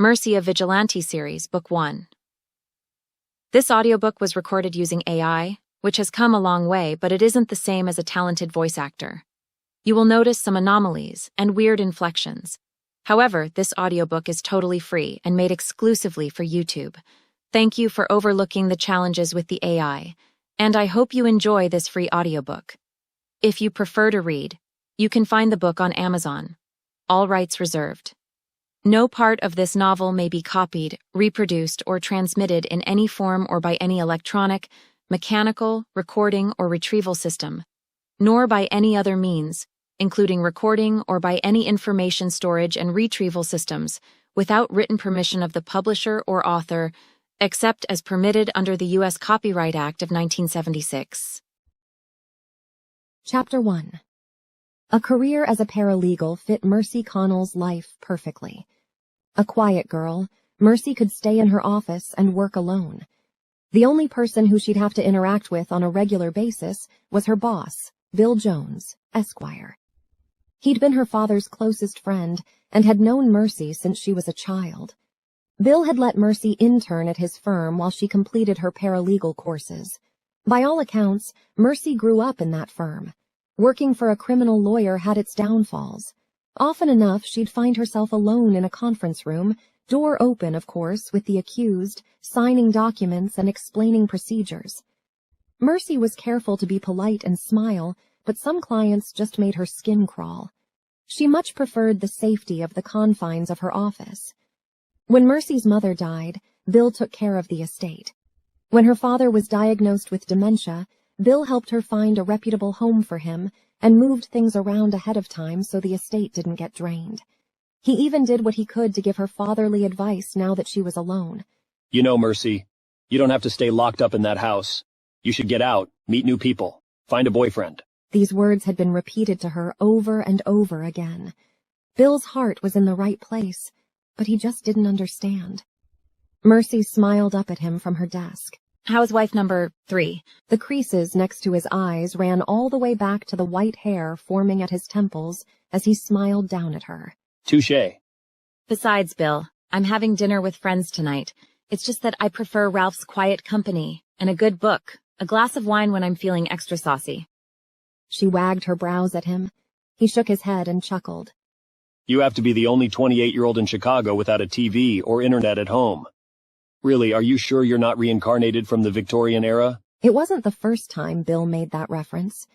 Mercy of Vigilante series, Book 1. This audiobook was recorded using AI, which has come a long way, but it isn't the same as a talented voice actor. You will notice some anomalies and weird inflections. However, this audiobook is totally free and made exclusively for YouTube. Thank you for overlooking the challenges with the AI, and I hope you enjoy this free audiobook. If you prefer to read, you can find the book on Amazon. All rights reserved. No part of this novel may be copied, reproduced, or transmitted in any form or by any electronic, mechanical, recording, or retrieval system, nor by any other means, including recording or by any information storage and retrieval systems, without written permission of the publisher or author, except as permitted under the U.S. Copyright Act of 1976. Chapter 1. A career as a paralegal fit Mercy Conall's life perfectly. A quiet girl, Mercy could stay in her office and work alone. The only person who she'd have to interact with on a regular basis was her boss, Bill Jones, Esquire. He'd been her father's closest friend and had known Mercy since she was a child. Bill had let Mercy intern at his firm while she completed her paralegal courses. By all accounts, Mercy grew up in that firm. Working for a criminal lawyer had its downfalls. Often enough, she'd find herself alone in a conference room, door open, of course, with the accused, signing documents and explaining procedures. Mercy was careful to be polite and smile, but some clients just made her skin crawl. She much preferred the safety of the confines of her office. When Mercy's mother died, Bill took care of the estate. When her father was diagnosed with dementia, Bill helped her find a reputable home for him and moved things around ahead of time so the estate didn't get drained. He even did what he could to give her fatherly advice now that she was alone. You know, Mercy, you don't have to stay locked up in that house. You should get out, meet new people, find a boyfriend. These words had been repeated to her over and over again. Bill's heart was in the right place, but he just didn't understand. Mercy smiled up at him from her desk. How's wife number 3? The creases next to his eyes ran all the way back to the white hair forming at his temples as he smiled down at her. Touché. Besides, Bill, I'm having dinner with friends tonight. It's just that I prefer Ralph's quiet company and a good book, a glass of wine when I'm feeling extra saucy. She wagged her brows at him. He shook his head and chuckled. You have to be the only 28-year-old in Chicago without a TV or internet at home. Really, are you sure you're not reincarnated from the Victorian era? It wasn't the first time Bill made that reference.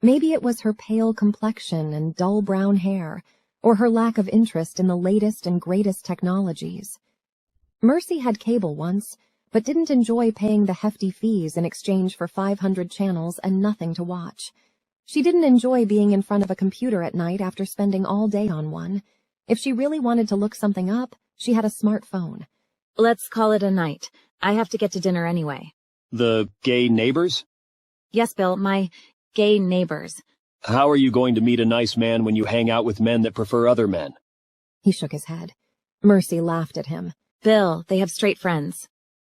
Maybe it was her pale complexion and dull brown hair, or her lack of interest in the latest and greatest technologies. Mercy had cable once, but didn't enjoy paying the hefty fees in exchange for 500 channels and nothing to watch. She didn't enjoy being in front of a computer at night after spending all day on one. If she really wanted to look something up, she had a smartphone. Let's call it a night. I have to get to dinner anyway. The gay neighbors? Yes, Bill, my gay neighbors. How are you going to meet a nice man when you hang out with men that prefer other men? He shook his head. Mercy laughed at him. Bill, they have straight friends.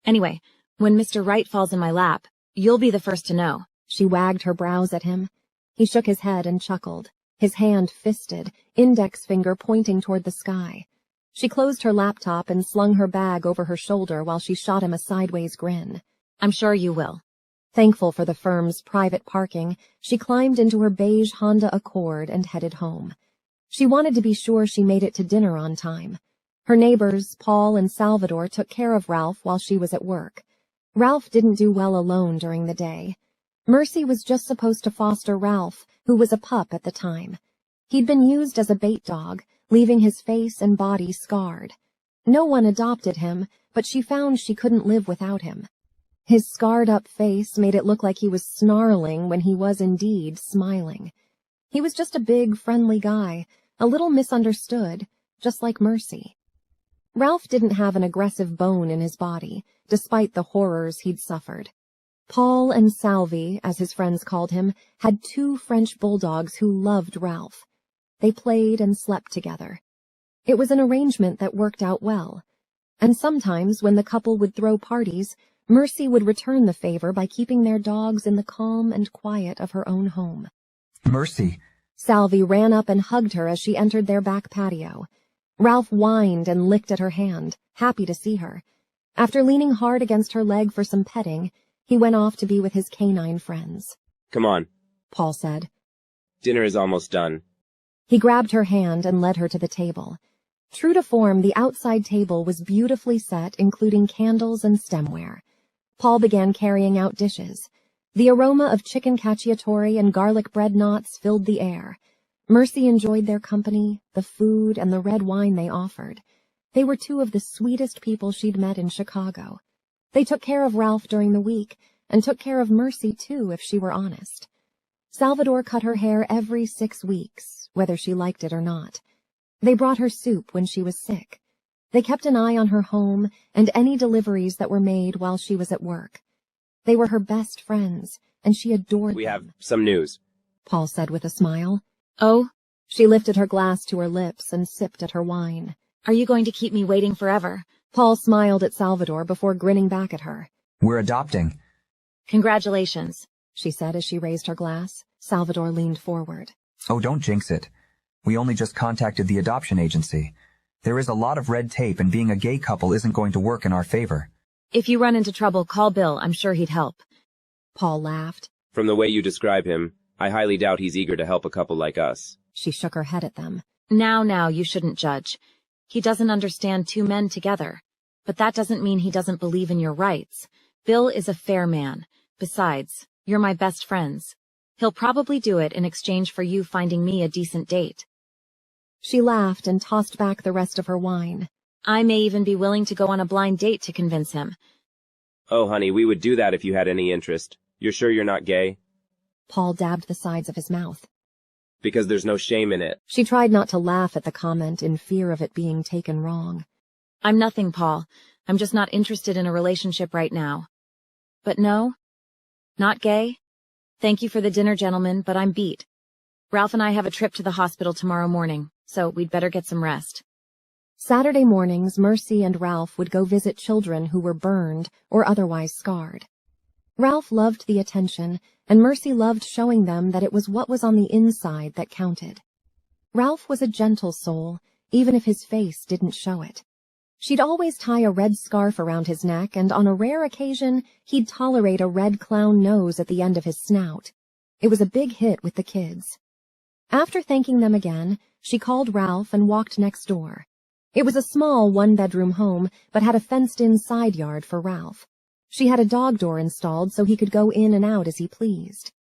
Anyway, when Mr. Wright falls in my lap, you'll be the first to know. She wagged her brows at him. He shook his head and chuckled, his hand fisted, index finger pointing toward the sky. She closed her laptop and slung her bag over her shoulder while she shot him a sideways grin. I'm sure you will. Thankful for the firm's private parking, she climbed into her beige Honda Accord and headed home. She wanted to be sure she made it to dinner on time. Her neighbors, Paul and Salvador, took care of Ralph while she was at work. Ralph didn't do well alone during the day. Mercy was just supposed to foster Ralph, who was a pup at the time. He'd been used as a bait dog, leaving his face and body scarred. No one adopted him, but she found she couldn't live without him. His scarred-up face made it look like he was snarling when he was indeed smiling. He was just a big, friendly guy, a little misunderstood, just like Mercy. Ralph didn't have an aggressive bone in his body, despite the horrors he'd suffered. Paul and Salvi, as his friends called him, had 2 French bulldogs who loved Ralph. They played and slept together. It was an arrangement that worked out well. And sometimes, when the couple would throw parties, Mercy would return the favor by keeping their dogs in the calm and quiet of her own home. Mercy. Salvi ran up and hugged her as she entered their back patio. Ralph whined and licked at her hand, happy to see her. After leaning hard against her leg for some petting, he went off to be with his canine friends. Come on, Paul said. dinner is almost done. He grabbed her hand and led her to the table. True to form, the outside table was beautifully set, including candles and stemware. Paul began carrying out dishes. The aroma of chicken cacciatore and garlic bread knots filled the air. Mercy enjoyed their company, the food, and the red wine they offered. They were two of the sweetest people she'd met in Chicago. They took care of Ralph during the week, and took care of Mercy, too, if she were honest. Salvador cut her hair every 6 weeks, whether she liked it or not. They brought her soup when she was sick. They kept an eye on her home and any deliveries that were made while she was at work. They were her best friends, and she adored We them. have some news. Paul said with a smile. Oh, She lifted her glass to her lips and sipped at her wine. are you going to keep me waiting forever? Paul smiled at Salvador before grinning back at her. We're adopting. Congratulations. She said as she raised her glass. Salvador leaned forward. Oh, don't jinx it. We only just contacted the adoption agency. There is a lot of red tape, and being a gay couple isn't going to work in our favor. If you run into trouble, call Bill. I'm sure he'd help. Paul laughed. From the way you describe him, I highly doubt he's eager to help a couple like us. She shook her head at them. Now, you shouldn't judge. He doesn't understand two men together. But that doesn't mean he doesn't believe in your rights. Bill is a fair man. Besides, you're my best friends. He'll probably do it in exchange for you finding me a decent date. She laughed and tossed back the rest of her wine. I may even be willing to go on a blind date to convince him. Oh, honey, we would do that if you had any interest. You're sure you're not gay? Paul dabbed the sides of his mouth. Because there's no shame in it. She tried not to laugh at the comment in fear of it being taken wrong. I'm nothing, Paul. I'm just not interested in a relationship right now. But no? Not gay? Thank you for the dinner, gentlemen, but I'm beat. Ralph and I have a trip to the hospital tomorrow morning, so we'd better get some rest. Saturday mornings, Mercy and Ralph would go visit children who were burned or otherwise scarred. Ralph loved the attention, and Mercy loved showing them that it was what was on the inside that counted. Ralph was a gentle soul, even if his face didn't show it. She'd always tie a red scarf around his neck, and on a rare occasion, he'd tolerate a red clown nose at the end of his snout. It was a big hit with the kids. After thanking them again, she called Ralph and walked next door. It was a small one-bedroom home, but had a fenced-in side yard for Ralph. She had a dog door installed so he could go in and out as he pleased.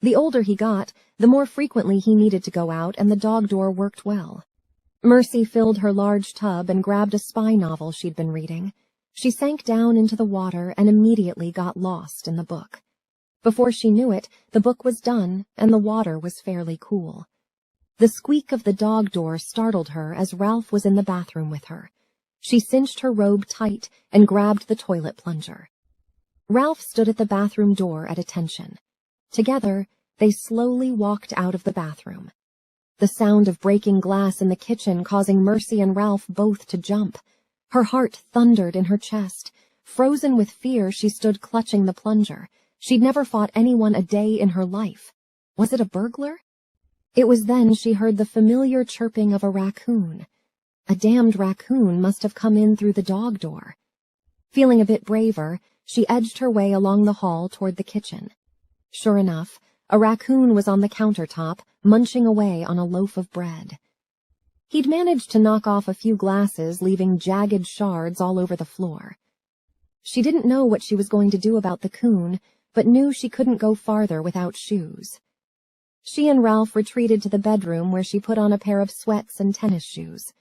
The older he got, the more frequently he needed to go out, and the dog door worked well. Mercy filled her large tub and grabbed a spy novel she'd been reading. She sank down into the water and immediately got lost in the book. Before she knew it, the book was done, and the water was fairly cool. The squeak of the dog door startled her as Ralph was in the bathroom with her. She cinched her robe tight and grabbed the toilet plunger. Ralph stood at the bathroom door at attention. Together, they slowly walked out of the bathroom. The sound of breaking glass in the kitchen causing Mercy and Ralph both to jump. Her heart thundered in her chest. Frozen with fear, she stood clutching the plunger. She'd never fought anyone a day in her life. Was it a burglar? It was then she heard the familiar chirping of a raccoon. A damned raccoon must have come in through the dog door. Feeling a bit braver, she edged her way along the hall toward the kitchen. Sure enough, a raccoon was on the countertop, munching away on a loaf of bread. He'd managed to knock off a few glasses, leaving jagged shards all over the floor. She didn't know what she was going to do about the coon, but knew she couldn't go farther without shoes. She and Ralph retreated to the bedroom where she put on a pair of sweats and tennis shoes.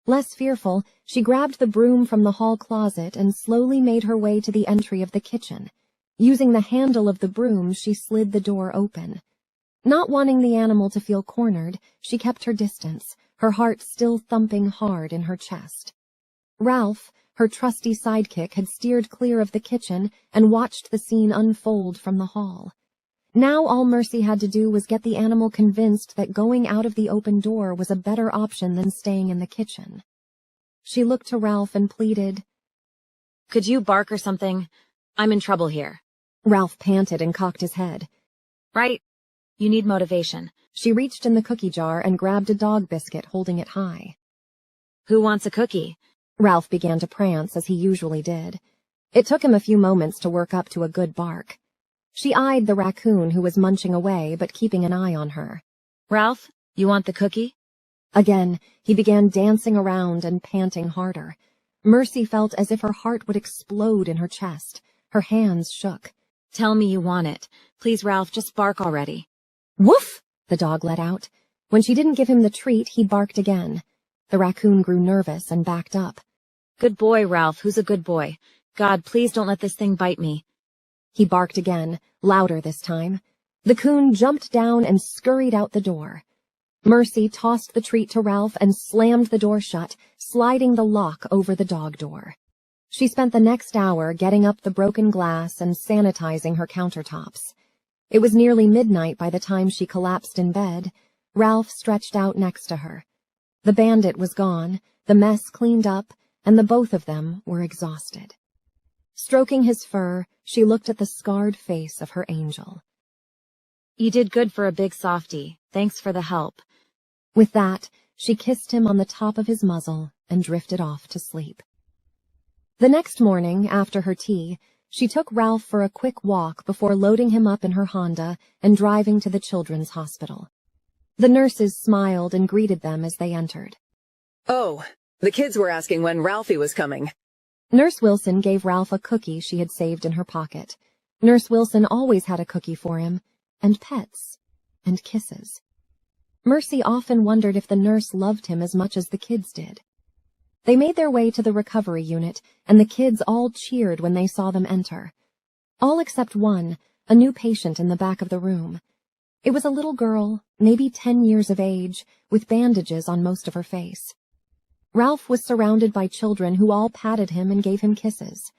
Less fearful, she grabbed the broom from the hall closet and slowly made her way to the entry of the kitchen. Using the handle of the broom, she slid the door open. Not wanting the animal to feel cornered, she kept her distance, her heart still thumping hard in her chest. Ralph, her trusty sidekick, had steered clear of the kitchen and watched the scene unfold from the hall. Now all Mercy had to do was get the animal convinced that going out of the open door was a better option than staying in the kitchen. She looked to Ralph and pleaded, Could you bark or something? I'm in trouble here. Ralph panted and cocked his head. Right? You need motivation. She reached in the cookie jar and grabbed a dog biscuit, holding it high. Who wants a cookie? Ralph began to prance as he usually did. It took him a few moments to work up to a good bark. She eyed the raccoon who was munching away but keeping an eye on her. Ralph, you want the cookie? Again, he began dancing around and panting harder. Mercy felt as if her heart would explode in her chest. Her hands shook. Tell me you want it. Please, Ralph, just bark already. Woof! The dog let out. When she didn't give him the treat, he barked again. The raccoon grew nervous and backed up. Good boy, Ralph. Who's a good boy? God, please don't let this thing bite me. He barked again, louder this time. The coon jumped down and scurried out the door. Mercy tossed the treat to Ralph and slammed the door shut, sliding the lock over the dog door. She spent the next hour getting up the broken glass and sanitizing her countertops. It was nearly midnight by the time she collapsed in bed. Ralph stretched out next to her. The bandit was gone, the mess cleaned up, and the both of them were exhausted. Stroking his fur, she looked at the scarred face of her angel. You did good for a big softie. Thanks for the help. With that, she kissed him on the top of his muzzle and drifted off to sleep. The next morning, after her tea, she took Ralph for a quick walk before loading him up in her Honda and driving to the children's hospital. The nurses smiled and greeted them as they entered. Oh, the kids were asking when Ralphie was coming. Nurse Wilson gave Ralph a cookie she had saved in her pocket. Nurse Wilson always had a cookie for him, and pets, and kisses. Mercy often wondered if the nurse loved him as much as the kids did. They made their way to the recovery unit, and the kids all cheered when they saw them enter. All except one, a new patient in the back of the room. It was a little girl, maybe 10 years of age, with bandages on most of her face. Ralph was surrounded by children who all patted him and gave him kisses.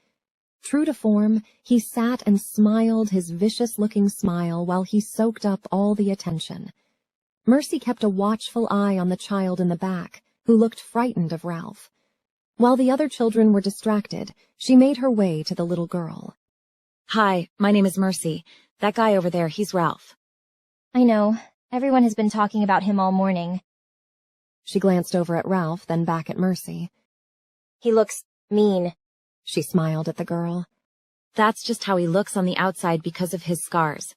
True to form, he sat and smiled his vicious-looking smile while he soaked up all the attention. Mercy kept a watchful eye on the child in the back, who looked frightened of Ralph. While the other children were distracted, she made her way to the little girl. Hi, my name is Mercy. That guy over there, he's Ralph. I know. Everyone has been talking about him all morning. She glanced over at Ralph, then back at Mercy. He looks mean. She smiled at the girl. That's just how he looks on the outside because of his scars.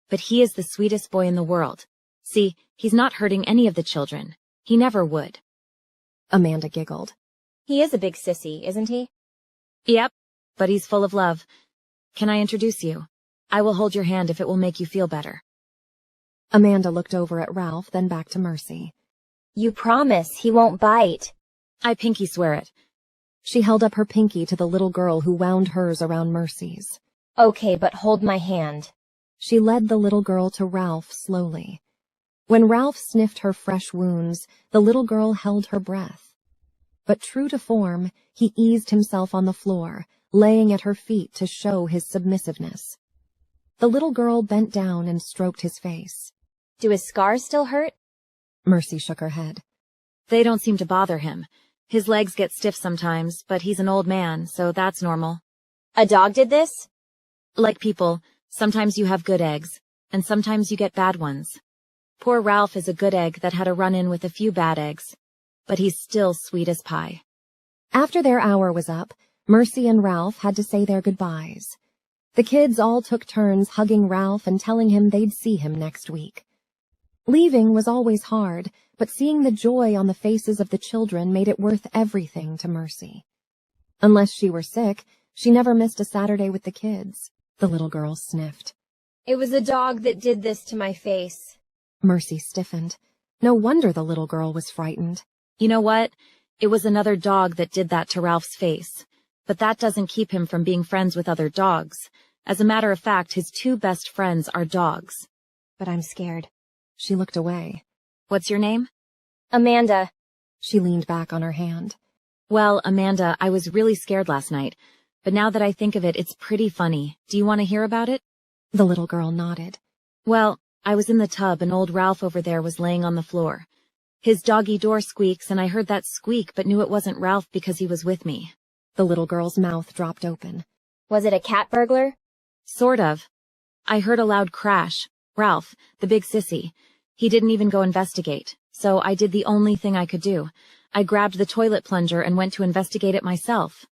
But he is the sweetest boy in the world. See, he's not hurting any of the children. He never would. Amanda giggled. He is a big sissy, isn't he? Yep, but he's full of love. Can I introduce you? I will hold your hand if it will make you feel better. Amanda looked over at Ralph, then back to Mercy. You promise he won't bite? I pinky swear it. She held up her pinky to the little girl who wound hers around Mercy's. Okay, but hold my hand. She led the little girl to Ralph slowly. When Ralph sniffed her fresh wounds, the little girl held her breath. But true to form, he eased himself on the floor, laying at her feet to show his submissiveness. The little girl bent down and stroked his face. Do his scars still hurt? Mercy shook her head. They don't seem to bother him. His legs get stiff sometimes, but he's an old man, so that's normal. A dog did this? Like people, sometimes you have good eggs, and sometimes you get bad ones. Poor Ralph is a good egg that had a run-in with a few bad eggs, but he's still sweet as pie. After their hour was up, Mercy and Ralph had to say their goodbyes. The kids all took turns hugging Ralph and telling him they'd see him next week. Leaving was always hard, but seeing the joy on the faces of the children made it worth everything to Mercy. Unless she were sick, she never missed a Saturday with the kids. The little girl sniffed. It was a dog that did this to my face. Mercy stiffened. No wonder the little girl was frightened. You know what? It was another dog that did that to Ralph's face. But that doesn't keep him from being friends with other dogs. As a matter of fact, his two best friends are dogs. But I'm scared. She looked away. What's your name? Amanda. She leaned back on her hand. Well, Amanda, I was really scared last night. But now that I think of it, it's pretty funny. Do you want to hear about it? The little girl nodded. Well, I was in the tub and old Ralph over there was laying on the floor. His doggy door squeaks and I heard that squeak but knew it wasn't Ralph because he was with me. The little girl's mouth dropped open. Was it a cat burglar? Sort of. I heard a loud crash. Ralph, the big sissy. He didn't even go investigate, so I did the only thing I could do. I grabbed the toilet plunger and went to investigate it myself.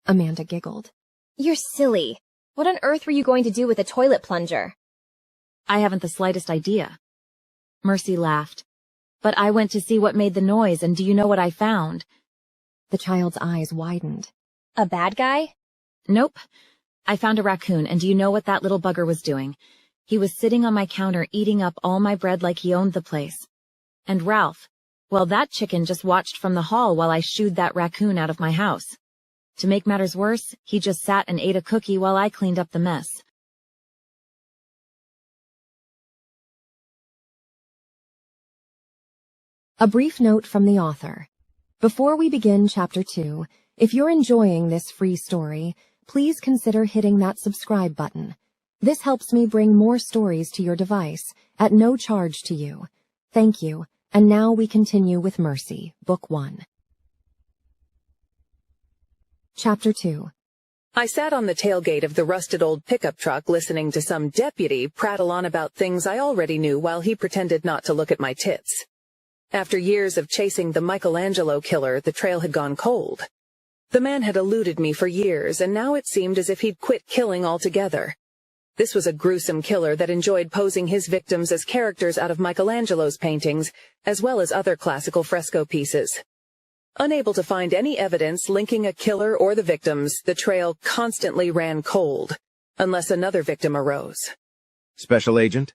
Amanda giggled. You're silly. What on earth were you going to do with a toilet plunger? I haven't the slightest idea. Mercy laughed. But I went to see what made the noise, and do you know what I found? The child's eyes widened. A bad guy? Nope. I found a raccoon, and do you know what that little bugger was doing? He was sitting on my counter eating up all my bread like he owned the place. And Ralph, well, that chicken just watched from the hall while I shooed that raccoon out of my house. To make matters worse, he just sat and ate a cookie while I cleaned up the mess. A brief note from the author. Before we begin Chapter 2, if you're enjoying this free story, please consider hitting that subscribe button. This helps me bring more stories to your device, at no charge to you. Thank you, and now we continue with Mercy, Book 1. Chapter 2. I sat on the tailgate of the rusted old pickup truck listening to some deputy prattle on about things I already knew while he pretended not to look at my tits. After years of chasing the Michelangelo killer, the trail had gone cold. The man had eluded me for years, and now it seemed as if he'd quit killing altogether. This was a gruesome killer that enjoyed posing his victims as characters out of Michelangelo's paintings, as well as other classical fresco pieces. Unable to find any evidence linking a killer or the victims, the trail constantly ran cold, unless another victim arose. Special Agent?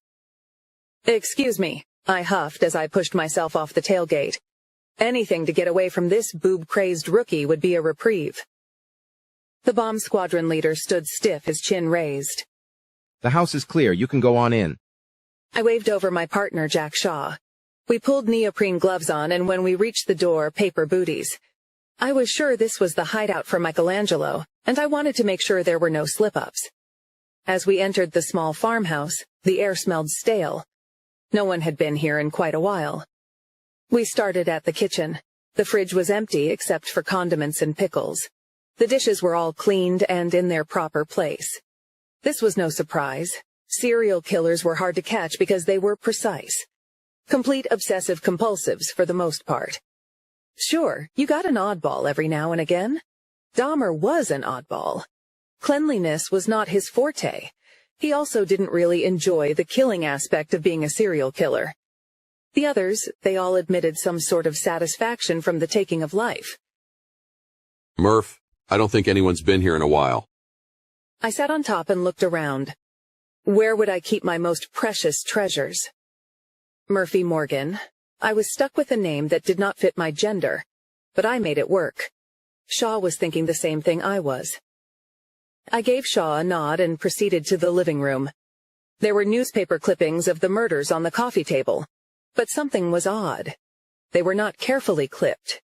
Excuse me, I huffed as I pushed myself off the tailgate. Anything to get away from this boob-crazed rookie would be a reprieve. The bomb squadron leader stood stiff, his chin raised. The house is clear. You can go on in. I waved over my partner, Jack Shaw. We pulled neoprene gloves on, and when we reached the door, paper booties. I was sure this was the hideout for Michelangelo, and I wanted to make sure there were no slip-ups. As we entered the small farmhouse, the air smelled stale. No one had been here in quite a while. We started at the kitchen. The fridge was empty except for condiments and pickles. The dishes were all cleaned and in their proper place. This was no surprise. Serial killers were hard to catch because they were precise. Complete obsessive compulsives for the most part. Sure, you got an oddball every now and again. Dahmer was an oddball. Cleanliness was not his forte. He also didn't really enjoy the killing aspect of being a serial killer. The others, they all admitted some sort of satisfaction from the taking of life. Murph, I don't think anyone's been here in a while. I sat on top and looked around. Where would I keep my most precious treasures? Murphy Morgan. I was stuck with a name that did not fit my gender, but I made it work. Shaw was thinking the same thing I was. I gave Shaw a nod and proceeded to the living room. There were newspaper clippings of the murders on the coffee table, but something was odd. They were not carefully clipped.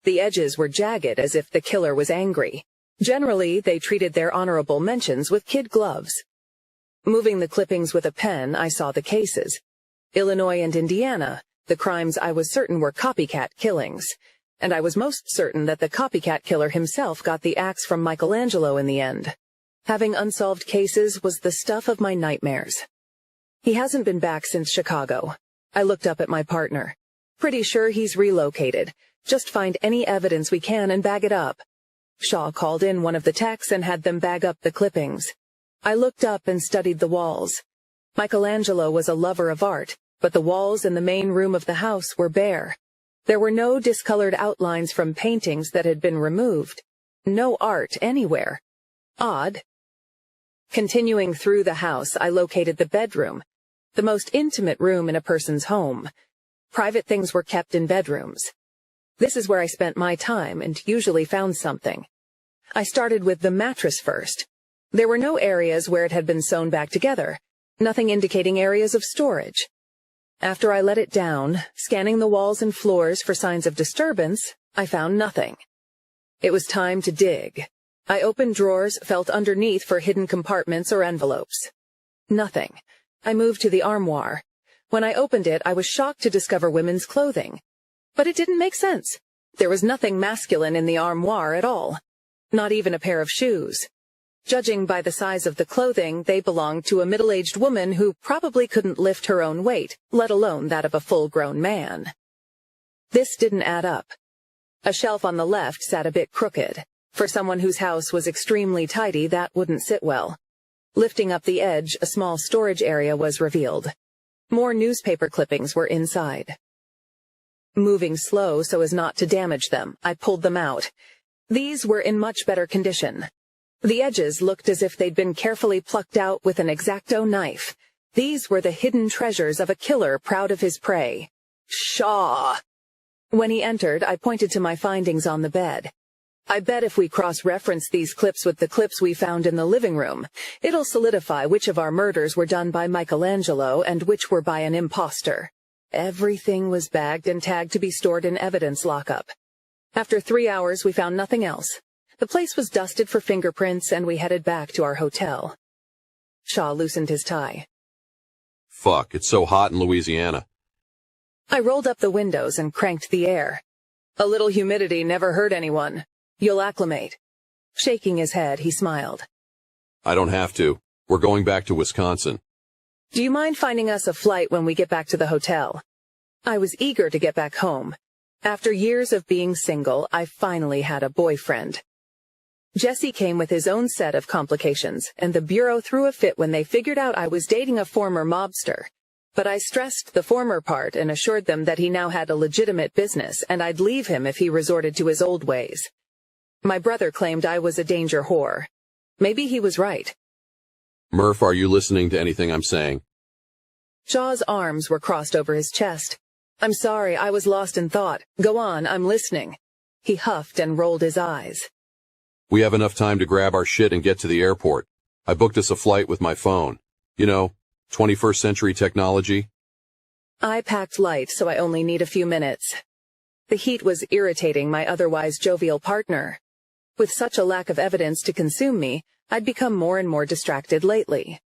The edges were jagged as if the killer was angry. Generally, they treated their honorable mentions with kid gloves. Moving the clippings with a pen, I saw the cases. Illinois and Indiana, the crimes I was certain were copycat killings, and I was most certain that the copycat killer himself got the axe from Michelangelo in the end. Having unsolved cases was the stuff of my nightmares. He hasn't been back since Chicago. I looked up at my partner. Pretty sure he's relocated. Just find any evidence we can and bag it up. Shaw called in one of the techs and had them bag up the clippings. I looked up and studied the walls. Michelangelo was a lover of art, but the walls in the main room of the house were bare. There were no discolored outlines from paintings that had been removed. No art anywhere. Odd. Continuing through the house, I located the bedroom, the most intimate room in a person's home. Private things were kept in bedrooms. This is where I spent my time and usually found something. I started with the mattress first. There were no areas where it had been sewn back together, nothing indicating areas of storage. After I let it down, scanning the walls and floors for signs of disturbance, I found nothing. It was time to dig. I opened drawers, felt underneath for hidden compartments or envelopes. Nothing. I moved to the armoire. When I opened it, I was shocked to discover women's clothing. But it didn't make sense. There was nothing masculine in the armoire at all. Not even a pair of shoes. Judging by the size of the clothing, they belonged to a middle-aged woman who probably couldn't lift her own weight, let alone that of a full-grown man. This didn't add up. A shelf on the left sat a bit crooked. For someone whose house was extremely tidy, that wouldn't sit well. Lifting up the edge, a small storage area was revealed. More newspaper clippings were inside. Moving slow so as not to damage them, I pulled them out. These were in much better condition. The edges looked as if they'd been carefully plucked out with an X-Acto knife. These were the hidden treasures of a killer proud of his prey. Shaw! When he entered, I pointed to my findings on the bed. I bet if we cross-reference these clips with the clips we found in the living room, it'll solidify which of our murders were done by Michelangelo and which were by an imposter. Everything was bagged and tagged to be stored in evidence lockup. After 3 hours, we found nothing else. The place was dusted for fingerprints, and we headed back to our hotel. Shaw loosened his tie. Fuck, it's so hot in Louisiana. I rolled up the windows and cranked the air. A little humidity never hurt anyone. You'll acclimate. Shaking his head, he smiled. I don't have to. We're going back to Wisconsin. Do you mind finding us a flight when we get back to the hotel? I was eager to get back home. After years of being single, I finally had a boyfriend. Jesse came with his own set of complications, and the Bureau threw a fit when they figured out I was dating a former mobster. But I stressed the former part and assured them that he now had a legitimate business, and I'd leave him if he resorted to his old ways. My brother claimed I was a danger whore. Maybe he was right. Murph, are you listening to anything I'm saying? Shaw's arms were crossed over his chest. I'm sorry, I was lost in thought. Go on, I'm listening. He huffed and rolled his eyes. We have enough time to grab our shit and get to the airport. I booked us a flight with my phone. 21st century technology. I packed light, so I only need a few minutes. The heat was irritating my otherwise jovial partner. With such a lack of evidence to consume me, I'd become more and more distracted lately.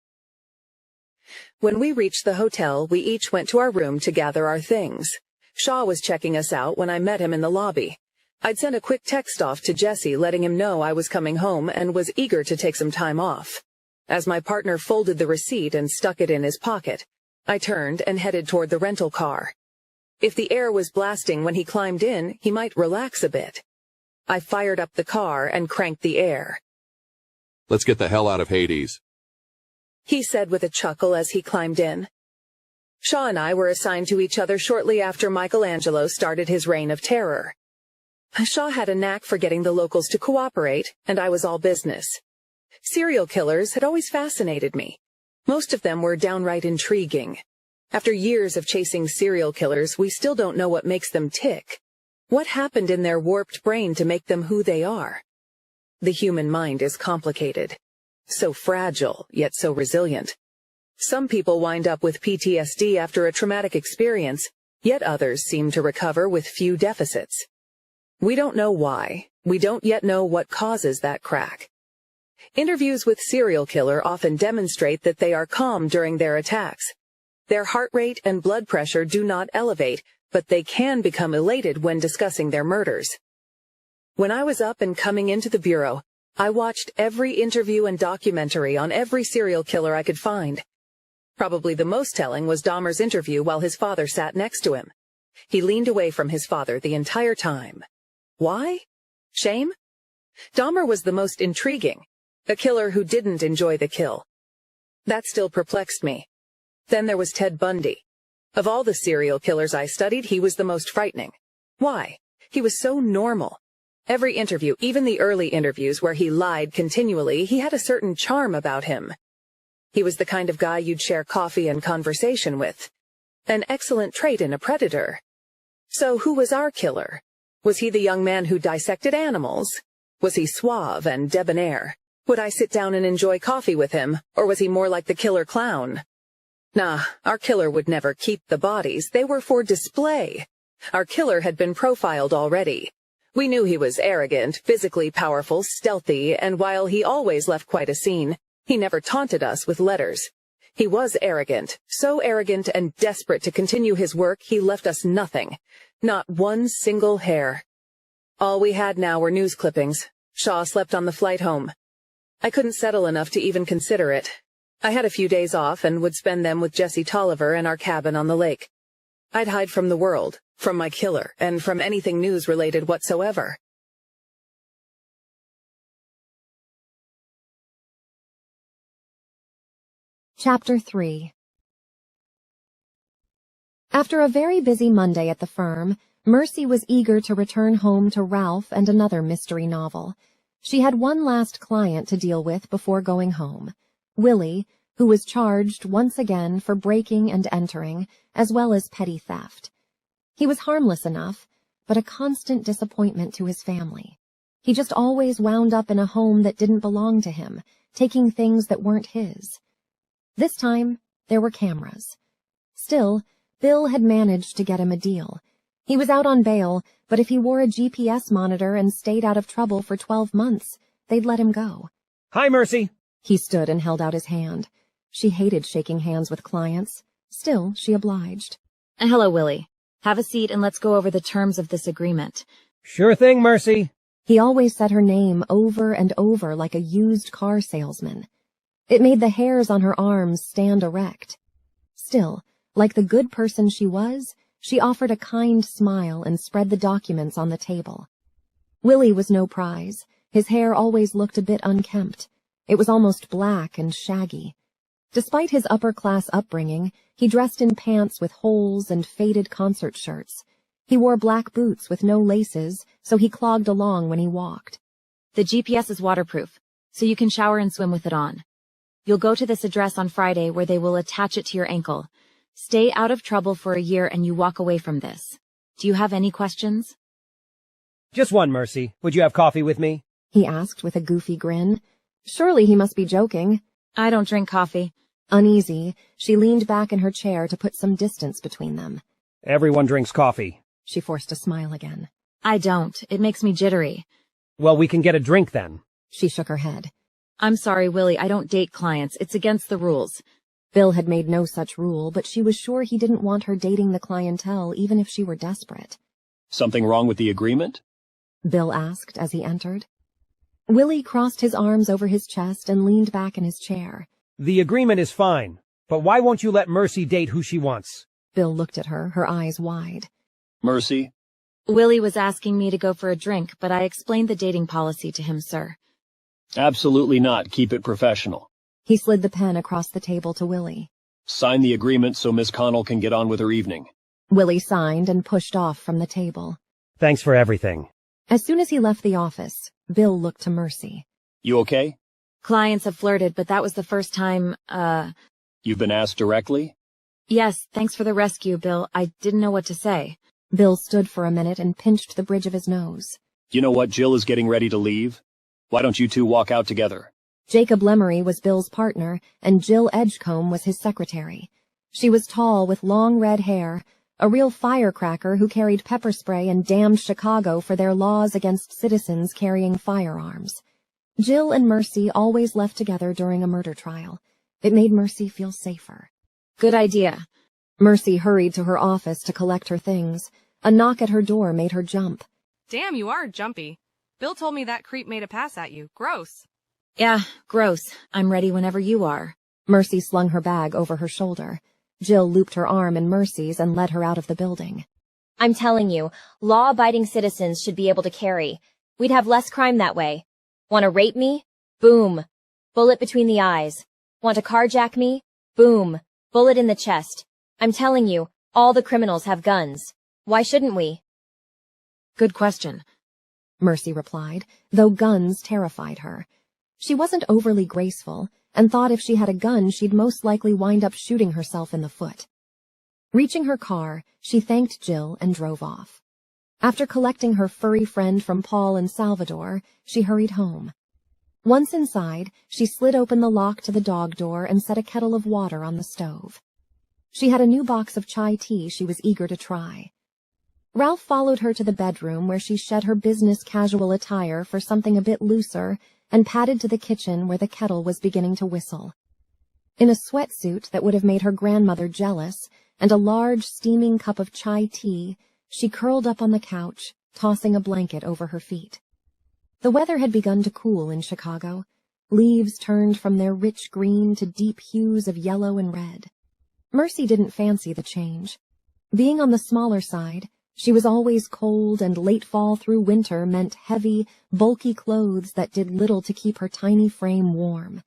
When we reached the hotel, we each went to our room to gather our things. Shaw was checking us out when I met him in the lobby. I'd sent a quick text off to Jesse letting him know I was coming home and was eager to take some time off. As my partner folded the receipt and stuck it in his pocket, I turned and headed toward the rental car. If the air was blasting when he climbed in, he might relax a bit. I fired up the car and cranked the air. Let's get the hell out of Hades, he said with a chuckle as he climbed in. Shaw and I were assigned to each other shortly after Michelangelo started his reign of terror. Shaw had a knack for getting the locals to cooperate, and I was all business. Serial killers had always fascinated me. Most of them were downright intriguing. After years of chasing serial killers, we still don't know what makes them tick. What happened in their warped brain to make them who they are? The human mind is complicated. So fragile, yet so resilient. Some people wind up with PTSD after a traumatic experience, yet others seem to recover with few deficits. We don't know why. We don't yet know what causes that crack. Interviews with serial killer often demonstrate that they are calm during their attacks. Their heart rate and blood pressure do not elevate, but they can become elated when discussing their murders. When I was up and coming into the Bureau, I watched every interview and documentary on every serial killer I could find. Probably the most telling was Dahmer's interview while his father sat next to him. He leaned away from his father the entire time. Why? Shame? Dahmer was the most intriguing, a killer who didn't enjoy the kill. That still perplexed me. Then there was Ted Bundy. Of all the serial killers I studied, he was the most frightening. Why? He was so normal. Every interview, even the early interviews where he lied continually, he had a certain charm about him. He was the kind of guy you'd share coffee and conversation with. An excellent trait in a predator. So who was our killer? Was he the young man who dissected animals? Was he suave and debonair? Would I sit down and enjoy coffee with him, or was he more like the killer clown? Nah, our killer would never keep the bodies. They were for display. Our killer had been profiled already. We knew he was arrogant, physically powerful, stealthy, and while he always left quite a scene, he never taunted us with letters. He was arrogant, so arrogant and desperate to continue his work, he left us nothing. Not one single hair. All we had now were news clippings. Shaw slept on the flight home. I couldn't settle enough to even consider it. I had a few days off and would spend them with Jesse Tolliver in our cabin on the lake. I'd hide from the world, from my killer, and from anything news-related whatsoever. Chapter 3. After a very busy Monday at the firm, Mercy was eager to return home to Ralph and another mystery novel. She had one last client to deal with before going home, Willie, who was charged once again for breaking and entering, as well as petty theft. He was harmless enough, but a constant disappointment to his family. He just always wound up in a home that didn't belong to him, taking things that weren't his. This time, there were cameras. Still, Bill had managed to get him a deal. He was out on bail, but if he wore a GPS monitor and stayed out of trouble for 12 months, they'd let him go. Hi, Mercy. He stood and held out his hand. She hated shaking hands with clients. Still, she obliged. Hello, Willie. Have a seat and let's go over the terms of this agreement. Sure thing, Mercy. He always said her name over and over like a used car salesman. It made the hairs on her arms stand erect. Still, like the good person she was, she offered a kind smile and spread the documents on the table. Willie was no prize. His hair always looked a bit unkempt. It was almost black and shaggy. Despite his upper-class upbringing, he dressed in pants with holes and faded concert shirts. He wore black boots with no laces, so he clogged along when he walked. The GPS is waterproof, so you can shower and swim with it on. You'll go to this address on Friday where they will attach it to your ankle. Stay out of trouble for a year and you walk away from this. Do you have any questions? Just one, Mercy. Would you have coffee with me? He asked with a goofy grin. Surely he must be joking. I don't drink coffee. Uneasy, she leaned back in her chair to put some distance between them. Everyone drinks coffee. She forced a smile again. I don't. It makes me jittery. Well, we can get a drink then. She shook her head. I'm sorry, Willie, I don't date clients. It's against the rules. Bill had made no such rule, but she was sure he didn't want her dating the clientele even if she were desperate. Something wrong with the agreement? Bill asked as he entered. Willie crossed his arms over his chest and leaned back in his chair. The agreement is fine, but why won't you let Mercy date who she wants? Bill looked at her, her eyes wide. Mercy? Willie was asking me to go for a drink, but I explained the dating policy to him, sir. Absolutely not. Keep it professional. He slid the pen across the table to Willie. Sign the agreement so Miss Conall can get on with her evening. Willie signed and pushed off from the table. Thanks for everything. As soon as he left the office, Bill looked to Mercy. You okay? Clients have flirted, but that was the first time, You've been asked directly? Yes, thanks for the rescue, Bill. I didn't know what to say. Bill stood for a minute and pinched the bridge of his nose. You know what? Jill is getting ready to leave. Why don't you two walk out together? Jacob Lemery was Bill's partner, and Jill Edgecombe was his secretary. She was tall with long red hair, a real firecracker who carried pepper spray and damned Chicago for their laws against citizens carrying firearms. Jill and Mercy always left together during a murder trial. It made Mercy feel safer. Good idea. Mercy hurried to her office to collect her things. A knock at her door made her jump. Damn, you are jumpy. Bill told me that creep made a pass at you. Gross. Yeah, gross. I'm ready whenever you are. Mercy slung her bag over her shoulder. Jill looped her arm in Mercy's and led her out of the building. I'm telling you, law-abiding citizens should be able to carry. We'd have less crime that way. Want to rape me? Boom. Bullet between the eyes. Want to carjack me? Boom. Bullet in the chest. I'm telling you, all the criminals have guns. Why shouldn't we? Good question, Mercy replied, though guns terrified her. She wasn't overly graceful, and thought if she had a gun she'd most likely wind up shooting herself in the foot. Reaching her car, she thanked Jill and drove off. After collecting her furry friend from Paul and Salvador, she hurried home. Once inside, she slid open the lock to the dog door and set a kettle of water on the stove. She had a new box of chai tea she was eager to try. Ralph followed her to the bedroom where she shed her business casual attire for something a bit looser and padded to the kitchen where the kettle was beginning to whistle. In a sweatsuit that would have made her grandmother jealous and a large steaming cup of chai tea, she curled up on the couch, tossing a blanket over her feet. The weather had begun to cool in Chicago. Leaves turned from their rich green to deep hues of yellow and red. Mercy didn't fancy the change. Being on the smaller side, She was always cold, and late fall through winter meant heavy, bulky clothes that did little to keep her tiny frame warm.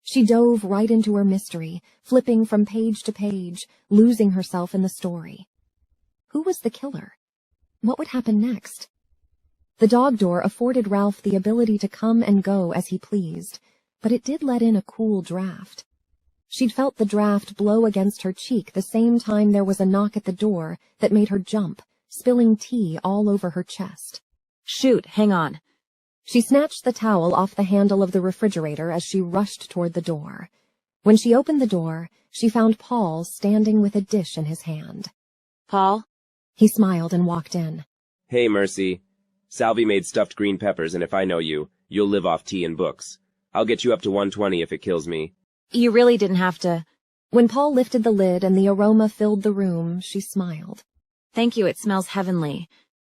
She dove right into her mystery, flipping from page to page, losing herself in the story. Who was the killer? What would happen next? The dog door afforded Ralph the ability to come and go as he pleased, but it did let in a cool draft. She'd felt the draft blow against her cheek the same time there was a knock at the door that made her jump, spilling tea all over her chest. Shoot, hang on. She snatched the towel off the handle of the refrigerator as she rushed toward the door. When she opened the door, she found Paul standing with a dish in his hand. Paul? He smiled and walked in. Hey, Mercy. Salvi made stuffed green peppers, and if I know you, you'll live off tea and books. I'll get you up to 120 if it kills me. You really didn't have to. When Paul lifted the lid and the aroma filled the room, she smiled. Thank you, it smells heavenly.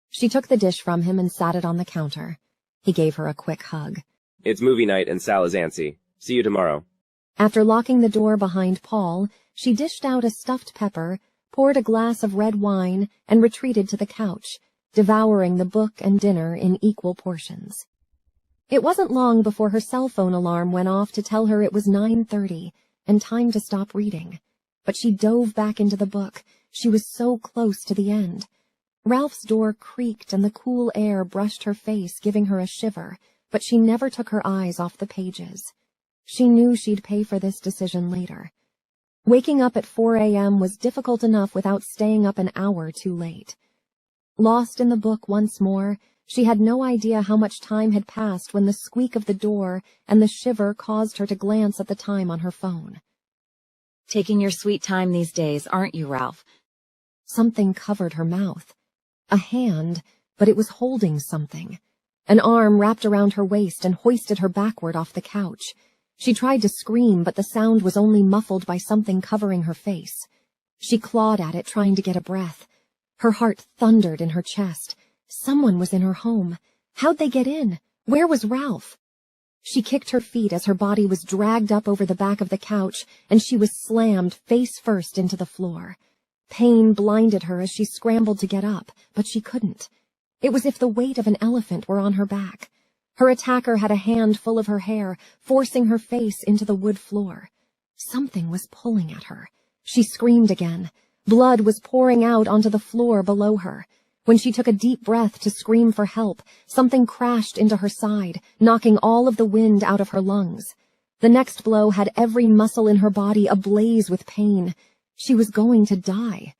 She took the dish from him and sat it on the counter. He gave her a quick hug. It's movie night and Sal is antsy. See you tomorrow. After locking the door behind Paul, she dished out a stuffed pepper, poured a glass of red wine, and retreated to the couch, devouring the book and dinner in equal portions. It wasn't long before her cell phone alarm went off to tell her it was 9:30 and time to stop reading. But she dove back into the book. She was so close to the end. Ralph's door creaked and the cool air brushed her face, giving her a shiver, but she never took her eyes off the pages. She knew she'd pay for this decision later. Waking up at 4 a.m. was difficult enough without staying up an hour too late. Lost in the book once more, she had no idea how much time had passed when the squeak of the door and the shiver caused her to glance at the time on her phone. Taking your sweet time these days, aren't you, Ralph? Something covered her mouth. A hand, but it was holding something. An arm wrapped around her waist and hoisted her backward off the couch. She tried to scream, but the sound was only muffled by something covering her face. She clawed at it, trying to get a breath. Her heart thundered in her chest. Someone was in her home. How'd they get in? Where was Ralph? She kicked her feet as her body was dragged up over the back of the couch, and she was slammed face first into the floor. Pain blinded her as she scrambled to get up, but she couldn't. It was as if the weight of an elephant were on her back. Her attacker had a hand full of her hair, forcing her face into the wood floor. Something was pulling at her. She screamed again. Blood was pouring out onto the floor below her. When she took a deep breath to scream for help, something crashed into her side, knocking all of the wind out of her lungs. The next blow had every muscle in her body ablaze with pain. She was going to die.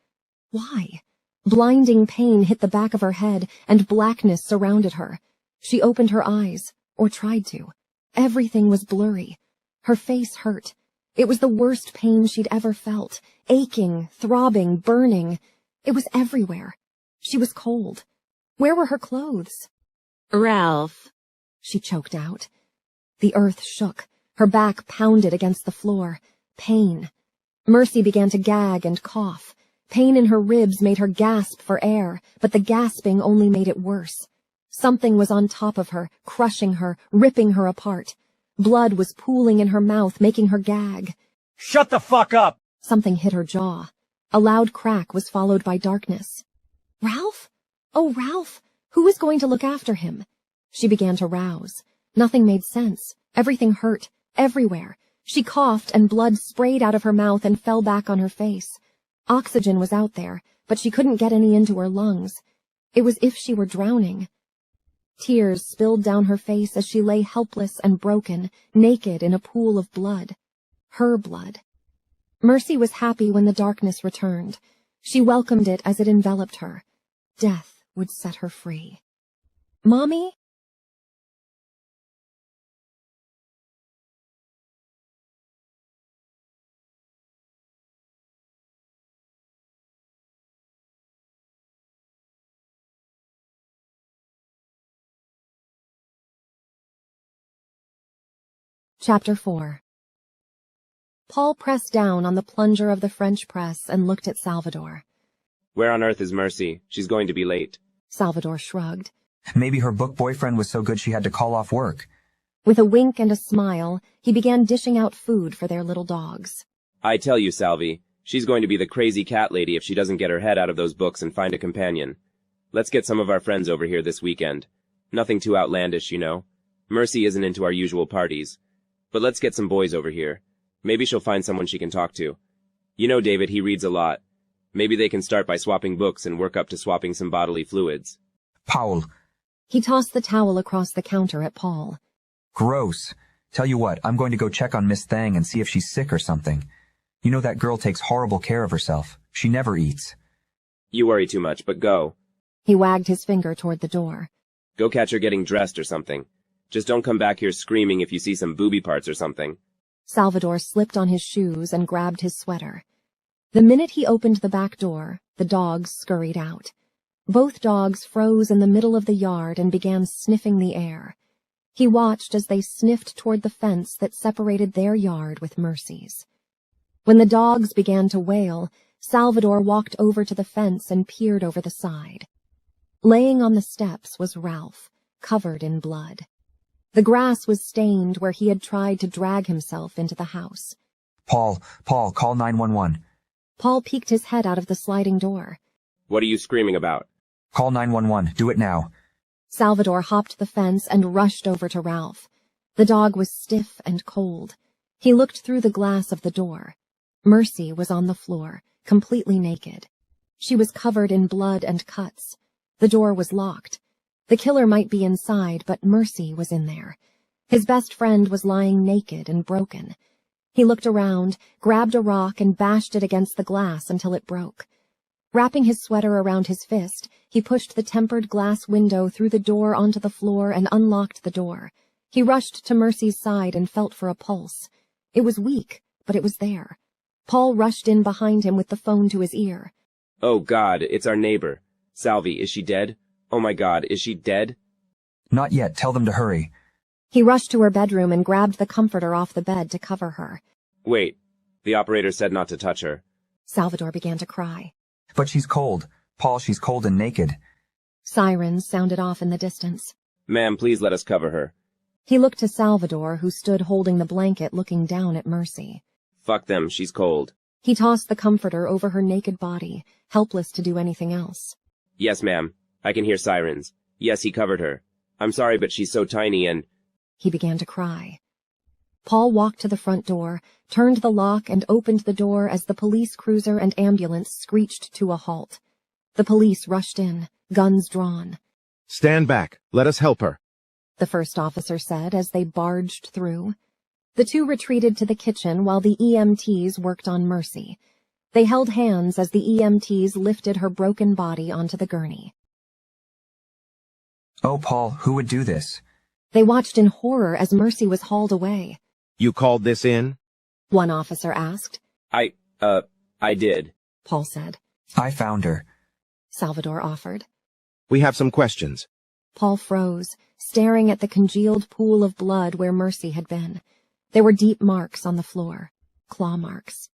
Why? Blinding pain hit the back of her head, and blackness surrounded her. She opened her eyes, or tried to. Everything was blurry. Her face hurt. It was the worst pain she'd ever felt, aching, throbbing, burning. It was everywhere. She was cold. Where were her clothes? Ralph, she choked out. The earth shook. Her back pounded against the floor. Pain. Mercy began to gag and cough. Pain in her ribs made her gasp for air, but the gasping only made it worse. Something was on top of her, crushing her, ripping her apart. Blood was pooling in her mouth, making her gag. Shut the fuck up! Something hit her jaw. A loud crack was followed by darkness. Ralph? Oh, Ralph! Who was going to look after him? She began to rouse. Nothing made sense. Everything hurt. Everywhere. She coughed and blood sprayed out of her mouth and fell back on her face. Oxygen was out there, but she couldn't get any into her lungs. It was as if she were drowning. Tears spilled down her face as she lay helpless and broken, naked in a pool of blood. Her blood. Mercy was happy when the darkness returned. She welcomed it as it enveloped her. Death would set her free. Mommy? Chapter 4. Paul pressed down on the plunger of the French press and looked at Salvador. Where on earth is Mercy? She's going to be late. Salvador shrugged. Maybe her book boyfriend was so good she had to call off work. With a wink and a smile, he began dishing out food for their little dogs. I tell you, Salvi, She's going to be the crazy cat lady if she doesn't get her head out of those books and find a companion. Let's get some of our friends over here this weekend. Nothing too outlandish, you know. Mercy isn't into our usual parties. But let's get some boys over here. Maybe she'll find someone she can talk to. You know David, he reads a lot. Maybe they can start by swapping books and work up to swapping some bodily fluids. Paul. He tossed the towel across the counter at Paul. Gross. Tell you what, I'm going to go check on Miss Thang and see if she's sick or something. You know that girl takes horrible care of herself. She never eats. You worry too much, but go. He wagged his finger toward the door. Go catch her getting dressed or something. Just don't come back here screaming if you see some booby parts or something. Salvador slipped on his shoes and grabbed his sweater. The minute he opened the back door, the dogs scurried out. Both dogs froze in the middle of the yard and began sniffing the air. He watched as they sniffed toward the fence that separated their yard with Mercy's. When the dogs began to wail, Salvador walked over to the fence and peered over the side. Laying on the steps was Ralph, covered in blood. The grass was stained where he had tried to drag himself into the house. Paul, call 911. Paul peeked his head out of the sliding door. What are you screaming about? Call 911. Do it now. Salvador hopped the fence and rushed over to Ralph. The dog was stiff and cold. He looked through the glass of the door. Mercy was on the floor, completely naked. She was covered in blood and cuts. The door was locked. The killer might be inside, but Mercy was in there. His best friend was lying naked and broken. He looked around, grabbed a rock, and bashed it against the glass until it broke. Wrapping his sweater around his fist, he pushed the tempered glass window through the door onto the floor and unlocked the door. He rushed to Mercy's side and felt for a pulse. It was weak, but it was there. Paul rushed in behind him with the phone to his ear. Oh God, it's our neighbor. Salvi, is she dead? Oh my God, is she dead? Not yet. Tell them to hurry. He rushed to her bedroom and grabbed the comforter off the bed to cover her. Wait, the operator said not to touch her. Salvador began to cry. But she's cold. Paul, she's cold and naked. Sirens sounded off in the distance. Ma'am, please let us cover her. He looked to Salvador, who stood holding the blanket looking down at Mercy. Fuck them, she's cold. He tossed the comforter over her naked body, helpless to do anything else. Yes, ma'am. I can hear sirens. Yes, he covered her. I'm sorry, but she's so tiny and... He began to cry. Paul walked to the front door, turned the lock, and opened the door as the police cruiser and ambulance screeched to a halt. The police rushed in, guns drawn. Stand back. Let us help her, the first officer said as they barged through. The two retreated to the kitchen while the EMTs worked on Mercy. They held hands as the EMTs lifted her broken body onto the gurney. Oh, Paul, who would do this? They watched in horror as Mercy was hauled away. You called this in? One officer asked. I did. Paul said. I found her. Salvador offered. We have some questions. Paul froze, staring at the congealed pool of blood where Mercy had been. There were deep marks on the floor, claw marks.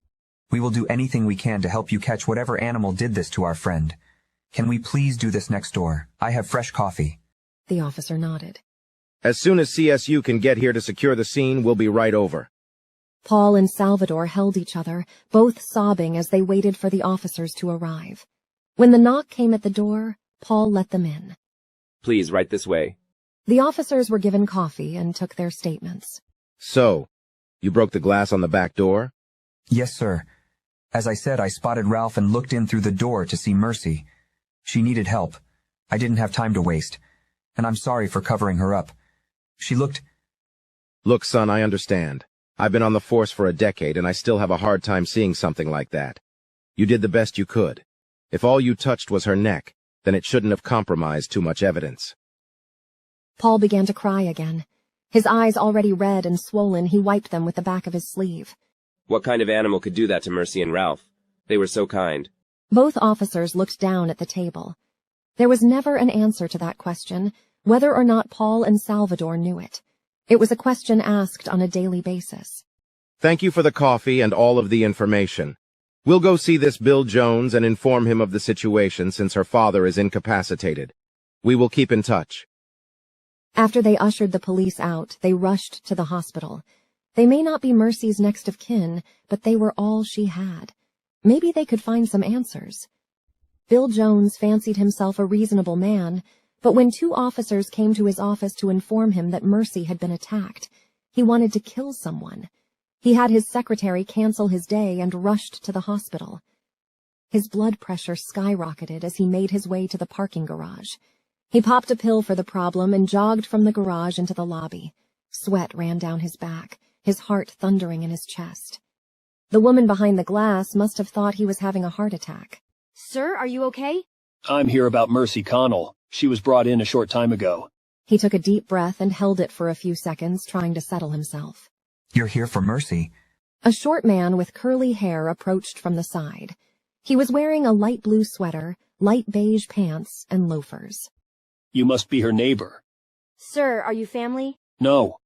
We will do anything we can to help you catch whatever animal did this to our friend. Can we please do this next door? I have fresh coffee. The officer nodded. As soon as CSU can get here to secure the scene, we'll be right over. Paul and Salvador held each other, both sobbing as they waited for the officers to arrive. When the knock came at the door, Paul let them in. Please, right this way. The officers were given coffee and took their statements. So, you broke the glass on the back door? Yes, sir. As I said, I spotted Ralph and looked in through the door to see Mercy. She needed help. I didn't have time to waste. And I'm sorry for covering her up. She looked... Look, son, I understand. I've been on the force for a decade, and I still have a hard time seeing something like that. You did the best you could. If all you touched was her neck, then it shouldn't have compromised too much evidence. Paul began to cry again. His eyes already red and swollen, he wiped them with the back of his sleeve. What kind of animal could do that to Mercy and Ralph? They were so kind. Both officers looked down at the table. There was never an answer to that question, whether or not Paul and Salvador knew it. It was a question asked on a daily basis. Thank you for the coffee and all of the information. We'll go see this Bill Jones and inform him of the situation since her father is incapacitated. We will keep in touch. After they ushered the police out, they rushed to the hospital. They may not be Mercy's next of kin, but they were all she had. Maybe they could find some answers. Bill Jones fancied himself a reasonable man, but when 2 officers came to his office to inform him that Mercy had been attacked, he wanted to kill someone. He had his secretary cancel his day and rushed to the hospital. His blood pressure skyrocketed as he made his way to the parking garage. He popped a pill for the problem and jogged from the garage into the lobby. Sweat ran down his back, his heart thundering in his chest. The woman behind the glass must have thought he was having a heart attack. Sir, are you okay? I'm here about Mercy Conall. She was brought in a short time ago. He took a deep breath and held it for a few seconds, trying to settle himself. You're here for Mercy. A short man with curly hair approached from the side. He was wearing a light blue sweater, light beige pants, and loafers. You must be her neighbor. Sir, are you family? No.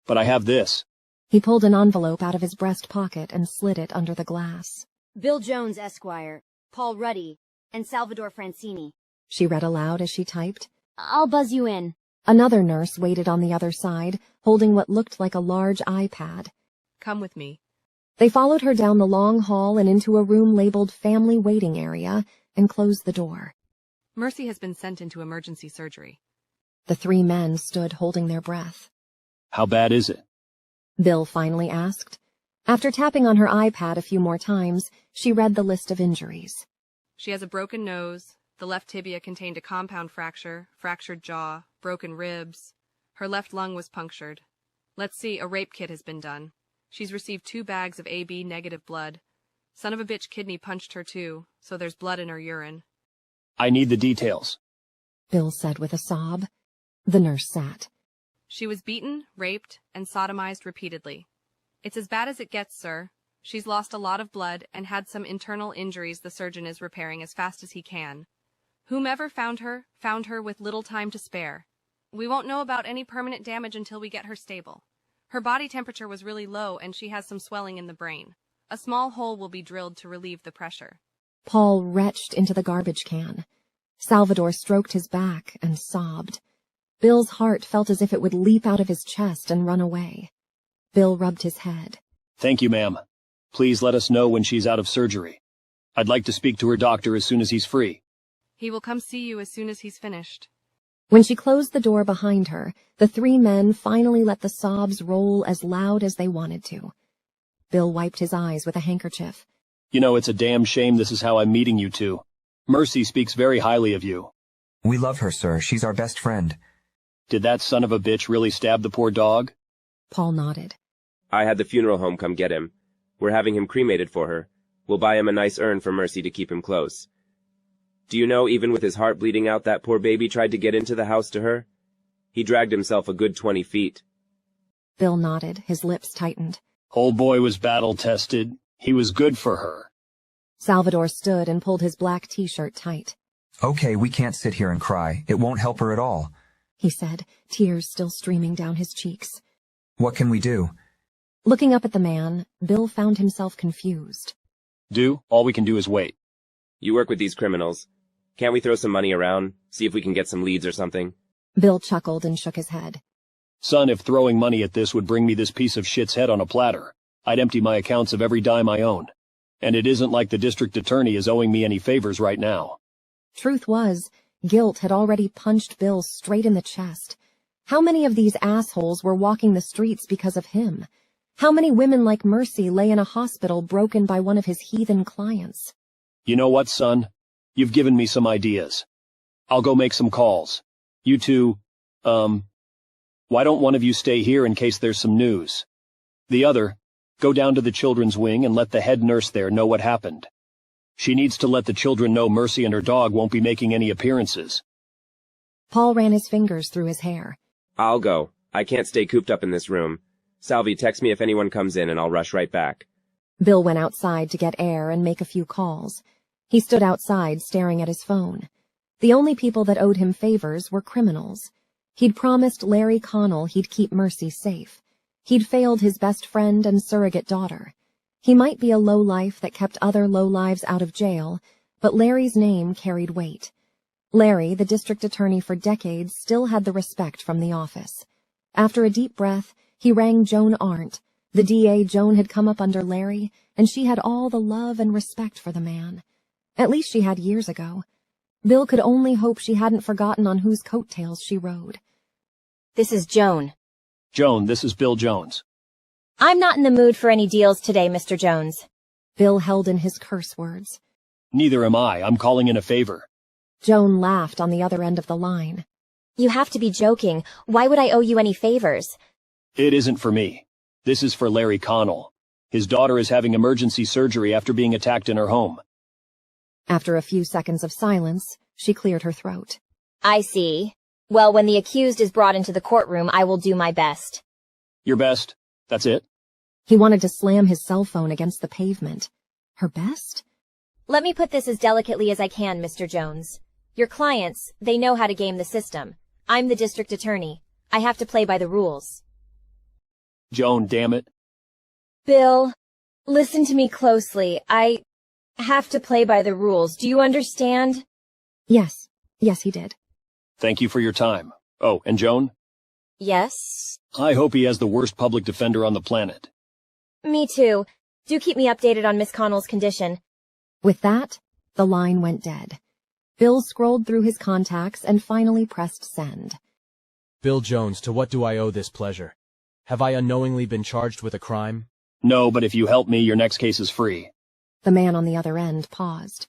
But I have this. He pulled an envelope out of his breast pocket and slid it under the glass. Bill Jones, Esquire, Paul Ruddy, and Salvador Francini. She read aloud as she typed. I'll buzz you in. Another nurse waited on the other side, holding what looked like a large iPad. Come with me. They followed her down the long hall and into a room labeled Family Waiting Area and closed the door. Mercy has been sent into emergency surgery. The 3 men stood holding their breath. How bad is it? Bill finally asked. After tapping on her iPad a few more times, she read the list of injuries. She has a broken nose. The left tibia contained a compound fracture, fractured jaw, broken ribs. Her left lung was punctured. Let's see, a rape kit has been done. She's received 2 bags of AB negative blood. Son of a bitch kidney punched her too, so there's blood in her urine. I need the details. Bill said with a sob. The nurse sat. She was beaten, raped, and sodomized repeatedly. It's as bad as it gets, sir. She's lost a lot of blood and had some internal injuries the surgeon is repairing as fast as he can. Whomever found her with little time to spare. We won't know about any permanent damage until we get her stable. Her body temperature was really low and she has some swelling in the brain. A small hole will be drilled to relieve the pressure. Paul retched into the garbage can. Salvador stroked his back and sobbed. Bill's heart felt as if it would leap out of his chest and run away. Bill rubbed his head. Thank you, ma'am. Please let us know when she's out of surgery. I'd like to speak to her doctor as soon as he's free. He will come see you as soon as he's finished. When she closed the door behind her, the 3 men finally let the sobs roll as loud as they wanted to. Bill wiped his eyes with a handkerchief. You know, it's a damn shame this is how I'm meeting you two. Mercy speaks very highly of you. We love her, sir. She's our best friend. Did that son of a bitch really stab the poor dog? Paul nodded. I had the funeral home come get him. We're having him cremated for her. We'll buy him a nice urn for Mercy to keep him close. Do you know, even with his heart bleeding out, that poor baby tried to get into the house to her? He dragged himself a good 20 feet. Bill nodded, his lips tightened. Old boy was battle-tested. He was good for her. Salvador stood and pulled his black t-shirt tight. Okay, we can't sit here and cry. It won't help her at all, he said, tears still streaming down his cheeks. What can we do? Looking up at the man, Bill found himself confused. All we can do is wait. You work with these criminals. Can't we throw some money around, see if we can get some leads or something? Bill chuckled and shook his head. Son, if throwing money at this would bring me this piece of shit's head on a platter, I'd empty my accounts of every dime I own. And it isn't like the district attorney is owing me any favors right now. Truth was, guilt had already punched Bill straight in the chest. How many of these assholes were walking the streets because of him? How many women like Mercy lay in a hospital broken by one of his heathen clients? You know what, son? You've given me some ideas. I'll go make some calls. You two, why don't one of you stay here in case there's some news? The other, go down to the children's wing and let the head nurse there know what happened. She needs to let the children know Mercy and her dog won't be making any appearances. Paul ran his fingers through his hair. I'll go. I can't stay cooped up in this room. Salvi, text me if anyone comes in and I'll rush right back. Bill went outside to get air and make a few calls. He stood outside staring at his phone. The only people that owed him favors were criminals. He'd promised Larry Conall he'd keep Mercy safe. He'd failed his best friend and surrogate daughter. He might be a lowlife that kept other lowlives out of jail, but Larry's name carried weight. Larry, the district attorney for decades, still had the respect from the office. After a deep breath, he rang Joan Arndt, The DA Joan had come up under Larry, and she had all the love and respect for the man. At least she had years ago. Bill could only hope she hadn't forgotten on whose coattails she rode. This is Joan. Joan, this is Bill Jones. I'm not in the mood for any deals today, Mr. Jones. Bill held in his curse words. Neither am I. I'm calling in a favor. Joan laughed on the other end of the line. You have to be joking. Why would I owe you any favors? It isn't for me. This is for Larry Conall. His daughter is having emergency surgery after being attacked in her home. After a few seconds of silence, she cleared her throat. I see. Well, when the accused is brought into the courtroom, I will do my best. Your best? That's it? He wanted to slam his cell phone against the pavement. Her best? Let me put this as delicately as I can, Mr. Jones. Your clients, they know how to game the system. I'm the district attorney. I have to play by the rules. Joan, damn it. Bill, listen to me closely. I have to play by the rules. Do you understand? Yes. Yes, he did. Thank you for your time. Oh, and Joan? Yes? I hope he has the worst public defender on the planet. Me too. Do keep me updated on Miss Connell's condition. With that, the line went dead. Bill scrolled through his contacts and finally pressed send. Bill Jones, to what do I owe this pleasure? Have I unknowingly been charged with a crime? No, but if you help me, your next case is free. The man on the other end paused.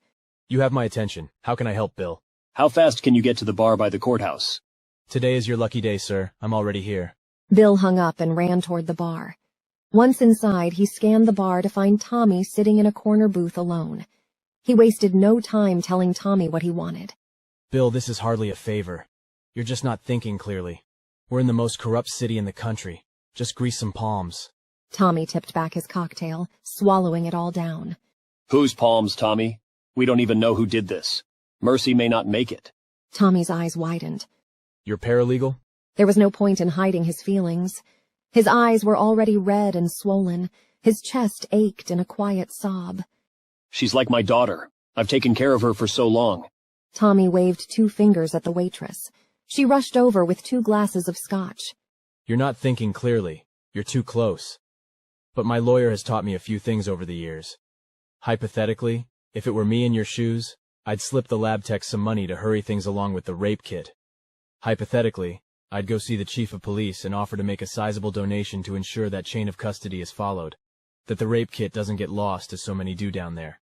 You have my attention. How can I help, Bill? How fast can you get to the bar by the courthouse? Today is your lucky day, sir. I'm already here. Bill hung up and ran toward the bar. Once inside, he scanned the bar to find Tommy sitting in a corner booth alone. He wasted no time telling Tommy what he wanted. Bill, this is hardly a favor. You're just not thinking clearly. We're in the most corrupt city in the country. Just grease some palms. Tommy tipped back his cocktail, swallowing it all down. Whose palms, Tommy? We don't even know who did this. Mercy may not make it. Tommy's eyes widened. You're paralegal? There was no point in hiding his feelings. His eyes were already red and swollen. His chest ached in a quiet sob. She's like my daughter. I've taken care of her for so long. Tommy waved 2 fingers at the waitress. She rushed over with 2 glasses of scotch. You're not thinking clearly. You're too close. But my lawyer has taught me a few things over the years. Hypothetically, if it were me in your shoes, I'd slip the lab tech some money to hurry things along with the rape kit. Hypothetically, I'd go see the chief of police and offer to make a sizable donation to ensure that chain of custody is followed, that the rape kit doesn't get lost as so many do down there.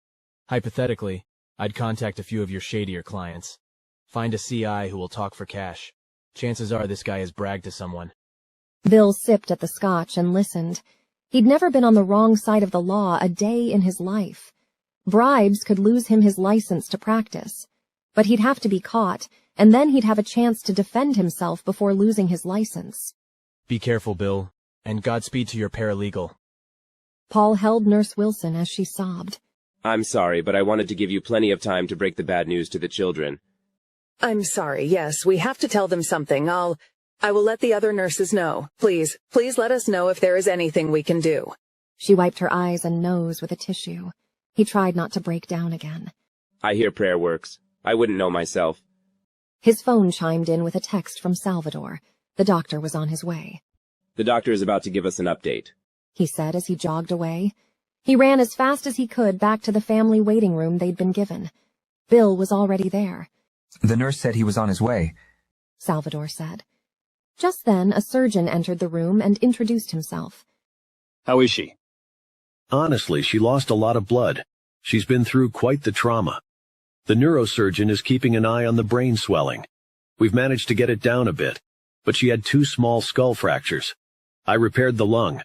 Hypothetically, I'd contact a few of your shadier clients. Find a CI who will talk for cash. Chances are this guy has bragged to someone. Bill sipped at the scotch and listened. He'd never been on the wrong side of the law a day in his life. Bribes could lose him his license to practice. But he'd have to be caught, and then he'd have a chance to defend himself before losing his license. Be careful, Bill, and Godspeed to your paralegal. Paul held Nurse Wilson as she sobbed. I'm sorry, but I wanted to give you plenty of time to break the bad news to the children. I'm sorry, yes, we have to tell them something. I will let the other nurses know. Please let us know if there is anything we can do. She wiped her eyes and nose with a tissue. He tried not to break down again. I hear prayer works. I wouldn't know myself. His phone chimed in with a text from Salvador. The doctor was on his way. The doctor is about to give us an update, he said as he jogged away. He ran as fast as he could back to the family waiting room they'd been given. Bill was already there. The nurse said he was on his way, Salvador said. Just then, a surgeon entered the room and introduced himself. How is she? Honestly, she lost a lot of blood. She's been through quite the trauma. The neurosurgeon is keeping an eye on the brain swelling. We've managed to get it down a bit, but she had 2 small skull fractures. I repaired the lung.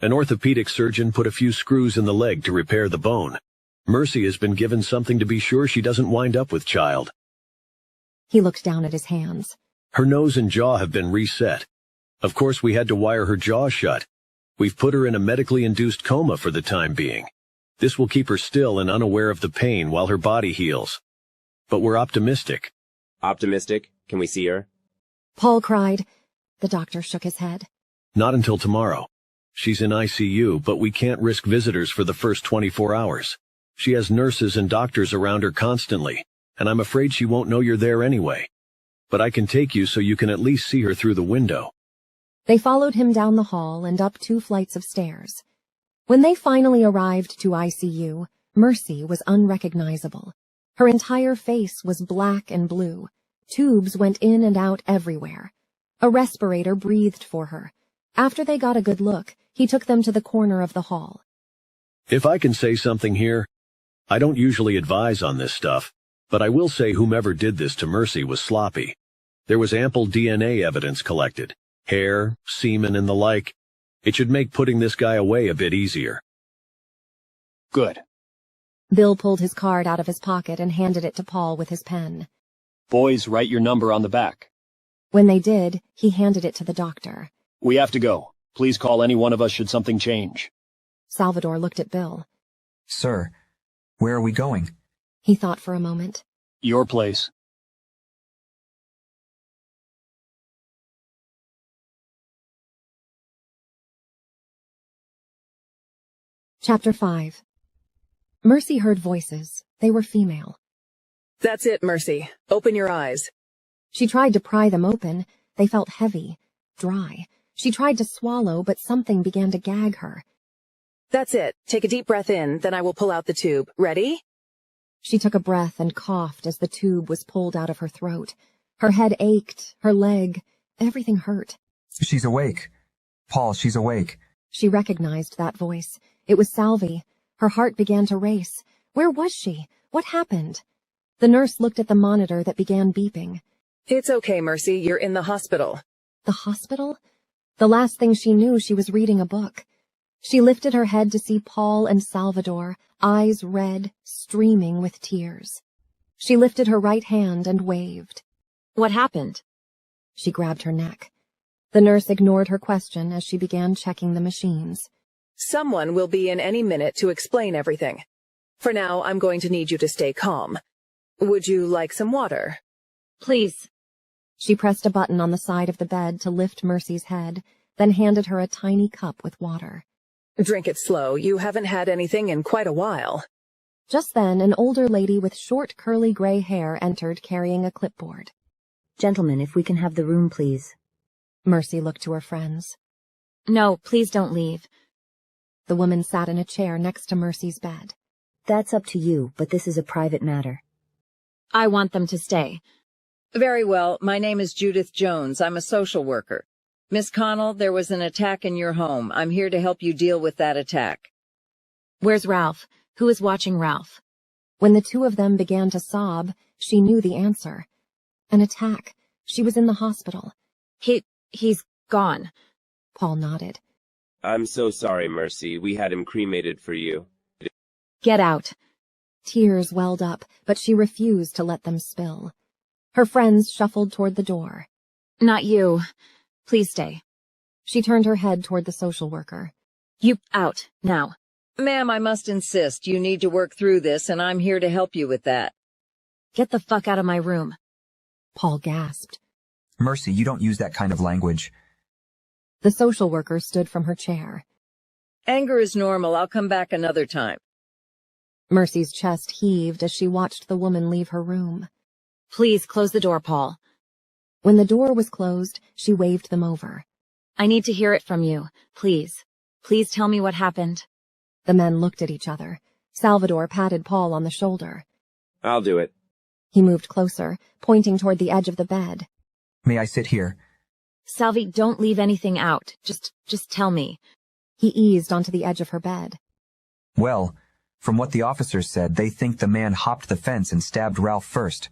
An orthopedic surgeon put a few screws in the leg to repair the bone. Mercy has been given something to be sure she doesn't wind up with child. He looked down at his hands. Her nose and jaw have been reset. Of course, we had to wire her jaw shut. We've put her in a medically induced coma for the time being. This will keep her still and unaware of the pain while her body heals. But we're optimistic. Optimistic? Can we see her? Paul cried. The doctor shook his head. Not until tomorrow. She's in ICU, but we can't risk visitors for the first 24 hours. She has nurses and doctors around her constantly, and I'm afraid she won't know you're there anyway. But I can take you so you can at least see her through the window. They followed him down the hall and up 2 flights of stairs. When they finally arrived to ICU, Mercy was unrecognizable. Her entire face was black and blue. Tubes went in and out everywhere. A respirator breathed for her. After they got a good look, he took them to the corner of the hall. If I can say something here, I don't usually advise on this stuff, but I will say whomever did this to Mercy was sloppy. There was ample DNA evidence collected. Hair, semen, and the like. It should make putting this guy away a bit easier. Good. Bill pulled his card out of his pocket and handed it to Paul with his pen. Boys, write your number on the back. When they did, he handed it to the doctor. We have to go. Please call any one of us should something change. Salvador looked at Bill. Sir, where are we going? He thought for a moment. Your place. Chapter 5. Mercy heard voices. They were female. That's it, Mercy. Open your eyes. She tried to pry them open. They felt heavy, dry. She tried to swallow, but something began to gag her. That's it. Take a deep breath in, then I will pull out the tube. Ready? She took a breath and coughed as the tube was pulled out of her throat. Her head ached, her leg, everything hurt. She's awake. Paul, she's awake. She recognized that voice. It was Salvi. Her heart began to race. Where was she? What happened? The nurse looked at the monitor that began beeping. It's okay, Mercy. You're in the hospital. The hospital? The last thing she knew, she was reading a book. She lifted her head to see Paul and Salvador, eyes red, streaming with tears. She lifted her right hand and waved. What happened? She grabbed her neck. The nurse ignored her question as she began checking the machines. Someone will be in any minute to explain everything. For now, I'm going to need you to stay calm. Would you like some water? Please. She pressed a button on the side of the bed to lift Mercy's head, then handed her a tiny cup with water. Drink it slow. You haven't had anything in quite a while. Just then, an older lady with short, curly gray hair entered carrying a clipboard. Gentlemen, if we can have the room, please. Mercy looked to her friends. No, please don't leave. The woman sat in a chair next to Mercy's bed. That's up to you, but this is a private matter. I want them to stay. Very well. My name is Judith Jones. I'm a social worker. Miss Conall, there was an attack in your home. I'm here to help you deal with that attack. Where's Ralph? Who is watching Ralph? When the 2 of them began to sob, she knew the answer. An attack. She was in the hospital. He's gone. Paul nodded. I'm so sorry, Mercy. We had him cremated for you. Get out. Tears welled up, but she refused to let them spill. Her friends shuffled toward the door. Not you. Please stay. She turned her head toward the social worker. You out, now. Ma'am, I must insist. You need to work through this, and I'm here to help you with that. Get the fuck out of my room. Paul gasped. Mercy, you don't use that kind of language. The social worker stood from her chair. Anger is normal. I'll come back another time. Mercy's chest heaved as she watched the woman leave her room. Please close the door, Paul. When the door was closed, she waved them over. I need to hear it from you. Please. Please tell me what happened. The men looked at each other. Salvador patted Paul on the shoulder. I'll do it. He moved closer, pointing toward the edge of the bed. May I sit here? Salvi, don't leave anything out. Just tell me. He eased onto the edge of her bed. Well, from what the officers said, they think the man hopped the fence and stabbed Ralph first.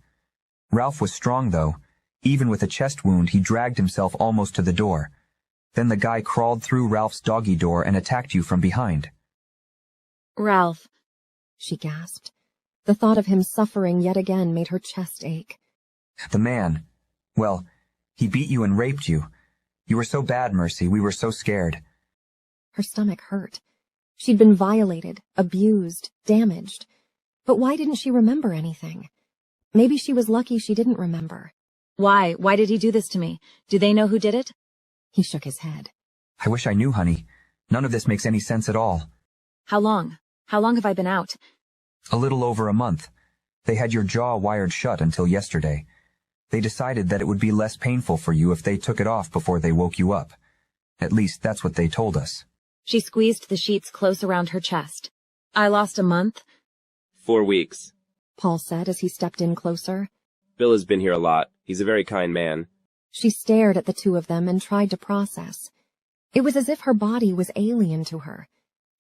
Ralph was strong, though. Even with a chest wound, he dragged himself almost to the door. Then the guy crawled through Ralph's doggy door and attacked you from behind. Ralph, she gasped. The thought of him suffering yet again made her chest ache. The man, well, he beat you and raped you. You were so bad, Mercy, we were so scared. Her stomach hurt. She'd been violated, abused, damaged. But why didn't she remember anything? Maybe she was lucky she didn't remember. Why? Why did he do this to me? Do they know who did it? He shook his head. I wish I knew, honey. None of this makes any sense at all. How long? How long have I been out? A little over a month. They had your jaw wired shut until yesterday. They decided that it would be less painful for you if they took it off before they woke you up. At least that's what they told us. She squeezed the sheets close around her chest. I lost a month? 4 weeks. Paul said as he stepped in closer. Bill has been here a lot. He's a very kind man. She stared at the two of them and tried to process. It was as if her body was alien to her.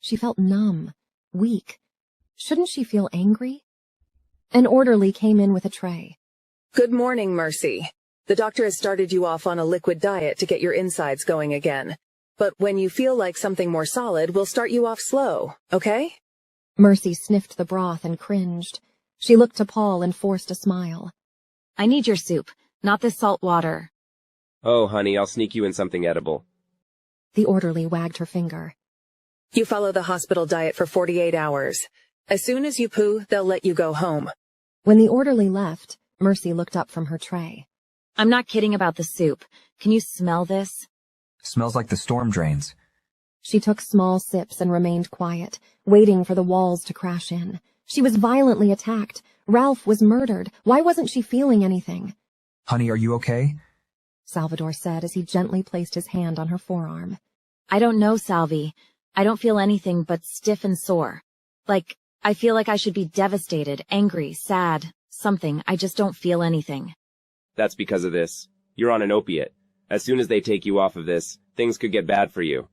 She felt numb, weak. Shouldn't she feel angry? An orderly came in with a tray. Good morning, Mercy. The doctor has started you off on a liquid diet to get your insides going again. But when you feel like something more solid, we'll start you off slow, okay? Mercy sniffed the broth and cringed. She looked to Paul and forced a smile. I need your soup, not this salt water. Oh, honey, I'll sneak you in something edible. The orderly wagged her finger. You follow the hospital diet for 48 hours. As soon as you poo, they'll let you go home. When the orderly left, Mercy looked up from her tray. I'm not kidding about the soup. Can you smell this? Smells like the storm drains. She took small sips and remained quiet, waiting for the walls to crash in. She was violently attacked. Ralph was murdered. Why wasn't she feeling anything? Honey, are you okay? Salvador said as he gently placed his hand on her forearm. I don't know, Salvi. I don't feel anything but stiff and sore. Like, I feel like I should be devastated, angry, sad, something. I just don't feel anything. That's because of this. You're on an opiate. As soon as they take you off of this, things could get bad for you.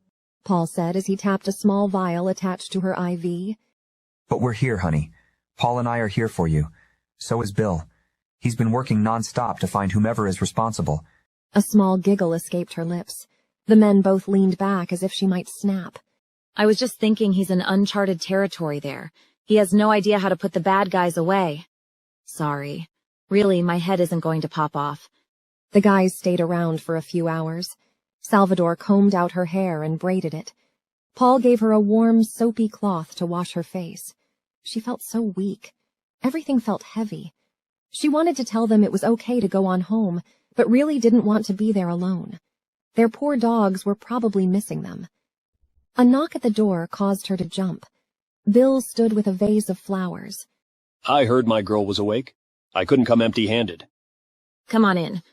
Paul said as he tapped a small vial attached to her IV. But we're here, honey. Paul and I are here for you. So is Bill. He's been working non-stop to find whomever is responsible. A small giggle escaped her lips. The men both leaned back as if she might snap. I was just thinking he's in uncharted territory there. He has no idea how to put the bad guys away. Sorry. Really, my head isn't going to pop off. The guys stayed around for a few hours. Salvador combed out her hair and braided it. Paul gave her a warm, soapy cloth to wash her face. She felt so weak. Everything felt heavy. She wanted to tell them it was okay to go on home, but really didn't want to be there alone. Their poor dogs were probably missing them. A knock at the door caused her to jump. Bill stood with a vase of flowers. I heard my girl was awake. I couldn't come empty-handed. Come on in.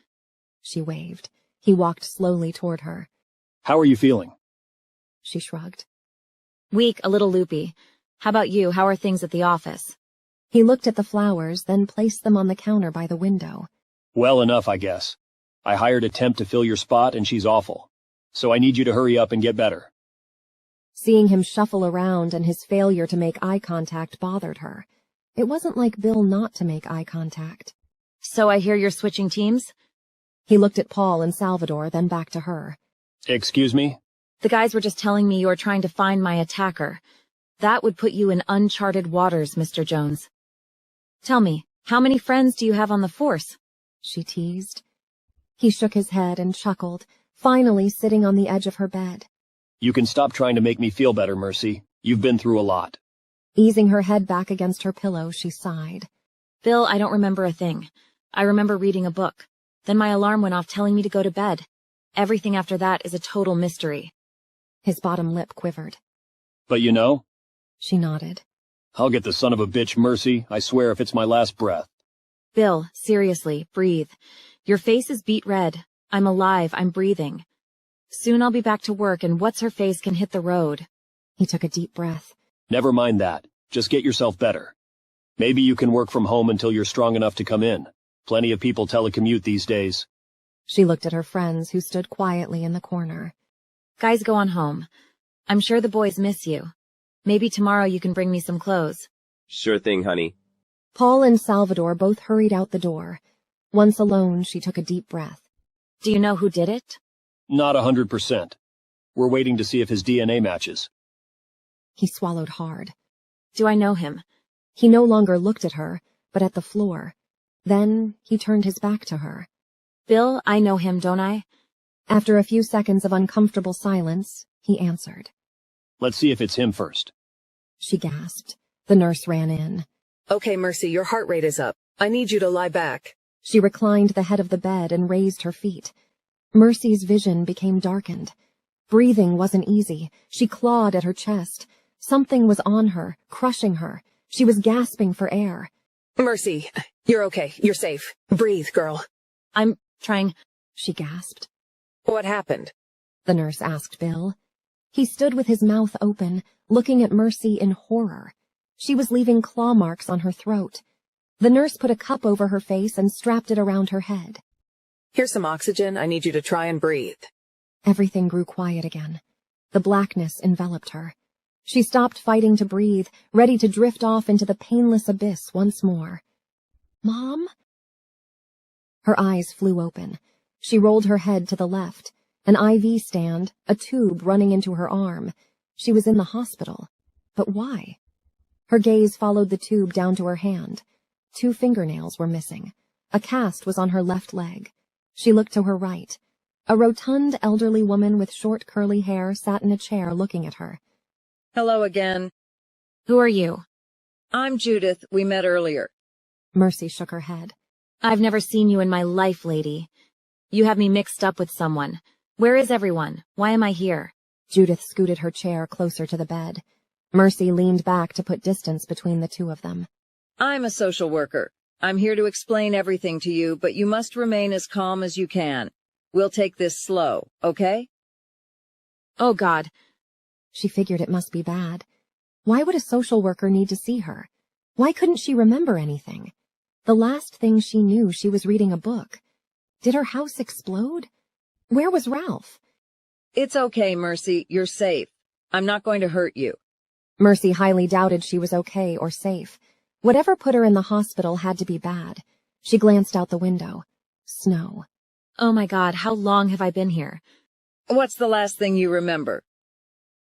She waved. He walked slowly toward her. How are you feeling? She shrugged. Weak, a little loopy. How about you? How are things at the office? He looked at the flowers, then placed them on the counter by the window. Well enough, I guess. I hired a temp to fill your spot, and she's awful. So I need you to hurry up and get better. Seeing him shuffle around and his failure to make eye contact bothered her. It wasn't like Bill not to make eye contact. So I hear you're switching teams? He looked at Paul and Salvador, then back to her. Excuse me? The guys were just telling me you're trying to find my attacker. That would put you in uncharted waters, Mr. Jones. Tell me, how many friends do you have on the force? She teased. He shook his head and chuckled, finally sitting on the edge of her bed. You can stop trying to make me feel better, Mercy. You've been through a lot. Easing her head back against her pillow, she sighed. Bill, I don't remember a thing. I remember reading a book. Then my alarm went off telling me to go to bed. Everything after that is a total mystery. His bottom lip quivered. But you know? She nodded. I'll get the son of a bitch, Mercy. I swear if it's my last breath. Bill, seriously, breathe. Your face is beet red. I'm alive, I'm breathing. Soon I'll be back to work and what's-her-face can hit the road. He took a deep breath. Never mind that. Just get yourself better. Maybe you can work from home until you're strong enough to come in. Plenty of people telecommute these days. She looked at her friends who stood quietly in the corner. Guys, go on home. I'm sure the boys miss you. Maybe tomorrow you can bring me some clothes. Sure thing, honey. Paul and Salvador both hurried out the door. Once alone, she took a deep breath. Do you know who did it? Not 100%. We're waiting to see if his DNA matches. He swallowed hard. Do I know him? He no longer looked at her, but at the floor. Then he turned his back to her. Bill, I know him, don't I? After a few seconds of uncomfortable silence, he answered. Let's see if it's him first. She gasped. The nurse ran in. Okay, Mercy, your heart rate is up. I need you to lie back. She reclined the head of the bed and raised her feet. Mercy's vision became darkened. Breathing wasn't easy. She clawed at her chest. Something was on her, crushing her. She was gasping for air. Mercy, you're okay. You're safe. Breathe, girl. I'm trying. She gasped. What happened? the nurse asked Bill. He stood with his mouth open, looking at Mercy in horror. She was leaving claw marks on her throat. The nurse put a cup over her face and strapped it around her head. Here's some oxygen. I need you to try and breathe. Everything grew quiet again. The blackness enveloped her. She stopped fighting to breathe, ready to drift off into the painless abyss once more. Mom? Her eyes flew open. She rolled her head to the left. An IV stand, a tube running into her arm. She was in the hospital. But why? Her gaze followed the tube down to her hand. 2 fingernails were missing. A cast was on her left leg. She looked to her right. A rotund elderly woman with short curly hair sat in a chair looking at her. Hello again. Who are you? I'm Judith. We met earlier. Mercy shook her head. I've never seen you in my life, lady. You have me mixed up with someone. Where is everyone? Why am I here? Judith scooted her chair closer to the bed. Mercy leaned back to put distance between the two of them. I'm a social worker. I'm here to explain everything to you, but you must remain as calm as you can. We'll take this slow, okay? Oh, God. She figured it must be bad. Why would a social worker need to see her? Why couldn't she remember anything? The last thing she knew, she was reading a book. Did her house explode? Where was Ralph? It's okay, Mercy. You're safe. I'm not going to hurt you. Mercy highly doubted she was okay or safe. Whatever put her in the hospital had to be bad. She glanced out the window. Snow. Oh my God, how long have I been here? What's the last thing you remember?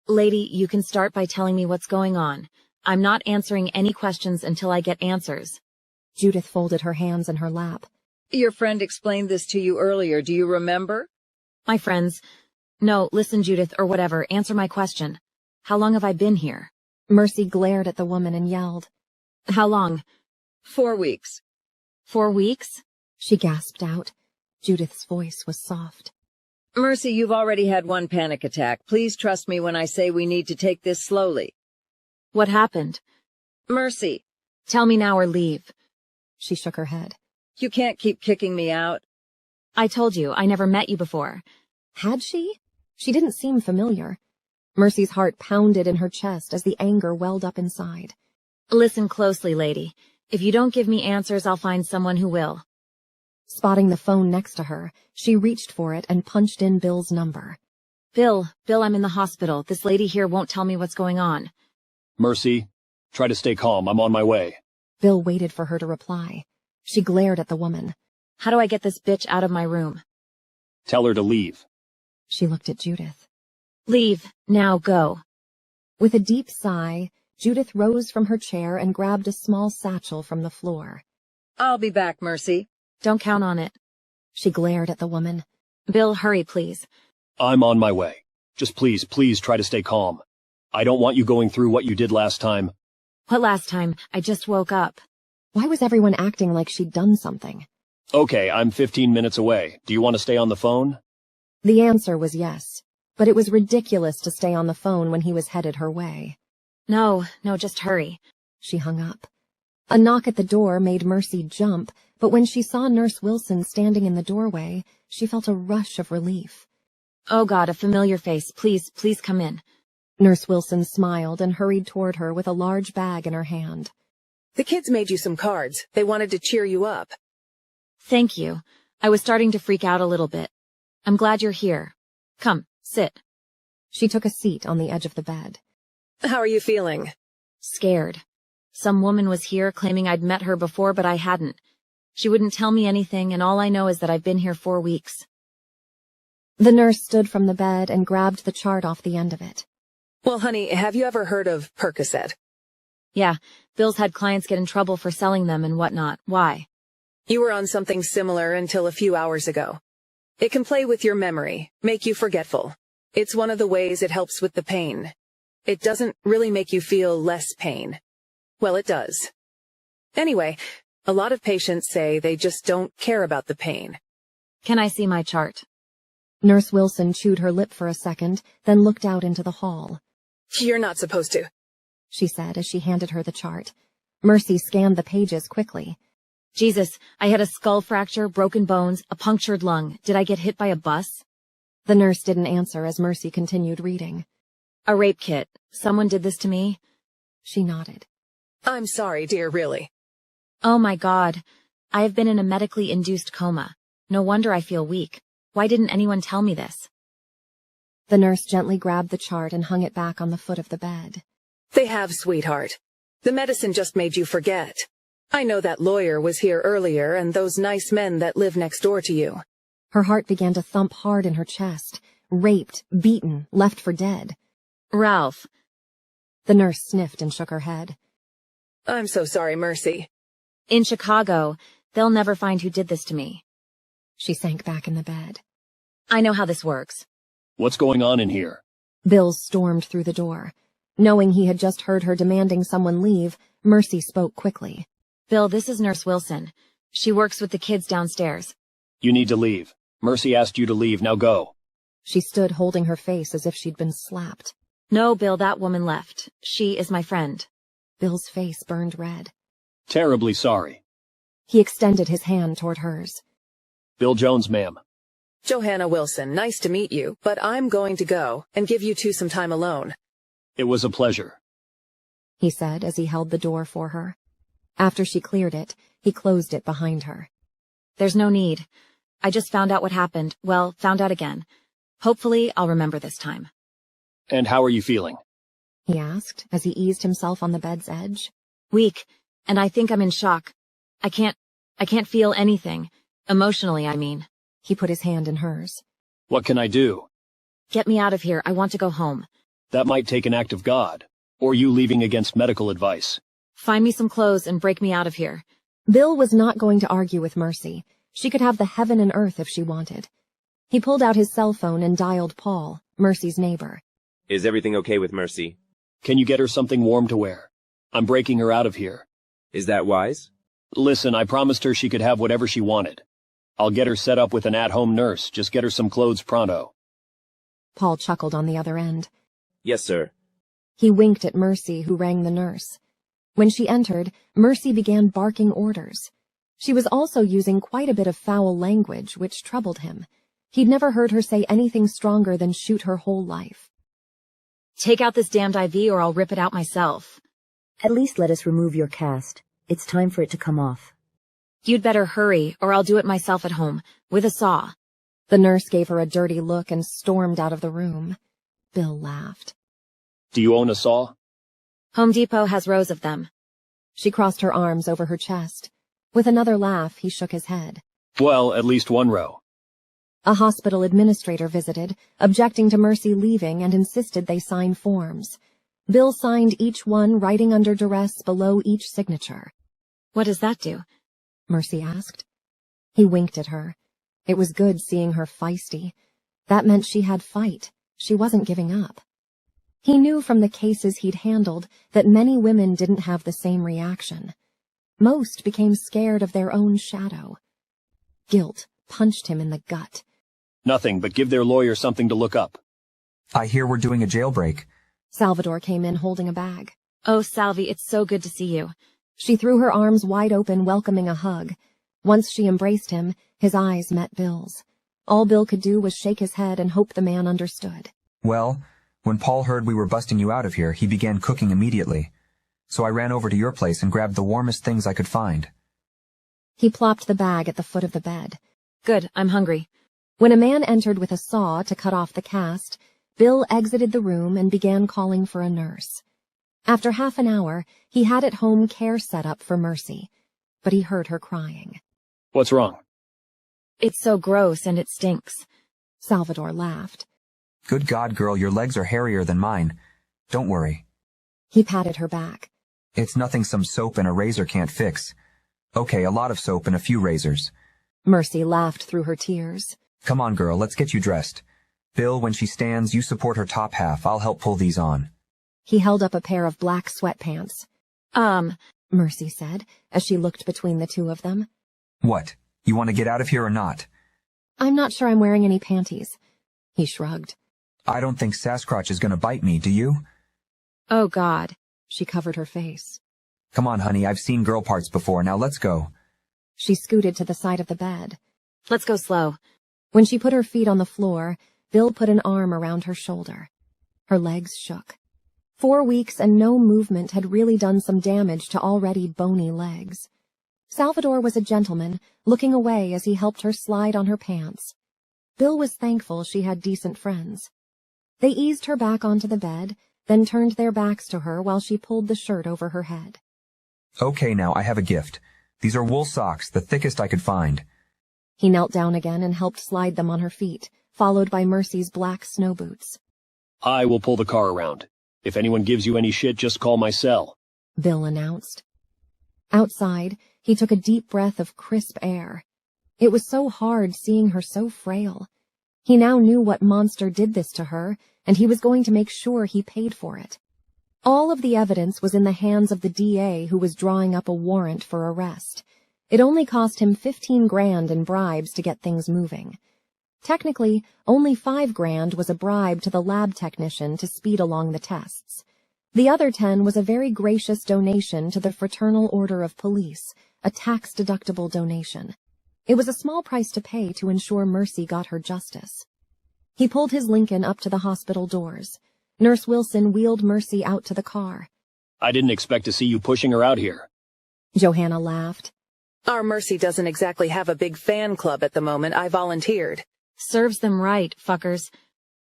Lady, you can start by telling me what's going on. I'm not answering any questions until I get answers. Judith folded her hands in her lap. Your friend explained this to you earlier. Do you remember? My friends. No, listen, Judith, or whatever. Answer my question. How long have I been here? Mercy glared at the woman and yelled. How long? 4 weeks. 4 weeks? She gasped out. Judith's voice was soft. Mercy, you've already had 1 panic attack. Please trust me when I say we need to take this slowly. What happened? Mercy. Tell me now or leave. She shook her head. You can't keep kicking me out. I told you, I never met you before. Had she? She didn't seem familiar. Mercy's heart pounded in her chest as the anger welled up inside. Listen closely, lady. If you don't give me answers, I'll find someone who will. Spotting the phone next to her, she reached for it and punched in Bill's number. Bill, I'm in the hospital. This lady here won't tell me what's going on. Mercy, try to stay calm. I'm on my way. Bill waited for her to reply. She glared at the woman. How do I get this bitch out of my room? Tell her to leave. She looked at Judith. Leave. Now go. With a deep sigh, Judith rose from her chair and grabbed a small satchel from the floor. I'll be back, Mercy. Don't count on it. She glared at the woman. Bill, hurry, please. I'm on my way. Just please try to stay calm. I don't want you going through what you did last time. What last time? I just woke up. Why was everyone acting like she'd done something? Okay, I'm 15 minutes away. Do you want to stay on the phone? The answer was yes, but it was ridiculous to stay on the phone when he was headed her way. No, just hurry. She hung up. A knock at the door made Mercy jump, but when she saw Nurse Wilson standing in the doorway, she felt a rush of relief. Oh God, a familiar face. Please come in. Nurse Wilson smiled and hurried toward her with a large bag in her hand. The kids made you some cards. They wanted to cheer you up. Thank you. I was starting to freak out a little bit. I'm glad you're here. Come, sit. She took a seat on the edge of the bed. How are you feeling? Scared. Some woman was here claiming I'd met her before, but I hadn't. She wouldn't tell me anything, and all I know is that I've been here 4 weeks. The nurse stood from the bed and grabbed the chart off the end of it. Well, honey, have you ever heard of Percocet? Yeah, Bill's had clients get in trouble for selling them and whatnot. Why? You were on something similar until a few hours ago. It can play with your memory, make you forgetful. It's one of the ways it helps with the pain. It doesn't really make you feel less pain. Well, it does. Anyway, a lot of patients say they just don't care about the pain. Can I see my chart? Nurse Wilson chewed her lip for a second, then looked out into the hall. You're not supposed to, she said as she handed her the chart. Mercy scanned the pages quickly. Jesus, I had a skull fracture, broken bones, a punctured lung. Did I get hit by a bus? The nurse didn't answer as Mercy continued reading. A rape kit. Someone did this to me? She nodded. I'm sorry, dear, really. Oh my God. I have been in a medically induced coma. No wonder I feel weak. Why didn't anyone tell me this? The nurse gently grabbed the chart and hung it back on the foot of the bed. They have, sweetheart. The medicine just made you forget. I know that lawyer was here earlier and those nice men that live next door to you. Her heart began to thump hard in her chest. Raped, beaten, left for dead. Ralph. The nurse sniffed and shook her head. I'm so sorry, Mercy. In Chicago, they'll never find who did this to me. She sank back in the bed. I know how this works. What's going on in here? Bill stormed through the door. Knowing he had just heard her demanding someone leave, Mercy spoke quickly. Bill, this is Nurse Wilson. She works with the kids downstairs. You need to leave. Mercy asked you to leave, now go. She stood holding her face as if she'd been slapped. No, Bill, that woman left. She is my friend. Bill's face burned red. Terribly sorry. He extended his hand toward hers. Bill Jones, ma'am. Johanna Wilson, nice to meet you, but I'm going to go and give you two some time alone. It was a pleasure, he said as he held the door for her. After she cleared it, he closed it behind her. There's no need. I just found out what happened. Well, found out again. Hopefully, I'll remember this time. And how are you feeling? He asked as he eased himself on the bed's edge. Weak, and I think I'm in shock. I can't feel anything. Emotionally, I mean. He put his hand in hers. What can I do? Get me out of here. I want to go home. That might take an act of God, or you leaving against medical advice. Find me some clothes and break me out of here. Bill was not going to argue with Mercy. She could have the heaven and earth if she wanted. He pulled out his cell phone and dialed Paul, Mercy's neighbor. Is everything okay with Mercy? Can you get her something warm to wear? I'm breaking her out of here. Is that wise? Listen, I promised her she could have whatever she wanted. I'll get her set up with an at-home nurse. Just get her some clothes pronto. Paul chuckled on the other end. Yes, sir. He winked at Mercy, who rang the nurse. When she entered, Mercy began barking orders. She was also using quite a bit of foul language, which troubled him. He'd never heard her say anything stronger than shoot her whole life. Take out this damned IV or I'll rip it out myself. At least let us remove your cast. It's time for it to come off. You'd better hurry, or I'll do it myself at home, with a saw. The nurse gave her a dirty look and stormed out of the room. Bill laughed. Do you own a saw? Home Depot has rows of them. She crossed her arms over her chest. With another laugh, he shook his head. Well, at least one row. A hospital administrator visited, objecting to Mercy leaving and insisted they sign forms. Bill signed each one, writing under duress below each signature. What does that do? Mercy asked. He winked at her. It was good seeing her feisty. That meant she had fight. She wasn't giving up. He knew from the cases he'd handled that many women didn't have the same reaction. Most became scared of their own shadow. Guilt punched him in the gut. Nothing, but give their lawyer something to look up. I hear we're doing a jailbreak. Salvador came in holding a bag. Oh, Salvi, it's so good to see you. She threw her arms wide open, welcoming a hug. Once she embraced him, his eyes met Bill's. All Bill could do was shake his head and hope the man understood. Well, when Paul heard we were busting you out of here, he began cooking immediately. So I ran over to your place and grabbed the warmest things I could find. He plopped the bag at the foot of the bed. Good, I'm hungry. When a man entered with a saw to cut off the cast, Bill exited the room and began calling for a nurse. After half an hour, he had at-home care set up for Mercy, but he heard her crying. What's wrong? It's so gross and it stinks. Salvador laughed. Good God, girl, your legs are hairier than mine. Don't worry. He patted her back. It's nothing some soap and a razor can't fix. Okay, a lot of soap and a few razors. Mercy laughed through her tears. Come on, girl, let's get you dressed. Bill, when she stands, you support her top half. I'll help pull these on. He held up a pair of black sweatpants. Mercy said, as she looked between the two of them. What? You want to get out of here or not? I'm not sure I'm wearing any panties. He shrugged. I don't think Sasquatch is going to bite me, do you? Oh, God. She covered her face. Come on, honey, I've seen girl parts before. Now let's go. She scooted to the side of the bed. Let's go slow. When she put her feet on the floor, Bill put an arm around her shoulder. Her legs shook. 4 weeks and no movement had really done some damage to already bony legs. Salvador was a gentleman, looking away as he helped her slide on her pants. Bill was thankful she had decent friends. They eased her back onto the bed, then turned their backs to her while she pulled the shirt over her head. Okay, now I have a gift. These are wool socks, the thickest I could find. He knelt down again and helped slide them on her feet, followed by Mercy's black snow boots. I will pull the car around. If anyone gives you any shit, just call my cell, Bill announced. Outside, he took a deep breath of crisp air. It was so hard seeing her so frail. He now knew what monster did this to her, and he was going to make sure he paid for it. All of the evidence was in the hands of the DA who was drawing up a warrant for arrest. It only cost him $15,000 in bribes to get things moving. Technically, only $5,000 was a bribe to the lab technician to speed along the tests. The other 10 was a very gracious donation to the Fraternal Order of Police, a tax-deductible donation. It was a small price to pay to ensure Mercy got her justice. He pulled his Lincoln up to the hospital doors. Nurse Wilson wheeled Mercy out to the car. I didn't expect to see you pushing her out here. Johanna laughed. Our Mercy doesn't exactly have a big fan club at the moment. I volunteered. Serves them right, fuckers.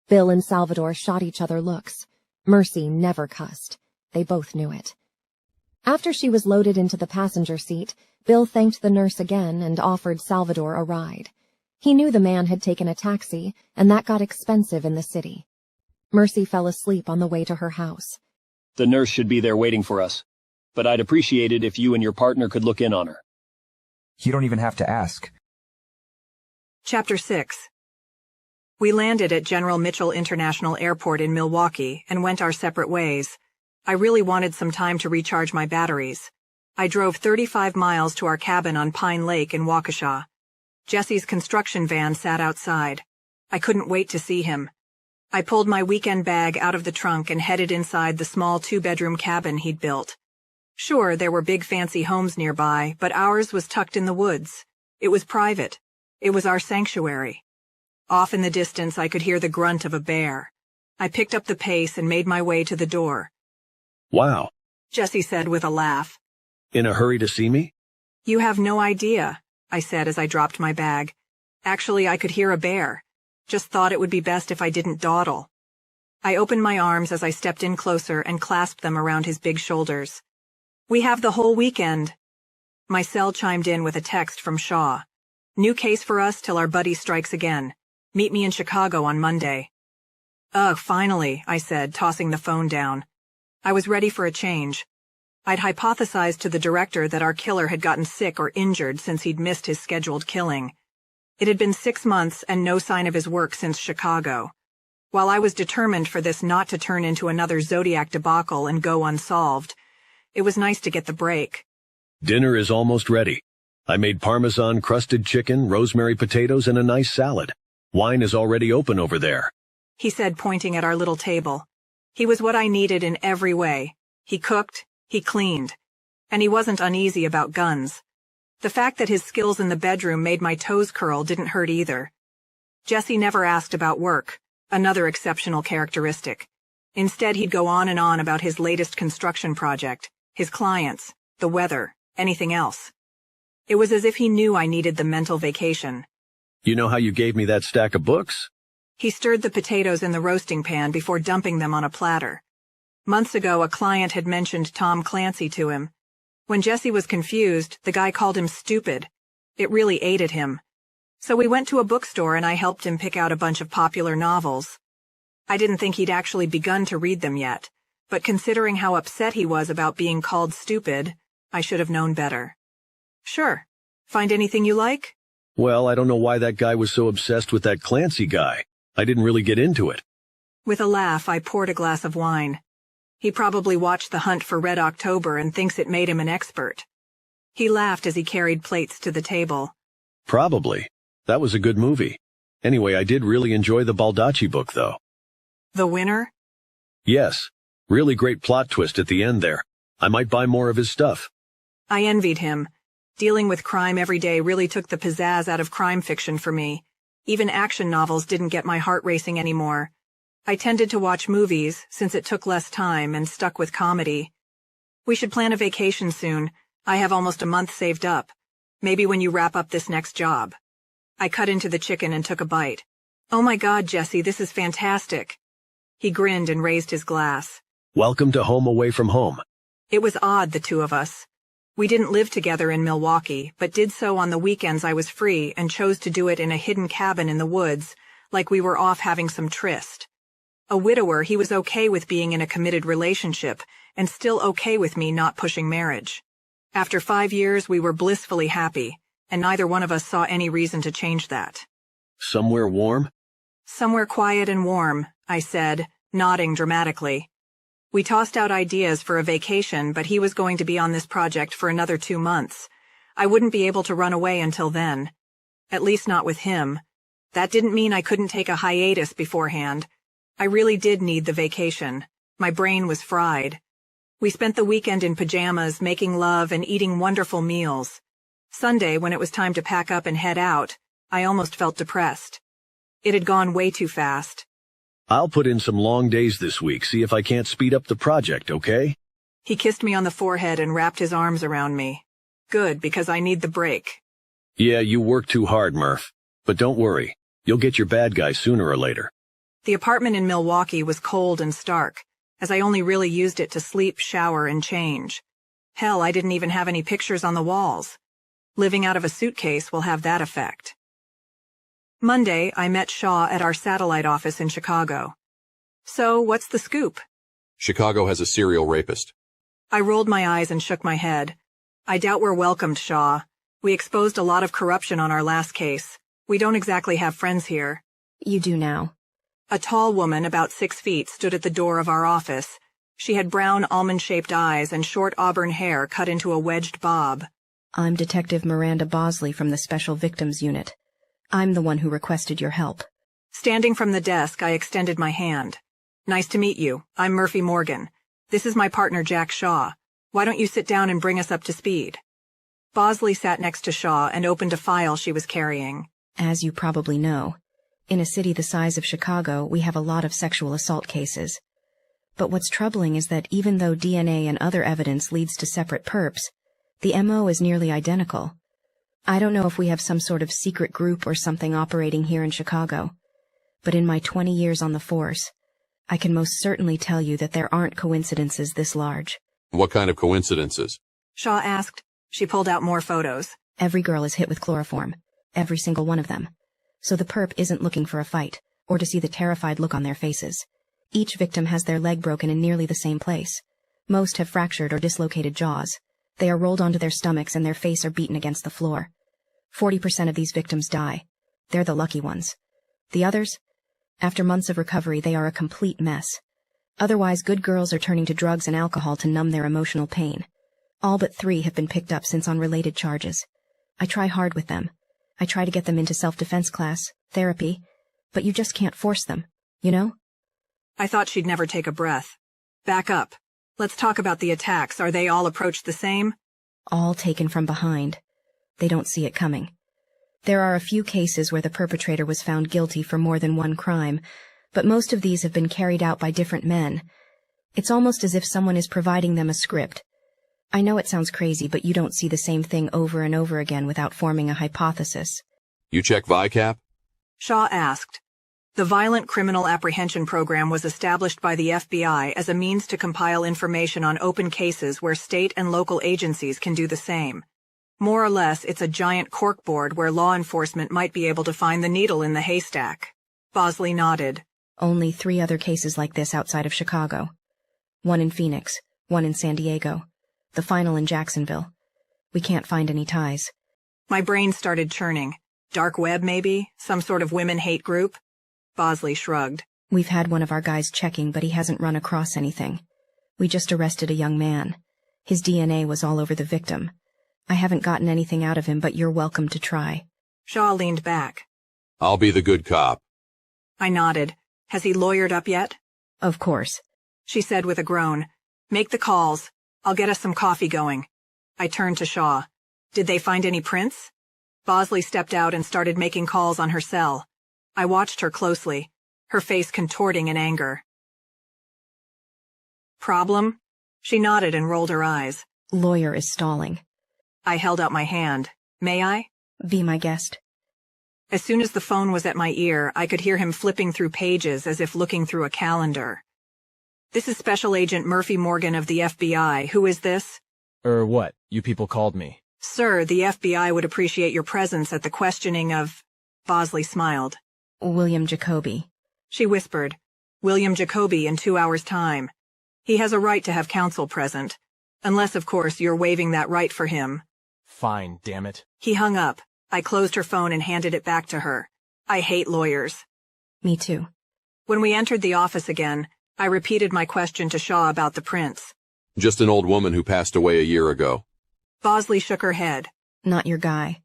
Bill and Salvador shot each other looks. Mercy never cussed. They both knew it. After she was loaded into the passenger seat, Bill thanked the nurse again and offered Salvador a ride. He knew the man had taken a taxi, and that got expensive in the city. Mercy fell asleep on the way to her house. The nurse should be there waiting for us, but I'd appreciate it if you and your partner could look in on her. You don't even have to ask. Chapter 6. We landed at General Mitchell International Airport in Milwaukee and went our separate ways. I really wanted some time to recharge my batteries. I drove 35 miles to our cabin on Pine Lake in Waukesha. Jesse's construction van sat outside. I couldn't wait to see him. I pulled my weekend bag out of the trunk and headed inside the small 2-bedroom cabin he'd built. Sure, there were big fancy homes nearby, but ours was tucked in the woods. It was private. It was our sanctuary. Off in the distance, I could hear the grunt of a bear. I picked up the pace and made my way to the door. Wow. Jesse said with a laugh. In a hurry to see me? You have no idea, I said as I dropped my bag. Actually, I could hear a bear. Just thought it would be best if I didn't dawdle. I opened my arms as I stepped in closer and clasped them around his big shoulders. We have the whole weekend. My cell chimed in with a text from Shaw. New case for us till our buddy strikes again. Meet me in Chicago on Monday. Ugh, finally, I said, tossing the phone down. I was ready for a change. I'd hypothesized to the director that our killer had gotten sick or injured since he'd missed his scheduled killing. It had been 6 months and no sign of his work since Chicago. While I was determined for this not to turn into another Zodiac debacle and go unsolved, it was nice to get the break. Dinner is almost ready. I made Parmesan-crusted chicken, rosemary potatoes, and a nice salad. Wine is already open over there, he said, pointing at our little table. He was what I needed in every way. He cooked, he cleaned, and he wasn't uneasy about guns. The fact that his skills in the bedroom made my toes curl didn't hurt either. Jesse never asked about work, another exceptional characteristic. Instead, he'd go on and on about his latest construction project, his clients, the weather, anything else. It was as if he knew I needed the mental vacation. You know how you gave me that stack of books? He stirred the potatoes in the roasting pan before dumping them on a platter. Months ago, a client had mentioned Tom Clancy to him. When Jesse was confused, the guy called him stupid. It really aided him. So we went to a bookstore and I helped him pick out a bunch of popular novels. I didn't think he'd actually begun to read them yet, but considering how upset he was about being called stupid, I should have known better. Sure. Find anything you like? Well, I don't know why that guy was so obsessed with that Clancy guy. I didn't really get into it. With a laugh, I poured a glass of wine. He probably watched The Hunt for Red October and thinks it made him an expert. He laughed as he carried plates to the table. Probably. That was a good movie. Anyway, I did really enjoy the Baldacci book, though. The Winner? Yes. Really great plot twist at the end there. I might buy more of his stuff. I envied him. Dealing with crime every day really took the pizzazz out of crime fiction for me. Even action novels didn't get my heart racing anymore. I tended to watch movies, since it took less time, and stuck with comedy. We should plan a vacation soon. I have almost a month saved up. Maybe when you wrap up this next job. I cut into the chicken and took a bite. Oh my God, Jesse, this is fantastic. He grinned and raised his glass. Welcome to home away from home. It was odd, the two of us. We didn't live together in Milwaukee, but did so on the weekends I was free and chose to do it in a hidden cabin in the woods, like we were off having some tryst. A widower, he was okay with being in a committed relationship, and still okay with me not pushing marriage. After 5 years, we were blissfully happy, and neither one of us saw any reason to change that. Somewhere warm? Somewhere quiet and warm, I said, nodding dramatically. We tossed out ideas for a vacation, but he was going to be on this project for another 2 months. I wouldn't be able to run away until then. At least not with him. That didn't mean I couldn't take a hiatus beforehand. I really did need the vacation. My brain was fried. We spent the weekend in pajamas, making love and eating wonderful meals. Sunday, when it was time to pack up and head out, I almost felt depressed. It had gone way too fast. I'll put in some long days this week, see if I can't speed up the project, okay? He kissed me on the forehead and wrapped his arms around me. Good, because I need the break. Yeah, you work too hard, Murph. But don't worry, you'll get your bad guy sooner or later. The apartment in Milwaukee was cold and stark, as I only really used it to sleep, shower, and change. Hell, I didn't even have any pictures on the walls. Living out of a suitcase will have that effect. Monday, I met Shaw at our satellite office in Chicago. So, what's the scoop? Chicago has a serial rapist. I rolled my eyes and shook my head. I doubt we're welcomed, Shaw. We exposed a lot of corruption on our last case. We don't exactly have friends here. You do now. A tall woman, about 6 feet, stood at the door of our office. She had brown, almond-shaped eyes and short auburn hair cut into a wedged bob. I'm Detective Miranda Bosley from the Special Victims Unit. I'm the one who requested your help. Standing from the desk, I extended my hand. Nice to meet you. I'm Murphy Morgan. This is my partner, Jack Shaw. Why don't you sit down and bring us up to speed? Bosley sat next to Shaw and opened a file she was carrying. As you probably know, in a city the size of Chicago, we have a lot of sexual assault cases. But what's troubling is that even though DNA and other evidence leads to separate perps, the MO is nearly identical. I don't know if we have some sort of secret group or something operating here in Chicago, but in my 20 years on the force, I can most certainly tell you that there aren't coincidences this large. What kind of coincidences? Shaw asked. She pulled out more photos. Every girl is hit with chloroform. Every single one of them. So the perp isn't looking for a fight, or to see the terrified look on their faces. Each victim has their leg broken in nearly the same place. Most have fractured or dislocated jaws. They are rolled onto their stomachs and their face are beaten against the floor. 40% of these victims die. They're the lucky ones. The others? After months of recovery, they are a complete mess. Otherwise, good girls are turning to drugs and alcohol to numb their emotional pain. All but 3 have been picked up since on related charges. I try hard with them. I try to get them into self-defense class, therapy, but you just can't force them, you know? I thought she'd never take a breath. Back up. Let's talk about the attacks. Are they all approached the same? All taken from behind. They don't see it coming. There are a few cases where the perpetrator was found guilty for more than one crime, but most of these have been carried out by different men. It's almost as if someone is providing them a script. I know it sounds crazy, but you don't see the same thing over and over again without forming a hypothesis. You check VICAP? Shaw asked. The Violent Criminal Apprehension Program was established by the FBI as a means to compile information on open cases where state and local agencies can do the same. More or less, it's a giant corkboard where law enforcement might be able to find the needle in the haystack. Bosley nodded. Only 3 other cases like this outside of Chicago. One in Phoenix, one in San Diego, the final in Jacksonville. We can't find any ties. My brain started churning. Dark web, maybe? Some sort of women hate group? Bosley shrugged. We've had one of our guys checking, but he hasn't run across anything. We just arrested a young man. His DNA was all over the victim. I haven't gotten anything out of him, but you're welcome to try. Shaw leaned back. I'll be the good cop. I nodded. Has he lawyered up yet? Of course. She said with a groan. Make the calls. I'll get us some coffee going. I turned to Shaw. Did they find any prints? Bosley stepped out and started making calls on her cell. I watched her closely, her face contorting in anger. Problem? She nodded and rolled her eyes. Lawyer is stalling. I held out my hand. May I? Be my guest. As soon as the phone was at my ear, I could hear him flipping through pages as if looking through a calendar. This is Special Agent Murphy Morgan of the FBI. Who is this? What? You people called me. Sir, the FBI would appreciate your presence at the questioning of... Bosley smiled. William Jacoby. She whispered. William Jacoby in 2 hours' time. He has a right to have counsel present. Unless, of course, you're waiving that right for him. Fine, damn it. He hung up. I closed her phone and handed it back to her. I hate lawyers. Me too. When we entered the office again, I repeated my question to Shaw about the prince. Just an old woman who passed away a year ago. Bosley shook her head. Not your guy.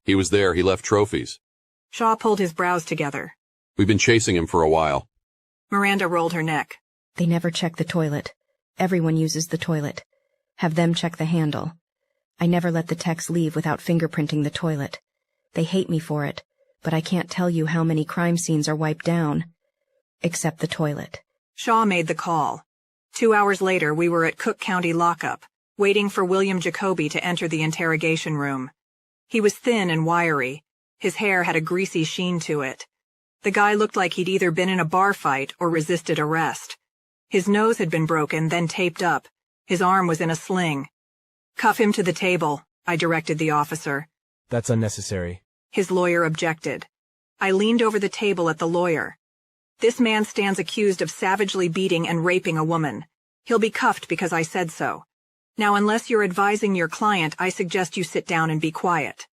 He was there. He left trophies. Shaw pulled his brows together. We've been chasing him for a while. Miranda rolled her neck. They never check the toilet. Everyone uses the toilet. Have them check the handle. I never let the techs leave without fingerprinting the toilet. They hate me for it, but I can't tell you how many crime scenes are wiped down. Except the toilet. Shaw made the call. 2 hours later, we were at Cook County lockup, waiting for William Jacoby to enter the interrogation room. He was thin and wiry. His hair had a greasy sheen to it. The guy looked like he'd either been in a bar fight or resisted arrest. His nose had been broken, then taped up. His arm was in a sling. Cuff him to the table, I directed the officer. That's unnecessary. His lawyer objected. I leaned over the table at the lawyer. This man stands accused of savagely beating and raping a woman. He'll be cuffed because I said so. Now, unless you're advising your client, I suggest you sit down and be quiet.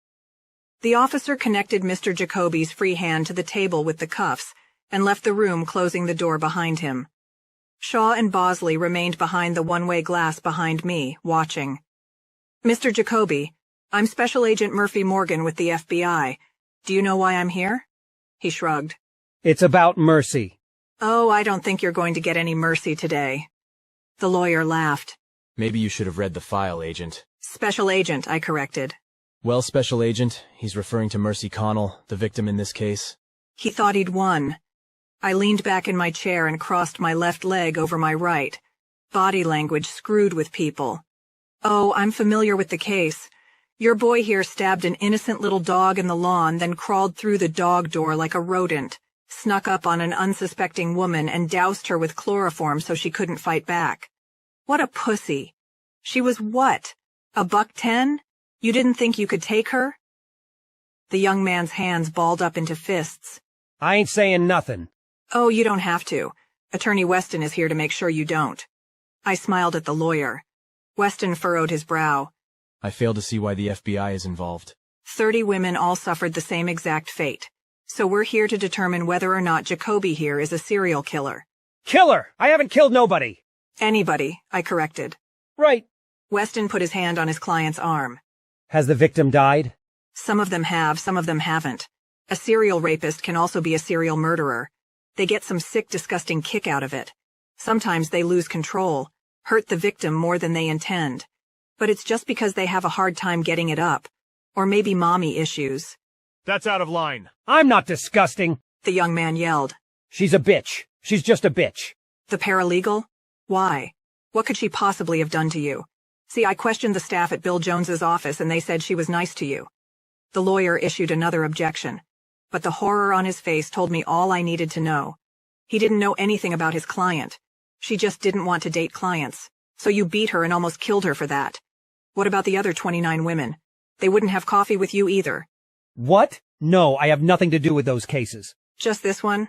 The officer connected Mr. Jacoby's free hand to the table with the cuffs and left the room, closing the door behind him. Shaw and Bosley remained behind the one-way glass behind me, watching. Mr. Jacoby, I'm Special Agent Murphy Morgan with the FBI. Do you know why I'm here? He shrugged. It's about Mercy. Oh, I don't think you're going to get any mercy today. The lawyer laughed. Maybe you should have read the file, Agent. Special Agent, I corrected. Well, Special Agent, he's referring to Mercy Conall, the victim in this case. He thought he'd won. I leaned back in my chair and crossed my left leg over my right. Body language screwed with people. Oh, I'm familiar with the case. Your boy here stabbed an innocent little dog in the lawn, then crawled through the dog door like a rodent, snuck up on an unsuspecting woman and doused her with chloroform so she couldn't fight back. What a pussy. She was what? $110? You didn't think you could take her? The young man's hands balled up into fists. I ain't saying nothing. Oh, you don't have to. Attorney Weston is here to make sure you don't. I smiled at the lawyer. Weston furrowed his brow. I fail to see why the FBI is involved. 30 women all suffered the same exact fate. So we're here to determine whether or not Jacoby here is a serial killer. Killer! I haven't killed nobody! Anybody, I corrected. Right. Weston put his hand on his client's arm. Has the victim died? Some of them have, some of them haven't. A serial rapist can also be a serial murderer. They get some sick, disgusting kick out of it. Sometimes they lose control, hurt the victim more than they intend. But it's just because they have a hard time getting it up. Or maybe mommy issues. That's out of line. I'm not disgusting, the young man yelled. She's a bitch. She's just a bitch. The paralegal? Why? What could she possibly have done to you? See, I questioned the staff at Bill Jones's office and they said she was nice to you. The lawyer issued another objection. But the horror on his face told me all I needed to know. He didn't know anything about his client. She just didn't want to date clients. So you beat her and almost killed her for that. What about the other 29 women? They wouldn't have coffee with you either. What? No, I have nothing to do with those cases. Just this one?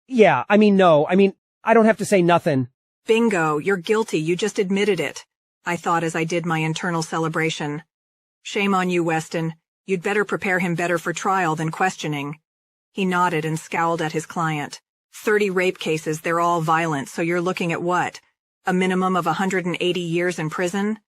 Yeah, no. I don't have to say nothing. Bingo, you're guilty. You just admitted it. I thought as I did my internal celebration. Shame on you, Weston. You'd better prepare him better for trial than questioning. He nodded and scowled at his client. 30 rape cases, they're all violent, so you're looking at what? A minimum of 180 years in prison?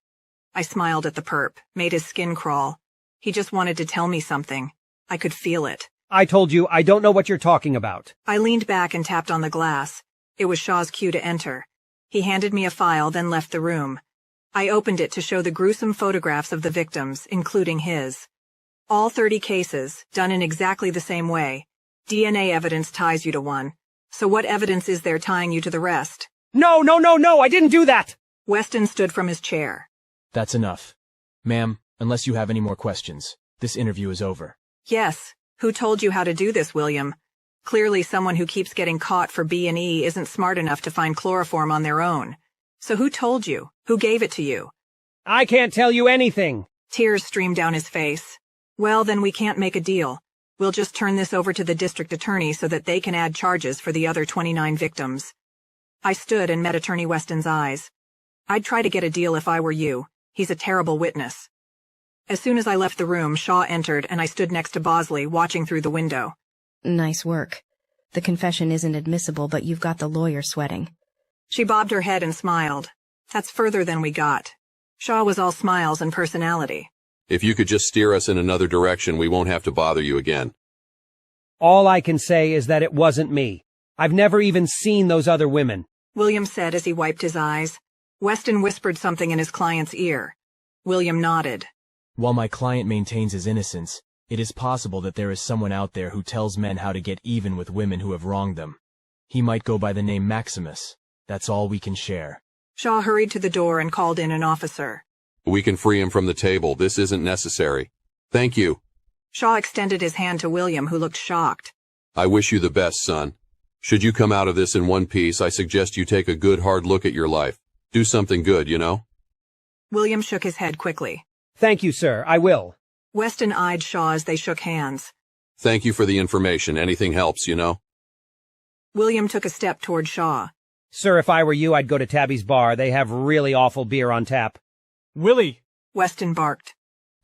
I smiled at the perp, made his skin crawl. He just wanted to tell me something. I could feel it. I told you, I don't know what you're talking about. I leaned back and tapped on the glass. It was Shaw's cue to enter. He handed me a file, then left the room. I opened it to show the gruesome photographs of the victims, including his. All 30 cases, done in exactly the same way. DNA evidence ties you to one. So what evidence is there tying you to the rest? No, I didn't do that! Weston stood from his chair. That's enough. Ma'am, unless you have any more questions, this interview is over. Yes. Who told you how to do this, William? Clearly someone who keeps getting caught for B&E isn't smart enough to find chloroform on their own. So who told you? Who gave it to you? I can't tell you anything. Tears streamed down his face. Well, then we can't make a deal. We'll just turn this over to the district attorney so that they can add charges for the other 29 victims. I stood and met Attorney Weston's eyes. I'd try to get a deal if I were you. He's a terrible witness. As soon as I left the room, Shaw entered and I stood next to Bosley, watching through the window. Nice work. The confession isn't admissible, but you've got the lawyer sweating. She bobbed her head and smiled. That's further than we got. Shaw was all smiles and personality. If you could just steer us in another direction, we won't have to bother you again. All I can say is that it wasn't me. I've never even seen those other women. William said as he wiped his eyes. Weston whispered something in his client's ear. William nodded. While my client maintains his innocence, it is possible that there is someone out there who tells men how to get even with women who have wronged them. He might go by the name Maximus. That's all we can share. Shaw hurried to the door and called in an officer. We can free him from the table. This isn't necessary. Thank you. Shaw extended his hand to William, who looked shocked. I wish you the best, son. Should you come out of this in one piece, I suggest you take a good hard look at your life. Do something good, you know? William shook his head quickly. Thank you, sir. I will. Weston eyed Shaw as they shook hands. Thank you for the information. Anything helps, you know? William took a step toward Shaw. Sir, if I were you, I'd go to Tabby's bar. They have really awful beer on tap. Willie! Weston barked.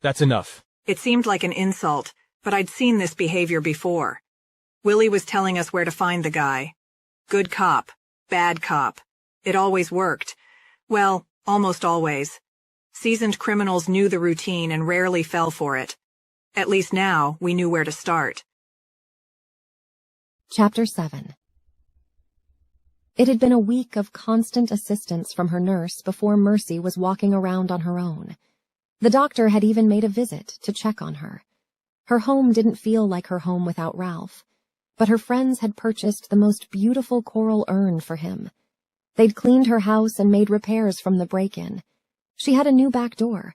That's enough. It seemed like an insult, but I'd seen this behavior before. Willie was telling us where to find the guy. Good cop, bad cop. It always worked. Well, almost always. Seasoned criminals knew the routine and rarely fell for it. At least now, we knew where to start. Chapter 7. It had been a week of constant assistance from her nurse before Mercy was walking around on her own. The doctor had even made a visit to check on her. Her home didn't feel like her home without Ralph, but her friends had purchased the most beautiful coral urn for him. They'd cleaned her house and made repairs from the break-in. She had a new back door,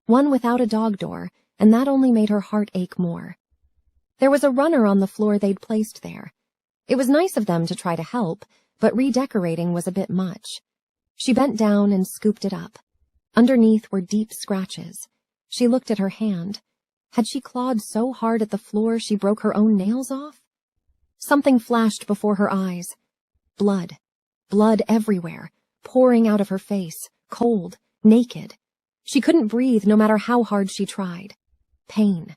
one without a dog door, and that only made her heart ache more. There was a runner on the floor they'd placed there. It was nice of them to try to help, but redecorating was a bit much. She bent down and scooped it up. Underneath were deep scratches. She looked at her hand. Had she clawed so hard at the floor she broke her own nails off? Something flashed before her eyes. Blood. Blood everywhere, pouring out of her face, cold, naked. She couldn't breathe no matter how hard she tried. Pain.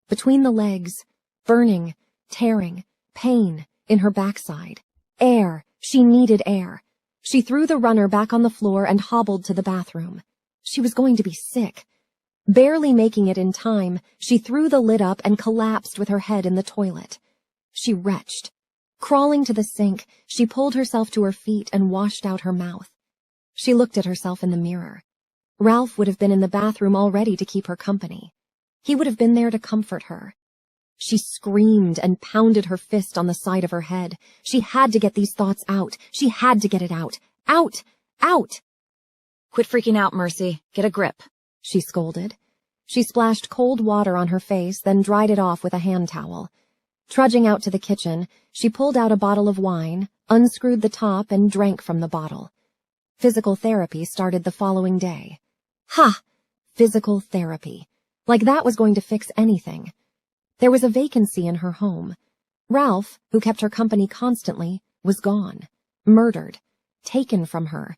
Between the legs. Burning. Tearing. Pain. In her backside. Air. She needed air. She threw the runner back on the floor and hobbled to the bathroom. She was going to be sick. Barely making it in time, she threw the lid up and collapsed with her head in the toilet. She retched. Crawling to the sink, she pulled herself to her feet and washed out her mouth. She looked at herself in the mirror. Ralph would have been in the bathroom already to keep her company. He would have been there to comfort her. She screamed and pounded her fist on the side of her head. She had to get these thoughts out. She had to get it out. Out! Out! Quit freaking out, Mercy. Get a grip, she scolded. She splashed cold water on her face, then dried it off with a hand towel. Trudging out to the kitchen, she pulled out a bottle of wine, unscrewed the top, and drank from the bottle. Physical therapy started the following day. Ha! Physical therapy. Like that was going to fix anything. There was a vacancy in her home. Ralph, who kept her company constantly, was gone. Murdered. Taken from her.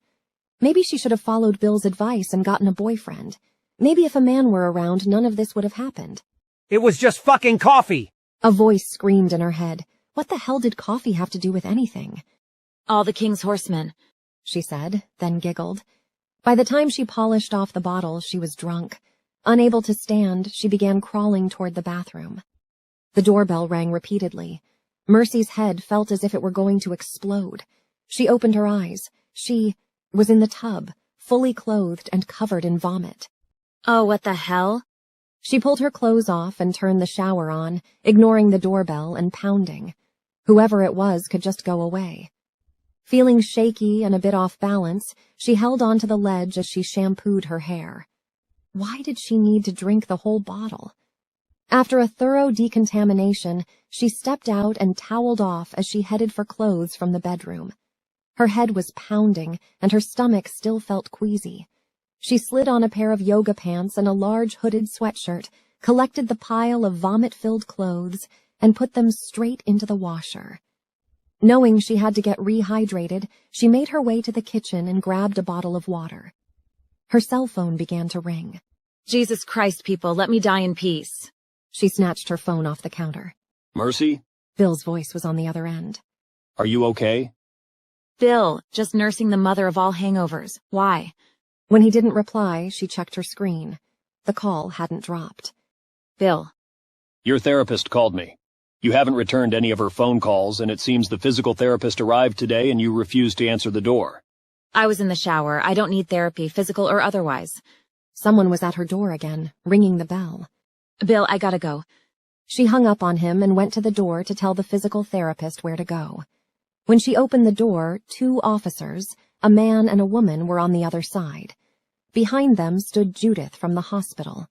Maybe she should have followed Bill's advice and gotten a boyfriend. Maybe if a man were around, none of this would have happened. It was just fucking coffee! A voice screamed in her head. What the hell did coffee have to do with anything? All the king's horsemen, she said, then giggled. By the time she polished off the bottle, she was drunk. Unable to stand, she began crawling toward the bathroom. The doorbell rang repeatedly. Mercy's head felt as if it were going to explode. She opened her eyes. She was in the tub, fully clothed and covered in vomit. Oh, what the hell? She pulled her clothes off and turned the shower on, ignoring the doorbell and pounding. Whoever it was could just go away. Feeling shaky and a bit off balance, she held onto the ledge as she shampooed her hair. Why did she need to drink the whole bottle? After a thorough decontamination, she stepped out and toweled off as she headed for clothes from the bedroom. Her head was pounding, and her stomach still felt queasy. She slid on a pair of yoga pants and a large hooded sweatshirt, collected the pile of vomit-filled clothes, and put them straight into the washer. Knowing she had to get rehydrated, she made her way to the kitchen and grabbed a bottle of water. Her cell phone began to ring. Jesus Christ, people, let me die in peace. She snatched her phone off the counter. Mercy? Bill's voice was on the other end. Are you okay? Bill, just nursing the mother of all hangovers. Why? When he didn't reply, she checked her screen. The call hadn't dropped. Bill. Your therapist called me. You haven't returned any of her phone calls, and it seems the physical therapist arrived today and you refused to answer the door. I was in the shower. I don't need therapy, physical or otherwise. Someone was at her door again, ringing the bell. Bill, I gotta go. She hung up on him and went to the door to tell the physical therapist where to go. When she opened the door, 2 officers, a man and a woman, were on the other side. Behind them stood Judith from the hospital.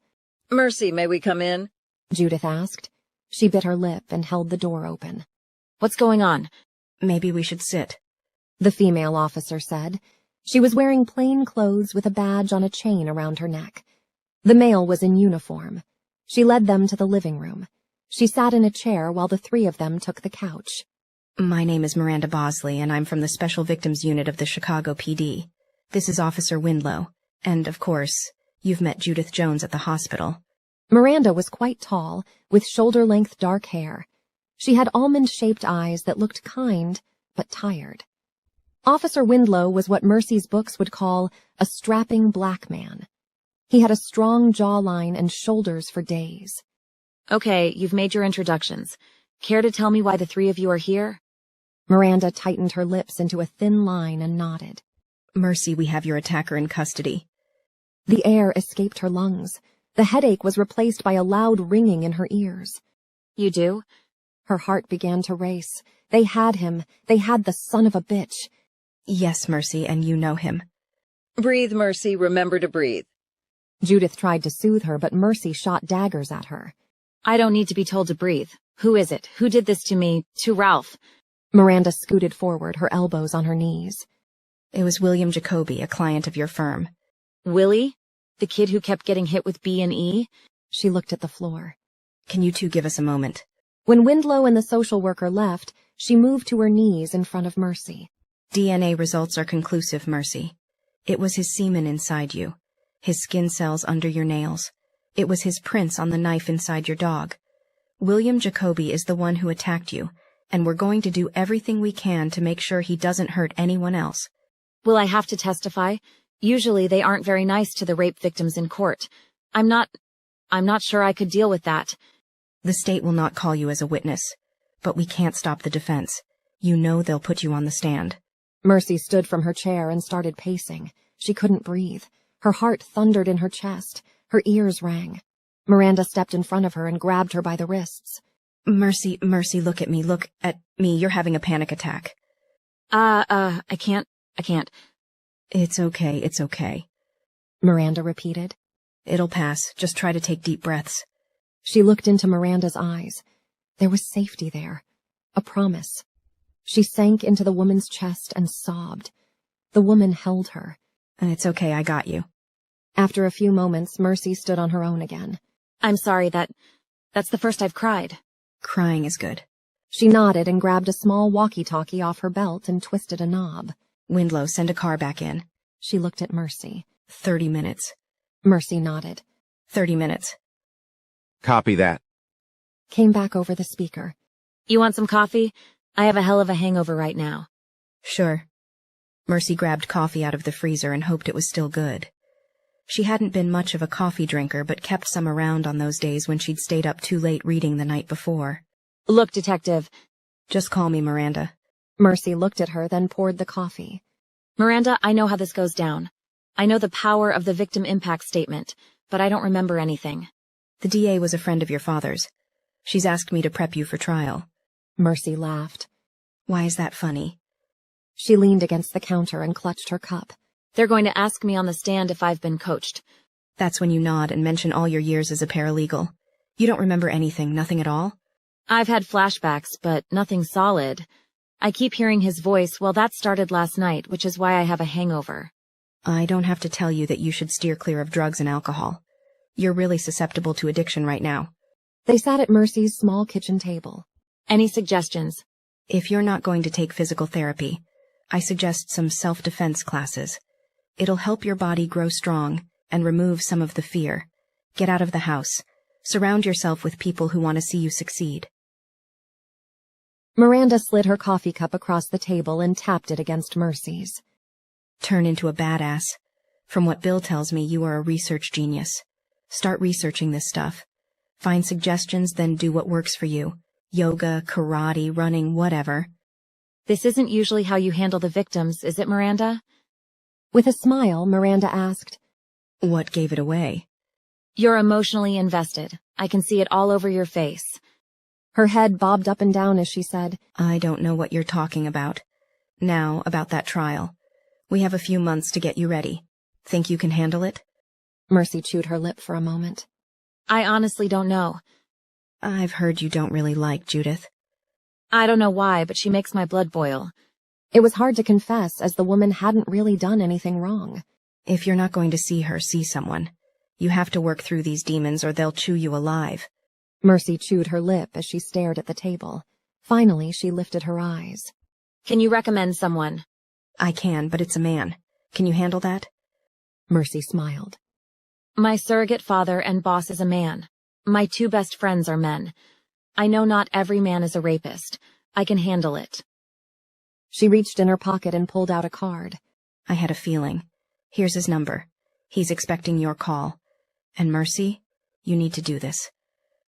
Mercy, may we come in? Judith asked. She bit her lip and held the door open. What's going on? Maybe we should sit, the female officer said. She was wearing plain clothes with a badge on a chain around her neck. The male was in uniform. She led them to the living room. She sat in a chair while the 3 of them took the couch. My name is Miranda Bosley, and I'm from the Special Victims Unit of the Chicago PD. This is Officer Windlow. And, of course, you've met Judith Jones at the hospital. Miranda was quite tall, with shoulder-length dark hair. She had almond-shaped eyes that looked kind, but tired. Officer Windlow was what Mercy's books would call a strapping black man. He had a strong jawline and shoulders for days. Okay, you've made your introductions. Care to tell me why the 3 of you are here? Miranda tightened her lips into a thin line and nodded. Mercy, we have your attacker in custody. The air escaped her lungs. The headache was replaced by a loud ringing in her ears. You do? Her heart began to race. They had him. They had the son of a bitch. Yes, Mercy, and you know him. Breathe, Mercy. Remember to breathe. Judith tried to soothe her, but Mercy shot daggers at her. I don't need to be told to breathe. Who is it? Who did this to me? To Ralph? Miranda scooted forward, her elbows on her knees. It was William Jacoby, a client of your firm. Willie? The kid who kept getting hit with B&E? She looked at the floor. Can you 2 give us a moment? When Windlow and the social worker left, she moved to her knees in front of Mercy. DNA results are conclusive, Mercy. It was his semen inside you, his skin cells under your nails. It was his prints on the knife inside your dog. William Jacoby is the one who attacked you, and we're going to do everything we can to make sure he doesn't hurt anyone else. Will I have to testify? Usually they aren't very nice to the rape victims in court. I'm not sure I could deal with that. The state will not call you as a witness, but we can't stop the defense. You know they'll put you on the stand. Mercy stood from her chair and started pacing. She couldn't breathe. Her heart thundered in her chest. Her ears rang. Miranda stepped in front of her and grabbed her by the wrists. Mercy, look at me. Look at me. You're having a panic attack. I can't. It's okay. Miranda repeated. It'll pass. Just try to take deep breaths. She looked into Miranda's eyes. There was safety there. A promise. She sank into the woman's chest and sobbed. The woman held her. It's okay, I got you. After a few moments, Mercy stood on her own again. I'm sorry, that's the first I've cried. Crying is good. She nodded and grabbed a small walkie-talkie off her belt and twisted a knob. Windlow, send a car back in. She looked at Mercy. 30 minutes. Mercy nodded. 30 minutes. Copy that. Came back over the speaker. You want some coffee? I have a hell of a hangover right now. Sure. Mercy grabbed coffee out of the freezer and hoped it was still good. She hadn't been much of a coffee drinker, but kept some around on those days when she'd stayed up too late reading the night before. Look, Detective. Just call me Miranda. Mercy looked at her, then poured the coffee. Miranda, I know how this goes down. I know the power of the victim impact statement, but I don't remember anything. The DA was a friend of your father's. She's asked me to prep you for trial. Mercy laughed. Why is that funny? She leaned against the counter and clutched her cup. They're going to ask me on the stand if I've been coached. That's when you nod and mention all your years as a paralegal. You don't remember anything, nothing at all? I've had flashbacks, but nothing solid. I keep hearing his voice. Well, that started last night, which is why I have a hangover. I don't have to tell you that you should steer clear of drugs and alcohol. You're really susceptible to addiction right now. They sat at Mercy's small kitchen table. Any suggestions? If you're not going to take physical therapy, I suggest some self-defense classes. It'll help your body grow strong and remove some of the fear. Get out of the house. Surround yourself with people who want to see you succeed. Miranda slid her coffee cup across the table and tapped it against Mercy's. Turn into a badass. From what Bill tells me, you are a research genius. Start researching this stuff. Find suggestions, then do what works for you. Yoga, karate, running, whatever. This isn't usually how you handle the victims, is it, Miranda? With a smile, Miranda asked, What gave it away? You're emotionally invested. I can see it all over your face. Her head bobbed up and down as she said, I don't know what you're talking about. Now, about that trial. We have a few months to get you ready. Think you can handle it? Mercy chewed her lip for a moment. I honestly don't know. I've heard you don't really like Judith. I don't know why, but she makes my blood boil. It was hard to confess, as the woman hadn't really done anything wrong. If you're not going to see her, see someone. You have to work through these demons or they'll chew you alive. Mercy chewed her lip as she stared at the table. Finally, she lifted her eyes. Can you recommend someone? I can, but it's a man. Can you handle that? Mercy smiled. My surrogate father and boss is a man. My two best friends are men. I know not every man is a rapist. I can handle it. She reached in her pocket and pulled out a card. I had a feeling. Here's his number. He's expecting your call. And Mercy, you need to do this.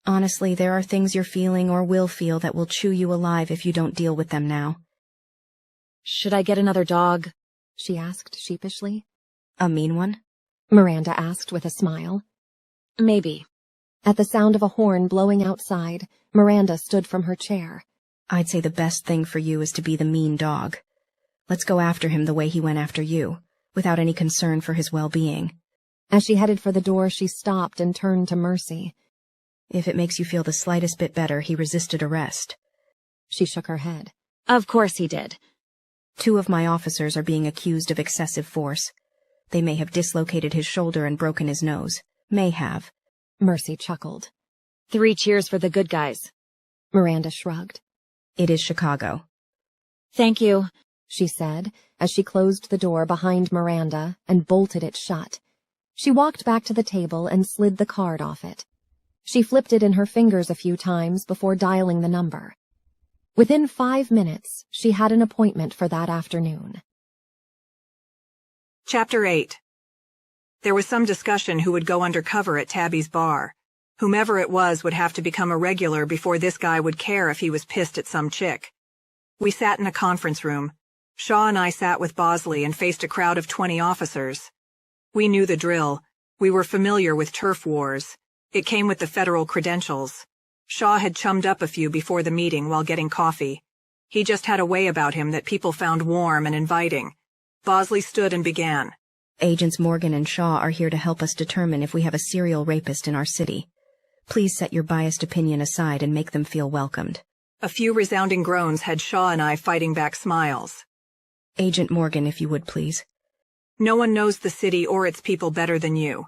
Honestly, there are things you're feeling or will feel that will chew you alive if you don't deal with them now. Should I get another dog? She asked sheepishly. A mean one? Miranda asked with a smile. Maybe. At the sound of a horn blowing outside, Miranda stood from her chair. I'd say the best thing for you is to be the mean dog. Let's go after him the way he went after you, without any concern for his well-being. As she headed for the door, she stopped and turned to Mercy. If it makes you feel the slightest bit better, he resisted arrest. She shook her head. Of course he did. 2 of my officers are being accused of excessive force. They may have dislocated his shoulder and broken his nose. May have. Mercy chuckled. 3 cheers for the good guys. Miranda shrugged. It is Chicago. Thank you, she said, as she closed the door behind Miranda and bolted it shut. She walked back to the table and slid the card off it. She flipped it in her fingers a few times before dialing the number. Within 5 minutes, she had an appointment for that afternoon. Chapter 8. There was some discussion who would go undercover at Tabby's bar. Whomever it was would have to become a regular before this guy would care if he was pissed at some chick. We sat in a conference room. Shaw and I sat with Bosley and faced a crowd of 20 officers. We knew the drill. We were familiar with turf wars. It came with the federal credentials. Shaw had chummed up a few before the meeting while getting coffee. He just had a way about him that people found warm and inviting. Bosley stood and began. Agents Morgan and Shaw are here to help us determine if we have a serial rapist in our city. Please set your biased opinion aside and make them feel welcomed. A few resounding groans had Shaw and I fighting back smiles. Agent Morgan, if you would, please. No one knows the city or its people better than you.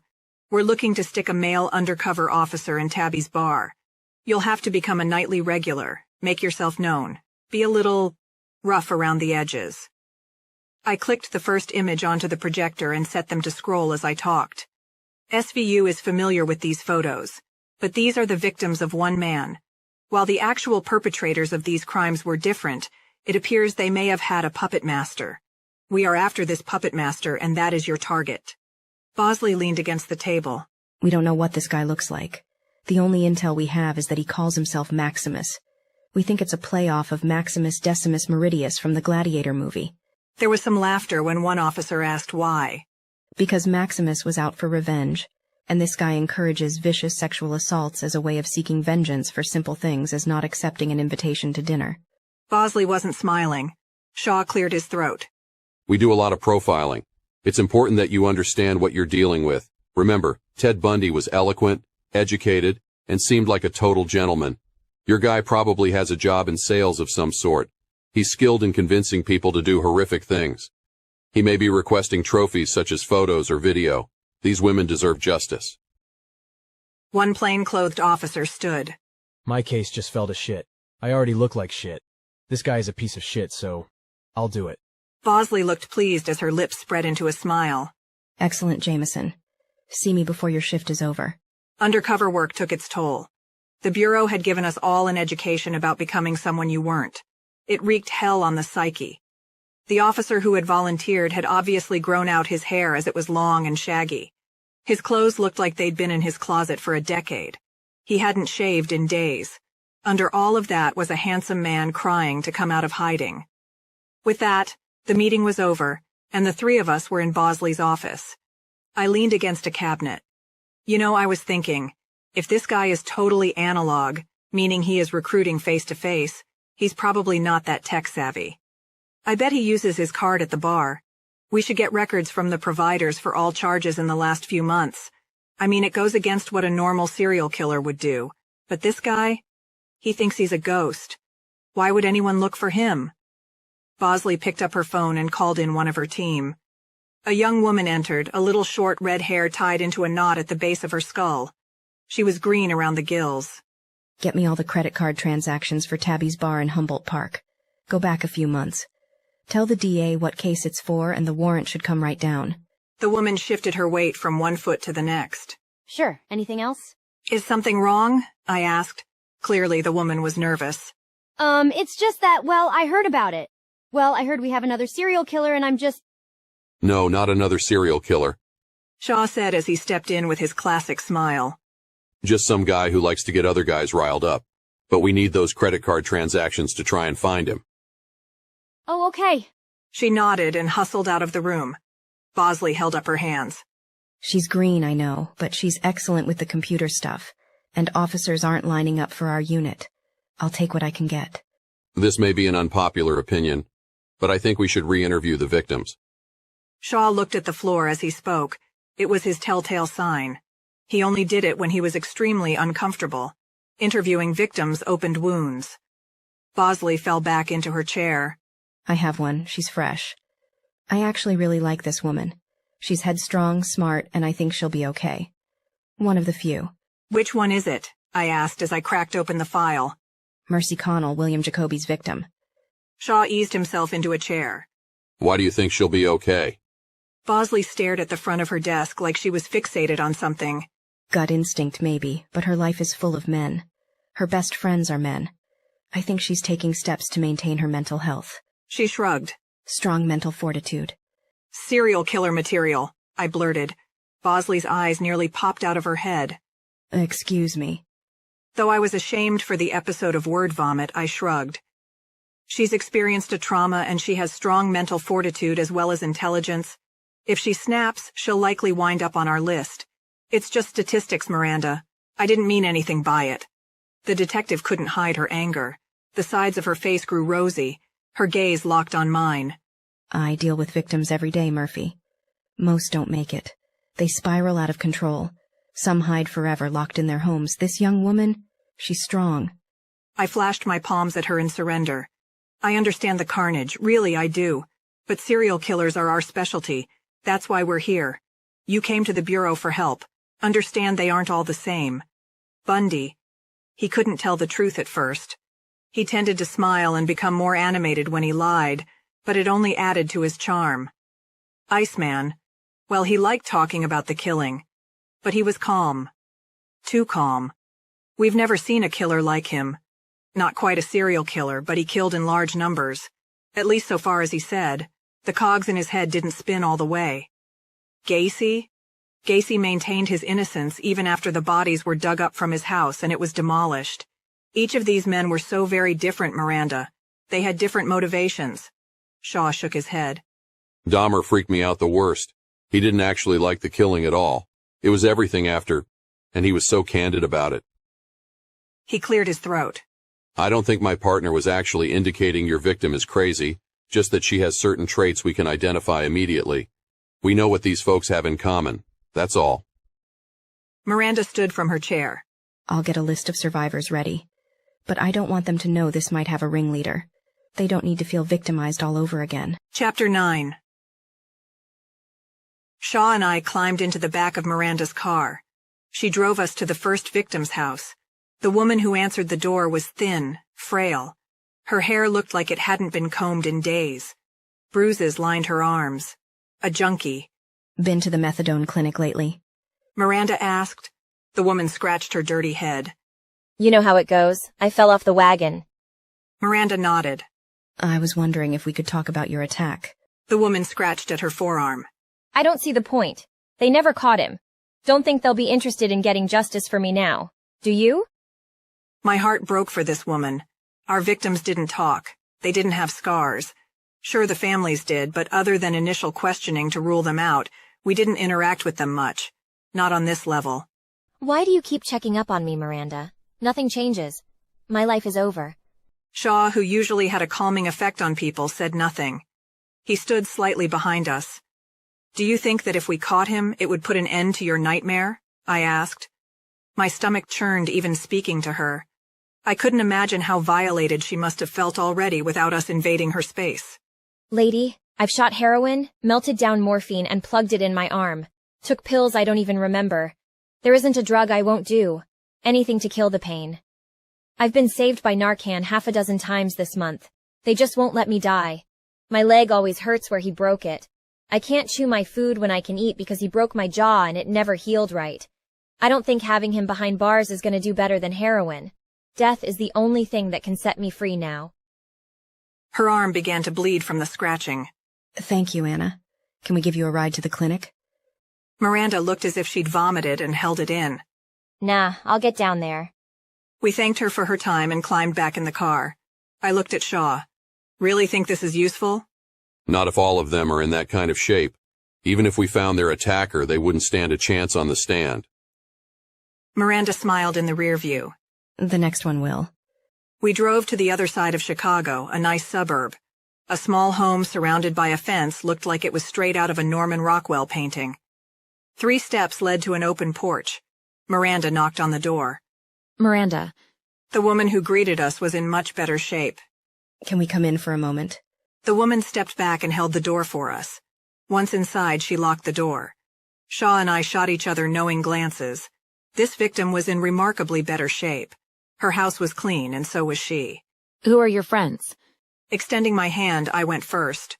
We're looking to stick a male undercover officer in Tabby's bar. You'll have to become a nightly regular, make yourself known, be a little rough around the edges. I clicked the first image onto the projector and set them to scroll as I talked. SVU is familiar with these photos, but these are the victims of one man. While the actual perpetrators of these crimes were different, it appears they may have had a puppet master. We are after this puppet master, and that is your target. Bosley leaned against the table. We don't know what this guy looks like. The only intel we have is that he calls himself Maximus. We think it's a playoff of Maximus Decimus Meridius from the Gladiator movie. There was some laughter when one officer asked why. Because Maximus was out for revenge. And this guy encourages vicious sexual assaults as a way of seeking vengeance for simple things as not accepting an invitation to dinner. Bosley wasn't smiling. Shaw cleared his throat. We do a lot of profiling. It's important that you understand what you're dealing with. Remember, Ted Bundy was eloquent, educated, and seemed like a total gentleman. Your guy probably has a job in sales of some sort. He's skilled in convincing people to do horrific things. He may be requesting trophies such as photos or video. These women deserve justice. One plain-clothed officer stood. My case just fell to shit. I already look like shit. This guy is a piece of shit, so I'll do it. Bosley looked pleased as her lips spread into a smile. Excellent, Jameson. See me before your shift is over. Undercover work took its toll. The Bureau had given us all an education about becoming someone you weren't. It wreaked hell on the psyche. The officer who had volunteered had obviously grown out his hair as it was long and shaggy. His clothes looked like they'd been in his closet for a decade. He hadn't shaved in days. Under all of that was a handsome man crying to come out of hiding. With that, the meeting was over, and the three of us were in Bosley's office. I leaned against a cabinet. I was thinking, if this guy is totally analog, meaning he is recruiting face-to-face, he's probably not that tech-savvy. I bet he uses his card at the bar. We should get records from the providers for all charges in the last few months. I mean, it goes against what a normal serial killer would do. But this guy? He thinks he's a ghost. Why would anyone look for him? Bosley picked up her phone and called in one of her team. A young woman entered, a little short red hair tied into a knot at the base of her skull. She was green around the gills. Get me all the credit card transactions for Tabby's Bar in Humboldt Park. Go back a few months. Tell the DA what case it's for, and the warrant should come right down. The woman shifted her weight from one foot to the next. Sure. Anything else? Is something wrong? I asked. Clearly, the woman was nervous. It's just that, I heard about it. I heard we have another serial killer and I'm just... No, not another serial killer. Shaw said as he stepped in with his classic smile. Just some guy who likes to get other guys riled up. But we need those credit card transactions to try and find him. Oh, okay. She nodded and hustled out of the room. Bosley held up her hands. She's green, I know, but she's excellent with the computer stuff. And officers aren't lining up for our unit. I'll take what I can get. This may be an unpopular opinion, but I think we should re-interview the victims. Shaw looked at the floor as he spoke. It was his telltale sign. He only did it when he was extremely uncomfortable. Interviewing victims opened wounds. Bosley fell back into her chair. I have one. She's fresh. I actually really like this woman. She's headstrong, smart, and I think she'll be okay. One of the few. Which one is it? I asked as I cracked open the file. Mercy Conall, William Jacoby's victim. Shaw eased himself into a chair. Why do you think she'll be okay? Bosley stared at the front of her desk like she was fixated on something. Gut instinct, maybe, but her life is full of men. Her best friends are men. I think she's taking steps to maintain her mental health. She shrugged. Strong mental fortitude. Serial killer material, I blurted. Bosley's eyes nearly popped out of her head. Excuse me. Though I was ashamed for the episode of word vomit, I shrugged. She's experienced a trauma and she has strong mental fortitude as well as intelligence. If she snaps, she'll likely wind up on our list. It's just statistics, Miranda. I didn't mean anything by it. The detective couldn't hide her anger. The sides of her face grew rosy. Her gaze locked on mine. I deal with victims every day, Murphy. Most don't make it. They spiral out of control. Some hide forever, locked in their homes. This young woman, she's strong. I flashed my palms at her in surrender. I understand the carnage, really I do. But serial killers are our specialty. That's why we're here. You came to the Bureau for help. Understand they aren't all the same. Bundy. He couldn't tell the truth at first. He tended to smile and become more animated when he lied, but it only added to his charm. Iceman. Well, he liked talking about the killing. But he was calm. Too calm. We've never seen a killer like him. Not quite a serial killer, but he killed in large numbers. At least so far as he said. The cogs in his head didn't spin all the way. Gacy? Gacy maintained his innocence even after the bodies were dug up from his house and it was demolished. Each of these men were so very different, Miranda. They had different motivations. Shaw shook his head. Dahmer freaked me out the worst. He didn't actually like the killing at all. It was everything after, and he was so candid about it. He cleared his throat. I don't think my partner was actually indicating your victim is crazy, just that she has certain traits we can identify immediately. We know what these folks have in common. That's all. Miranda stood from her chair. I'll get a list of survivors ready. But I don't want them to know this might have a ringleader. They don't need to feel victimized all over again. Chapter 9. Shaw and I climbed into the back of Miranda's car. She drove us to the first victim's house. The woman who answered the door was thin, frail. Her hair looked like it hadn't been combed in days. Bruises lined her arms. A junkie. Been to the methadone clinic lately? Miranda asked. The woman scratched her dirty head. You know how it goes. I fell off the wagon. Miranda nodded. I was wondering if we could talk about your attack. The woman scratched at her forearm. I don't see the point. They never caught him. Don't think they'll be interested in getting justice for me now. Do you? My heart broke for this woman. Our victims didn't talk. They didn't have scars. Sure, the families did, but other than initial questioning to rule them out, we didn't interact with them much. Not on this level. Why do you keep checking up on me, Miranda? Nothing changes. My life is over. Shaw, who usually had a calming effect on people, said nothing. He stood slightly behind us. Do you think that if we caught him, it would put an end to your nightmare? I asked. My stomach churned even speaking to her. I couldn't imagine how violated she must have felt already without us invading her space. Lady, I've shot heroin, melted down morphine, and plugged it in my arm. Took pills I don't even remember. There isn't a drug I won't do. Anything to kill the pain. I've been saved by Narcan 6 times this month. They just won't let me die. My leg always hurts where he broke it. I can't chew my food when I can eat because he broke my jaw and it never healed right. I don't think having him behind bars is going to do better than heroin. Death is the only thing that can set me free now. Her arm began to bleed from the scratching. Thank you, Anna. Can we give you a ride to the clinic? Miranda looked as if she'd vomited and held it in. Nah, I'll get down there. We thanked her for her time and climbed back in the car. I looked at Shaw. Really think this is useful? Not if all of them are in that kind of shape. Even if we found their attacker, they wouldn't stand a chance on the stand. Miranda smiled in the rear view. The next one will. We drove to the other side of Chicago, a nice suburb. A small home surrounded by a fence looked like it was straight out of a Norman Rockwell painting. 3 steps led to an open porch. Miranda knocked on the door. Miranda. The woman who greeted us was in much better shape. Can we come in for a moment? The woman stepped back and held the door for us. Once inside, she locked the door. Shaw and I shot each other knowing glances. This victim was in remarkably better shape. Her house was clean, and so was she. Who are your friends? Extending my hand, I went first.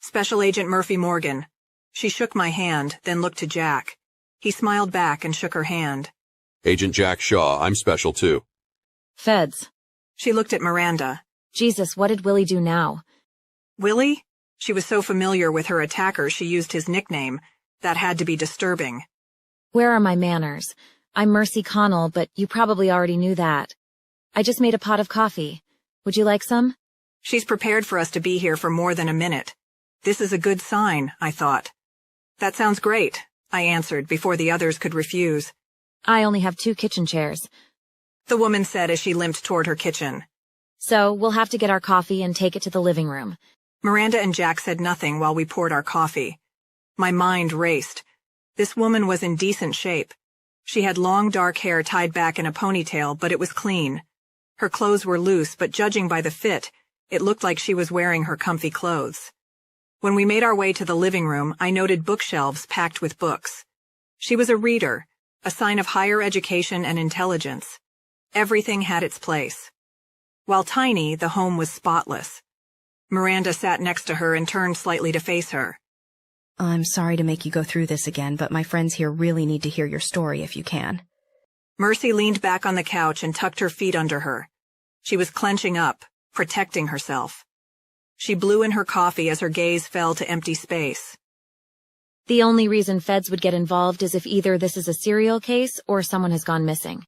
Special Agent Murphy Morgan. She shook my hand, then looked to Jack. He smiled back and shook her hand. Agent Jack Shaw, I'm special too. Feds. She looked at Miranda. Jesus, what did Willie do now? Willie? She was so familiar with her attacker she used his nickname. That had to be disturbing. Where are my manners? I'm Mercy Conall, but you probably already knew that. I just made a pot of coffee. Would you like some? She's prepared for us to be here for more than a minute. This is a good sign, I thought. That sounds great, I answered before the others could refuse. I only have 2 kitchen chairs. The woman said as she limped toward her kitchen. So, we'll have to get our coffee and take it to the living room. Miranda and Jack said nothing while we poured our coffee. My mind raced. This woman was in decent shape. She had long dark hair tied back in a ponytail, but it was clean. Her clothes were loose, but judging by the fit, it looked like she was wearing her comfy clothes. When we made our way to the living room, I noted bookshelves packed with books. She was a reader, a sign of higher education and intelligence. Everything had its place. While tiny, the home was spotless. Miranda sat next to her and turned slightly to face her. I'm sorry to make you go through this again, but my friends here really need to hear your story if you can. Mercy leaned back on the couch and tucked her feet under her. She was clenching up, protecting herself. She blew in her coffee as her gaze fell to empty space. The only reason feds would get involved is if either this is a serial case or someone has gone missing.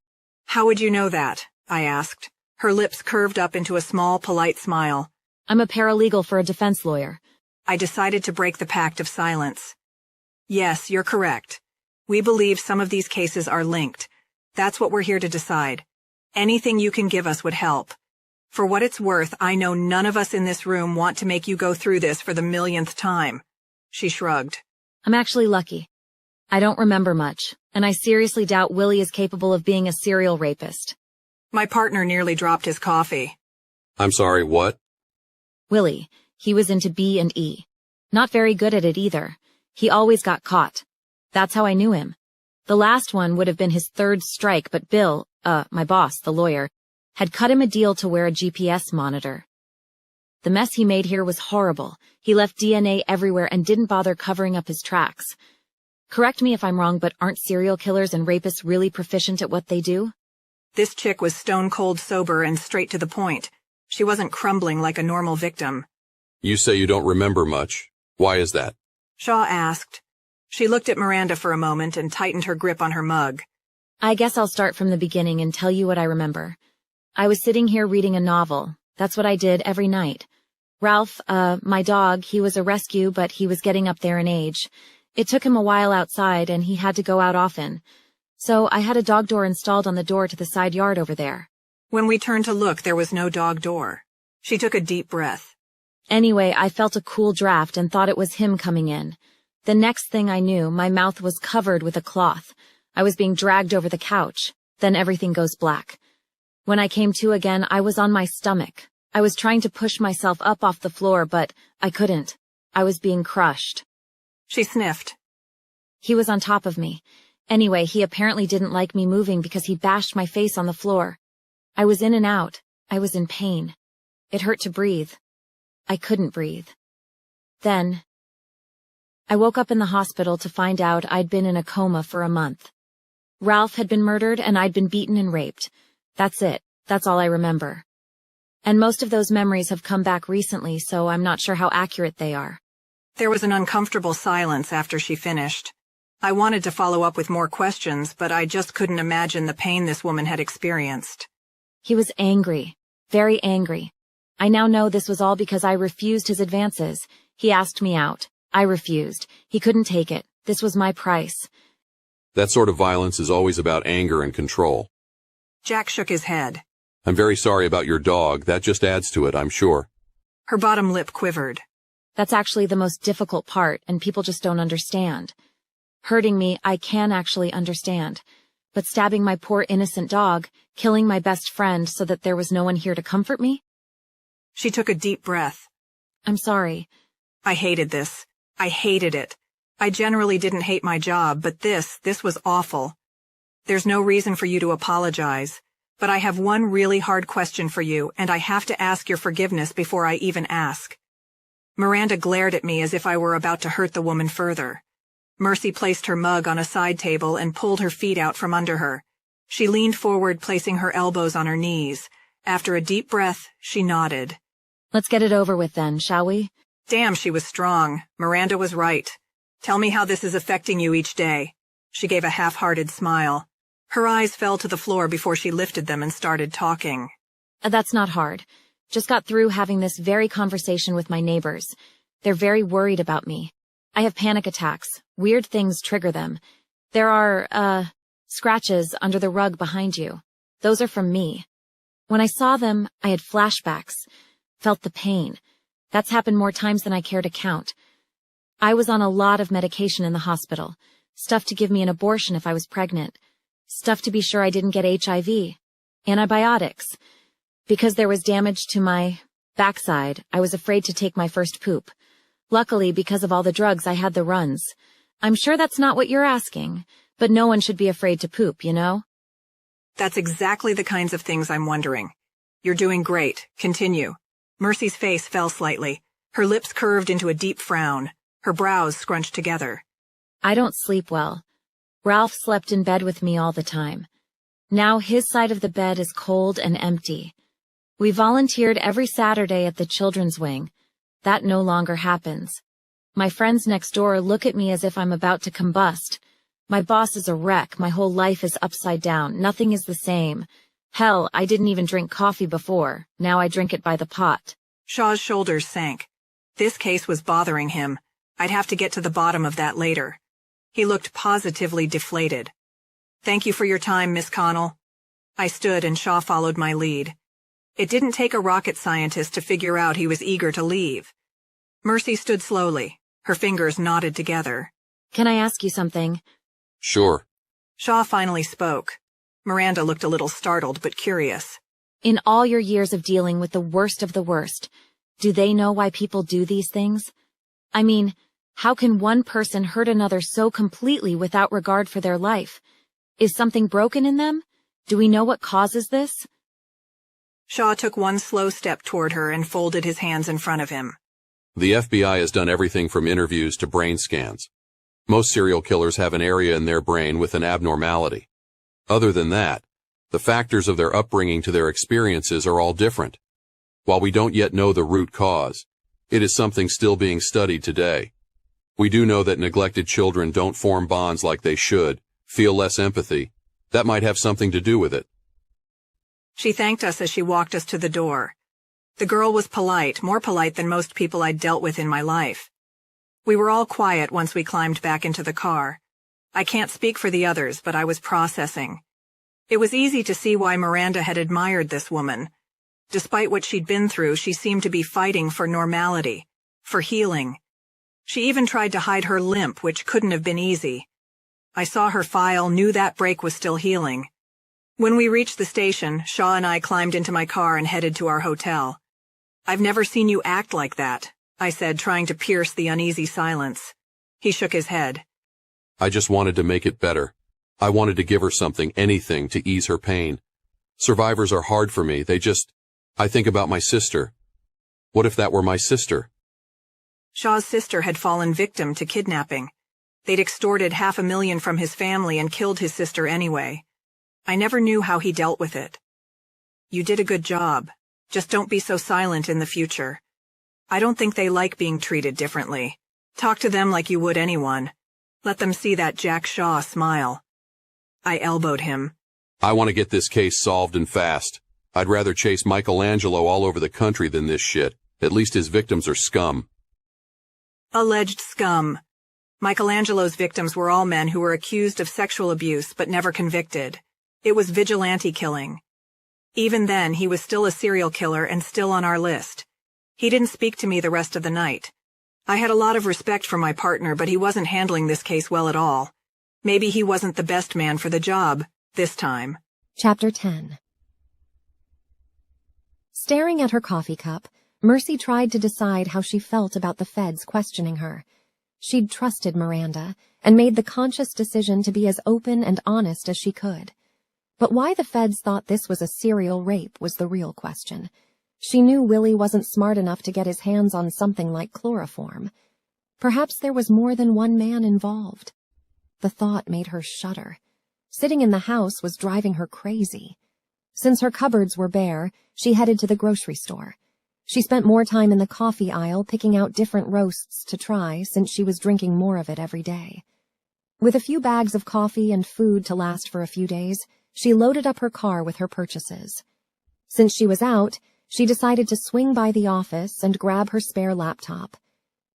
How would you know that? I asked. Her lips curved up into a small, polite smile. I'm a paralegal for a defense lawyer. I decided to break the pact of silence. Yes, you're correct. We believe some of these cases are linked. That's what we're here to decide. Anything you can give us would help. For what it's worth, I know none of us in this room want to make you go through this for the millionth time. She shrugged. I'm actually lucky. I don't remember much, and I seriously doubt Willie is capable of being a serial rapist. My partner nearly dropped his coffee. I'm sorry, what? Willie, he was into B and E. Not very good at it either. He always got caught. That's how I knew him. The last one would have been his third strike, but Bill, my boss, the lawyer, had cut him a deal to wear a GPS monitor. The mess he made here was horrible. He left DNA everywhere and didn't bother covering up his tracks. Correct me if I'm wrong, but aren't serial killers and rapists really proficient at what they do? This chick was stone cold sober and straight to the point. She wasn't crumbling like a normal victim. You say you don't remember much. Why is that? Shaw asked. She looked at Miranda for a moment and tightened her grip on her mug. I guess I'll start from the beginning and tell you what I remember. I was sitting here reading a novel. That's what I did every night. Ralph, my dog, he was a rescue, but he was getting up there in age. It took him a while outside, and he had to go out often. So I had a dog door installed on the door to the side yard over there. When we turned to look, there was no dog door. She took a deep breath. Anyway, I felt a cool draft and thought it was him coming in. The next thing I knew, my mouth was covered with a cloth. I was being dragged over the couch. Then everything goes black. When I came to again, I was on my stomach. I was trying to push myself up off the floor, but I couldn't. I was being crushed. She sniffed. He was on top of me. Anyway, he apparently didn't like me moving because he bashed my face on the floor. I was in and out. I was in pain. It hurt to breathe. I couldn't breathe. Then, I woke up in the hospital to find out I'd been in a coma for a month. Ralph had been murdered and I'd been beaten and raped. That's it. That's all I remember. And most of those memories have come back recently, so I'm not sure how accurate they are. There was an uncomfortable silence after she finished. I wanted to follow up with more questions, but I just couldn't imagine the pain this woman had experienced. He was angry. Very angry. I now know this was all because I refused his advances. He asked me out. I refused. He couldn't take it. This was my price. That sort of violence is always about anger and control. Jack shook his head. I'm very sorry about your dog. That just adds to it, I'm sure. Her bottom lip quivered. That's actually the most difficult part, and people just don't understand. Hurting me, I can actually understand. But stabbing my poor innocent dog, killing my best friend so that there was no one here to comfort me? She took a deep breath. I'm sorry. I hated this. I hated it. I generally didn't hate my job, but this was awful. There's no reason for you to apologize. But I have one really hard question for you, and I have to ask your forgiveness before I even ask. Miranda glared at me as if I were about to hurt the woman further. Mercy placed her mug on a side table and pulled her feet out from under her. She leaned forward, placing her elbows on her knees. After a deep breath, she nodded. Let's get it over with then, shall we? Damn, she was strong. Miranda was right. Tell me how this is affecting you each day. She gave a half-hearted smile. Her eyes fell to the floor before she lifted them and started talking. That's not hard. Just got through having this very conversation with my neighbors. They're very worried about me. I have panic attacks. Weird things trigger them. There are, scratches under the rug behind you. Those are from me. When I saw them, I had flashbacks. Felt the pain. That's happened more times than I care to count. I was on a lot of medication in the hospital. Stuff to give me an abortion if I was pregnant. Stuff to be sure I didn't get HIV. Antibiotics. Because there was damage to my backside, I was afraid to take my first poop. Luckily, because of all the drugs, I had the runs. I'm sure that's not what you're asking, but no one should be afraid to poop, you know? That's exactly the kinds of things I'm wondering. You're doing great. Continue. Mercy's face fell slightly. Her lips curved into a deep frown. Her brows scrunched together. I don't sleep well. Ralph slept in bed with me all the time. Now his side of the bed is cold and empty. We volunteered every Saturday at the children's wing. That no longer happens. My friends next door look at me as if I'm about to combust. My boss is a wreck. My whole life is upside down. Nothing is the same. Hell, I didn't even drink coffee before. Now I drink it by the pot. Shaw's shoulders sank. This case was bothering him. I'd have to get to the bottom of that later. He looked positively deflated. "Thank you for your time, Miss Conall." I stood and Shaw followed my lead. It didn't take a rocket scientist to figure out he was eager to leave. Mercy stood slowly, her fingers knotted together. Can I ask you something? Sure. Shaw finally spoke. Miranda looked a little startled but curious. In all your years of dealing with the worst of the worst, do they know why people do these things? I mean, how can one person hurt another so completely without regard for their life? Is something broken in them? Do we know what causes this? Shaw took one slow step toward her and folded his hands in front of him. The FBI has done everything from interviews to brain scans. Most serial killers have an area in their brain with an abnormality. Other than that, the factors of their upbringing to their experiences are all different. While we don't yet know the root cause, it is something still being studied today. We do know that neglected children don't form bonds like they should, feel less empathy. That might have something to do with it. She thanked us as she walked us to the door. The girl was polite, more polite than most people I'd dealt with in my life. We were all quiet once we climbed back into the car. I can't speak for the others, but I was processing. It was easy to see why Miranda had admired this woman. Despite what she'd been through, she seemed to be fighting for normality, for healing. She even tried to hide her limp, which couldn't have been easy. I saw her file, knew that break was still healing. When we reached the station, Shaw and I climbed into my car and headed to our hotel. "I've never seen you act like that," I said, trying to pierce the uneasy silence. He shook his head. I just wanted to make it better. I wanted to give her something, anything, to ease her pain. Survivors are hard for me. I think about my sister. What if that were my sister? Shaw's sister had fallen victim to kidnapping. They'd extorted $500,000 from his family and killed his sister anyway. I never knew how he dealt with it. "You did a good job. Just don't be so silent in the future. I don't think they like being treated differently. Talk to them like you would anyone. Let them see that Jack Shaw smile." I elbowed him. I want to get this case solved and fast. I'd rather chase Michelangelo all over the country than this shit. At least his victims are scum. Alleged scum. Michelangelo's victims were all men who were accused of sexual abuse but never convicted. It was vigilante killing. Even then, he was still a serial killer and still on our list. He didn't speak to me the rest of the night. I had a lot of respect for my partner, but he wasn't handling this case well at all. Maybe he wasn't the best man for the job, this time. Chapter 10. Staring at her coffee cup, Mercy tried to decide how she felt about the feds questioning her. She'd trusted Miranda and made the conscious decision to be as open and honest as she could. But why the feds thought this was a serial rape was the real question. She knew Willie wasn't smart enough to get his hands on something like chloroform. Perhaps there was more than one man involved. The thought made her shudder. Sitting in the house was driving her crazy. Since her cupboards were bare, she headed to the grocery store. She spent more time in the coffee aisle picking out different roasts to try since she was drinking more of it every day. With a few bags of coffee and food to last for a few days, she loaded up her car with her purchases. Since she was out, she decided to swing by the office and grab her spare laptop.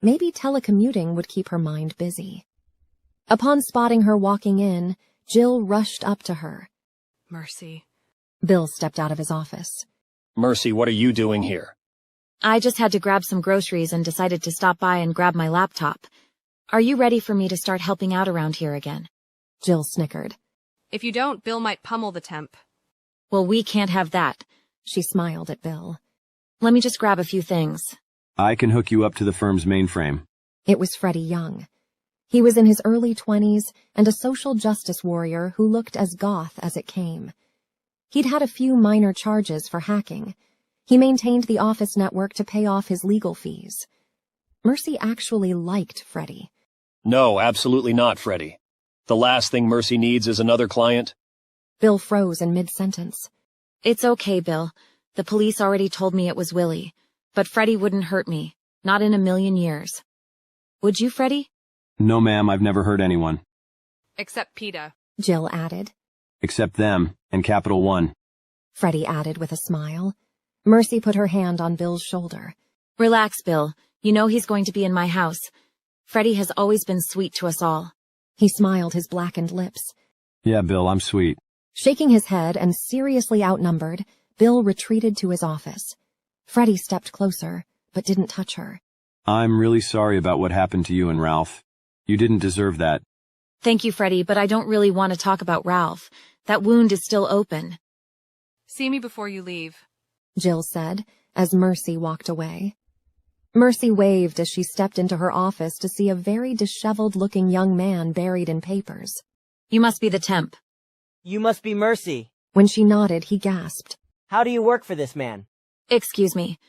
Maybe telecommuting would keep her mind busy. Upon spotting her walking in, Jill rushed up to her. "Mercy." Bill stepped out of his office. Mercy, what are you doing here? I just had to grab some groceries and decided to stop by and grab my laptop. Are you ready for me to start helping out around here again? Jill snickered. "If you don't, Bill might pummel the temp." Well, we can't have that. She smiled at Bill. Let me just grab a few things. I can hook you up to the firm's mainframe. It was Freddie Young. He was in his early 20s and a social justice warrior who looked as goth as it came. He'd had a few minor charges for hacking. He maintained the office network to pay off his legal fees. Mercy actually liked Freddie. No, absolutely not, Freddie. The last thing Mercy needs is another client. Bill froze in mid-sentence. It's okay, Bill. The police already told me it was Willie. But Freddie wouldn't hurt me. Not in a million years. Would you, Freddie? No, ma'am, I've never hurt anyone. Except PETA. Jill added. Except them, and Capital One. Freddie added with a smile. Mercy put her hand on Bill's shoulder. Relax, Bill. You know he's going to be in my house. Freddie has always been sweet to us all. He smiled his blackened lips. Yeah, Bill, I'm sweet. Shaking his head and seriously outnumbered, Bill retreated to his office. Freddie stepped closer, but didn't touch her. I'm really sorry about what happened to you and Ralph. You didn't deserve that. Thank you, Freddie, but I don't really want to talk about Ralph. That wound is still open. See me before you leave, Jill said, as Mercy walked away. Mercy waved as she stepped into her office to see a very disheveled-looking young man buried in papers. You must be the temp. You must be Mercy. When she nodded, he gasped. How do you work for this man? Excuse me.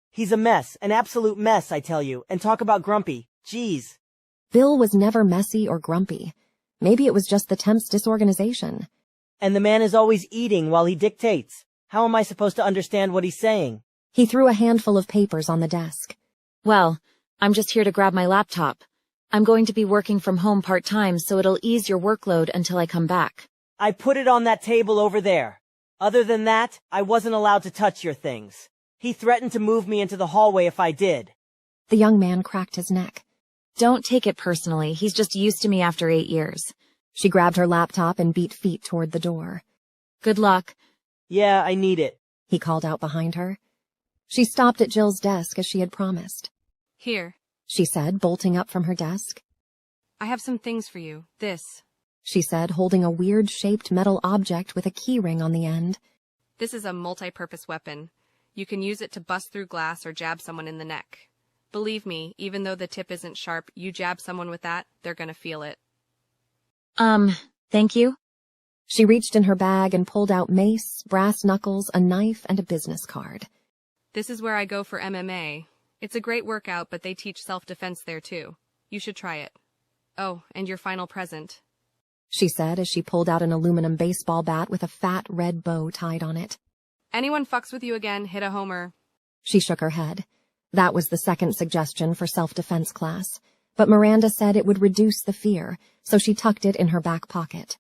He's a mess, an absolute mess, I tell you, and talk about grumpy. Jeez. Bill was never messy or grumpy. Maybe it was just the temp's disorganization. And the man is always eating while he dictates. How am I supposed to understand what he's saying? He threw a handful of papers on the desk. Well, I'm just here to grab my laptop. I'm going to be working from home part-time, so it'll ease your workload until I come back. I put it on that table over there. Other than that, I wasn't allowed to touch your things. He threatened to move me into the hallway if I did. The young man cracked his neck. Don't take it personally. He's just used to me after 8 years. She grabbed her laptop and beat feet toward the door. Good luck. Yeah, I need it, he called out behind her. She stopped at Jill's desk as she had promised. Here, she said, bolting up from her desk. I have some things for you. This, she said, holding a weird-shaped metal object with a keyring on the end. This is a multi-purpose weapon. You can use it to bust through glass or jab someone in the neck. Believe me, even though the tip isn't sharp, you jab someone with that, they're gonna feel it. Thank you. She reached in her bag and pulled out mace, brass knuckles, a knife, and a business card. This is where I go for MMA. It's a great workout, but they teach self-defense there too. You should try it. Oh, and your final present, she said as she pulled out an aluminum baseball bat with a fat red bow tied on it. Anyone fucks with you again, hit a homer. She shook her head. That was the second suggestion for self-defense class, but Miranda said it would reduce the fear, so she tucked it in her back pocket.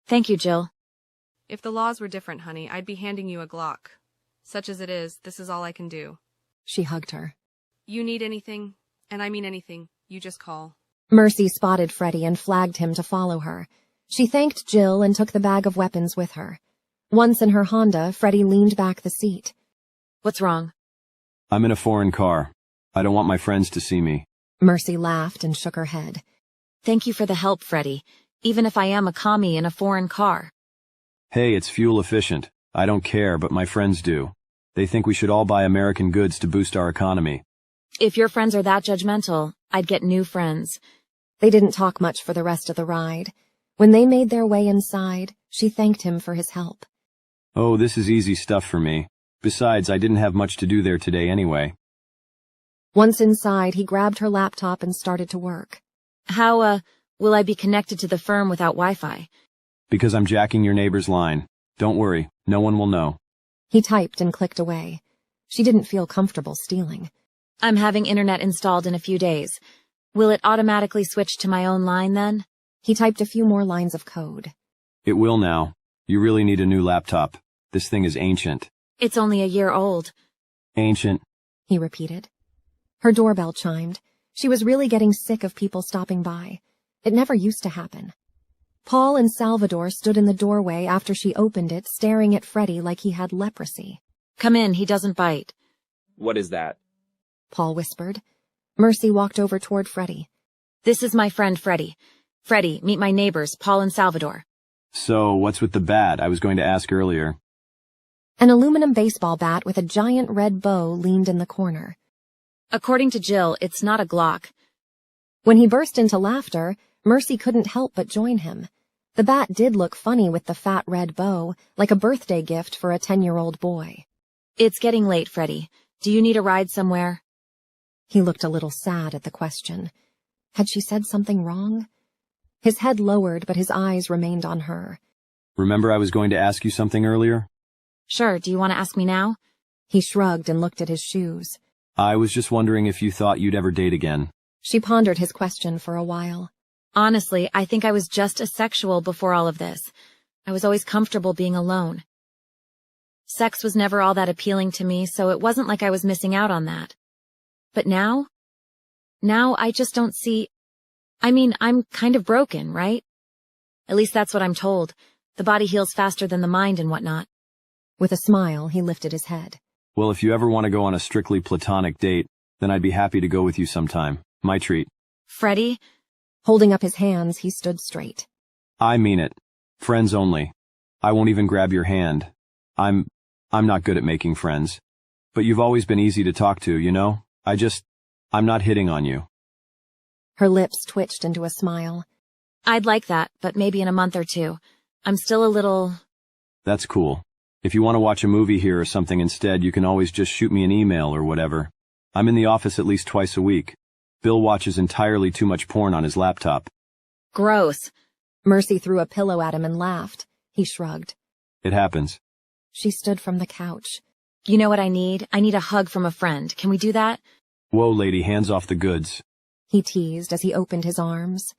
Thank you, Jill. If the laws were different, honey, I'd be handing you a Glock. Such as it is, this is all I can do. She hugged her. You need anything, and I mean anything, you just call. Mercy spotted Freddie and flagged him to follow her. She thanked Jill and took the bag of weapons with her. Once in her Honda, Freddie leaned back the seat. What's wrong? I'm in a foreign car. I don't want my friends to see me. Mercy laughed and shook her head. Thank you for the help, Freddie, even if I am a commie in a foreign car. Hey, it's fuel efficient. I don't care, but my friends do. They think we should all buy American goods to boost our economy. If your friends are that judgmental, I'd get new friends. They didn't talk much for the rest of the ride. When they made their way inside, she thanked him for his help. Oh, this is easy stuff for me. Besides, I didn't have much to do there today anyway. Once inside, he grabbed her laptop and started to work. How, will I be connected to the firm without Wi-Fi? Because I'm jacking your neighbor's line. Don't worry, no one will know. He typed and clicked away. She didn't feel comfortable stealing. I'm having internet installed in a few days. Will it automatically switch to my own line then? He typed a few more lines of code. It will now. You really need a new laptop. This thing is ancient. It's only a year old. Ancient, he repeated. Her doorbell chimed. She was really getting sick of people stopping by. It never used to happen. Paul and Salvador stood in the doorway after she opened it, staring at Freddie like he had leprosy. Come in, he doesn't bite. What is that? Paul whispered. Mercy walked over toward Freddie. This is my friend Freddie. Freddie, meet my neighbors, Paul and Salvador. So, what's with the bat? I was going to ask earlier. An aluminum baseball bat with a giant red bow leaned in the corner. According to Jill, it's not a Glock. When he burst into laughter, Mercy couldn't help but join him. The bat did look funny with the fat red bow, like a birthday gift for a 10-year-old boy. It's getting late, Freddie. Do you need a ride somewhere? He looked a little sad at the question. Had she said something wrong? His head lowered, but his eyes remained on her. Remember I was going to ask you something earlier? Sure, do you want to ask me now? He shrugged and looked at his shoes. I was just wondering if you thought you'd ever date again. She pondered his question for a while. Honestly, I think I was just asexual before all of this. I was always comfortable being alone. Sex was never all that appealing to me, so it wasn't like I was missing out on that. But now? Now I just don't see... I mean, I'm kind of broken, right? At least that's what I'm told. The body heals faster than the mind and whatnot. With a smile, he lifted his head. Well, if you ever want to go on a strictly platonic date, then I'd be happy to go with you sometime. My treat. Freddie? Holding up his hands, he stood straight. I mean it. Friends only. I won't even grab your hand. I'm not good at making friends. But you've always been easy to talk to, you know? I'm not hitting on you. Her lips twitched into a smile. I'd like that, but maybe in a month or two. I'm still a little... That's cool. If you want to watch a movie here or something instead, you can always just shoot me an email or whatever. I'm in the office at least twice a week. Bill watches entirely too much porn on his laptop. Gross. Mercy threw a pillow at him and laughed. He shrugged. It happens. She stood from the couch. You know what I need? I need a hug from a friend. Can we do that? Whoa, lady, hands off the goods. He teased as he opened his arms.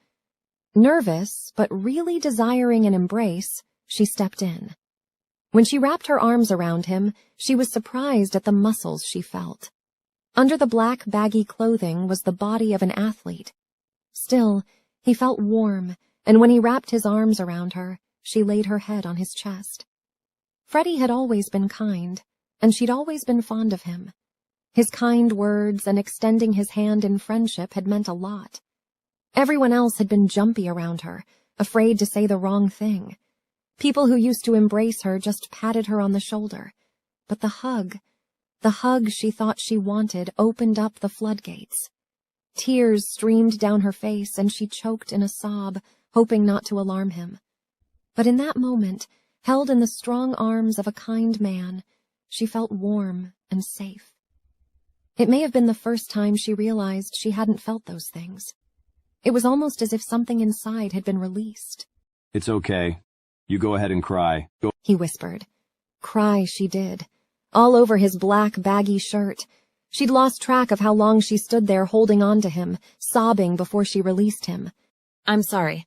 Nervous, but really desiring an embrace, she stepped in. When she wrapped her arms around him, she was surprised at the muscles she felt. Under the black, baggy clothing was the body of an athlete. Still, he felt warm, and when he wrapped his arms around her, she laid her head on his chest. Freddie had always been kind, and she'd always been fond of him. His kind words and extending his hand in friendship had meant a lot. Everyone else had been jumpy around her, afraid to say the wrong thing. People who used to embrace her just patted her on the shoulder. But the hug she thought she wanted, opened up the floodgates. Tears streamed down her face, and she choked in a sob, hoping not to alarm him. But in that moment, held in the strong arms of a kind man, she felt warm and safe. It may have been the first time she realized she hadn't felt those things. It was almost as if something inside had been released. It's okay. You go ahead and cry. Go. He whispered. Cry she did, all over his black, baggy shirt. She'd lost track of how long she stood there holding on to him, sobbing before she released him. I'm sorry,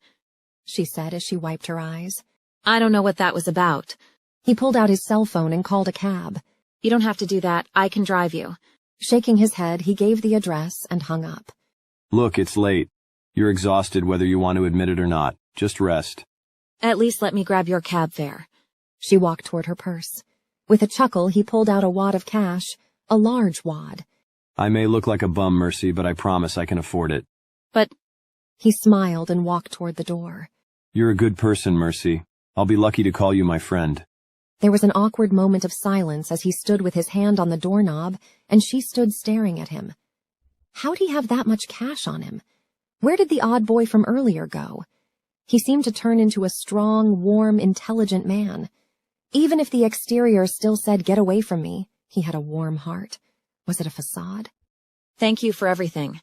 she said as she wiped her eyes. I don't know what that was about. He pulled out his cell phone and called a cab. You don't have to do that. I can drive you. Shaking his head, he gave the address and hung up. Look, it's late. You're exhausted whether you want to admit it or not. Just rest. At least let me grab your cab fare. She walked toward her purse. With a chuckle, he pulled out a wad of cash, a large wad. I may look like a bum, Mercy, but I promise I can afford it. But... He smiled and walked toward the door. You're a good person, Mercy. I'll be lucky to call you my friend. There was an awkward moment of silence as he stood with his hand on the doorknob, and she stood staring at him. How'd he have that much cash on him? Where did the odd boy from earlier go? He seemed to turn into a strong, warm, intelligent man. Even if the exterior still said, "Get away from me," he had a warm heart. Was it a facade? Thank you for everything.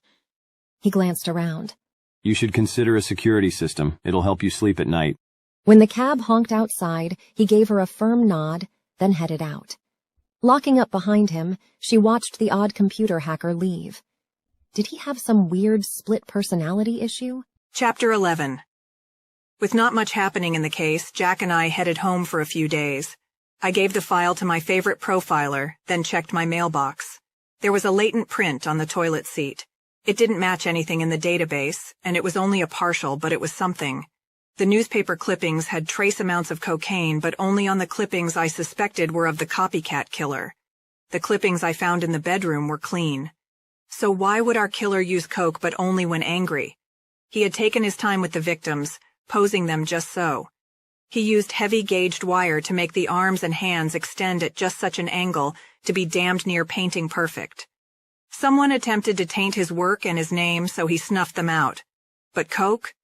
He glanced around. You should consider a security system. It'll help you sleep at night. When the cab honked outside, he gave her a firm nod, then headed out. Locking up behind him, she watched the odd computer hacker leave. Did he have some weird split personality issue? Chapter 11. With not much happening in the case, Jack and I headed home for a few days. I gave the file to my favorite profiler, then checked my mailbox. There was a latent print on the toilet seat. It didn't match anything in the database, and it was only a partial, but it was something. The newspaper clippings had trace amounts of cocaine, but only on the clippings I suspected were of the copycat killer. The clippings I found in the bedroom were clean. So why would our killer use coke but only when angry? He had taken his time with the victims, posing them just so. He used heavy gauged wire to make the arms and hands extend at just such an angle to be damned near painting perfect. Someone attempted to taint his work and his name, so he snuffed them out. But coke?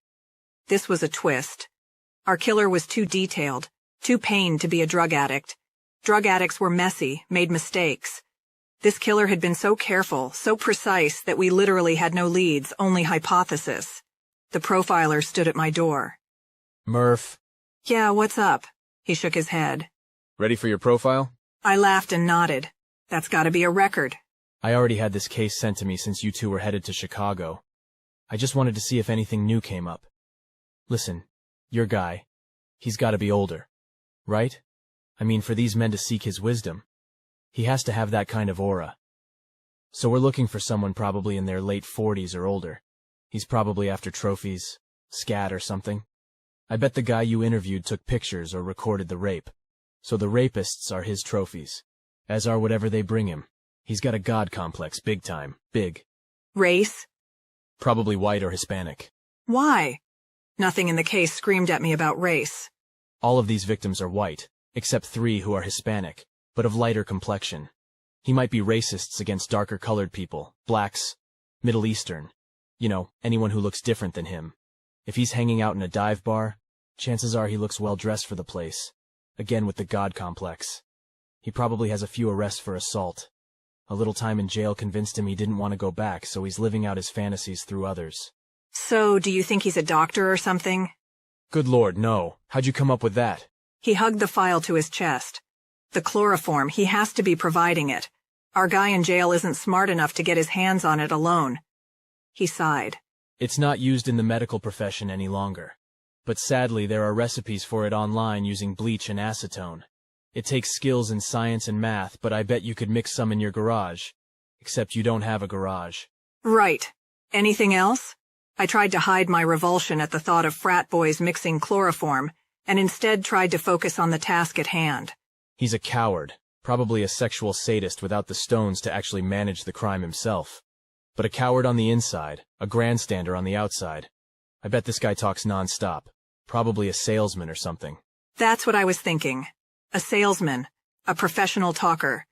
This was a twist. Our killer was too detailed, too pained to be a drug addict. Drug addicts were messy, made mistakes. This killer had been so careful, so precise that we literally had no leads, only hypothesis. The profiler stood at my door. Murph. Yeah, what's up? He shook his head. Ready for your profile? I laughed and nodded. That's gotta be a record. I already had this case sent to me since you two were headed to Chicago. I just wanted to see if anything new came up. Listen, your guy, he's gotta be older, right? I mean, for these men to seek his wisdom, he has to have that kind of aura. So we're looking for someone probably in their late 40s or older. He's probably after trophies, scat or something. I bet the guy you interviewed took pictures or recorded the rape. So the rapists are his trophies, as are whatever they bring him. He's got a god complex, big time, big. Race? Probably white or Hispanic. Why? Nothing in the case screamed at me about race. All of these victims are white, except 3 who are Hispanic, but of lighter complexion. He might be racists against darker-colored people, blacks, Middle Eastern. You know, anyone who looks different than him. If he's hanging out in a dive bar, chances are he looks well-dressed for the place. Again with the god complex. He probably has a few arrests for assault. A little time in jail convinced him he didn't want to go back, so he's living out his fantasies through others. So, do you think he's a doctor or something? Good Lord, no. How'd you come up with that? He hugged the file to his chest. The chloroform, he has to be providing it. Our guy in jail isn't smart enough to get his hands on it alone. He sighed. It's not used in the medical profession any longer. But sadly, there are recipes for it online using bleach and acetone. It takes skills in science and math, but I bet you could mix some in your garage. Except you don't have a garage. Right. Anything else? I tried to hide my revulsion at the thought of frat boys mixing chloroform, and instead tried to focus on the task at hand. He's a coward, probably a sexual sadist without the stones to actually manage the crime himself. But a coward on the inside, a grandstander on the outside. I bet this guy talks non-stop. Probably a salesman or something. That's what I was thinking. A salesman. A professional talker.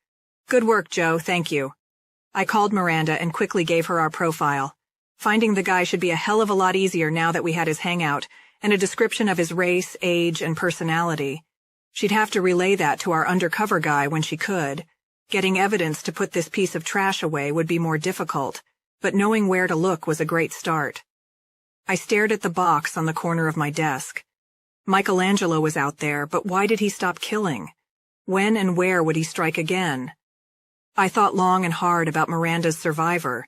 Good work, Joe, thank you. I called Miranda and quickly gave her our profile. Finding the guy should be a hell of a lot easier now that we had his hangout, and a description of his race, age, and personality. She'd have to relay that to our undercover guy when she could. Getting evidence to put this piece of trash away would be more difficult, but knowing where to look was a great start. I stared at the box on the corner of my desk. Michelangelo was out there, but why did he stop killing? When and where would he strike again? I thought long and hard about Miranda's survivor.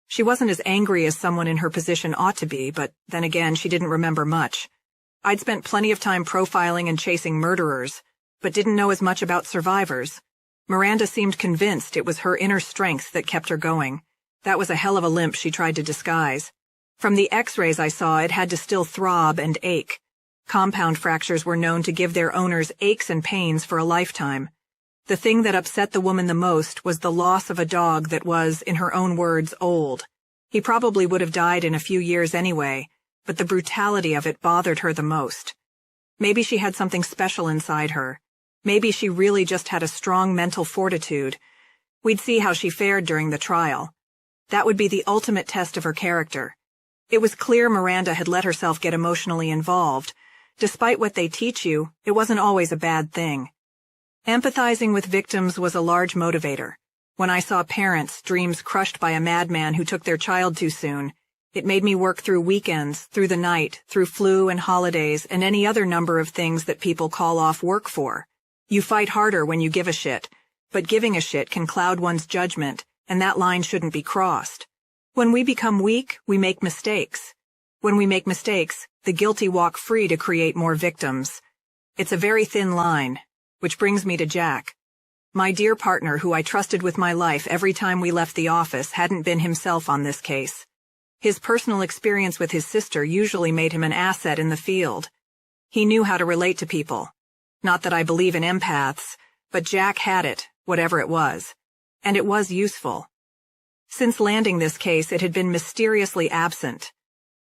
She wasn't as angry as someone in her position ought to be, but then again, she didn't remember much. I'd spent plenty of time profiling and chasing murderers, but didn't know as much about survivors. Miranda seemed convinced it was her inner strength that kept her going. That was a hell of a limp she tried to disguise. From the x-rays I saw, it had to still throb and ache. Compound fractures were known to give their owners aches and pains for a lifetime. The thing that upset the woman the most was the loss of a dog that was, in her own words, old. He probably would have died in a few years anyway, but the brutality of it bothered her the most. Maybe she had something special inside her. Maybe she really just had a strong mental fortitude. We'd see how she fared during the trial. That would be the ultimate test of her character. It was clear Miranda had let herself get emotionally involved. Despite what they teach you, it wasn't always a bad thing. Empathizing with victims was a large motivator. When I saw parents' dreams crushed by a madman who took their child too soon, it made me work through weekends, through the night, through flu and holidays, and any other number of things that people call off work for. You fight harder when you give a shit, but giving a shit can cloud one's judgment, and that line shouldn't be crossed. When we become weak, we make mistakes. When we make mistakes, the guilty walk free to create more victims. It's a very thin line, which brings me to Jack. My dear partner, who I trusted with my life every time we left the office, hadn't been himself on this case. His personal experience with his sister usually made him an asset in the field. He knew how to relate to people. Not that I believe in empaths, but Jack had it, whatever it was. And it was useful. Since landing this case, it had been mysteriously absent.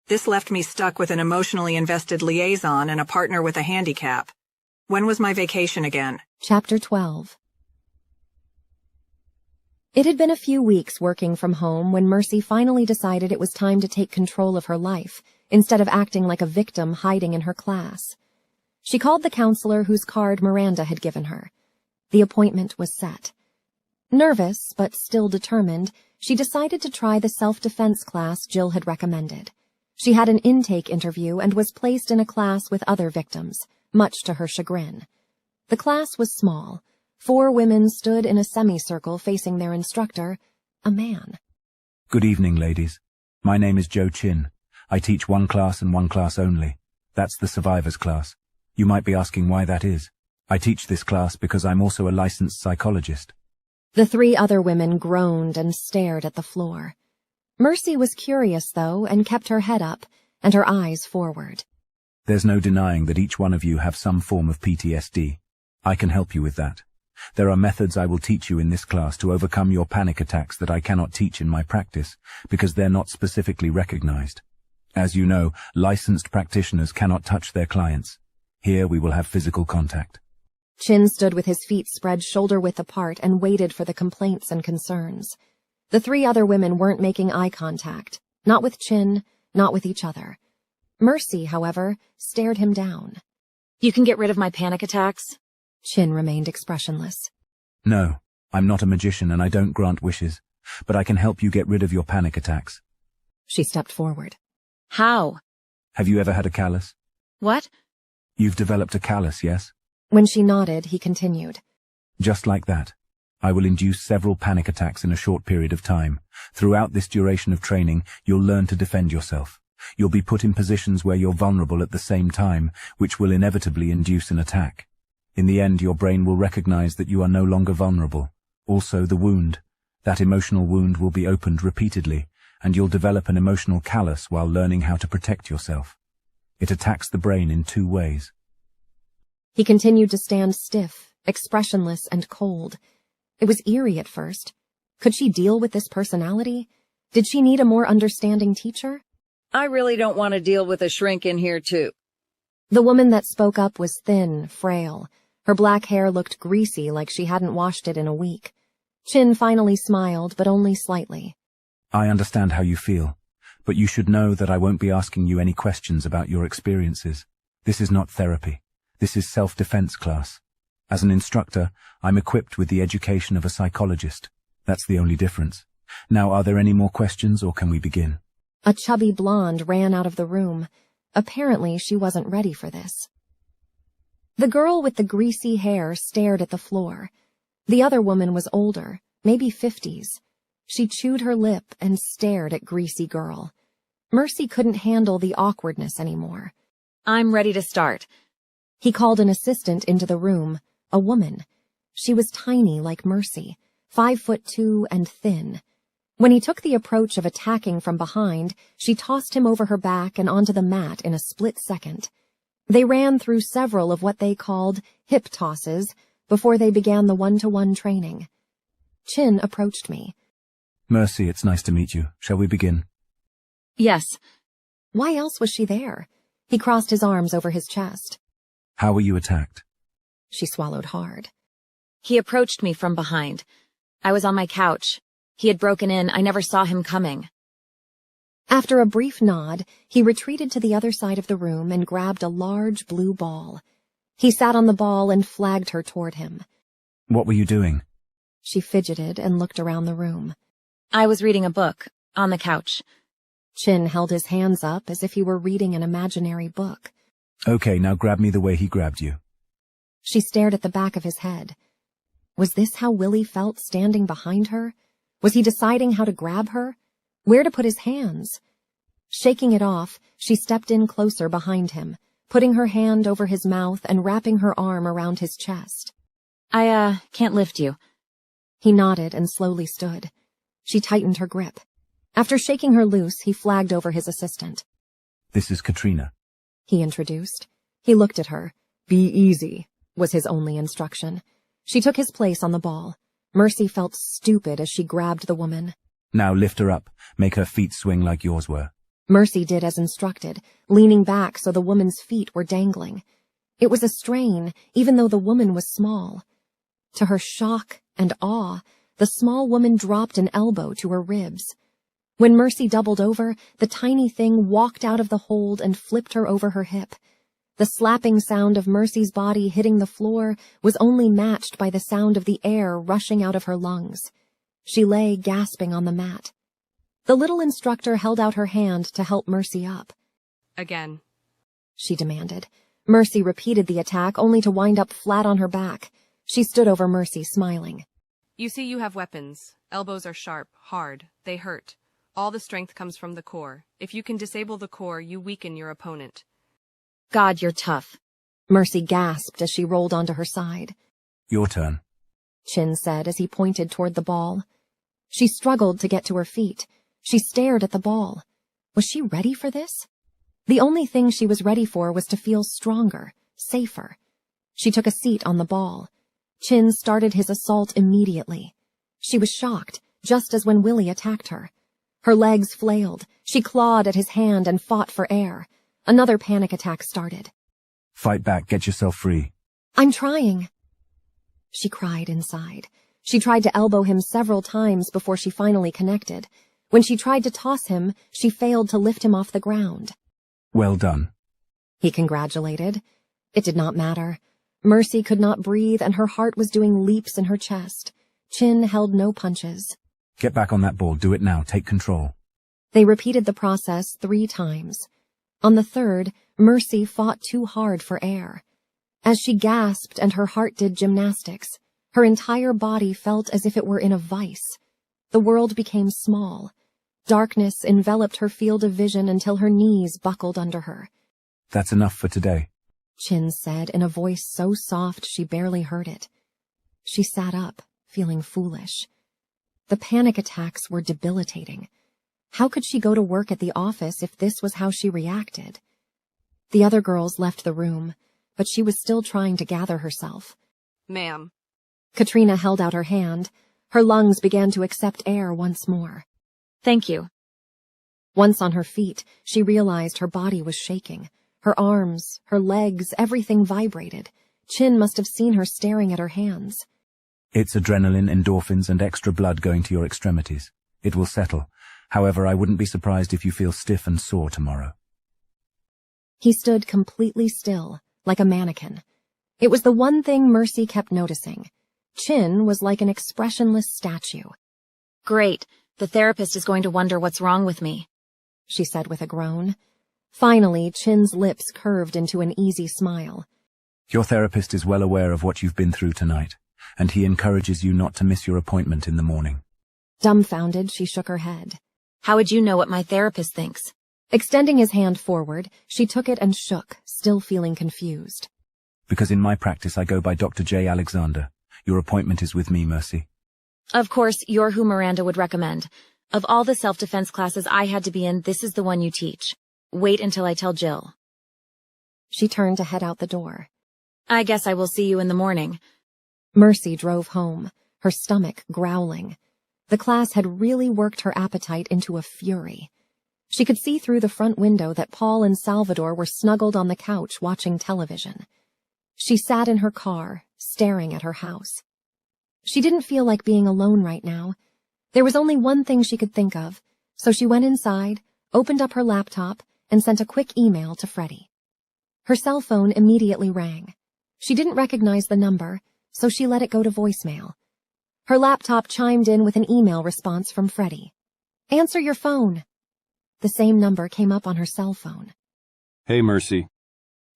This left me stuck with an emotionally invested liaison and a partner with a handicap. When was my vacation again? Chapter 12. It had been a few weeks working from home when Mercy finally decided it was time to take control of her life, instead of acting like a victim hiding in her class. She called the counselor whose card Miranda had given her. The appointment was set. Nervous, but still determined, she decided to try the self-defense class Jill had recommended. She had an intake interview and was placed in a class with other victims, much to her chagrin. The class was small. 4 women stood in a semicircle facing their instructor, a man. Good evening, ladies. My name is Joe Chin. I teach one class and one class only. That's the survivors class. You might be asking why that is. I teach this class because I'm also a licensed psychologist. The 3 other women groaned and stared at the floor. Mercy was curious, though, and kept her head up and her eyes forward. There's no denying that each one of you have some form of PTSD. I can help you with that. There are methods I will teach you in this class to overcome your panic attacks that I cannot teach in my practice, because they're not specifically recognized. As you know, licensed practitioners cannot touch their clients. Here we will have physical contact. Chin stood with his feet spread shoulder-width apart and waited for the complaints and concerns. The 3 other women weren't making eye contact, not with Chin, not with each other. Mercy, however, stared him down. You can get rid of my panic attacks? Chin remained expressionless. No, I'm not a magician and I don't grant wishes, but I can help you get rid of your panic attacks. She stepped forward. How? Have you ever had a callus? What? You've developed a callus, yes? When she nodded, he continued. Just like that. I will induce several panic attacks in a short period of time. Throughout this duration of training, you'll learn to defend yourself. You'll be put in positions where you're vulnerable at the same time, which will inevitably induce an attack. In the end, your brain will recognize that you are no longer vulnerable. Also, the wound. That emotional wound will be opened repeatedly, and you'll develop an emotional callus while learning how to protect yourself. It attacks the brain in 2 ways. He continued to stand stiff, expressionless, and cold. It was eerie at first. Could she deal with this personality? Did she need a more understanding teacher? I really don't want to deal with a shrink in here, too. The woman that spoke up was thin, frail. Her black hair looked greasy like she hadn't washed it in a week. Chin finally smiled, but only slightly. I understand how you feel, but you should know that I won't be asking you any questions about your experiences. This is not therapy. This is self-defense class. As an instructor, I'm equipped with the education of a psychologist. That's the only difference. Now, are there any more questions, or can we begin? A chubby blonde ran out of the room. Apparently, she wasn't ready for this. The girl with the greasy hair stared at the floor. The other woman was older, maybe 50s. She chewed her lip and stared at greasy girl. Mercy couldn't handle the awkwardness anymore. I'm ready to start. He called an assistant into the room, a woman. She was tiny like Mercy, 5'2" and thin. When he took the approach of attacking from behind, she tossed him over her back and onto the mat in a split second. They ran through several of what they called hip tosses before they began the one-to-one training. Chin approached me. Mercy, it's nice to meet you. Shall we begin? Yes. Why else was she there? He crossed his arms over his chest. How were you attacked? She swallowed hard. He approached me from behind. I was on my couch. He had broken in. I never saw him coming. After a brief nod, he retreated to the other side of the room and grabbed a large blue ball. He sat on the ball and flagged her toward him. What were you doing? She fidgeted and looked around the room. I was reading a book, on the couch. Chin held his hands up as if he were reading an imaginary book. Okay, now grab me the way he grabbed you. She stared at the back of his head. Was this how Willie felt standing behind her? Was he deciding how to grab her? Where to put his hands? Shaking it off, she stepped in closer behind him, putting her hand over his mouth and wrapping her arm around his chest. I can't lift you. He nodded and slowly stood. She tightened her grip. After shaking her loose, he flagged over his assistant. This is Katrina, he introduced. He looked at her. Be easy, was his only instruction. She took his place on the ball. Mercy felt stupid as she grabbed the woman. Now lift her up. Make her feet swing like yours were. Mercy did as instructed, leaning back so the woman's feet were dangling. It was a strain, even though the woman was small. To her shock and awe, the small woman dropped an elbow to her ribs. When Mercy doubled over, the tiny thing walked out of the hold and flipped her over her hip. The slapping sound of Mercy's body hitting the floor was only matched by the sound of the air rushing out of her lungs. She lay gasping on the mat. The little instructor held out her hand to help Mercy up. Again, she demanded. Mercy repeated the attack, only to wind up flat on her back. She stood over Mercy, smiling. You see, you have weapons. Elbows are sharp, hard. They hurt. All the strength comes from the core. If you can disable the core, you weaken your opponent. God, you're tough. Mercy gasped as she rolled onto her side. Your turn, Chin said as he pointed toward the ball. She struggled to get to her feet. She stared at the ball. Was she ready for this? The only thing she was ready for was to feel stronger, safer. She took a seat on the ball. Chin started his assault immediately. She was shocked, just as when Willie attacked her. Her legs flailed. She clawed at his hand and fought for air. Another panic attack started. Fight back, get yourself free. I'm trying, she cried inside. She tried to elbow him several times before she finally connected. When she tried to toss him, she failed to lift him off the ground. Well done, he congratulated. It did not matter. Mercy could not breathe and her heart was doing leaps in her chest. Chin held no punches. Get back on that ball, do it now, take control. They repeated the process 3 times. On the third, Mercy fought too hard for air. As she gasped and her heart did gymnastics, her entire body felt as if it were in a vice. The world became small. Darkness enveloped her field of vision until her knees buckled under her. That's enough for today, Chin said in a voice so soft she barely heard it. She sat up, feeling foolish. The panic attacks were debilitating. How could she go to work at the office if this was how she reacted? The other girls left the room, but she was still trying to gather herself. Ma'am. Katrina held out her hand. Her lungs began to accept air once more. Thank you. Once on her feet, she realized her body was shaking. Her arms, her legs, everything vibrated. Chin must have seen her staring at her hands. It's adrenaline, endorphins, and extra blood going to your extremities. It will settle. However, I wouldn't be surprised if you feel stiff and sore tomorrow. He stood completely still, like a mannequin. It was the one thing Mercy kept noticing. Chin was like an expressionless statue. Great. The therapist is going to wonder what's wrong with me, she said with a groan. Finally, Chin's lips curved into an easy smile. Your therapist is well aware of what you've been through tonight, and he encourages you not to miss your appointment in the morning. Dumbfounded, she shook her head. How would you know what my therapist thinks? Extending his hand forward, she took it and shook, still feeling confused. Because in my practice I go by Dr. J. Alexander. Your appointment is with me, Mercy. Of course, you're who Miranda would recommend. Of all the self-defense classes I had to be in, this is the one you teach. Wait until I tell Jill. She turned to head out the door. I guess I will see you in the morning. Mercy drove home, her stomach growling. The class had really worked her appetite into a fury. She could see through the front window that Paul and Salvador were snuggled on the couch watching television. She sat in her car, staring at her house. She didn't feel like being alone right now. There was only one thing she could think of, so she went inside, opened up her laptop, and sent a quick email to Freddie. Her cell phone immediately rang. She didn't recognize the number, so she let it go to voicemail. Her laptop chimed in with an email response from Freddie. Answer your phone. The same number came up on her cell phone. Hey, Mercy.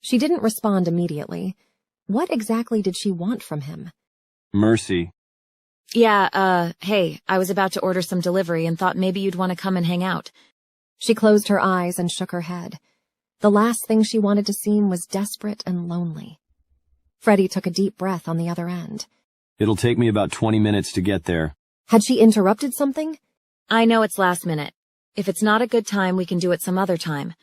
She didn't respond immediately. What exactly did she want from him? Mercy. Yeah, hey, I was about to order some delivery and thought maybe you'd want to come and hang out. She closed her eyes and shook her head. The last thing she wanted to seem was desperate and lonely. Freddie took a deep breath on the other end. It'll take me about 20 minutes to get there. Had she interrupted something? I know it's last minute. If it's not a good time, we can do it some other time.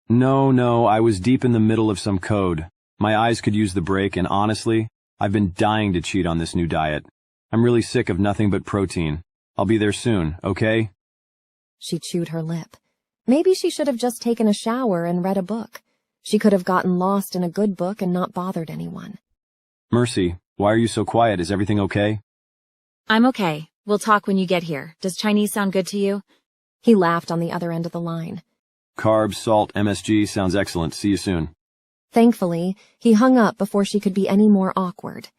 No, I was deep in the middle of some code. My eyes could use the break, and honestly, I've been dying to cheat on this new diet. I'm really sick of nothing but protein. I'll be there soon, okay? She chewed her lip. Maybe she should have just taken a shower and read a book. She could have gotten lost in a good book and not bothered anyone. Mercy, why are you so quiet? Is everything okay? I'm okay. We'll talk when you get here. Does Chinese sound good to you? He laughed on the other end of the line. Carbs, salt, MSG, sounds excellent. See you soon. Thankfully, he hung up before she could be any more awkward.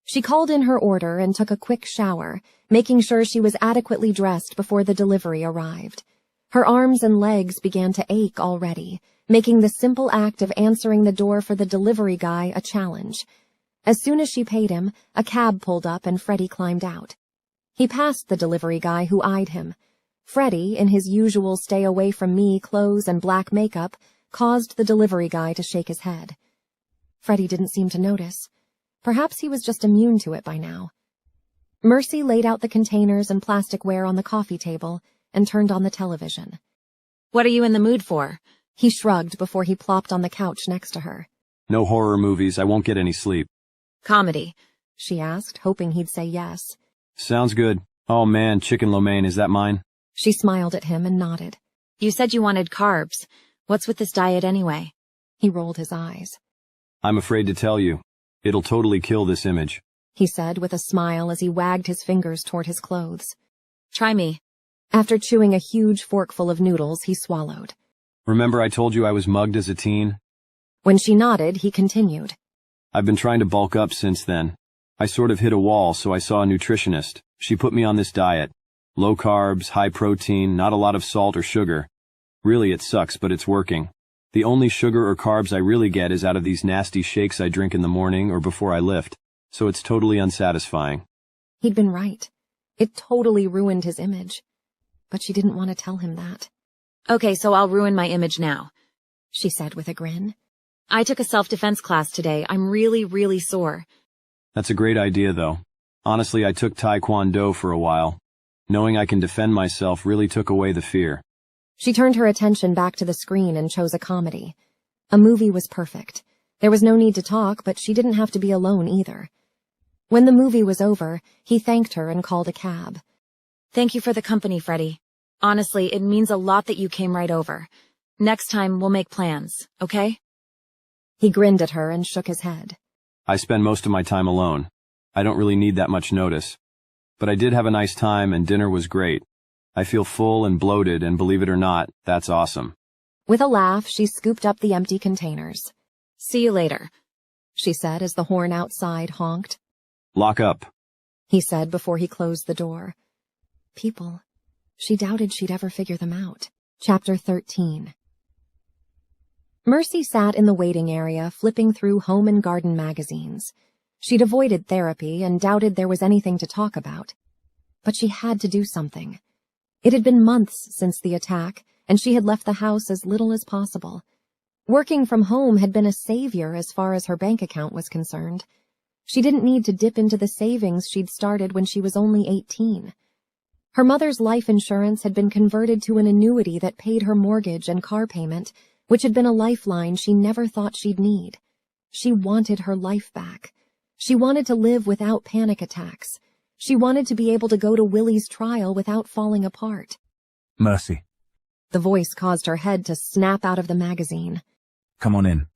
She called in her order and took a quick shower, making sure she was adequately dressed before the delivery arrived. Her arms and legs began to ache already, making the simple act of answering the door for the delivery guy a challenge. As soon as she paid him, a cab pulled up and Freddie climbed out. He passed the delivery guy who eyed him. Freddie, in his usual stay-away-from-me clothes and black makeup, caused the delivery guy to shake his head. Freddie didn't seem to notice. Perhaps he was just immune to it by now. Mercy laid out the containers and plasticware on the coffee table. and turned on the television. What are you in the mood for? He shrugged before he plopped on the couch next to her. No horror movies, I won't get any sleep. Comedy, she asked, hoping he'd say yes. Sounds good. Oh man, chicken lo mein, is that mine? She smiled at him and nodded. You said you wanted carbs. What's with this diet anyway? He rolled his eyes. I'm afraid to tell you. It'll totally kill this image, he said with a smile as he wagged his fingers toward his clothes. Try me. After chewing a huge forkful of noodles, he swallowed. Remember I told you I was mugged as a teen? When she nodded, he continued. I've been trying to bulk up since then. I sort of hit a wall, so I saw a nutritionist. She put me on this diet. Low carbs, high protein, not a lot of salt or sugar. Really, it sucks, but it's working. The only sugar or carbs I really get is out of these nasty shakes I drink in the morning or before I lift, so it's totally unsatisfying. He'd been right. It totally ruined his image. But she didn't want to tell him that. Okay, so I'll ruin my image now, she said with a grin. I took a self-defense class today. I'm really sore. That's a great idea, though. Honestly, I took Taekwondo for a while. Knowing I can defend myself really took away the fear. She turned her attention back to the screen and chose a comedy. A movie was perfect. There was no need to talk, but she didn't have to be alone either. When the movie was over, he thanked her and called a cab. Thank you for the company, Freddie. Honestly, it means a lot that you came right over. Next time, we'll make plans, okay? He grinned at her and shook his head. I spend most of my time alone. I don't really need that much notice. But I did have a nice time and dinner was great. I feel full and bloated, and believe it or not, that's awesome. With a laugh, she scooped up the empty containers. See you later, she said as the horn outside honked. Lock up, he said before he closed the door. People. She doubted she'd ever figure them out. Chapter 13. Mercy sat in the waiting area, flipping through home and garden magazines. She'd avoided therapy and doubted there was anything to talk about. But she had to do something. It had been months since the attack, and she had left the house as little as possible. Working from home had been a savior as far as her bank account was concerned. She didn't need to dip into the savings she'd started when she was only 18. Her mother's life insurance had been converted to an annuity that paid her mortgage and car payment, which had been a lifeline she never thought she'd need. She wanted her life back. She wanted to live without panic attacks. She wanted to be able to go to Willie's trial without falling apart. Mercy. The voice caused her head to snap out of the magazine. Come on in.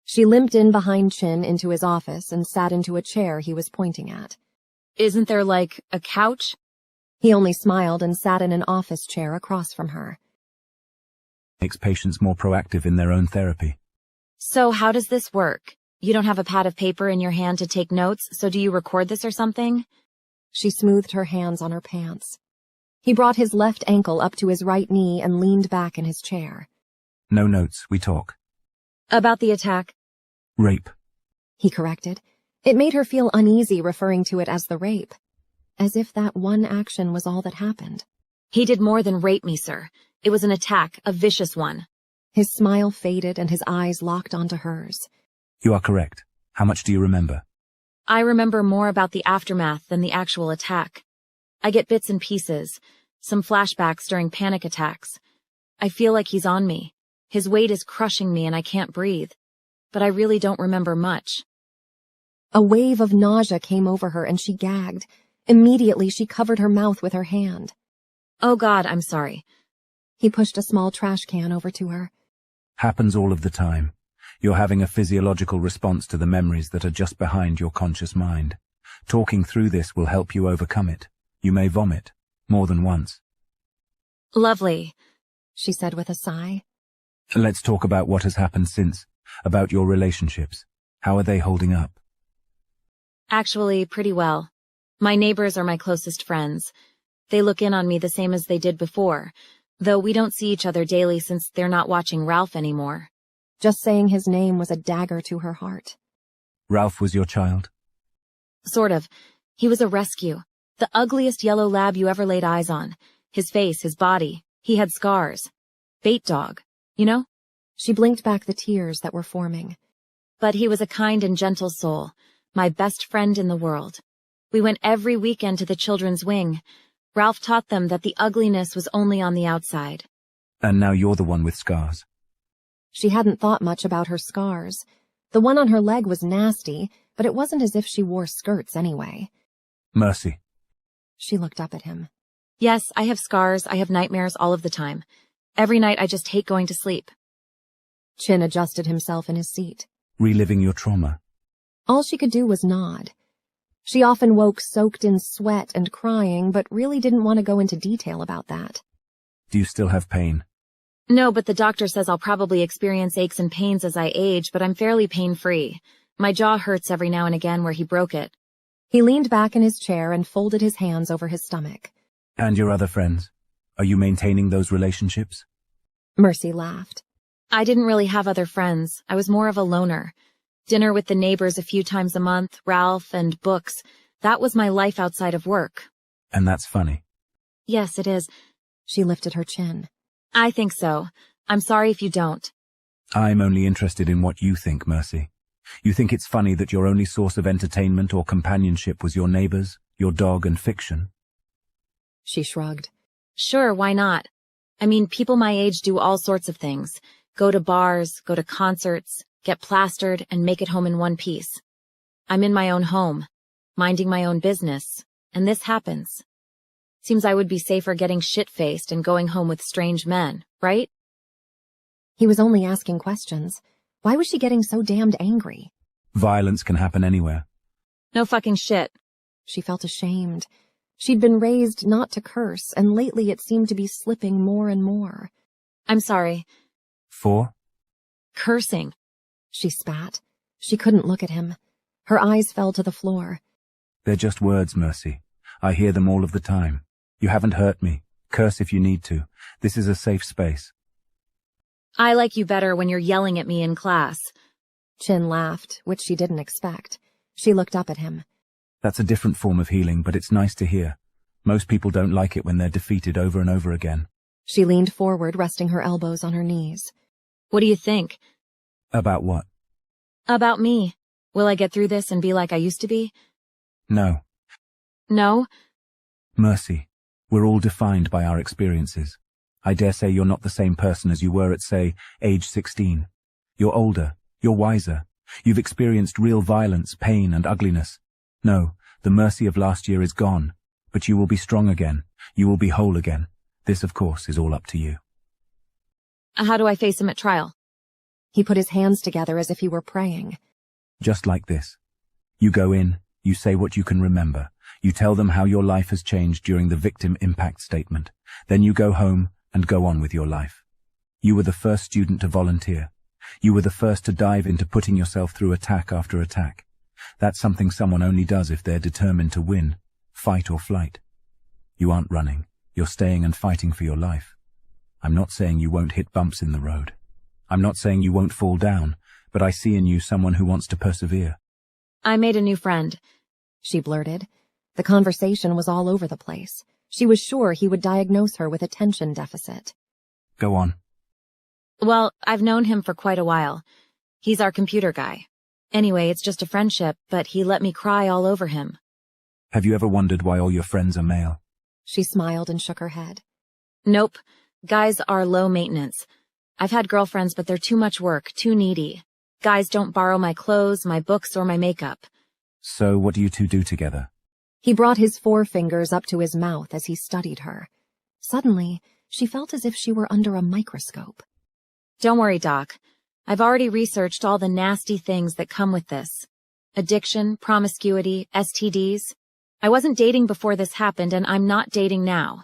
She limped in behind Chin into his office and sat into a chair he was pointing at. Isn't there, like, a couch? He only smiled and sat in an office chair across from her. Makes patients more proactive in their own therapy. So how does this work? You don't have a pad of paper in your hand to take notes, so do you record this or something? She smoothed her hands on her pants. He brought his left ankle up to his right knee and leaned back in his chair. No notes, we talk. About the attack? Rape. He corrected. It made her feel uneasy referring to it as the rape. As if that one action was all that happened. He did more than rape me, sir. It was an attack, a vicious one. His smile faded and his eyes locked onto hers. You are correct. How much do you remember? I remember more about the aftermath than the actual attack. I get bits and pieces, some flashbacks during panic attacks. I feel like he's on me. His weight is crushing me and I can't breathe. But I really don't remember much. A wave of nausea came over her and she gagged. Immediately she covered her mouth with her hand. Oh God, I'm sorry. He pushed a small trash can over to her. Happens all of the time. You're having a physiological response to the memories that are just behind your conscious mind. Talking through this will help you overcome it. You may vomit, more than once. Lovely, she said with a sigh. Let's talk about what has happened since, about your relationships. How are they holding up? Actually, pretty well. My neighbors are my closest friends. They look in on me the same as they did before, though we don't see each other daily since they're not watching Ralph anymore. Just saying his name was a dagger to her heart. Ralph was your child? Sort of. He was a rescue. The ugliest yellow lab you ever laid eyes on. His face, his body. He had scars. Bait dog. You know? She blinked back the tears that were forming. But he was a kind and gentle soul. My best friend in the world. We went every weekend to the children's wing. Ralph taught them that the ugliness was only on the outside. And now you're the one with scars. She hadn't thought much about her scars. The one on her leg was nasty, but it wasn't as if she wore skirts anyway. Mercy. She looked up at him. Yes, I have scars. I have nightmares all of the time. Every night I just hate going to sleep. Chin adjusted himself in his seat. Reliving your trauma. All she could do was nod. She often woke soaked in sweat and crying, but really didn't want to go into detail about that. Do you still have pain? No, but the doctor says I'll probably experience aches and pains as I age, but I'm fairly pain-free. My jaw hurts every now and again where he broke it. He leaned back in his chair and folded his hands over his stomach. And your other friends? Are you maintaining those relationships? Mercy laughed. I didn't really have other friends. I was more of a loner. Dinner with the neighbors a few times a month, Ralph, and books. That was my life outside of work. And that's funny. Yes, it is. She lifted her chin. I think so. I'm sorry if you don't. I'm only interested in what you think, Mercy. You think it's funny that your only source of entertainment or companionship was your neighbors, your dog, and fiction? She shrugged. Sure, why not? I mean, people my age do all sorts of things. Go to bars, go to concerts, get plastered, and make it home in one piece. I'm in my own home, minding my own business, and this happens. Seems I would be safer getting shit-faced and going home with strange men, right? He was only asking questions. Why was she getting so damned angry? Violence can happen anywhere. No fucking shit. She felt ashamed. She'd been raised not to curse, and lately it seemed to be slipping more and more. I'm sorry. For? Cursing. She spat. She couldn't look at him. Her eyes fell to the floor. They're just words, Mercy. I hear them all of the time. You haven't hurt me. Curse if you need to. This is a safe space. I like you better when you're yelling at me in class. Chin laughed, which she didn't expect. She looked up at him. That's a different form of healing, but it's nice to hear. Most people don't like it when they're defeated over and over again. She leaned forward, resting her elbows on her knees. What do you think? About what? About me. Will I get through this and be like I used to be? No. No? Mercy, we're all defined by our experiences. I dare say you're not the same person as you were at, say, age 16. You're older. You're wiser. You've experienced real violence, pain, and ugliness. No, the Mercy of last year is gone, but you will be strong again. You will be whole again. This, of course, is all up to you. How do I face him at trial? He put his hands together as if he were praying. Just like this. You go in, you say what you can remember. You tell them how your life has changed during the victim impact statement. Then you go home and go on with your life. You were the first student to volunteer. You were the first to dive into putting yourself through attack after attack. That's something someone only does if they're determined to win, fight or flight. You aren't running. You're staying and fighting for your life. I'm not saying you won't hit bumps in the road. I'm not saying you won't fall down, but I see in you someone who wants to persevere. I made a new friend, she blurted. The conversation was all over the place. She was sure he would diagnose her with attention deficit. Go on. Well, I've known him for quite a while. He's our computer guy. Anyway, it's just a friendship, but he let me cry all over him. Have you ever wondered why all your friends are male? She smiled and shook her head. Nope. Guys are low maintenance. I've had girlfriends, but they're too much work, too needy. Guys don't borrow my clothes, my books, or my makeup. So what do you two do together? He brought his forefingers up to his mouth as he studied her. Suddenly, she felt as if she were under a microscope. Don't worry, Doc. I've already researched all the nasty things that come with this. Addiction, promiscuity, STDs. I wasn't dating before this happened, and I'm not dating now.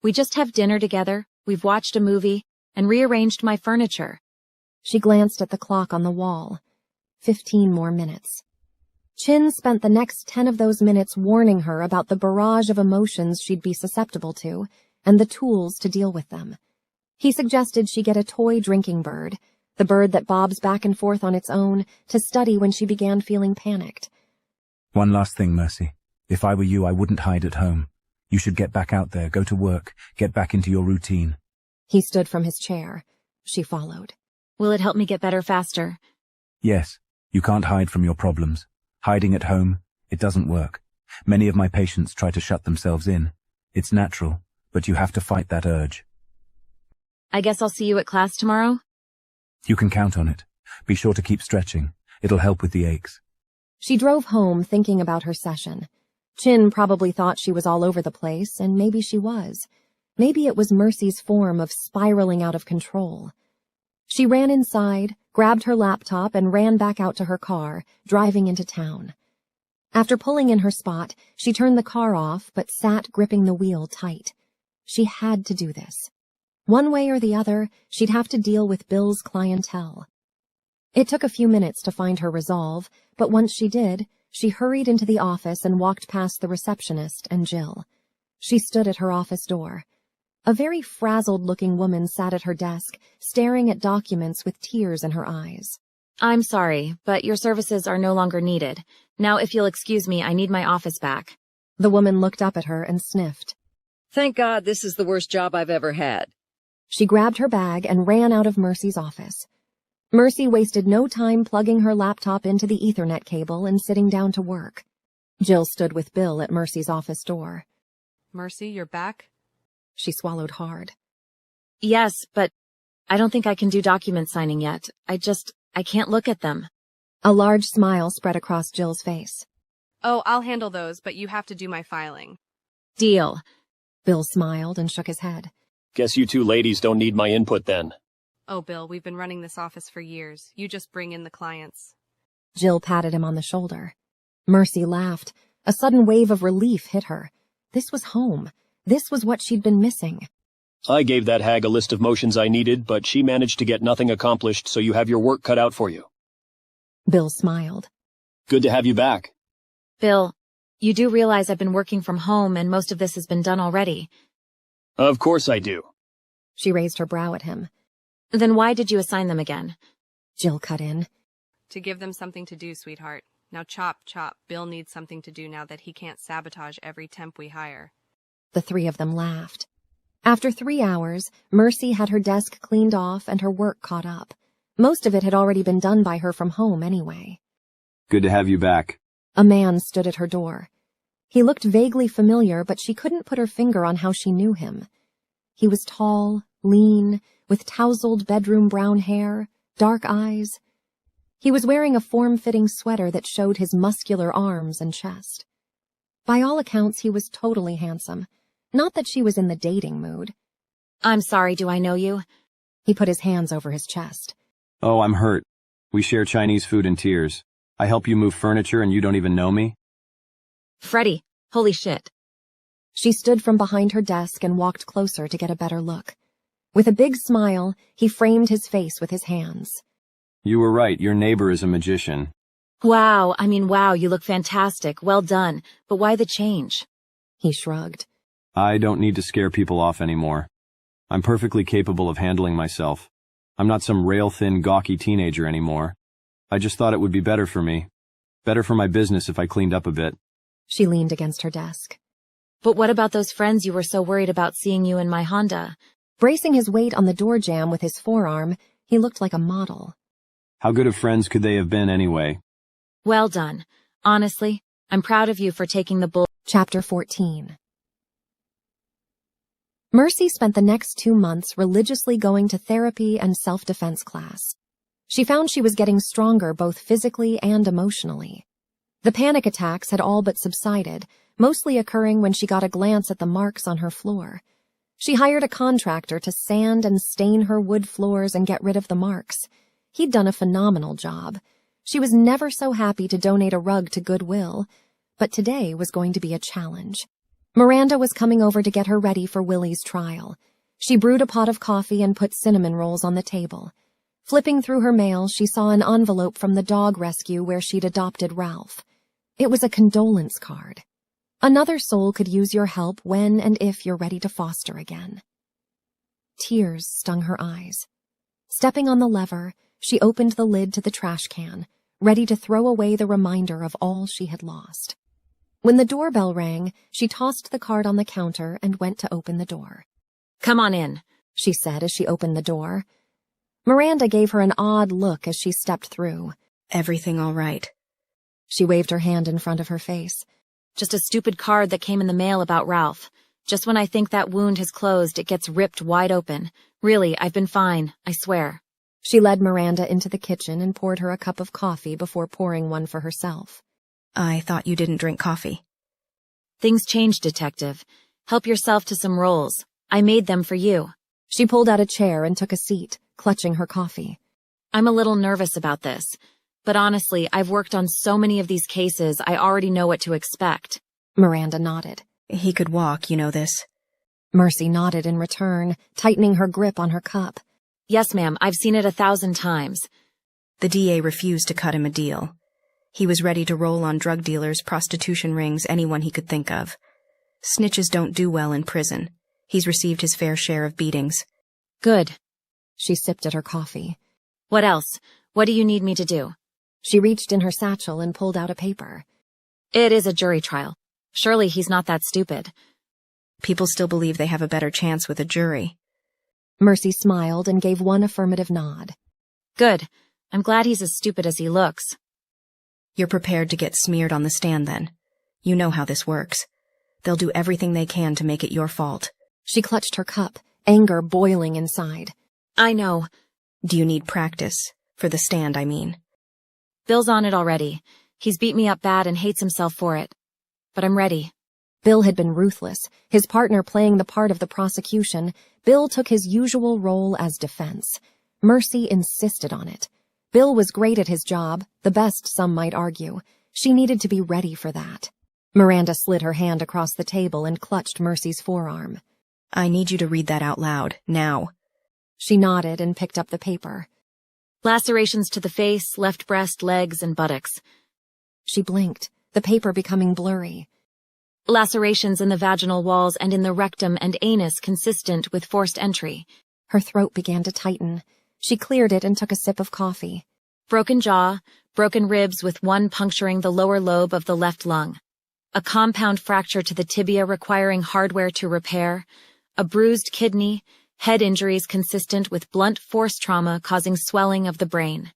We just have dinner together, we've watched a movie, and rearranged my furniture. She glanced at the clock on the wall. 15 more minutes. Chin spent the next 10 of those minutes warning her about the barrage of emotions she'd be susceptible to, and the tools to deal with them. He suggested she get a toy drinking bird, the bird that bobs back and forth on its own, to study when she began feeling panicked. One last thing, Mercy. If I were you, I wouldn't hide at home. You should get back out there, go to work, get back into your routine. He stood from his chair. She followed. Will it help me get better faster? Yes, you can't hide from your problems. Hiding at home, it doesn't work. Many of my patients try to shut themselves in. It's natural, but you have to fight that urge. I guess I'll see you at class tomorrow? You can count on it. Be sure to keep stretching. It'll help with the aches. She drove home thinking about her session. Chin probably thought she was all over the place, and maybe she was. Maybe it was Mercy's form of spiraling out of control. She ran inside, grabbed her laptop, and ran back out to her car, driving into town. After pulling in her spot, she turned the car off, but sat gripping the wheel tight. She had to do this. One way or the other, she'd have to deal with Bill's clientele. It took a few minutes to find her resolve, but once she did, she hurried into the office and walked past the receptionist and Jill. She stood at her office door. A very frazzled-looking woman sat at her desk, staring at documents with tears in her eyes. I'm sorry, but your services are no longer needed. Now, if you'll excuse me, I need my office back. The woman looked up at her and sniffed. Thank God this is the worst job I've ever had. She grabbed her bag and ran out of Mercy's office. Mercy wasted no time plugging her laptop into the Ethernet cable and sitting down to work. Jill stood with Bill at Mercy's office door. Mercy, you're back? She swallowed hard. Yes, but I don't think I can do document signing yet. I can't look at them. A large smile spread across Jill's face. Oh, I'll handle those, but you have to do my filing. Deal. Bill smiled and shook his head. Guess you two ladies don't need my input then. Oh, Bill, we've been running this office for years. You just bring in the clients. Jill patted him on the shoulder. Mercy laughed. A sudden wave of relief hit her. This was home. This was what she'd been missing. I gave that hag a list of motions I needed, but she managed to get nothing accomplished, so you have your work cut out for you. Bill smiled. Good to have you back. Bill, you do realize I've been working from home and most of this has been done already. Of course I do. She raised her brow at him. Then why did you assign them again? Jill cut in. To give them something to do, sweetheart. Now chop, chop. Bill needs something to do now that he can't sabotage every temp we hire. The three of them laughed. After 3 hours, Mercy had her desk cleaned off and her work caught up. Most of it had already been done by her from home anyway. Good to have you back. A man stood at her door. He looked vaguely familiar, but she couldn't put her finger on how she knew him. He was tall, lean, with tousled bedroom brown hair, dark eyes. He was wearing a form-fitting sweater that showed his muscular arms and chest. By all accounts, he was totally handsome. Not that she was in the dating mood. I'm sorry, do I know you? He put his hands over his chest. Oh, I'm hurt. We share Chinese food and tears. I help you move furniture and you don't even know me? Freddie, holy shit. She stood from behind her desk and walked closer to get a better look. With a big smile, he framed his face with his hands. You were right, your neighbor is a magician. Wow, you look fantastic. Well done. But why the change? He shrugged. I don't need to scare people off anymore. I'm perfectly capable of handling myself. I'm not some rail-thin, gawky teenager anymore. I just thought it would be better for me. Better for my business if I cleaned up a bit. She leaned against her desk. But what about those friends you were so worried about seeing you in my Honda? Bracing his weight on the door jamb with his forearm, he looked like a model. How good of friends could they have been anyway? Well done. Honestly, I'm proud of you for taking the bull. Chapter 14. Mercy spent the next 2 months religiously going to therapy and self-defense class. She found she was getting stronger both physically and emotionally. The panic attacks had all but subsided, mostly occurring when she got a glance at the marks on her floor. She hired a contractor to sand and stain her wood floors and get rid of the marks. He'd done a phenomenal job. She was never so happy to donate a rug to Goodwill, but today was going to be a challenge. Miranda was coming over to get her ready for Willie's trial. She brewed a pot of coffee and put cinnamon rolls on the table. Flipping through her mail, she saw an envelope from the dog rescue where she'd adopted Ralph. It was a condolence card. Another soul could use your help when and if you're ready to foster again. Tears stung her eyes. Stepping on the lever, she opened the lid to the trash can, ready to throw away the reminder of all she had lost. When the doorbell rang, she tossed the card on the counter and went to open the door. Come on in, she said as she opened the door. Miranda gave her an odd look as she stepped through. Everything all right? She waved her hand in front of her face. Just a stupid card that came in the mail about Ralph. Just when I think that wound has closed, it gets ripped wide open. Really, I've been fine, I swear. She led Miranda into the kitchen and poured her a cup of coffee before pouring one for herself. I thought you didn't drink coffee. Things change, Detective. Help yourself to some rolls. I made them for you. She pulled out a chair and took a seat, clutching her coffee. I'm a little nervous about this, but honestly, I've worked on so many of these cases, I already know what to expect. Miranda nodded. He could walk, you know this. Mercy nodded in return, tightening her grip on her cup. Yes, ma'am, I've seen it 1,000 times. The DA refused to cut him a deal. He was ready to roll on drug dealers, prostitution rings, anyone he could think of. Snitches don't do well in prison. He's received his fair share of beatings. Good. She sipped at her coffee. What else? What do you need me to do? She reached in her satchel and pulled out a paper. It is a jury trial. Surely he's not that stupid. People still believe they have a better chance with a jury. Mercy smiled and gave one affirmative nod. Good. I'm glad he's as stupid as he looks. You're prepared to get smeared on the stand, then. You know how this works. They'll do everything they can to make it your fault. She clutched her cup, anger boiling inside. I know. Do you need practice? For the stand, I mean. Bill's on it already. He's beat me up bad and hates himself for it. But I'm ready. Bill had been ruthless, his partner playing the part of the prosecution. Bill took his usual role as defense. Mercy insisted on it. Bill was great at his job, the best some might argue. She needed to be ready for that. Miranda slid her hand across the table and clutched Mercy's forearm. I need you to read that out loud, now. She nodded and picked up the paper. Lacerations to the face, left breast, legs, and buttocks. She blinked, the paper becoming blurry. Lacerations in the vaginal walls and in the rectum and anus consistent with forced entry. Her throat began to tighten. She cleared it and took a sip of coffee. Broken jaw, broken ribs with one puncturing the lower lobe of the left lung. A compound fracture to the tibia requiring hardware to repair. A bruised kidney, head injuries consistent with blunt force trauma causing swelling of the brain.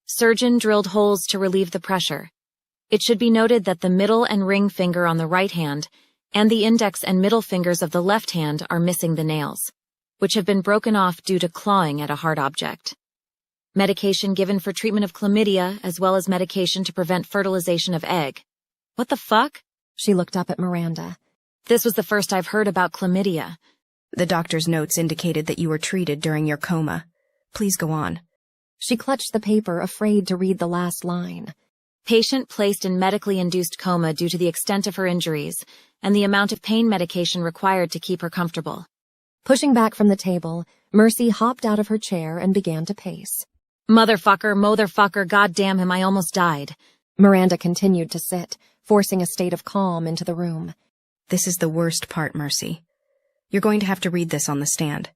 Surgeon drilled holes to relieve the pressure. It should be noted that the middle and ring finger on the right hand and the index and middle fingers of the left hand are missing the nails, which have been broken off due to clawing at a hard object. Medication given for treatment of chlamydia as well as medication to prevent fertilization of egg. What the fuck? She looked up at Miranda. This was the first I've heard about chlamydia. The doctor's notes indicated that you were treated during your coma. Please go on. She clutched the paper, afraid to read the last line. Patient placed in medically induced coma due to the extent of her injuries and the amount of pain medication required to keep her comfortable. Pushing back from the table, Mercy hopped out of her chair and began to pace. Motherfucker, goddamn him, I almost died. Miranda continued to sit, forcing a state of calm into the room. This is the worst part, Mercy. You're going to have to read this on the stand.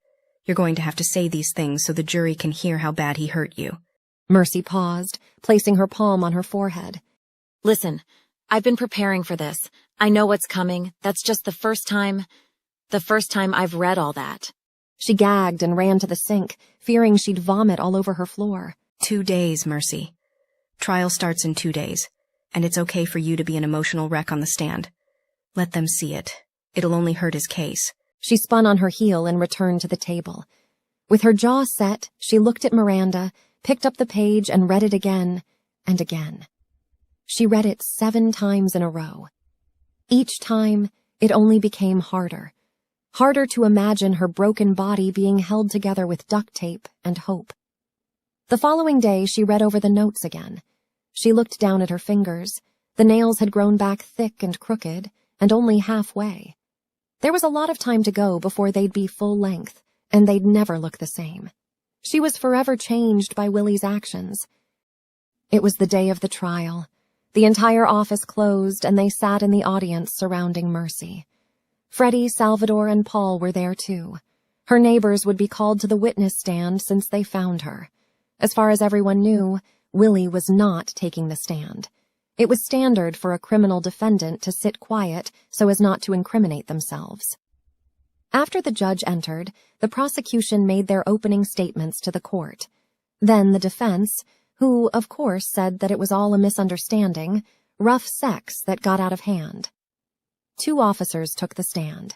You're going to have to say these things so the jury can hear how bad he hurt you. Mercy paused, placing her palm on her forehead. Listen, I've been preparing for this. I know what's coming. That's just the first time I've read all that. She gagged and ran to the sink, fearing she'd vomit all over her floor. 2 days, Mercy. Trial starts in 2 days, and it's okay for you to be an emotional wreck on the stand. Let them see it. It'll only hurt his case. She spun on her heel and returned to the table. With her jaw set, she looked at Miranda, picked up the page and read it again and again. She read it 7 times in a row. Each time, it only became harder. Harder to imagine her broken body being held together with duct tape and hope. The following day, she read over the notes again. She looked down at her fingers. The nails had grown back thick and crooked, and only halfway. There was a lot of time to go before they'd be full length, and they'd never look the same. She was forever changed by Willie's actions. It was the day of the trial. The entire office closed, and they sat in the audience surrounding Mercy. Freddie, Salvador, and Paul were there too. Her neighbors would be called to the witness stand since they found her. As far as everyone knew, Willie was not taking the stand. It was standard for a criminal defendant to sit quiet so as not to incriminate themselves. After the judge entered, the prosecution made their opening statements to the court. Then the defense, who, of course, said that it was all a misunderstanding, rough sex that got out of hand. 2 officers took the stand.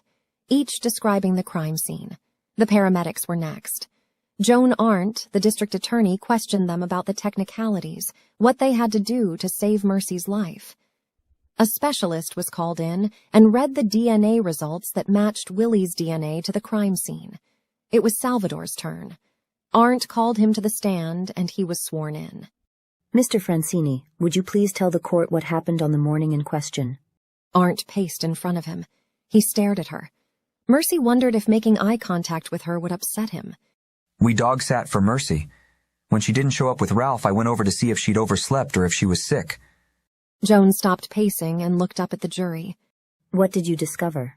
each describing the crime scene. The paramedics were next. Joan Arndt, the district attorney, questioned them about the technicalities, what they had to do to save Mercy's life. A specialist was called in and read the DNA results that matched Willie's DNA to the crime scene. It was Salvador's turn. Arndt called him to the stand, and he was sworn in. Mr. Francini, would you please tell the court what happened on the morning in question? Arndt paced in front of him. He stared at her. Mercy wondered if making eye contact with her would upset him. We dog-sat for Mercy. When she didn't show up with Ralph, I went over to see if she'd overslept or if she was sick. Joan stopped pacing and looked up at the jury. What did you discover?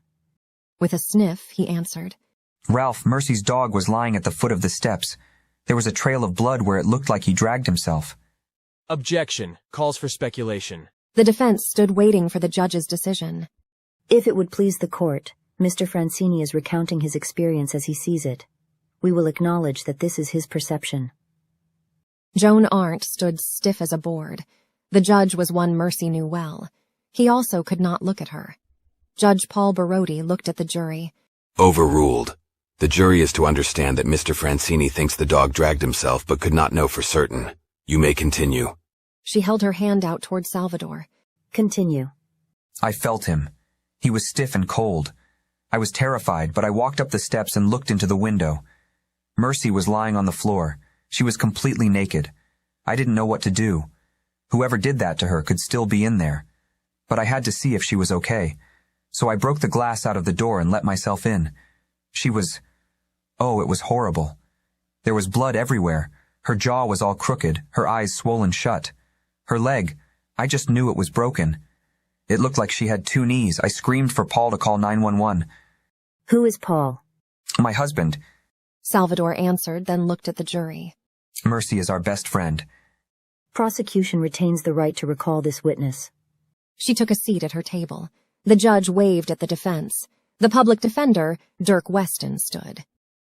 With a sniff, he answered. Ralph, Mercy's dog, was lying at the foot of the steps. There was a trail of blood where it looked like he dragged himself. Objection. Calls for speculation. The defense stood waiting for the judge's decision. If it would please the court, Mr. Francini is recounting his experience as he sees it. We will acknowledge that this is his perception. Joan Arndt stood stiff as a board. The judge was one Mercy knew well. He also could not look at her. Judge Paul Barodi looked at the jury. Overruled. The jury is to understand that Mr. Francini thinks the dog dragged himself but could not know for certain. You may continue. She held her hand out toward Salvador. Continue. I felt him. He was stiff and cold. I was terrified, but I walked up the steps and looked into the window. Mercy was lying on the floor. She was completely naked. I didn't know what to do. Whoever did that to her could still be in there. But I had to see if she was okay. So I broke the glass out of the door and let myself in. She was... Oh, it was horrible. There was blood everywhere. Her jaw was all crooked, her eyes swollen shut. Her leg, I just knew it was broken. It looked like she had 2 knees. I screamed for Paul to call 911. Who is Paul? My husband. Salvador answered, then looked at the jury. Mercy is our best friend. Prosecution retains the right to recall this witness. She took a seat at her table. The judge waved at the defense. The public defender, Dirk Weston, stood.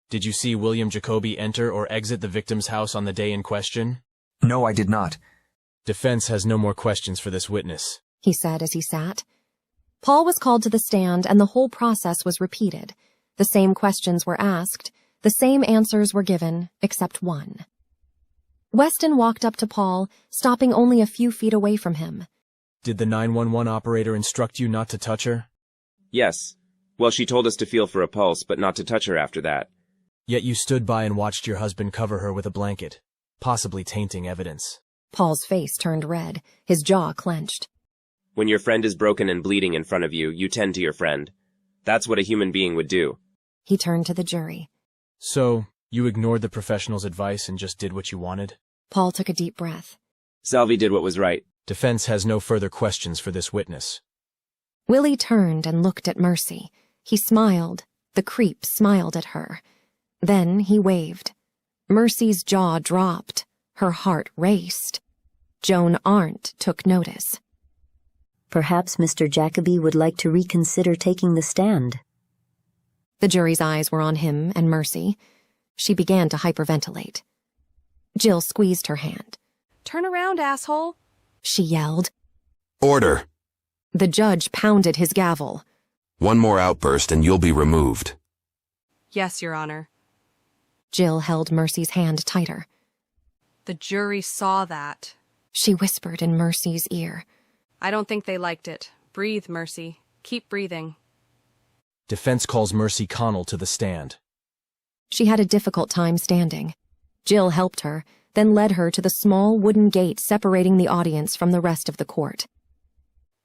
Did you see William Jacoby enter or exit the victim's house on the day in question? No, I did not. Defense has no more questions for this witness, he said as he sat. Paul was called to the stand and the whole process was repeated. The same questions were asked. The same answers were given, except one. Weston walked up to Paul, stopping only a few feet away from him. Did the 911 operator instruct you not to touch her? Yes. Well, she told us to feel for a pulse, but not to touch her after that. Yet you stood by and watched your husband cover her with a blanket, possibly tainting evidence. Paul's face turned red, his jaw clenched. When your friend is broken and bleeding in front of you, you tend to your friend. That's what a human being would do. He turned to the jury. So, you ignored the professional's advice and just did what you wanted? Paul took a deep breath. Salvi did what was right. Defense has no further questions for this witness. Willie turned and looked at Mercy. He smiled. The creep smiled at her. Then he waved. Mercy's jaw dropped. Her heart raced. Joan Arndt took notice. Perhaps Mr. Jacoby would like to reconsider taking the stand. The jury's eyes were on him and Mercy. She began to hyperventilate. Jill squeezed her hand. Turn around, asshole, she yelled. Order. The judge pounded his gavel. One more outburst and you'll be removed. Yes, Your Honor. Jill held Mercy's hand tighter. The jury saw that, she whispered in Mercy's ear. I don't think they liked it. Breathe, Mercy. Keep breathing. Defense calls Mercy Conall to the stand. She had a difficult time standing. Jill helped her, then led her to the small wooden gate separating the audience from the rest of the court.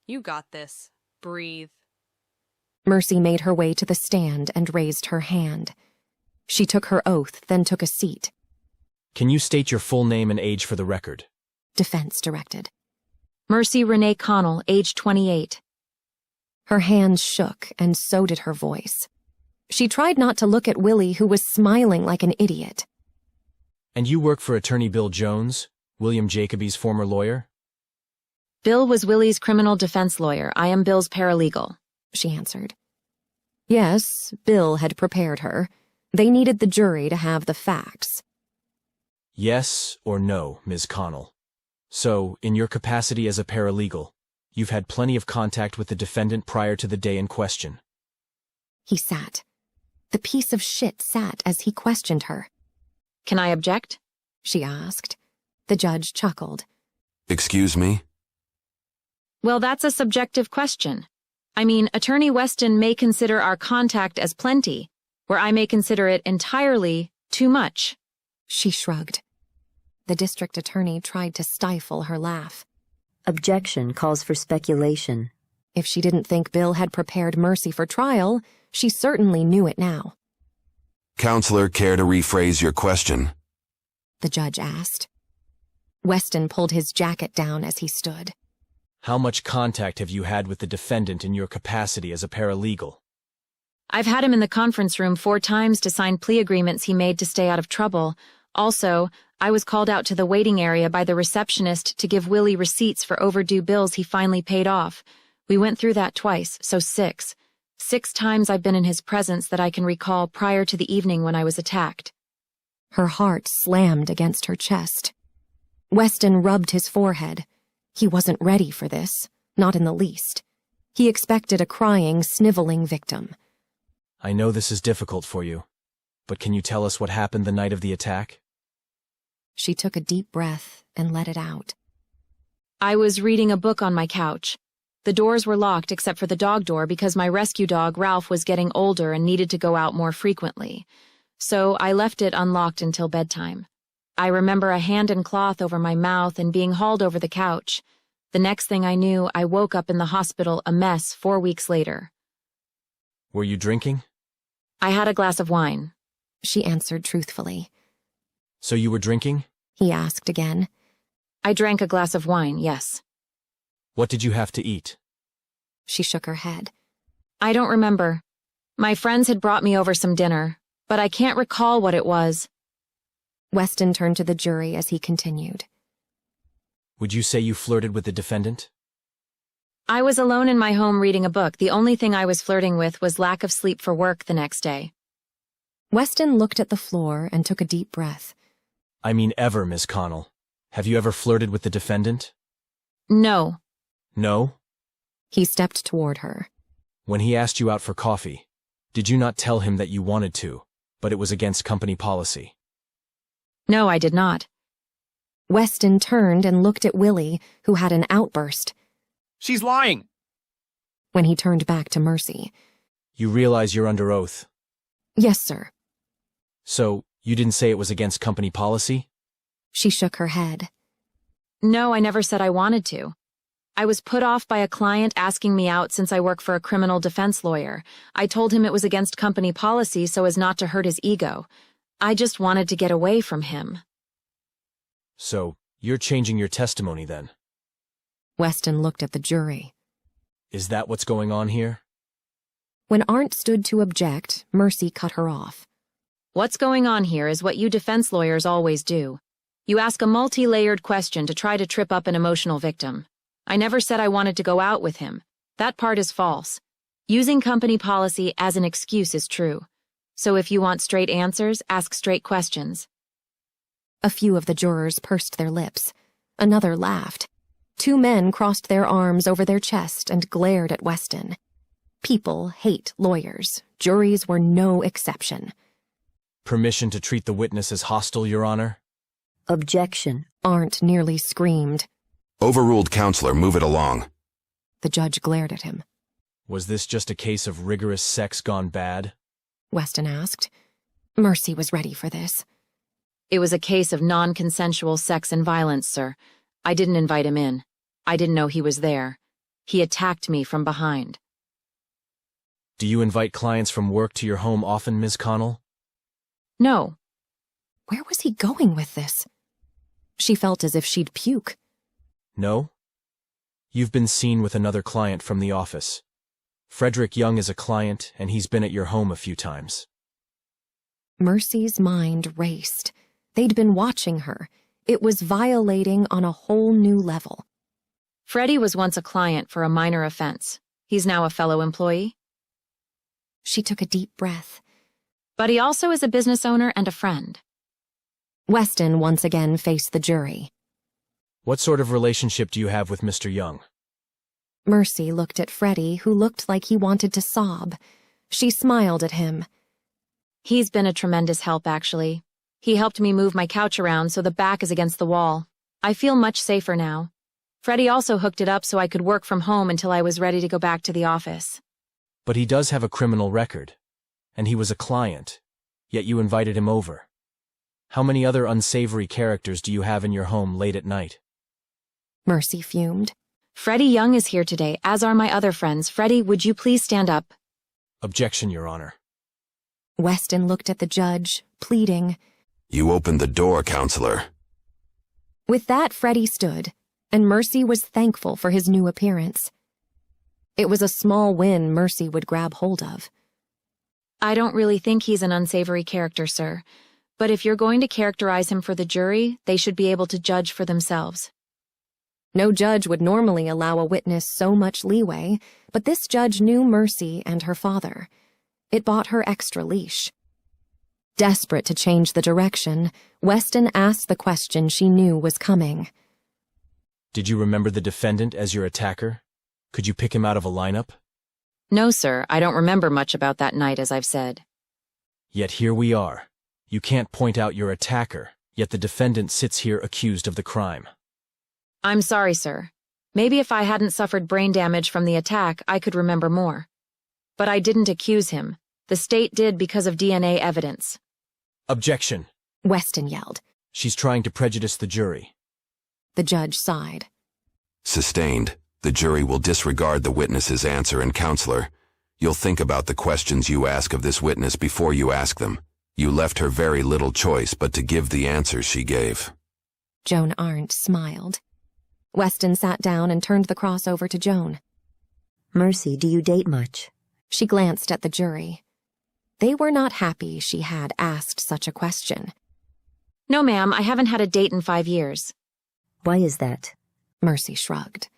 You got this. Breathe. Mercy made her way to the stand and raised her hand. She took her oath, then took a seat. Can you state your full name and age for the record? Defense directed. Mercy Renee Conall, age 28. Her hands shook, and so did her voice. She tried not to look at Willie, who was smiling like an idiot. And you work for attorney Bill Jones, William Jacoby's former lawyer? Bill was Willie's criminal defense lawyer. I am Bill's paralegal, she answered. Yes, Bill had prepared her. They needed the jury to have the facts. Yes or no, Ms. Conall. So, in your capacity as a paralegal, you've had plenty of contact with the defendant prior to the day in question. He sat. The piece of shit sat as he questioned her. Can I object? She asked. The judge chuckled. Excuse me? Well, that's a subjective question. I mean, Attorney Weston may consider our contact as plenty, where I may consider it entirely too much. She shrugged. The district attorney tried to stifle her laugh. Objection calls for speculation. If she didn't think Bill had prepared Mercy for trial, she certainly knew it now. Counselor, care to rephrase your question? The judge asked. Weston pulled his jacket down as he stood. How much contact have you had with the defendant in your capacity as a paralegal? I've had him in the conference room 4 times to sign plea agreements he made to stay out of trouble. Also, I was called out to the waiting area by the receptionist to give Willie receipts for overdue bills he finally paid off. We went through that twice, so 6. 6 times I've been in his presence that I can recall prior to the evening when I was attacked. Her heart slammed against her chest. Weston rubbed his forehead. He wasn't ready for this, not in the least. He expected a crying, sniveling victim. I know this is difficult for you, but can you tell us what happened the night of the attack? She took a deep breath and let it out. I was reading a book on my couch. The doors were locked except for the dog door because my rescue dog, Ralph, was getting older and needed to go out more frequently. So I left it unlocked until bedtime. I remember a hand and cloth over my mouth and being hauled over the couch. The next thing I knew, I woke up in the hospital a mess 4 weeks later. Were you drinking? I had a glass of wine. She answered truthfully. So you were drinking? He asked again. I drank a glass of wine, yes. What did you have to eat? She shook her head. I don't remember. My friends had brought me over some dinner, but I can't recall what it was. Weston turned to the jury as he continued. Would you say you flirted with the defendant? I was alone in my home reading a book. The only thing I was flirting with was lack of sleep for work the next day. Weston looked at the floor and took a deep breath. I mean ever, Miss Conall. Have you ever flirted with the defendant? No. No? He stepped toward her. When he asked you out for coffee, did you not tell him that you wanted to, but it was against company policy? No, I did not. Weston turned and looked at Willie, who had an outburst. She's lying! When he turned back to Mercy. You realize you're under oath? Yes, sir. So, you didn't say it was against company policy? She shook her head. No, I never said I wanted to. I was put off by a client asking me out since I work for a criminal defense lawyer. I told him it was against company policy so as not to hurt his ego. I just wanted to get away from him. So, you're changing your testimony then? Weston looked at the jury. Is that what's going on here? When Arndt stood to object, Mercy cut her off. What's going on here is what you defense lawyers always do. You ask a multi-layered question to try to trip up an emotional victim. I never said I wanted to go out with him. That part is false. Using company policy as an excuse is true. So if you want straight answers, ask straight questions. A few of the jurors pursed their lips. Another laughed. 2 men crossed their arms over their chest and glared at Weston. People hate lawyers. Juries were no exception. Permission to treat the witness as hostile, Your Honor? Objection. Arndt nearly screamed. Overruled, Counselor. Move it along. The judge glared at him. Was this just a case of rigorous sex gone bad? Weston asked. Mercy was ready for this. It was a case of non-consensual sex and violence, sir. I didn't invite him in. I didn't know he was there. He attacked me from behind. Do you invite clients from work to your home often, Ms. Conall? No. Where was he going with this? She felt as if she'd puke. No? You've been seen with another client from the office. Frederick Young is a client, and he's been at your home a few times. Mercy's mind raced. They'd been watching her. It was violating on a whole new level. Freddie was once a client for a minor offense. He's now a fellow employee. She took a deep breath. But he also is a business owner and a friend. Weston once again faced the jury. What sort of relationship do you have with Mr. Young? Mercy looked at Freddie, who looked like he wanted to sob. She smiled at him. He's been a tremendous help, actually. He helped me move my couch around so the back is against the wall. I feel much safer now. Freddie also hooked it up so I could work from home until I was ready to go back to the office. But he does have a criminal record. And he was a client. Yet you invited him over. How many other unsavory characters do you have in your home late at night? Mercy fumed. Freddie Young is here today, as are my other friends. Freddie, would you please stand up? Objection, Your Honor. Weston looked at the judge, pleading. You opened the door, counselor. With that, Freddie stood, and Mercy was thankful for his new appearance. It was a small win Mercy would grab hold of. I don't really think he's an unsavory character, sir. But if you're going to characterize him for the jury, they should be able to judge for themselves. No judge would normally allow a witness so much leeway, but this judge knew Mercy and her father. It bought her extra leash. Desperate to change the direction, Weston asked the question she knew was coming. Did you remember the defendant as your attacker? Could you pick him out of a lineup? No, sir. I don't remember much about that night, as I've said. Yet here we are. You can't point out your attacker, yet the defendant sits here accused of the crime. I'm sorry, sir. Maybe if I hadn't suffered brain damage from the attack, I could remember more. But I didn't accuse him. The state did because of DNA evidence. Objection, Weston yelled. She's trying to prejudice the jury. The judge sighed. Sustained. The jury will disregard the witness's answer, and counselor, you'll think about the questions you ask of this witness before you ask them. You left her very little choice but to give the answers she gave. Joan Arndt smiled. Weston sat down and turned the cross over to Joan. Mercy, do you date much? She glanced at the jury. They were not happy she had asked such a question. No, ma'am, I haven't had a date in 5 years. Why is that? Mercy shrugged.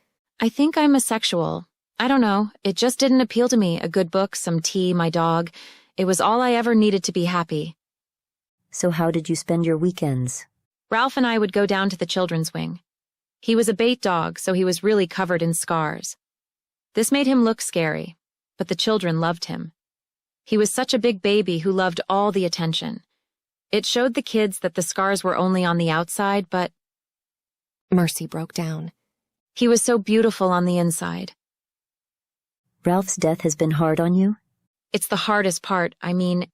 I think I'm asexual. I don't know. It just didn't appeal to me. A good book, some tea, my dog. It was all I ever needed to be happy. So how did you spend your weekends? Ralph and I would go down to the children's wing. He was a bait dog, so he was really covered in scars. This made him look scary, but the children loved him. He was such a big baby who loved all the attention. It showed the kids that the scars were only on the outside, but... Mercy broke down. He was so beautiful on the inside. Ralph's death has been hard on you? It's the hardest part. I mean,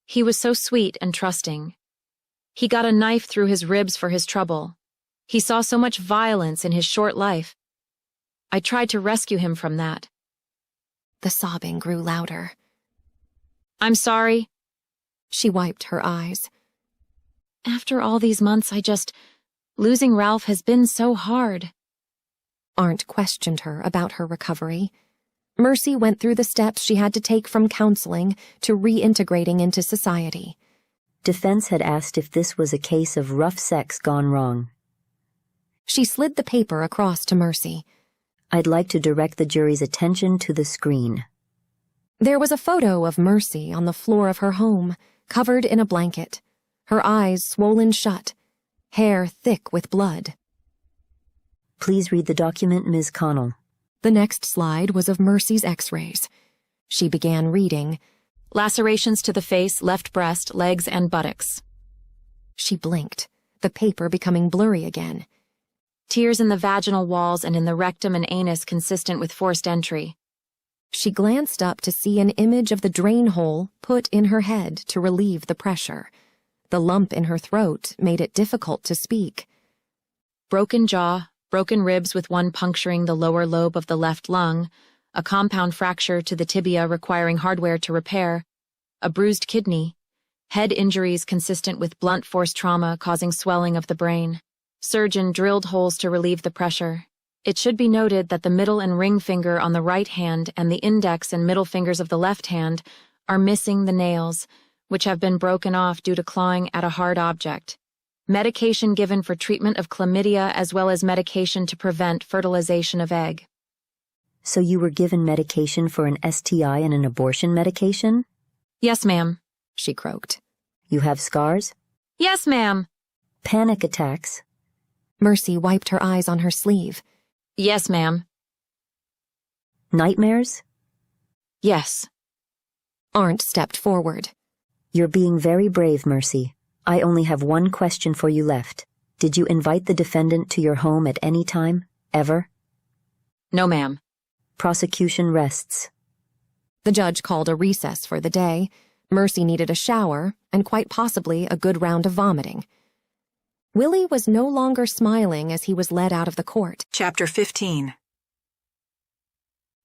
he was so sweet and trusting. He got a knife through his ribs for his trouble. He saw so much violence in his short life. I tried to rescue him from that. The sobbing grew louder. I'm sorry. She wiped her eyes. After all these months, losing Ralph has been so hard. Arndt questioned her about her recovery. Mercy went through the steps she had to take from counseling to reintegrating into society. Defense had asked if this was a case of rough sex gone wrong. She slid the paper across to Mercy. I'd like to direct the jury's attention to the screen. There was a photo of Mercy on the floor of her home, covered in a blanket, her eyes swollen shut, hair thick with blood. Please read the document, Ms. Conall. The next slide was of Mercy's x-rays. She began reading. Lacerations to the face, left breast, legs, and buttocks. She blinked, the paper becoming blurry again. Tears in the vaginal walls and in the rectum and anus consistent with forced entry. She glanced up to see an image of the drain hole put in her head to relieve the pressure. The lump in her throat made it difficult to speak. Broken jaw, broken ribs with one puncturing the lower lobe of the left lung, a compound fracture to the tibia requiring hardware to repair, a bruised kidney, head injuries consistent with blunt force trauma causing swelling of the brain. Surgeon drilled holes to relieve the pressure. It should be noted that the middle and ring finger on the right hand and the index and middle fingers of the left hand are missing the nails, which have been broken off due to clawing at a hard object. Medication given for treatment of chlamydia as well as medication to prevent fertilization of egg. So you were given medication for an STI and an abortion medication? Yes, ma'am, she croaked. You have scars? Yes, ma'am. Panic attacks? Mercy wiped her eyes on her sleeve. Yes, ma'am. Nightmares? Yes. Arndt stepped forward. You're being very brave, Mercy. I only have one question for you left. Did you invite the defendant to your home at any time? Ever? No, ma'am. Prosecution rests. The judge called a recess for the day. Mercy needed a shower, and quite possibly a good round of vomiting. Willie was no longer smiling as he was led out of the court. Chapter 15.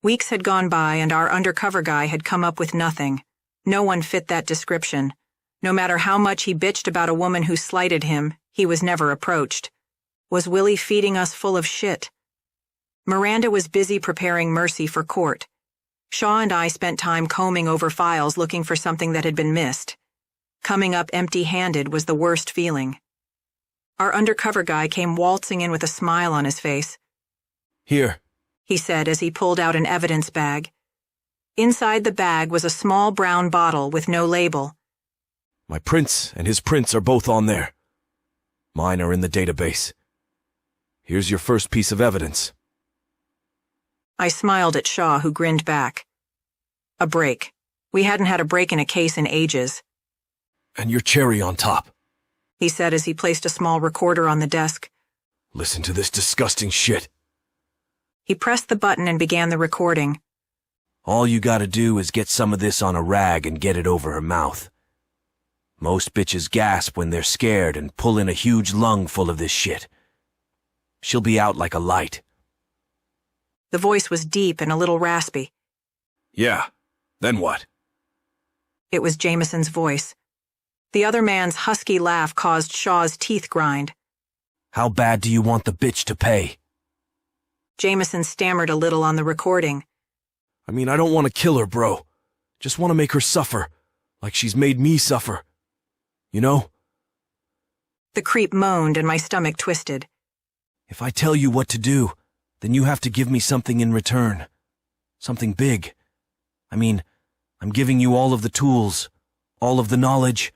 Weeks had gone by and our undercover guy had come up with nothing. No one fit that description. No matter how much he bitched about a woman who slighted him, he was never approached. Was Willie feeding us full of shit? Miranda was busy preparing Mercy for court. Shaw and I spent time combing over files looking for something that had been missed. Coming up empty-handed was the worst feeling. Our undercover guy came waltzing in with a smile on his face. Here, he said as he pulled out an evidence bag. Inside the bag was a small brown bottle with no label. My prints and his prints are both on there. Mine are in the database. Here's your first piece of evidence. I smiled at Shaw, who grinned back. A break. We hadn't had a break in a case in ages. And your cherry on top, he said as he placed a small recorder on the desk. Listen to this disgusting shit. He pressed the button and began the recording. All you gotta do is get some of this on a rag and get it over her mouth. Most bitches gasp when they're scared and pull in a huge lung full of this shit. She'll be out like a light. The voice was deep and a little raspy. Yeah, then what? It was Jameson's voice. The other man's husky laugh caused Shaw's teeth grind. How bad do you want the bitch to pay? Jameson stammered a little on the recording. I mean, I don't want to kill her, bro. Just want to make her suffer, like she's made me suffer. You know? The creep moaned and my stomach twisted. If I tell you what to do, then you have to give me something in return. Something big. I mean, I'm giving you all of the tools, all of the knowledge.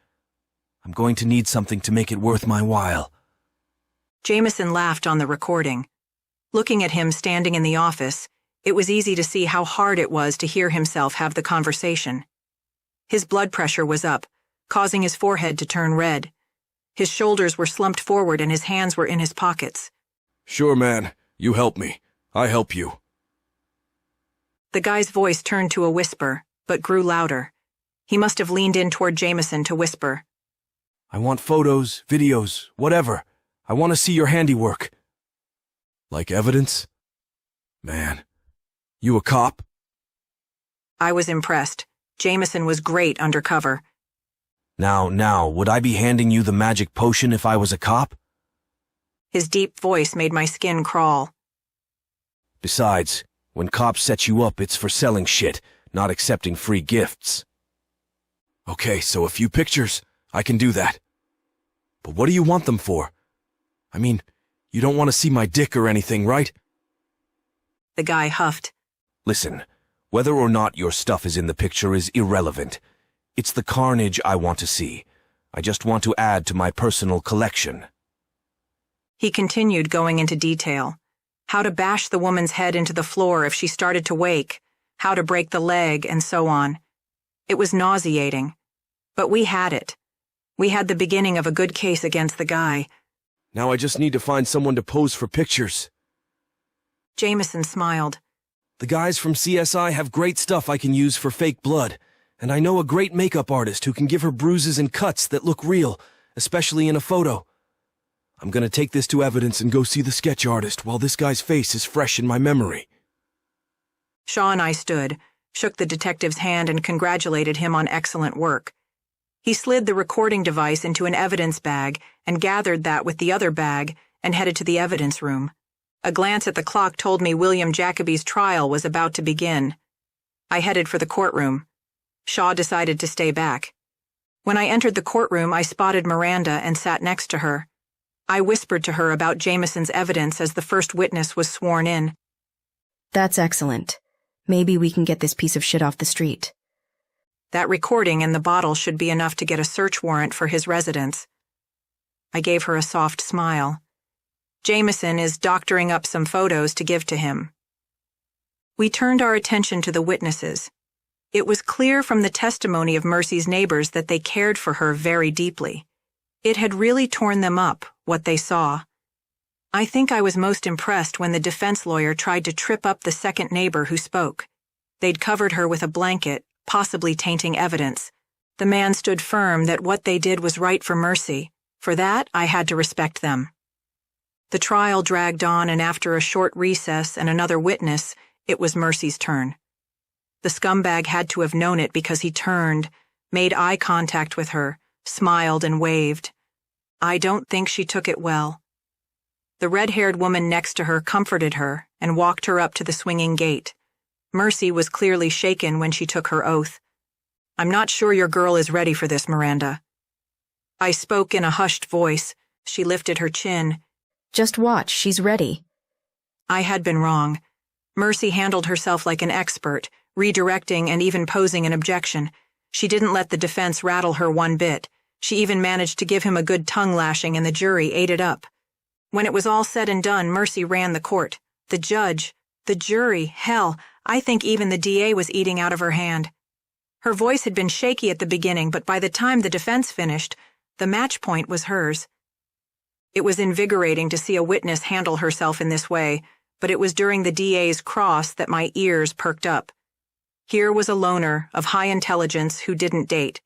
I'm going to need something to make it worth my while. Jameson laughed on the recording. Looking at him standing in the office, it was easy to see how hard it was to hear himself have the conversation. His blood pressure was up, causing his forehead to turn red. His shoulders were slumped forward and his hands were in his pockets. Sure, man. You help me. I help you. The guy's voice turned to a whisper, but grew louder. He must have leaned in toward Jameson to whisper. I want photos, videos, whatever. I want to see your handiwork. Like evidence? Man, you a cop? I was impressed. Jameson was great undercover. Now, would I be handing you the magic potion if I was a cop? His deep voice made my skin crawl. Besides, when cops set you up, it's for selling shit, not accepting free gifts. Okay, so a few pictures. I can do that. But what do you want them for? I mean, you don't want to see my dick or anything, right? The guy huffed. Listen, whether or not your stuff is in the picture is irrelevant. It's the carnage I want to see. I just want to add to my personal collection. He continued, going into detail. How to bash the woman's head into the floor if she started to wake, how to break the leg, and so on. It was nauseating. But we had it. We had the beginning of a good case against the guy. Now I just need to find someone to pose for pictures. Jameson smiled. The guys from CSI have great stuff I can use for fake blood, and I know a great makeup artist who can give her bruises and cuts that look real, especially in a photo. I'm gonna take this to evidence and go see the sketch artist while this guy's face is fresh in my memory. Shaw and I stood, shook the detective's hand and congratulated him on excellent work. He slid the recording device into an evidence bag and gathered that with the other bag and headed to the evidence room. A glance at the clock told me William Jacoby's trial was about to begin. I headed for the courtroom. Shaw decided to stay back. When I entered the courtroom, I spotted Miranda and sat next to her. I whispered to her about Jameson's evidence as the first witness was sworn in. That's excellent. Maybe we can get this piece of shit off the street. That recording and the bottle should be enough to get a search warrant for his residence. I gave her a soft smile. Jameson is doctoring up some photos to give to him. We turned our attention to the witnesses. It was clear from the testimony of Mercy's neighbors that they cared for her very deeply. It had really torn them up, what they saw. I think I was most impressed when the defense lawyer tried to trip up the second neighbor who spoke. They'd covered her with a blanket, possibly tainting evidence. The man stood firm that what they did was right for Mercy. For that, I had to respect them. The trial dragged on, and after a short recess and another witness, it was Mercy's turn. The scumbag had to have known it because he turned, made eye contact with her, smiled and waved. I don't think she took it well. The red-haired woman next to her comforted her and walked her up to the swinging gate. Mercy was clearly shaken when she took her oath. "I'm not sure your girl is ready for this, Miranda." I spoke in a hushed voice. She lifted her chin. "Just watch, she's ready." I had been wrong. Mercy handled herself like an expert, redirecting and even posing an objection. She didn't let the defense rattle her one bit. She even managed to give him a good tongue lashing, and the jury ate it up. When it was all said and done, Mercy ran the court. The judge, the jury, hell, I think even the DA was eating out of her hand. Her voice had been shaky at the beginning, but by the time the defense finished, the match point was hers. It was invigorating to see a witness handle herself in this way, but it was during the DA's cross that my ears perked up. Here was a loner of high intelligence who didn't date.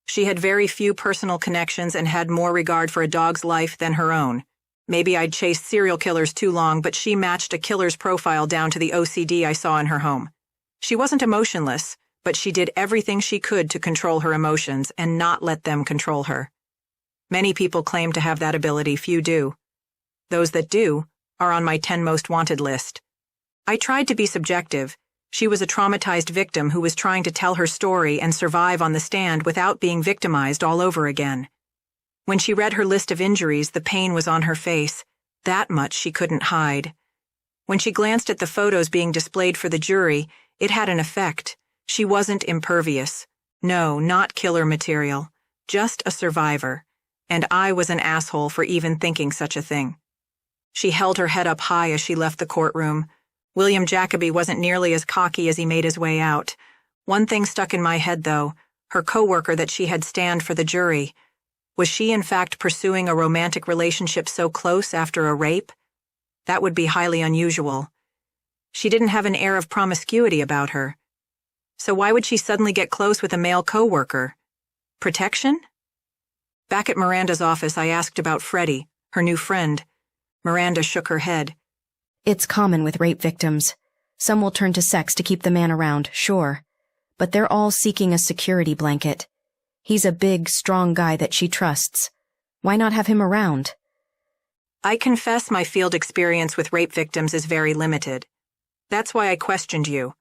She had very few personal connections and had more regard for a dog's life than her own. Maybe I'd chased serial killers too long, but she matched a killer's profile down to the OCD I saw in her home. She wasn't emotionless, but she did everything she could to control her emotions and not let them control her. Many people claim to have that ability, few do. Those that do are on my 10 most wanted list. I tried to be subjective. She was a traumatized victim who was trying to tell her story and survive on the stand without being victimized all over again. When she read her list of injuries, the pain was on her face. That much she couldn't hide. When she glanced at the photos being displayed for the jury, it had an effect. She wasn't impervious. No, not killer material. Just a survivor. And I was an asshole for even thinking such a thing. She held her head up high as she left the courtroom. William Jacoby wasn't nearly as cocky as he made his way out. One thing stuck in my head, though, her coworker that she had stand for the jury. Was she in fact pursuing a romantic relationship so close after a rape? That would be highly unusual. She didn't have an air of promiscuity about her. So why would she suddenly get close with a male coworker? Protection? Back at Miranda's office, I asked about Freddie, her new friend. Miranda shook her head. "It's common with rape victims. Some will turn to sex to keep the man around, sure. But they're all seeking a security blanket. He's a big, strong guy that she trusts. Why not have him around?" I confess my field experience with rape victims is very limited. That's why I questioned you.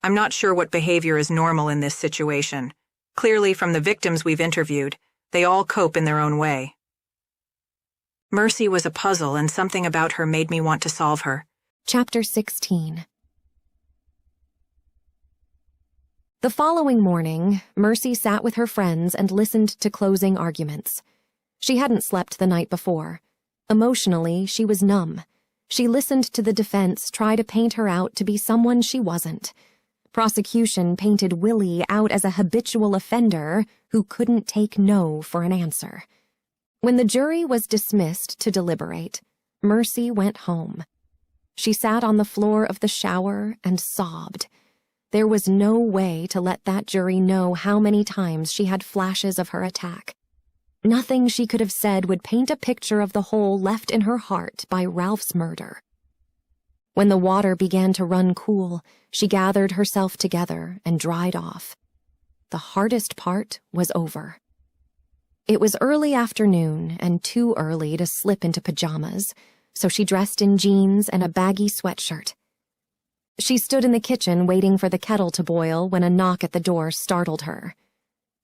I'm not sure what behavior is normal in this situation. Clearly, from the victims we've interviewed, they all cope in their own way. Mercy was a puzzle, and something about her made me want to solve her. Chapter 16. The following morning, Mercy sat with her friends and listened to closing arguments. She hadn't slept the night before. Emotionally, she was numb. She listened to the defense try to paint her out to be someone she wasn't. Prosecution painted Willie out as a habitual offender who couldn't take no for an answer. When the jury was dismissed to deliberate, Mercy went home. She sat on the floor of the shower and sobbed. There was no way to let that jury know how many times she had flashes of her attack. Nothing she could have said would paint a picture of the hole left in her heart by Ralph's murder. When the water began to run cool, she gathered herself together and dried off. The hardest part was over. It was early afternoon and too early to slip into pajamas, so she dressed in jeans and a baggy sweatshirt. She stood in the kitchen waiting for the kettle to boil when a knock at the door startled her.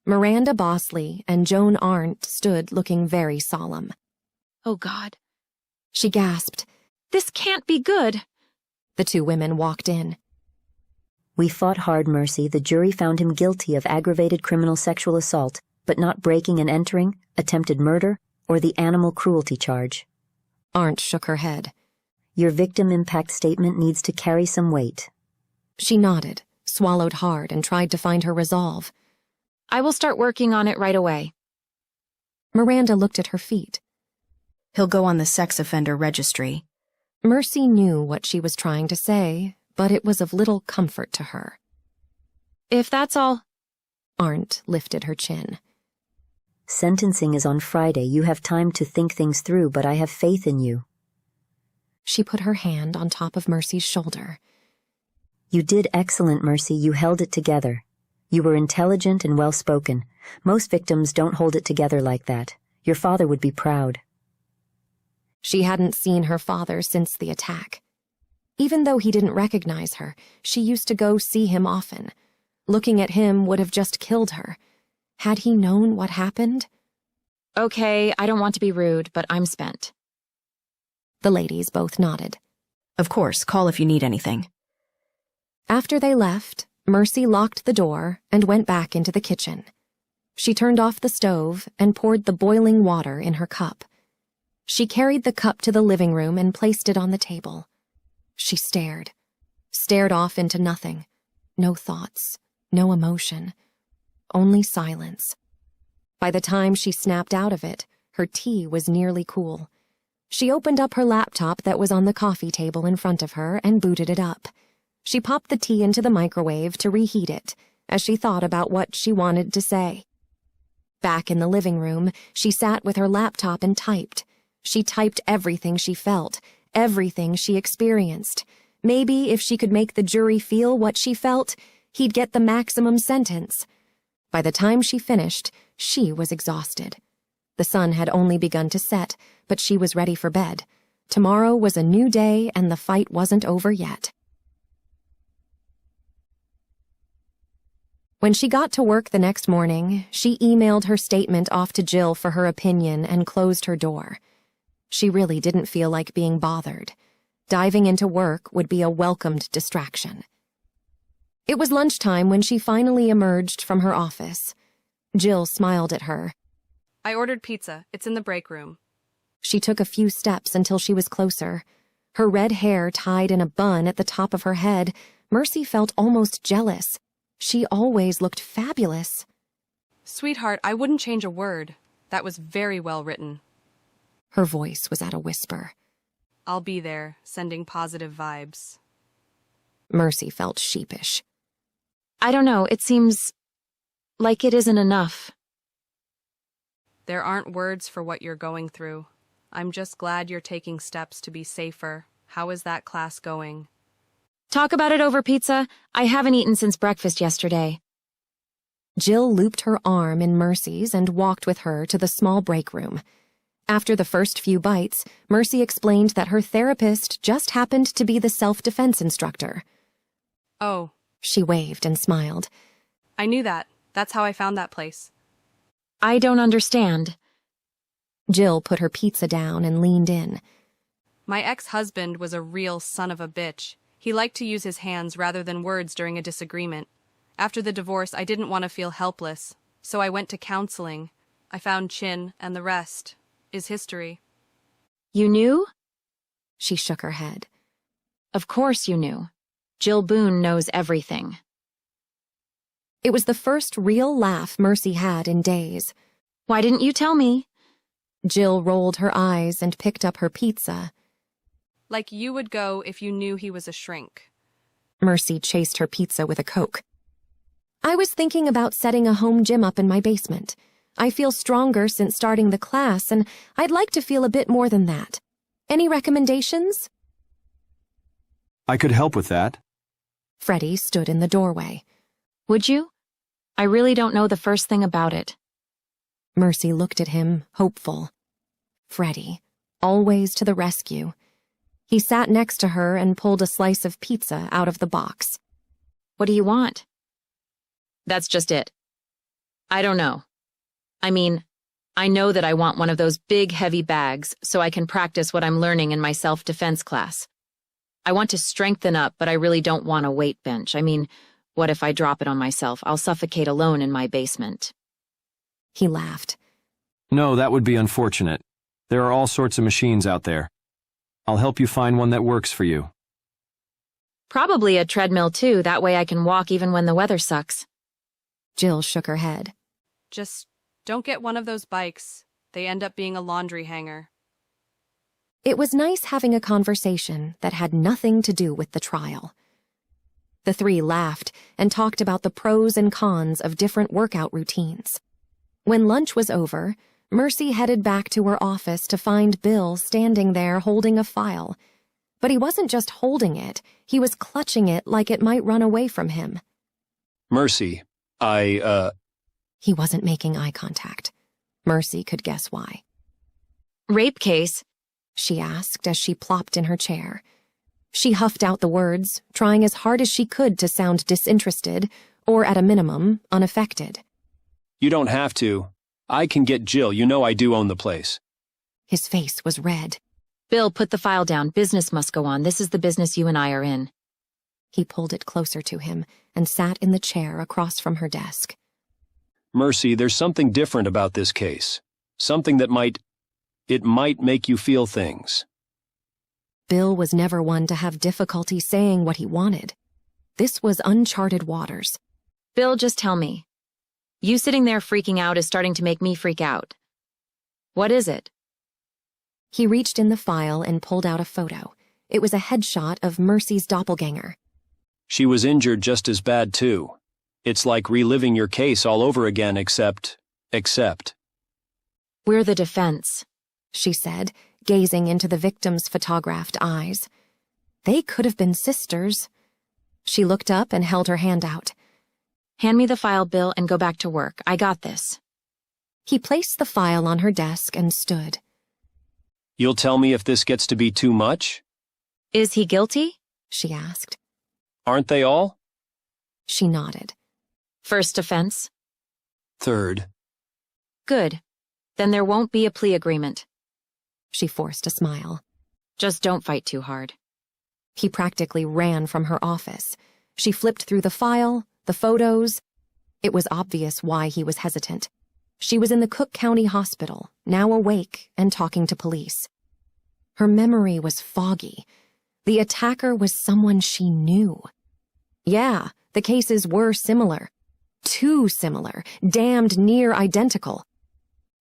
Miranda Bosley and Joan Arndt stood looking very solemn. "Oh, God," she gasped. "This can't be good." The two women walked in. "We fought hard, Mercy. The jury found him guilty of aggravated criminal sexual assault, but not breaking and entering, attempted murder, or the animal cruelty charge." Arndt shook her head. "Your victim impact statement needs to carry some weight." She nodded, swallowed hard and tried to find her resolve. I will start working on it right away. Miranda looked at her feet. He'll go on the sex offender registry. Mercy knew what she was trying to say, but it was of little comfort to her. If that's all... Arndt lifted her chin. Sentencing is on Friday. You have time to think things through, but I have faith in you. She put her hand on top of Mercy's shoulder. You did excellent, Mercy. You held it together. You were intelligent and well-spoken. Most victims don't hold it together like that. Your father would be proud. She hadn't seen her father since the attack. Even though he didn't recognize her, she used to go see him often. Looking at him would have just killed her. Had he known what happened? Okay, I don't want to be rude, but I'm spent. The ladies both nodded. Of course, call if you need anything. After they left, Mercy locked the door and went back into the kitchen. She turned off the stove and poured the boiling water in her cup. She carried the cup to the living room and placed it on the table. She stared off into nothing. No thoughts, no emotion, only silence. By the time she snapped out of it, her tea was nearly cool. She opened up her laptop that was on the coffee table in front of her and booted it up. She popped the tea into the microwave to reheat it, as she thought about what she wanted to say. Back in the living room, she sat with her laptop and typed. She typed everything she felt, everything she experienced. Maybe if she could make the jury feel what she felt, he'd get the maximum sentence. By the time she finished, she was exhausted. The sun had only begun to set, but she was ready for bed. Tomorrow was a new day, and the fight wasn't over yet. When she got to work the next morning, she emailed her statement off to Jill for her opinion and closed her door. She really didn't feel like being bothered. Diving into work would be a welcomed distraction. It was lunchtime when she finally emerged from her office. Jill smiled at her. I ordered pizza. It's in the break room. She took a few steps until she was closer. Her red hair tied in a bun at the top of her head, Mercy felt almost jealous. She always looked fabulous. Sweetheart, I wouldn't change a word. That was very well written. Her voice was at a whisper. I'll be there, sending positive vibes. Mercy felt sheepish. I don't know, it seems like it isn't enough. There aren't words for what you're going through. I'm just glad you're taking steps to be safer. How is that class going? Talk about it over pizza. I haven't eaten since breakfast yesterday. Jill looped her arm in Mercy's and walked with her to the small break room. After the first few bites, Mercy explained that her therapist just happened to be the self-defense instructor. Oh. She waved and smiled. I knew that. That's how I found that place. I don't understand. Jill put her pizza down and leaned in. My ex-husband was a real son of a bitch. He liked to use his hands rather than words during a disagreement. After the divorce, I didn't want to feel helpless, so I went to counseling. I found Chin, and the rest is history. You knew? She shook her head. Of course you knew. Jill Boone knows everything. It was the first real laugh Mercy had in days. Why didn't you tell me? Jill rolled her eyes and picked up her pizza. Like you would go if you knew he was a shrink. Mercy chased her pizza with a Coke. I was thinking about setting a home gym up in my basement. I feel stronger since starting the class, and I'd like to feel a bit more than that. Any recommendations? I could help with that. Freddie stood in the doorway. Would you? I really don't know the first thing about it. Mercy looked at him, hopeful. Freddie, always to the rescue. He sat next to her and pulled a slice of pizza out of the box. What do you want? That's just it. I don't know. I mean, I know that I want one of those big, heavy bags so I can practice what I'm learning in my self-defense class. I want to strengthen up, but I really don't want a weight bench. I mean, what if I drop it on myself? I'll suffocate alone in my basement. He laughed. No, that would be unfortunate. There are all sorts of machines out there. I'll help you find one that works for you. Probably a treadmill too, that way I can walk even when the weather sucks. Jill shook her head. Just don't get one of those bikes. They end up being a laundry hanger. It was nice having a conversation that had nothing to do with the trial. The three laughed and talked about the pros and cons of different workout routines. When lunch was over, Mercy headed back to her office to find Bill standing there holding a file. But he wasn't just holding it, he was clutching it like it might run away from him. Mercy, He wasn't making eye contact. Mercy could guess why. Rape case? She asked as she plopped in her chair. She huffed out the words, trying as hard as she could to sound disinterested, or at a minimum, unaffected. You don't have to. I can get Jill, you know I do own the place. His face was red. Bill, put the file down. Business must go on. This is the business you and I are in. He pulled it closer to him and sat in the chair across from her desk. Mercy, there's something different about this case. Something that might make you feel things. Bill was never one to have difficulty saying what he wanted. This was uncharted waters. Bill, just tell me. You sitting there freaking out is starting to make me freak out. What is it? He reached in the file and pulled out a photo. It was a headshot of Mercy's doppelganger. She was injured just as bad, too. It's like reliving your case all over again, except. We're the defense, she said, gazing into the victim's photographed eyes. They could have been sisters. She looked up and held her hand out. Hand me the file, Bill, and go back to work. I got this. He placed the file on her desk and stood. You'll tell me if this gets to be too much? Is he guilty? She asked. Aren't they all? She nodded. First offense? Third. Good. Then there won't be a plea agreement. She forced a smile. Just don't fight too hard. He practically ran from her office. She flipped through the file, the photos. It was obvious why he was hesitant. She was in the Cook County Hospital, now awake and talking to police. Her memory was foggy. The attacker was someone she knew. Yeah, the cases were similar. Too similar, damned near identical.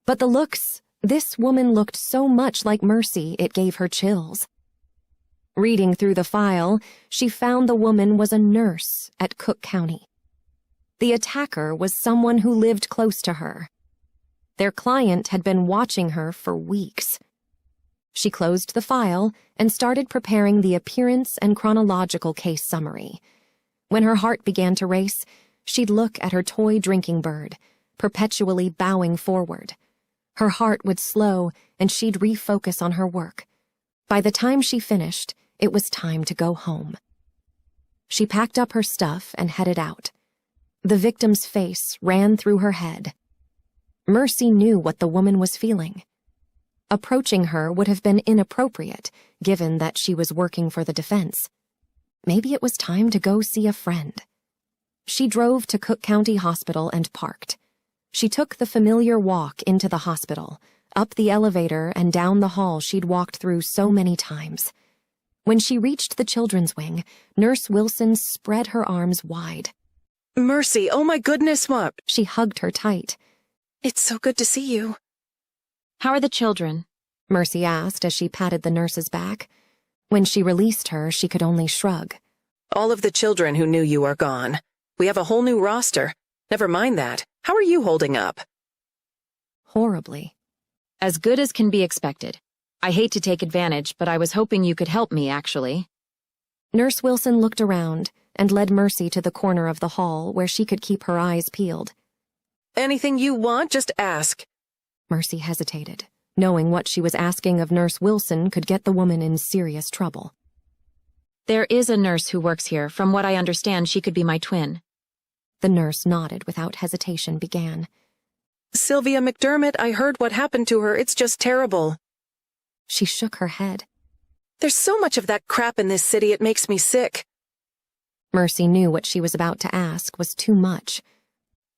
But the looks, this woman looked so much like Mercy, it gave her chills. Reading through the file, she found the woman was a nurse at Cook County. The attacker was someone who lived close to her. Their client had been watching her for weeks. She closed the file and started preparing the appearance and chronological case summary. When her heart began to race, she'd look at her toy drinking bird, perpetually bowing forward. Her heart would slow and she'd refocus on her work. By the time she finished, it was time to go home. She packed up her stuff and headed out. The victim's face ran through her head. Mercy knew what the woman was feeling. Approaching her would have been inappropriate, given that she was working for the defense. Maybe it was time to go see a friend. She drove to Cook County Hospital and parked. She took the familiar walk into the hospital, up the elevator and down the hall she'd walked through so many times. When she reached the children's wing, Nurse Wilson spread her arms wide. Mercy, oh my goodness, what? She hugged her tight. It's so good to see you. How are the children? Mercy asked as she patted the nurse's back. When she released her, she could only shrug. All of the children who knew you are gone. We have a whole new roster. Never mind that. How are you holding up? Horribly. As good as can be expected. I hate to take advantage, but I was hoping you could help me, actually. Nurse Wilson looked around and led Mercy to the corner of the hall where she could keep her eyes peeled. Anything you want, just ask. Mercy hesitated, knowing what she was asking of Nurse Wilson could get the woman in serious trouble. There is a nurse who works here. From what I understand, she could be my twin. The nurse nodded without hesitation, began. Sylvia McDermott, I heard what happened to her. It's just terrible. She shook her head. There's so much of that crap in this city, it makes me sick. Mercy knew what she was about to ask was too much.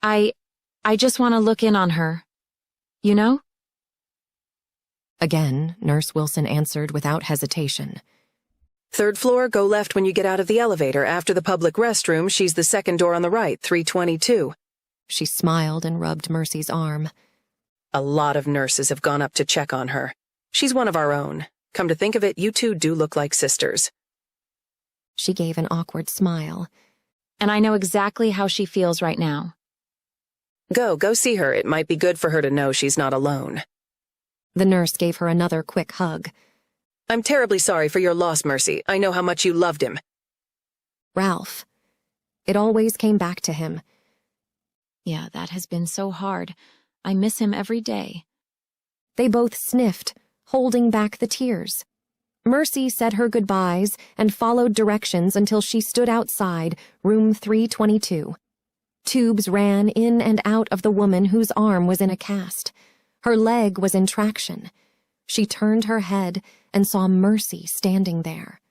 I just want to look in on her. You know? Again, Nurse Wilson answered without hesitation. Third floor, go left when you get out of the elevator. After the public restroom, she's the second door on the right, 322. She smiled and rubbed Mercy's arm. A lot of nurses have gone up to check on her. She's one of our own. Come to think of it, you two do look like sisters. She gave an awkward smile. And I know exactly how she feels right now. Go see her. It might be good for her to know she's not alone. The nurse gave her another quick hug. I'm terribly sorry for your loss, Mercy. I know how much you loved him. Ralph. It always came back to him. Yeah, that has been so hard. I miss him every day. They both sniffed, holding back the tears. Mercy said her goodbyes and followed directions until she stood outside, room 322. Tubes ran in and out of the woman whose arm was in a cast. Her leg was in traction. She turned her head and saw Mercy standing there.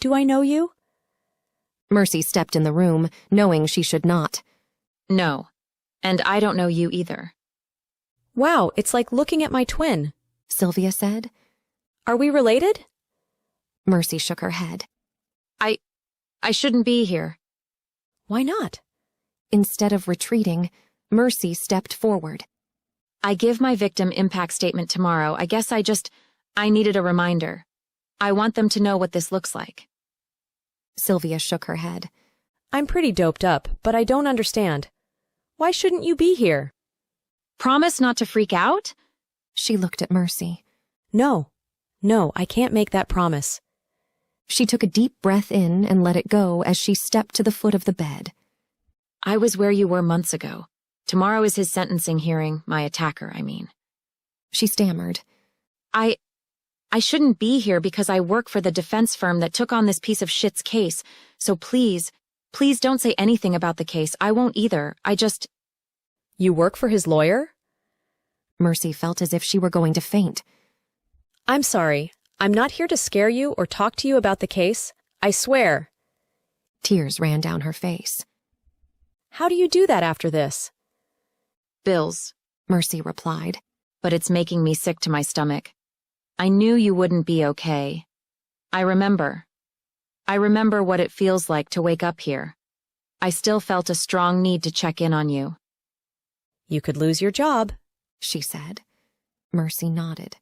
Do I know you? Mercy stepped in the room, knowing she should not. No, and I don't know you either. Wow, it's like looking at my twin, Sylvia said. Are we related? Mercy shook her head. I shouldn't be here. Why not? Instead of retreating, Mercy stepped forward. I give my victim impact statement tomorrow. I guess I needed a reminder. I want them to know what this looks like. Sylvia shook her head. I'm pretty doped up, but I don't understand. Why shouldn't you be here? Promise not to freak out? She looked at Mercy. No, I can't make that promise. She took a deep breath in and let it go as she stepped to the foot of the bed. I was where you were months ago. Tomorrow is his sentencing hearing, my attacker, I mean. She stammered. I shouldn't be here because I work for the defense firm that took on this piece of shit's case, so please don't say anything about the case. I won't either. You work for his lawyer? Mercy felt as if she were going to faint. I'm sorry. I'm not here to scare you or talk to you about the case. I swear. Tears ran down her face. How do you do that after this? Bills, Mercy replied. But it's making me sick to my stomach. I knew you wouldn't be okay. I remember what it feels like to wake up here. I still felt a strong need to check in on you. You could lose your job, she said. Mercy nodded.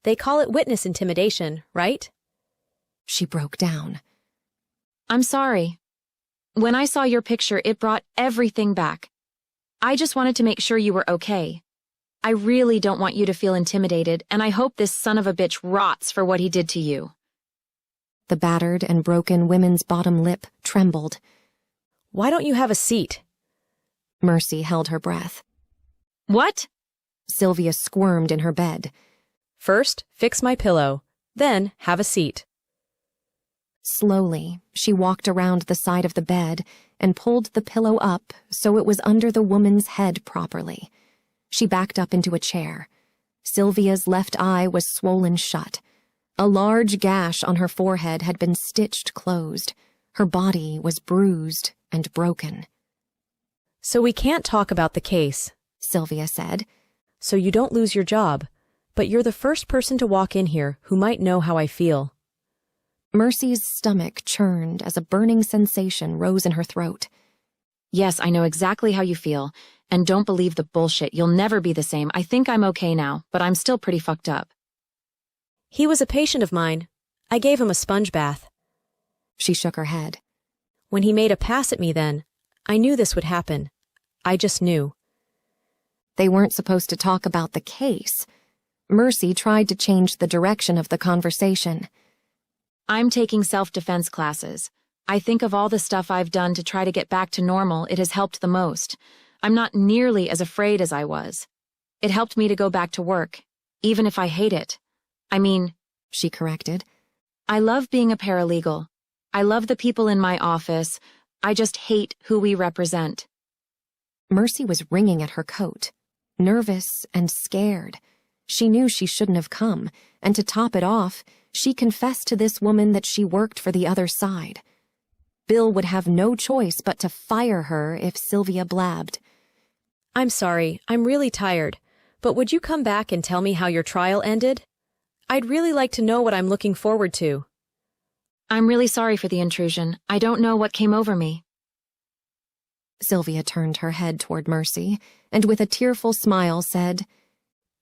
They call it witness intimidation, right? She broke down. I'm sorry. When I saw your picture, it brought everything back. I just wanted to make sure you were okay. I really don't want you to feel intimidated, and I hope this son of a bitch rots for what he did to you. The battered and broken woman's bottom lip trembled. Why don't you have a seat? Mercy held her breath. What? Sylvia squirmed in her bed. First, fix my pillow. Then, have a seat. Slowly, she walked around the side of the bed and pulled the pillow up so it was under the woman's head properly. She backed up into a chair. Sylvia's left eye was swollen shut. A large gash on her forehead had been stitched closed. Her body was bruised and broken. So we can't talk about the case, Sylvia said. So you don't lose your job. But you're the first person to walk in here who might know how I feel. Mercy's stomach churned as a burning sensation rose in her throat. Yes, I know exactly how you feel. And don't believe the bullshit. You'll never be the same. I think I'm okay now, but I'm still pretty fucked up. He was a patient of mine. I gave him a sponge bath. She shook her head. When he made a pass at me then, I knew this would happen. I just knew. They weren't supposed to talk about the case. Mercy tried to change the direction of the conversation. I'm taking self-defense classes. I think of all the stuff I've done to try to get back to normal, it has helped the most. I'm not nearly as afraid as I was. It helped me to go back to work, even if I hate it. I mean, she corrected, I love being a paralegal. I love the people in my office. I just hate who we represent. Mercy was wringing at her coat, nervous and scared. She knew she shouldn't have come, and to top it off, she confessed to this woman that she worked for the other side. Bill would have no choice but to fire her if Sylvia blabbed. I'm sorry, I'm really tired, but would you come back and tell me how your trial ended? I'd really like to know what I'm looking forward to. I'm really sorry for the intrusion. I don't know what came over me. Sylvia turned her head toward Mercy, and with a tearful smile said,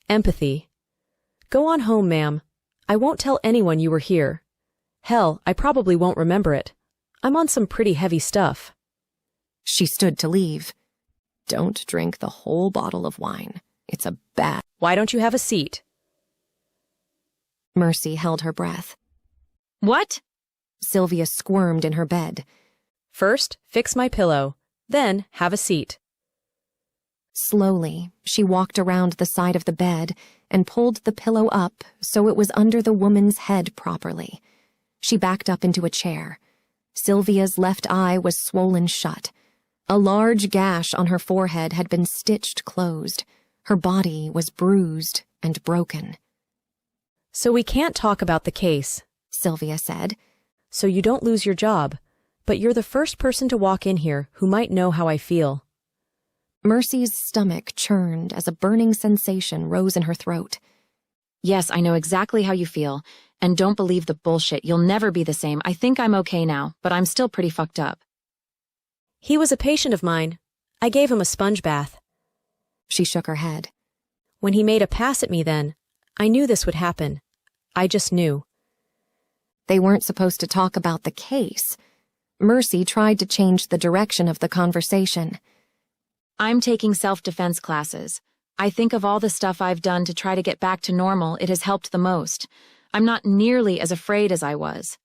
Empathy. Go on home, ma'am. I won't tell anyone you were here. Hell, I probably won't remember it. I'm on some pretty heavy stuff. She stood to leave. Don't drink the whole bottle of wine. It's a bad... Why don't you have a seat? Mercy held her breath. What? Sylvia squirmed in her bed. First, fix my pillow. Then, have a seat. Slowly, she walked around the side of the bed and pulled the pillow up so it was under the woman's head properly. She backed up into a chair. Sylvia's left eye was swollen shut. A large gash on her forehead had been stitched closed. Her body was bruised and broken. So we can't talk about the case, Sylvia said. So you don't lose your job, but you're the first person to walk in here who might know how I feel. Mercy's stomach churned as a burning sensation rose in her throat. Yes, I know exactly how you feel, and don't believe the bullshit. You'll never be the same. I think I'm okay now, but I'm still pretty fucked up. He was a patient of mine. I gave him a sponge bath. She shook her head. When he made a pass at me then, I knew this would happen. I just knew. They weren't supposed to talk about the case. Mercy tried to change the direction of the conversation. I'm taking self-defense classes. I think of all the stuff I've done to try to get back to normal, it has helped the most. I'm not nearly as afraid as I was.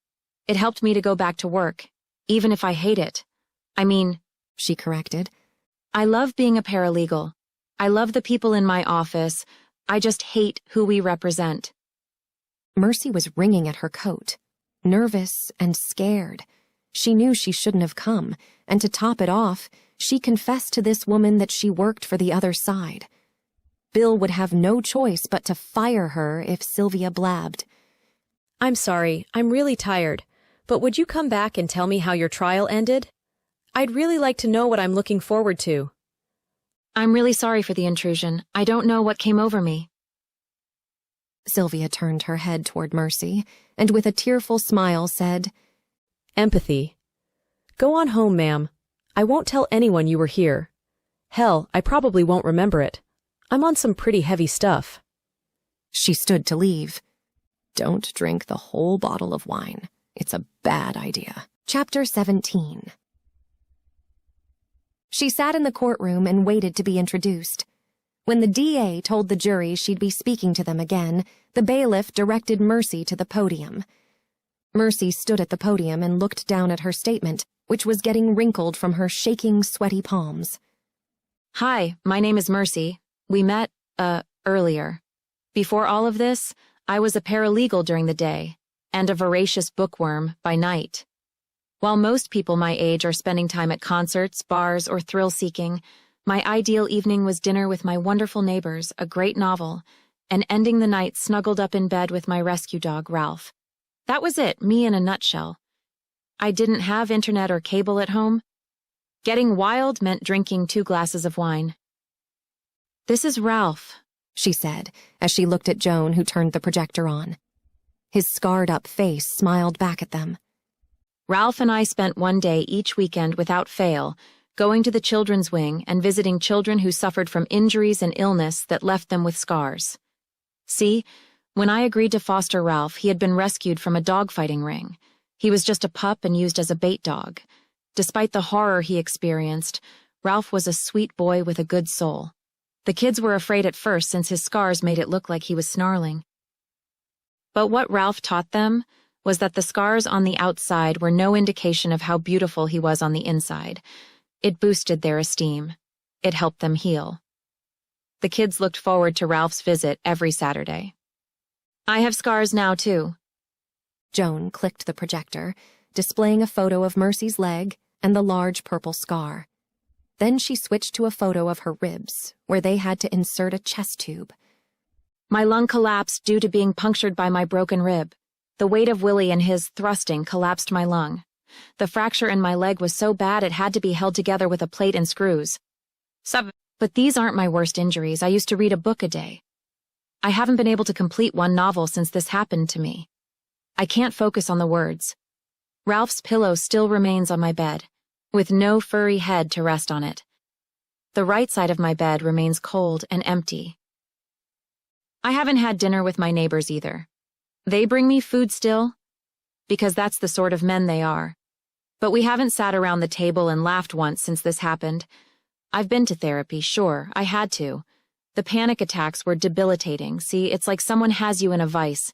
It helped me to go back to work, even if I hate it. I mean, she corrected, I love being a paralegal. I love the people in my office. I just hate who we represent. Mercy was wringing at her coat, nervous and scared. She knew she shouldn't have come, and to top it off, she confessed to this woman that she worked for the other side. Bill would have no choice but to fire her if Sylvia blabbed. I'm sorry, I'm really tired, but would you come back and tell me how your trial ended? I'd really like to know what I'm looking forward to. I'm really sorry for the intrusion. I don't know what came over me. Sylvia turned her head toward Mercy, and with a tearful smile said, Empathy. Go on home, ma'am. I won't tell anyone you were here. Hell, I probably won't remember it. I'm on some pretty heavy stuff. She stood to leave. Don't drink the whole bottle of wine. It's a bad idea. Chapter 17. She sat in the courtroom and waited to be introduced. When the DA told the jury she'd be speaking to them again, the bailiff directed Mercy to the podium. Mercy stood at the podium and looked down at her statement, which was getting wrinkled from her shaking, sweaty palms. Hi, my name is Mercy. We met, earlier. Before all of this, I was a paralegal during the day, and a voracious bookworm by night. While most people my age are spending time at concerts, bars, or thrill-seeking, my ideal evening was dinner with my wonderful neighbors, a great novel, and ending the night snuggled up in bed with my rescue dog, Ralph. That was it, me in a nutshell. I didn't have internet or cable at home. Getting wild meant drinking 2 glasses of wine. This is Ralph, she said, as she looked at Joan, who turned the projector on. His scarred-up face smiled back at them. Ralph and I spent one day each weekend without fail, going to the children's wing and visiting children who suffered from injuries and illness that left them with scars. See, when I agreed to foster Ralph, he had been rescued from a dogfighting ring. He was just a pup and used as a bait dog. Despite the horror he experienced, Ralph was a sweet boy with a good soul. The kids were afraid at first since his scars made it look like he was snarling. But what Ralph taught them was that the scars on the outside were no indication of how beautiful he was on the inside. It boosted their esteem. It helped them heal. The kids looked forward to Ralph's visit every Saturday. I have scars now, too. Joan clicked the projector, displaying a photo of Mercy's leg and the large purple scar. Then she switched to a photo of her ribs, where they had to insert a chest tube. My lung collapsed due to being punctured by my broken rib. The weight of Willie and his thrusting collapsed my lung. The fracture in my leg was so bad it had to be held together with a plate and screws. But these aren't my worst injuries. I used to read a book a day. I haven't been able to complete one novel since this happened to me. I can't focus on the words. Ralph's pillow still remains on my bed, with no furry head to rest on it. The right side of my bed remains cold and empty. I haven't had dinner with my neighbors either. They bring me food still, because that's the sort of men they are. But we haven't sat around the table and laughed once since this happened. I've been to therapy, sure, I had to. The panic attacks were debilitating. See, it's like someone has you in a vice.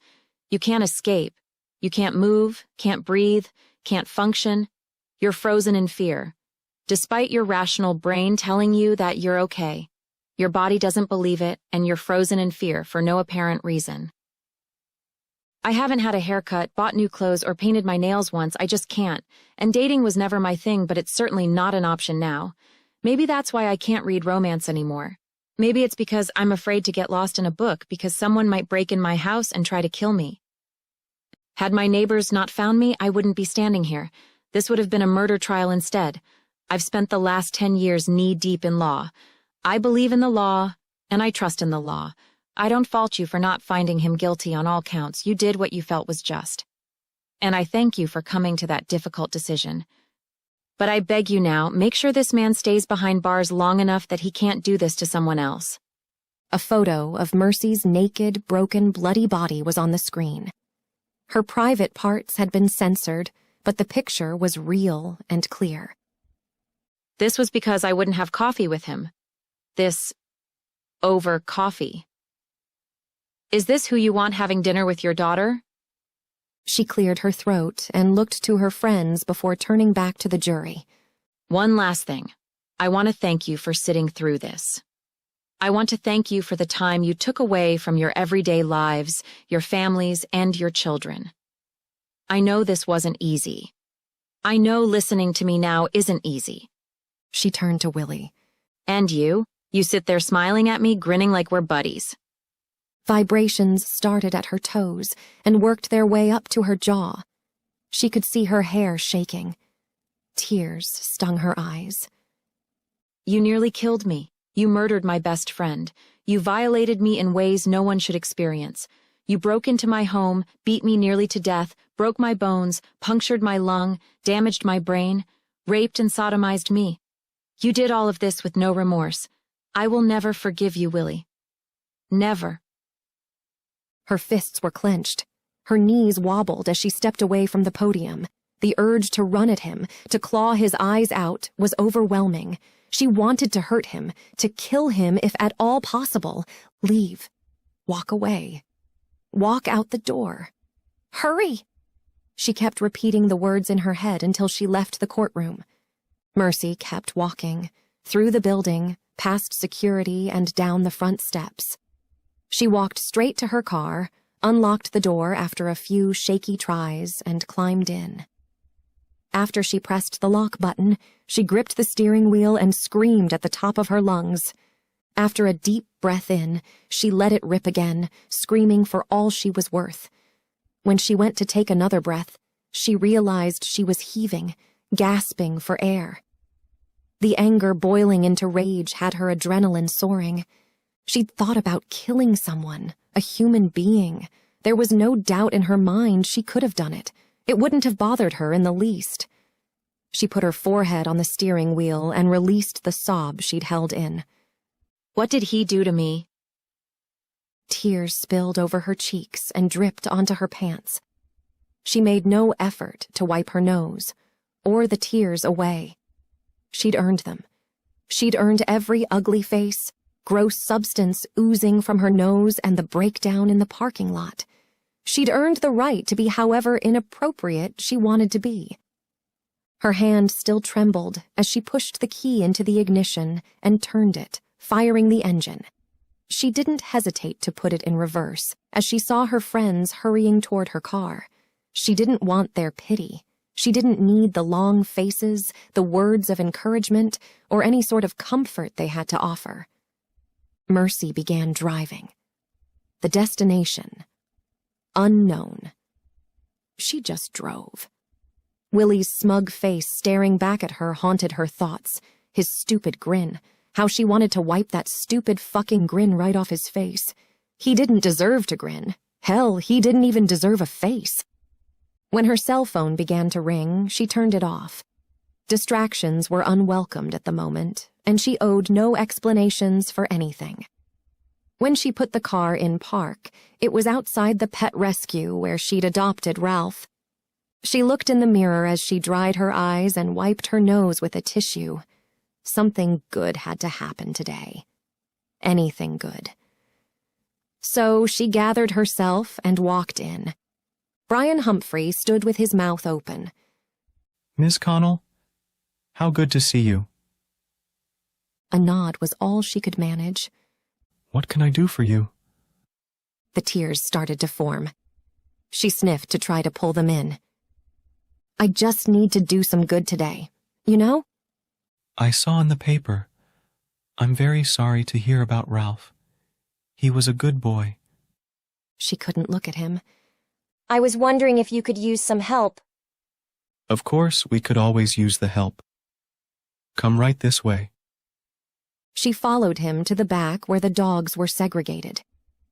You can't escape. You can't move, can't breathe, can't function. You're frozen in fear. Despite your rational brain telling you that you're okay, your body doesn't believe it, and you're frozen in fear for no apparent reason. I haven't had a haircut, bought new clothes, or painted my nails once. I just can't. And dating was never my thing, but it's certainly not an option now. Maybe that's why I can't read romance anymore. Maybe it's because I'm afraid to get lost in a book because someone might break in my house and try to kill me. Had my neighbors not found me, I wouldn't be standing here. This would have been a murder trial instead. I've spent the last 10 years knee-deep in law. I believe in the law, and I trust in the law. I don't fault you for not finding him guilty on all counts. You did what you felt was just. And I thank you for coming to that difficult decision. But I beg you now, make sure this man stays behind bars long enough that he can't do this to someone else. A photo of Mercy's naked, broken, bloody body was on the screen. Her private parts had been censored, but the picture was real and clear. This was because I wouldn't have coffee with him. This over coffee. Is this who you want having dinner with your daughter? She cleared her throat and looked to her friends before turning back to the jury. One last thing. I want to thank you for sitting through this. I want to thank you for the time you took away from your everyday lives, your families, and your children. I know this wasn't easy. I know listening to me now isn't easy. She turned to Willie. And you? You sit there smiling at me, grinning like we're buddies. Vibrations started at her toes and worked their way up to her jaw. She could see her hair shaking. Tears stung her eyes. You nearly killed me. You murdered my best friend. You violated me in ways no one should experience. You broke into my home, beat me nearly to death, broke my bones, punctured my lung, damaged my brain, raped and sodomized me. You did all of this with no remorse. I will never forgive you, Willie. Never. Her fists were clenched. Her knees wobbled as she stepped away from the podium. The urge to run at him, to claw his eyes out, was overwhelming. She wanted to hurt him, to kill him if at all possible. Leave. Walk away. Walk out the door. Hurry! She kept repeating the words in her head until she left the courtroom. Mercy kept walking, through the building, past security and down the front steps. She walked straight to her car, unlocked the door after a few shaky tries, and climbed in. After she pressed the lock button, she gripped the steering wheel and screamed at the top of her lungs. After a deep breath in, she let it rip again, screaming for all she was worth. When she went to take another breath, she realized she was heaving, gasping for air. The anger boiling into rage had her adrenaline soaring. She'd thought about killing someone, a human being. There was no doubt in her mind she could have done it. It wouldn't have bothered her in the least. She put her forehead on the steering wheel and released the sob she'd held in. What did he do to me? Tears spilled over her cheeks and dripped onto her pants. She made no effort to wipe her nose, or the tears away. She'd earned them. She'd earned every ugly face, gross substance oozing from her nose, and the breakdown in the parking lot. She'd earned the right to be however inappropriate she wanted to be. Her hand still trembled as she pushed the key into the ignition and turned it, firing the engine. She didn't hesitate to put it in reverse as she saw her friends hurrying toward her car. She didn't want their pity. She didn't need the long faces, the words of encouragement, or any sort of comfort they had to offer. Mercy began driving. The destination, unknown. She just drove. Willie's smug face staring back at her haunted her thoughts, his stupid grin, how she wanted to wipe that stupid fucking grin right off his face. He didn't deserve to grin. Hell, he didn't even deserve a face. When her cell phone began to ring, she turned it off. Distractions were unwelcomed at the moment, and she owed no explanations for anything. When she put the car in park, it was outside the pet rescue where she'd adopted Ralph. She looked in the mirror as she dried her eyes and wiped her nose with a tissue. Something good had to happen today. Anything good. So she gathered herself and walked in. Brian Humphrey stood with his mouth open. Miss Conall, how good to see you. A nod was all she could manage. What can I do for you? The tears started to form. She sniffed to try to pull them in. I just need to do some good today, you know? I saw in the paper. I'm very sorry to hear about Ralph. He was a good boy. She couldn't look at him. I was wondering if you could use some help. Of course, we could always use the help. Come right this way. She followed him to the back where the dogs were segregated.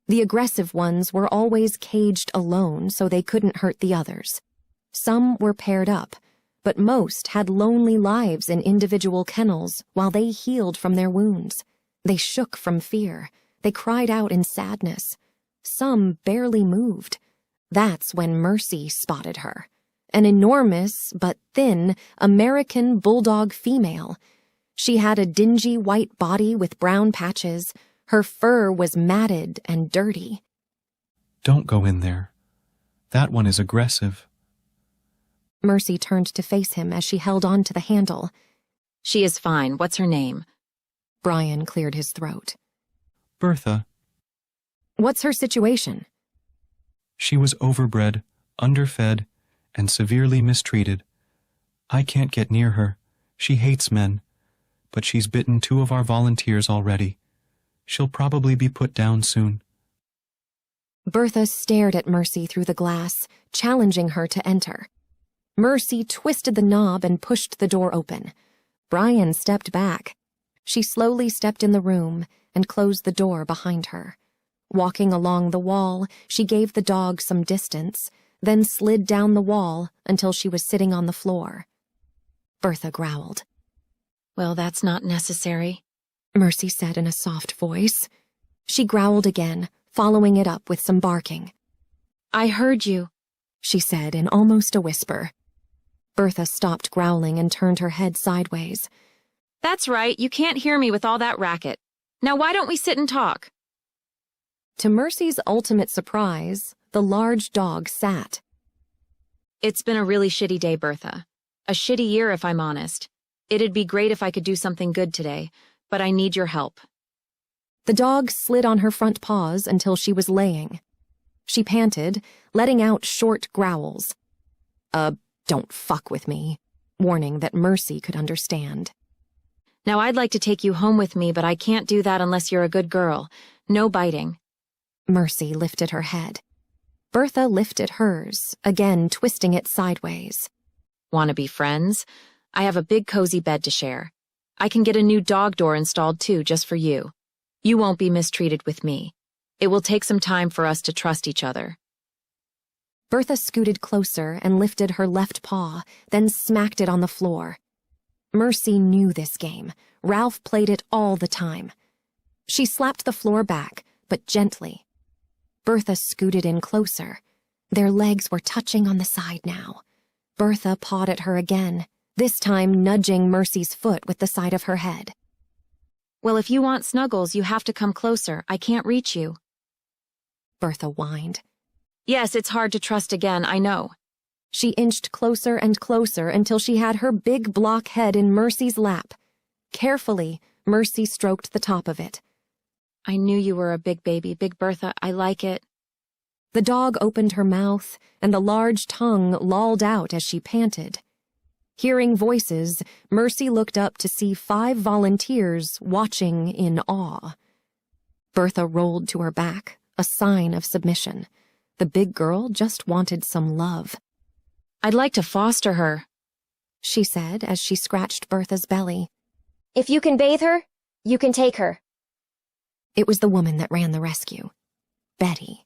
The aggressive ones were always caged alone so they couldn't hurt the others. Some were paired up, but most had lonely lives in individual kennels while they healed from their wounds. They shook from fear. They cried out in sadness. Some barely moved. That's when Mercy spotted her. An enormous, but thin, American bulldog female. She had a dingy white body with brown patches. Her fur was matted and dirty. Don't go in there. That one is aggressive. Mercy turned to face him as she held on to the handle. She is fine. What's her name? Brian cleared his throat. Bertha. What's her situation? She was overbred, underfed, and severely mistreated. I can't get near her. She hates men. But she's bitten 2 of our volunteers already. She'll probably be put down soon. Bertha stared at Mercy through the glass, challenging her to enter. Mercy twisted the knob and pushed the door open. Brian stepped back. She slowly stepped in the room and closed the door behind her. Walking along the wall, she gave the dog some distance, then slid down the wall until she was sitting on the floor. Bertha growled. Well, that's not necessary, Mercy said in a soft voice. She growled again, following it up with some barking. I heard you, she said in almost a whisper. Bertha stopped growling and turned her head sideways. That's right, you can't hear me with all that racket. Now why don't we sit and talk? To Mercy's ultimate surprise, the large dog sat. It's been a really shitty day, Bertha. A shitty year, if I'm honest. It'd be great if I could do something good today, but I need your help. The dog slid on her front paws until she was laying. She panted, letting out short growls. Don't fuck with me, warning that Mercy could understand. Now I'd like to take you home with me, but I can't do that unless you're a good girl. No biting. Mercy lifted her head. Bertha lifted hers, again twisting it sideways. Want to be friends? I have a big cozy bed to share. I can get a new dog door installed too, just for you. You won't be mistreated with me. It will take some time for us to trust each other. Bertha scooted closer and lifted her left paw, then smacked it on the floor. Mercy knew this game. Ralph played it all the time. She slapped the floor back, but gently. Bertha scooted in closer. Their legs were touching on the side now. Bertha pawed at her again, this time nudging Mercy's foot with the side of her head. Well, if you want snuggles, you have to come closer. I can't reach you. Bertha whined. Yes, it's hard to trust again, I know. She inched closer and closer until she had her big block head in Mercy's lap. Carefully, Mercy stroked the top of it. I knew you were a big baby, Big Bertha. I like it. The dog opened her mouth, and the large tongue lolled out as she panted. Hearing voices, Mercy looked up to see 5 volunteers watching in awe. Bertha rolled to her back, a sign of submission. The big girl just wanted some love. I'd like to foster her, she said as she scratched Bertha's belly. If you can bathe her, you can take her. It was the woman that ran the rescue. Betty.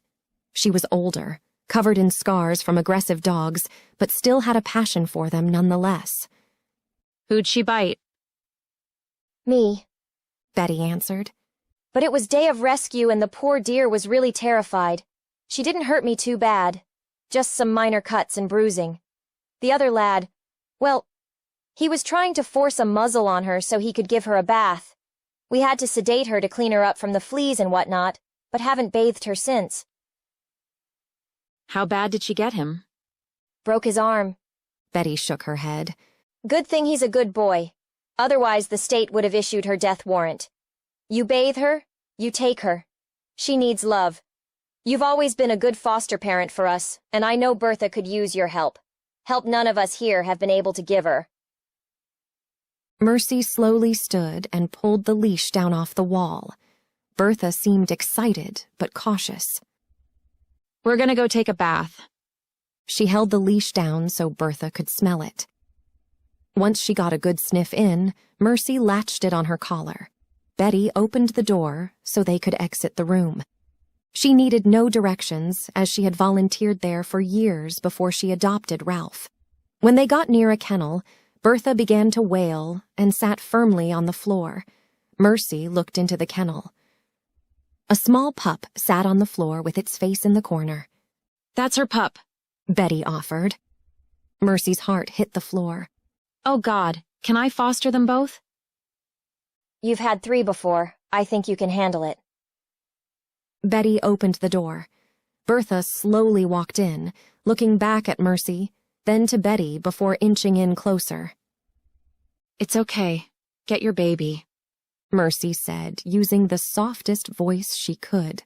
She was older, covered in scars from aggressive dogs, but still had a passion for them nonetheless. Who'd she bite? Me. Betty answered. But it was day of rescue and the poor dear was really terrified. She didn't hurt me too bad. Just some minor cuts and bruising. The other lad, well, he was trying to force a muzzle on her so he could give her a bath. We had to sedate her to clean her up from the fleas and whatnot, but haven't bathed her since. How bad did she get him? Broke his arm. Betty shook her head. Good thing he's a good boy. Otherwise the state would have issued her death warrant. You bathe her, you take her. She needs love. You've always been a good foster parent for us, and I know Bertha could use your help. Help none of us here have been able to give her. Mercy slowly stood and pulled the leash down off the wall. Bertha seemed excited, but cautious. We're gonna go take a bath. She held the leash down so Bertha could smell it. Once she got a good sniff in, Mercy latched it on her collar. Betty opened the door so they could exit the room. She needed no directions, as she had volunteered there for years before she adopted Ralph. When they got near a kennel, Bertha began to wail and sat firmly on the floor. Mercy looked into the kennel. A small pup sat on the floor with its face in the corner. That's her pup, Betty offered. Mercy's heart hit the floor. Oh God, can I foster them both? You've had 3 before. I think you can handle it. Betty opened the door. Bertha slowly walked in, looking back at Mercy, then to Betty before inching in closer. It's okay. Get your baby, Mercy said, using the softest voice she could.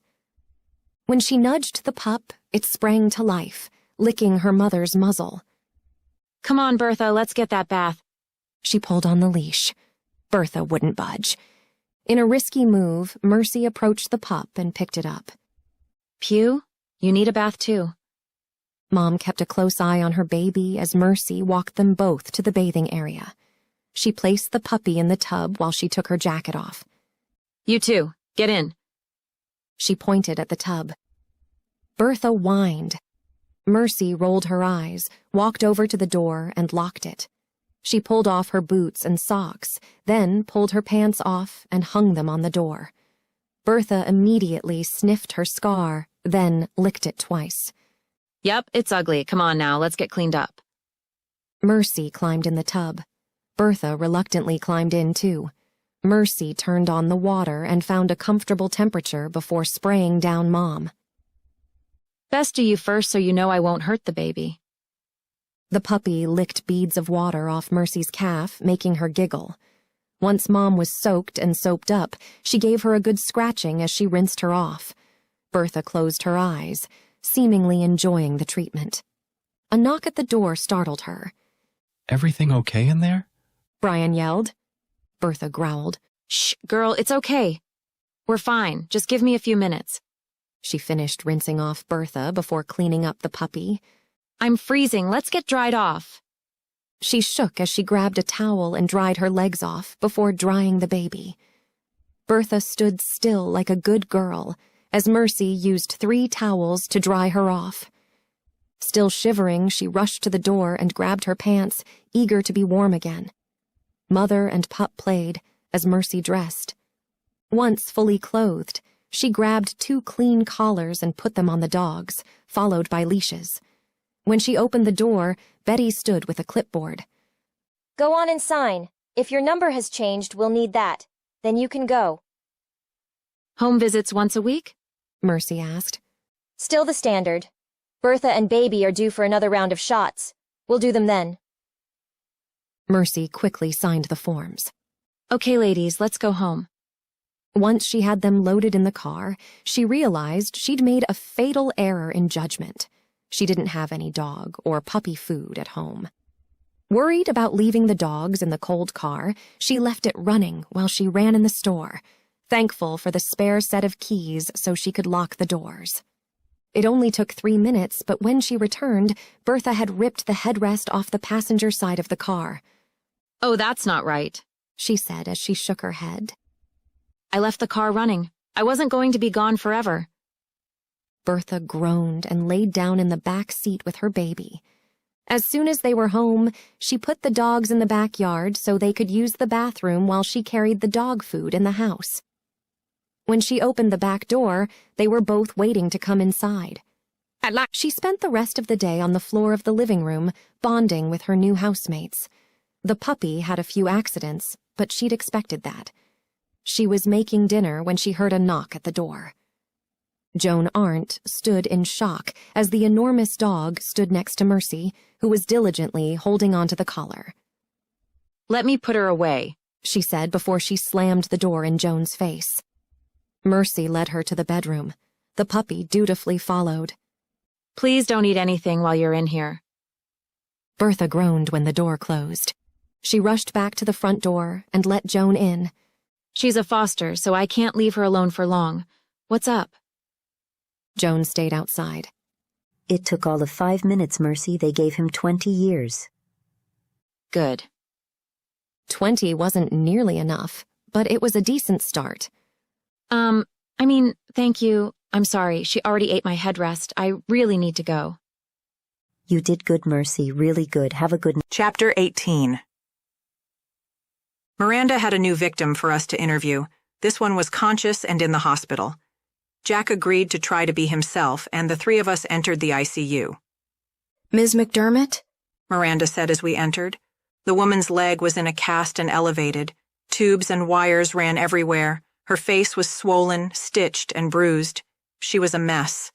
When she nudged the pup, it sprang to life, licking her mother's muzzle. Come on, Bertha, let's get that bath. She pulled on the leash. Bertha wouldn't budge. In a risky move, Mercy approached the pup and picked it up. Pew, you need a bath too. Mom kept a close eye on her baby as Mercy walked them both to the bathing area. She placed the puppy in the tub while she took her jacket off. You too, get in. She pointed at the tub. Bertha whined. Mercy rolled her eyes, walked over to the door, and locked it. She pulled off her boots and socks, then pulled her pants off and hung them on the door. Bertha immediately sniffed her scar, then licked it twice. Yep, it's ugly. Come on now, let's get cleaned up. Mercy climbed in the tub. Bertha reluctantly climbed in too. Mercy turned on the water and found a comfortable temperature before spraying down Mom. Best do you first so you know I won't hurt the baby. The puppy licked beads of water off Mercy's calf, making her giggle. Once Mom was soaked and soaped up, she gave her a good scratching as she rinsed her off. Bertha closed her eyes, seemingly enjoying the treatment. A knock at the door startled her. Everything okay in there? Brian yelled. Bertha growled. Shh, girl, it's okay. We're fine. Just give me a few minutes. She finished rinsing off Bertha before cleaning up the puppy. I'm freezing. Let's get dried off. She shook as she grabbed a towel and dried her legs off before drying the baby. Bertha stood still like a good girl as Mercy used 3 towels to dry her off. Still shivering, she rushed to the door and grabbed her pants, eager to be warm again. Mother and pup played as Mercy dressed. Once fully clothed, she grabbed 2 clean collars and put them on the dogs, followed by leashes. When she opened the door, Betty stood with a clipboard. Go on and sign. If your number has changed, we'll need that. Then you can go. Home visits once a week? Mercy asked. Still the standard. Bertha and baby are due for another round of shots. We'll do them then. Mercy quickly signed the forms. Okay, ladies, let's go home. Once she had them loaded in the car, she realized she'd made a fatal error in judgment. She didn't have any dog or puppy food at home. Worried about leaving the dogs in the cold car, she left it running while she ran in the store, thankful for the spare set of keys so she could lock the doors. It only took 3 minutes, but when she returned, Bertha had ripped the headrest off the passenger side of the car. Oh, that's not right, she said as she shook her head. I left the car running. I wasn't going to be gone forever. Bertha groaned and laid down in the back seat with her baby. As soon as they were home, she put the dogs in the backyard so they could use the bathroom while she carried the dog food in the house. When she opened the back door, they were both waiting to come inside. At last, she spent the rest of the day on the floor of the living room, bonding with her new housemates. The puppy had a few accidents, but she'd expected that. She was making dinner when she heard a knock at the door. Joan Arndt stood in shock as the enormous dog stood next to Mercy, who was diligently holding onto the collar. "Let me put her away," she said before she slammed the door in Joan's face. Mercy led her to the bedroom. The puppy dutifully followed. "Please don't eat anything while you're in here." Bertha groaned when the door closed. She rushed back to the front door and let Joan in. "She's a foster, so I can't leave her alone for long. What's up?" Joan stayed outside. It took all of 5 minutes, Mercy. They gave him 20 years. Good. 20 wasn't nearly enough, but it was a decent start. Thank you. I'm sorry, she already ate my headrest. I really need to go. You did good, Mercy. Really good. Have a good night. Chapter 18. Miranda had a new victim for us to interview. This one was conscious and in the hospital. Jack agreed to try to be himself, and the three of us entered the ICU. Ms. McDermott? Miranda said as we entered. The woman's leg was in a cast and elevated. Tubes and wires ran everywhere. Her face was swollen, stitched, and bruised. She was a mess.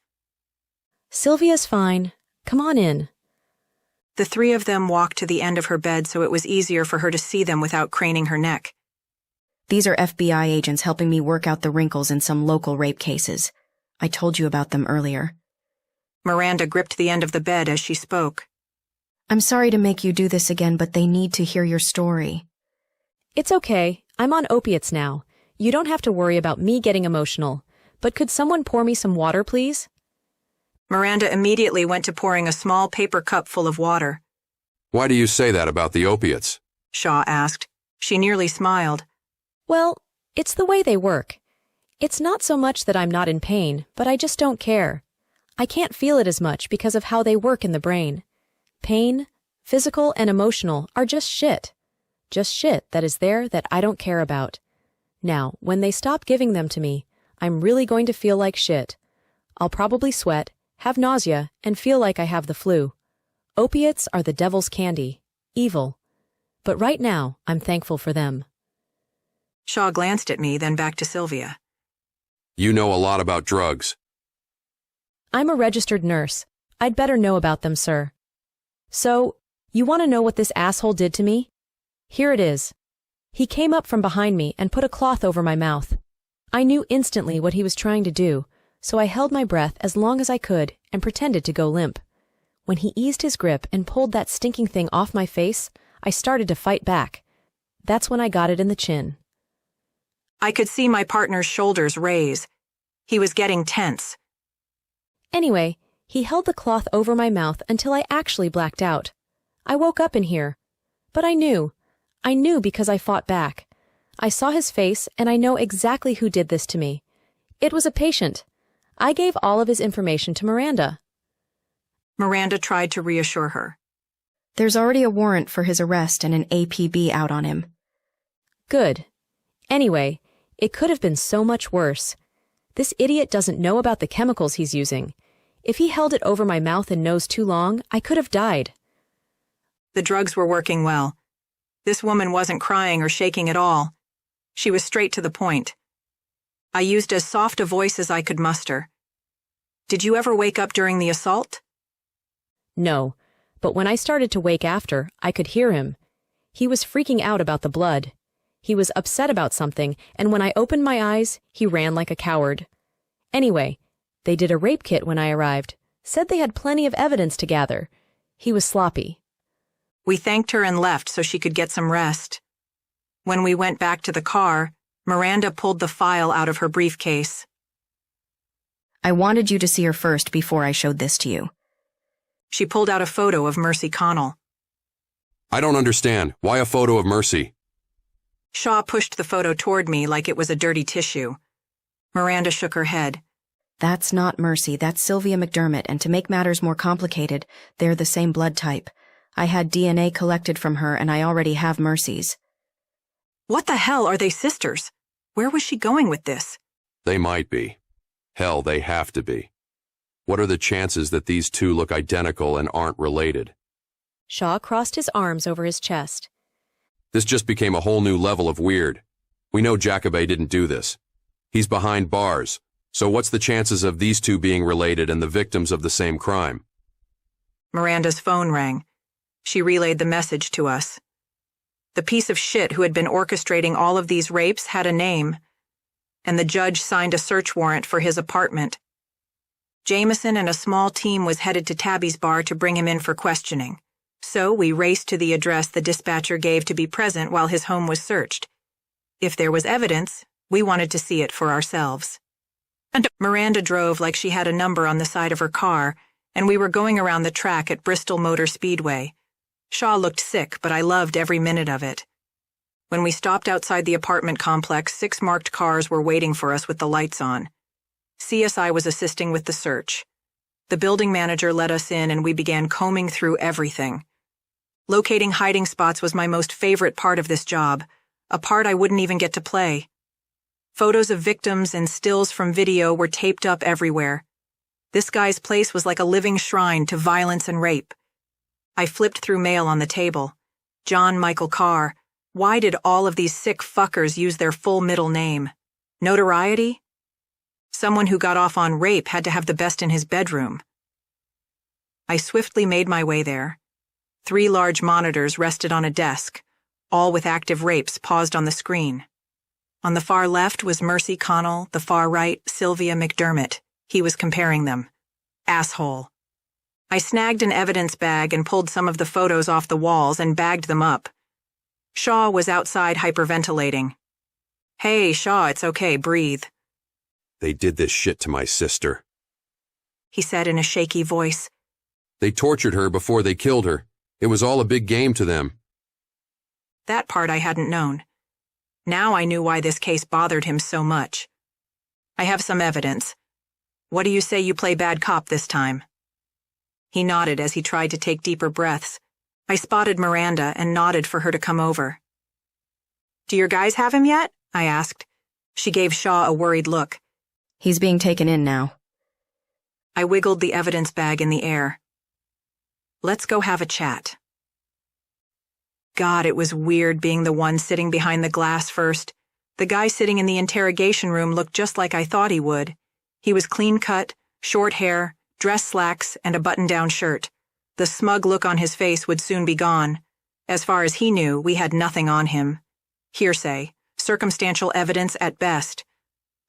Sylvia's fine. Come on in. The three of them walked to the end of her bed so it was easier for her to see them without craning her neck. These are FBI agents helping me work out the wrinkles in some local rape cases. I told you about them earlier. Miranda gripped the end of the bed as she spoke. I'm sorry to make you do this again, but they need to hear your story. It's okay. I'm on opiates now. You don't have to worry about me getting emotional. But could someone pour me some water, please? Miranda immediately went to pouring a small paper cup full of water. Why do you say that about the opiates? Shaw asked. She nearly smiled. Well, it's the way they work. It's not so much that I'm not in pain, but I just don't care. I can't feel it as much because of how they work in the brain. Pain, physical and emotional, are just shit. Just shit that is there that I don't care about. Now, when they stop giving them to me, I'm really going to feel like shit. I'll probably sweat, have nausea, and feel like I have the flu. Opiates are the devil's candy. Evil. But right now, I'm thankful for them. Shaw glanced at me, then back to Sylvia. You know a lot about drugs. I'm a registered nurse. I'd better know about them, sir. So, you want to know what this asshole did to me? Here it is. He came up from behind me and put a cloth over my mouth. I knew instantly what he was trying to do, so I held my breath as long as I could and pretended to go limp. When he eased his grip and pulled that stinking thing off my face, I started to fight back. That's when I got it in the chin. I could see my partner's shoulders raise. He was getting tense. Anyway, he held the cloth over my mouth until I actually blacked out. I woke up in here. But I knew because I fought back. I saw his face and I know exactly who did this to me. It was a patient. I gave all of his information to Miranda. Miranda tried to reassure her. There's already a warrant for his arrest and an APB out on him. Good. Anyway, it could have been so much worse. This idiot doesn't know about the chemicals he's using. If he held it over my mouth and nose too long, I could have died. The drugs were working well. This woman wasn't crying or shaking at all. She was straight to the point. I used as soft a voice as I could muster. Did you ever wake up during the assault? No, but when I started to wake after, I could hear him. He was freaking out about the blood. He was upset about something, and when I opened my eyes, he ran like a coward. Anyway, they did a rape kit when I arrived, said they had plenty of evidence to gather. He was sloppy. We thanked her and left so she could get some rest. When we went back to the car, Miranda pulled the file out of her briefcase. I wanted you to see her first before I showed this to you. She pulled out a photo of Mercy Conall. I don't understand. Why a photo of Mercy? Shaw pushed the photo toward me like it was a dirty tissue. Miranda shook her head. That's not Mercy, that's Sylvia McDermott, and to make matters more complicated, they're the same blood type. I had DNA collected from her, and I already have Mercy's. What the hell are they sisters? Where was she going with this? They might be. Hell, they have to be. What are the chances that these two look identical and aren't related? Shaw crossed his arms over his chest. This just became a whole new level of weird. We know Jacobay didn't do this. He's behind bars. So what's the chances of these two being related and the victims of the same crime? Miranda's phone rang. She relayed the message to us. The piece of shit who had been orchestrating all of these rapes had a name, and the judge signed a search warrant for his apartment. Jameson and a small team was headed to Tabby's bar to bring him in for questioning. So we raced to the address the dispatcher gave to be present while his home was searched. If there was evidence, we wanted to see it for ourselves. And Miranda drove like she had a number on the side of her car, and we were going around the track at Bristol Motor Speedway. Shaw looked sick, but I loved every minute of it. When we stopped outside the apartment complex, 6 marked cars were waiting for us with the lights on. CSI was assisting with the search. The building manager let us in and we began combing through everything. Locating hiding spots was my most favorite part of this job, a part I wouldn't even get to play. Photos of victims and stills from video were taped up everywhere. This guy's place was like a living shrine to violence and rape. I flipped through mail on the table. John Michael Carr. Why did all of these sick fuckers use their full middle name? Notoriety? Someone who got off on rape had to have the best in his bedroom. I swiftly made my way there. 3 large monitors rested on a desk, all with active rapes paused on the screen. On the far left was Mercy Conall, the far right, Sylvia McDermott. He was comparing them. Asshole. I snagged an evidence bag and pulled some of the photos off the walls and bagged them up. Shaw was outside hyperventilating. Hey, Shaw, it's okay, breathe. They did this shit to my sister, he said in a shaky voice. They tortured her before they killed her. It was all a big game to them. That part I hadn't known. Now I knew why this case bothered him so much. I have some evidence. What do you say you play bad cop this time? He nodded as he tried to take deeper breaths. I spotted Miranda and nodded for her to come over. Do your guys have him yet? I asked. She gave Shaw a worried look. He's being taken in now. I wiggled the evidence bag in the air. Let's go have a chat. God, it was weird being the one sitting behind the glass first. The guy sitting in the interrogation room looked just like I thought he would. He was clean-cut, short hair, dress slacks, and a button-down shirt. The smug look on his face would soon be gone. As far as he knew, we had nothing on him. Hearsay, circumstantial evidence at best.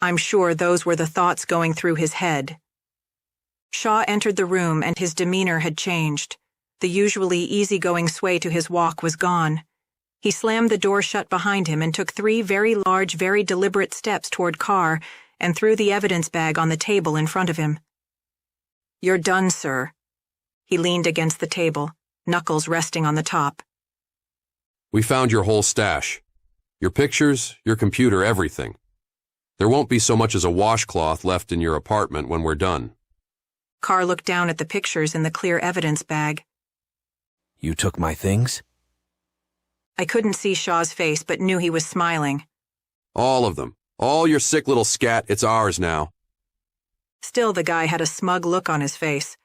I'm sure those were the thoughts going through his head. Shaw entered the room and his demeanor had changed. The usually easygoing sway to his walk was gone. He slammed the door shut behind him and took 3 very large, very deliberate steps toward Carr and threw the evidence bag on the table in front of him. You're done, sir. He leaned against the table, knuckles resting on the top. We found your whole stash. Your pictures, your computer, everything. There won't be so much as a washcloth left in your apartment when we're done. Carr looked down at the pictures in the clear evidence bag. You took my things? I couldn't see Shaw's face, but knew he was smiling. All of them. All your sick little scat, it's ours now. Still, the guy had a smug look on his face.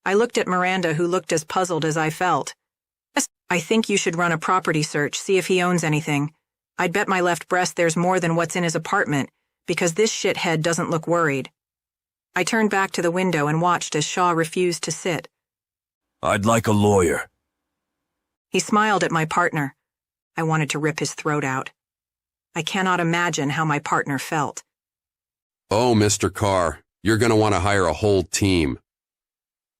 I looked at Miranda, who looked as puzzled as I felt. I think you should run a property search, see if he owns anything. I'd bet my left breast there's more than what's in his apartment, because this shithead doesn't look worried. I turned back to the window and watched as Shaw refused to sit. I'd like a lawyer. He smiled at my partner. I wanted to rip his throat out. I cannot imagine how my partner felt. Oh, Mr. Carr, you're going to want to hire a whole team.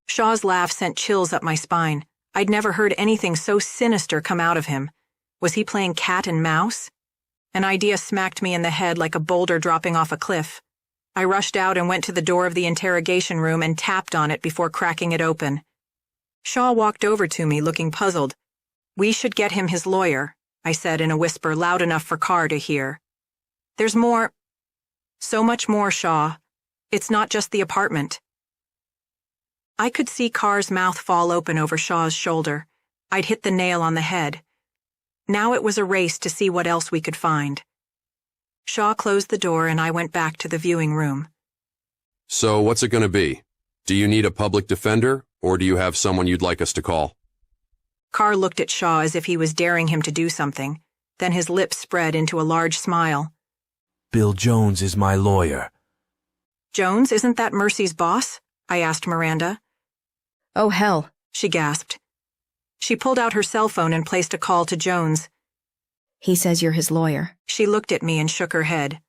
Shaw's laugh sent chills up my spine. I'd never heard anything so sinister come out of him. Was he playing cat and mouse? An idea smacked me in the head like a boulder dropping off a cliff. I rushed out and went to the door of the interrogation room and tapped on it before cracking it open. Shaw walked over to me, looking puzzled. We should get him his lawyer, I said in a whisper loud enough for Carr to hear. There's more. So much more, Shaw. It's not just the apartment. I could see Carr's mouth fall open over Shaw's shoulder. I'd hit the nail on the head. Now it was a race to see what else we could find. Shaw closed the door and I went back to the viewing room. So what's it going to be? Do you need a public defender, or do you have someone you'd like us to call? Carr looked at Shaw as if he was daring him to do something. Then his lips spread into a large smile. Bill Jones is my lawyer. Jones, isn't that Mercy's boss? I asked Miranda. Oh, hell, she gasped. She pulled out her cell phone and placed a call to Jones. He says you're his lawyer. She looked at me and shook her head.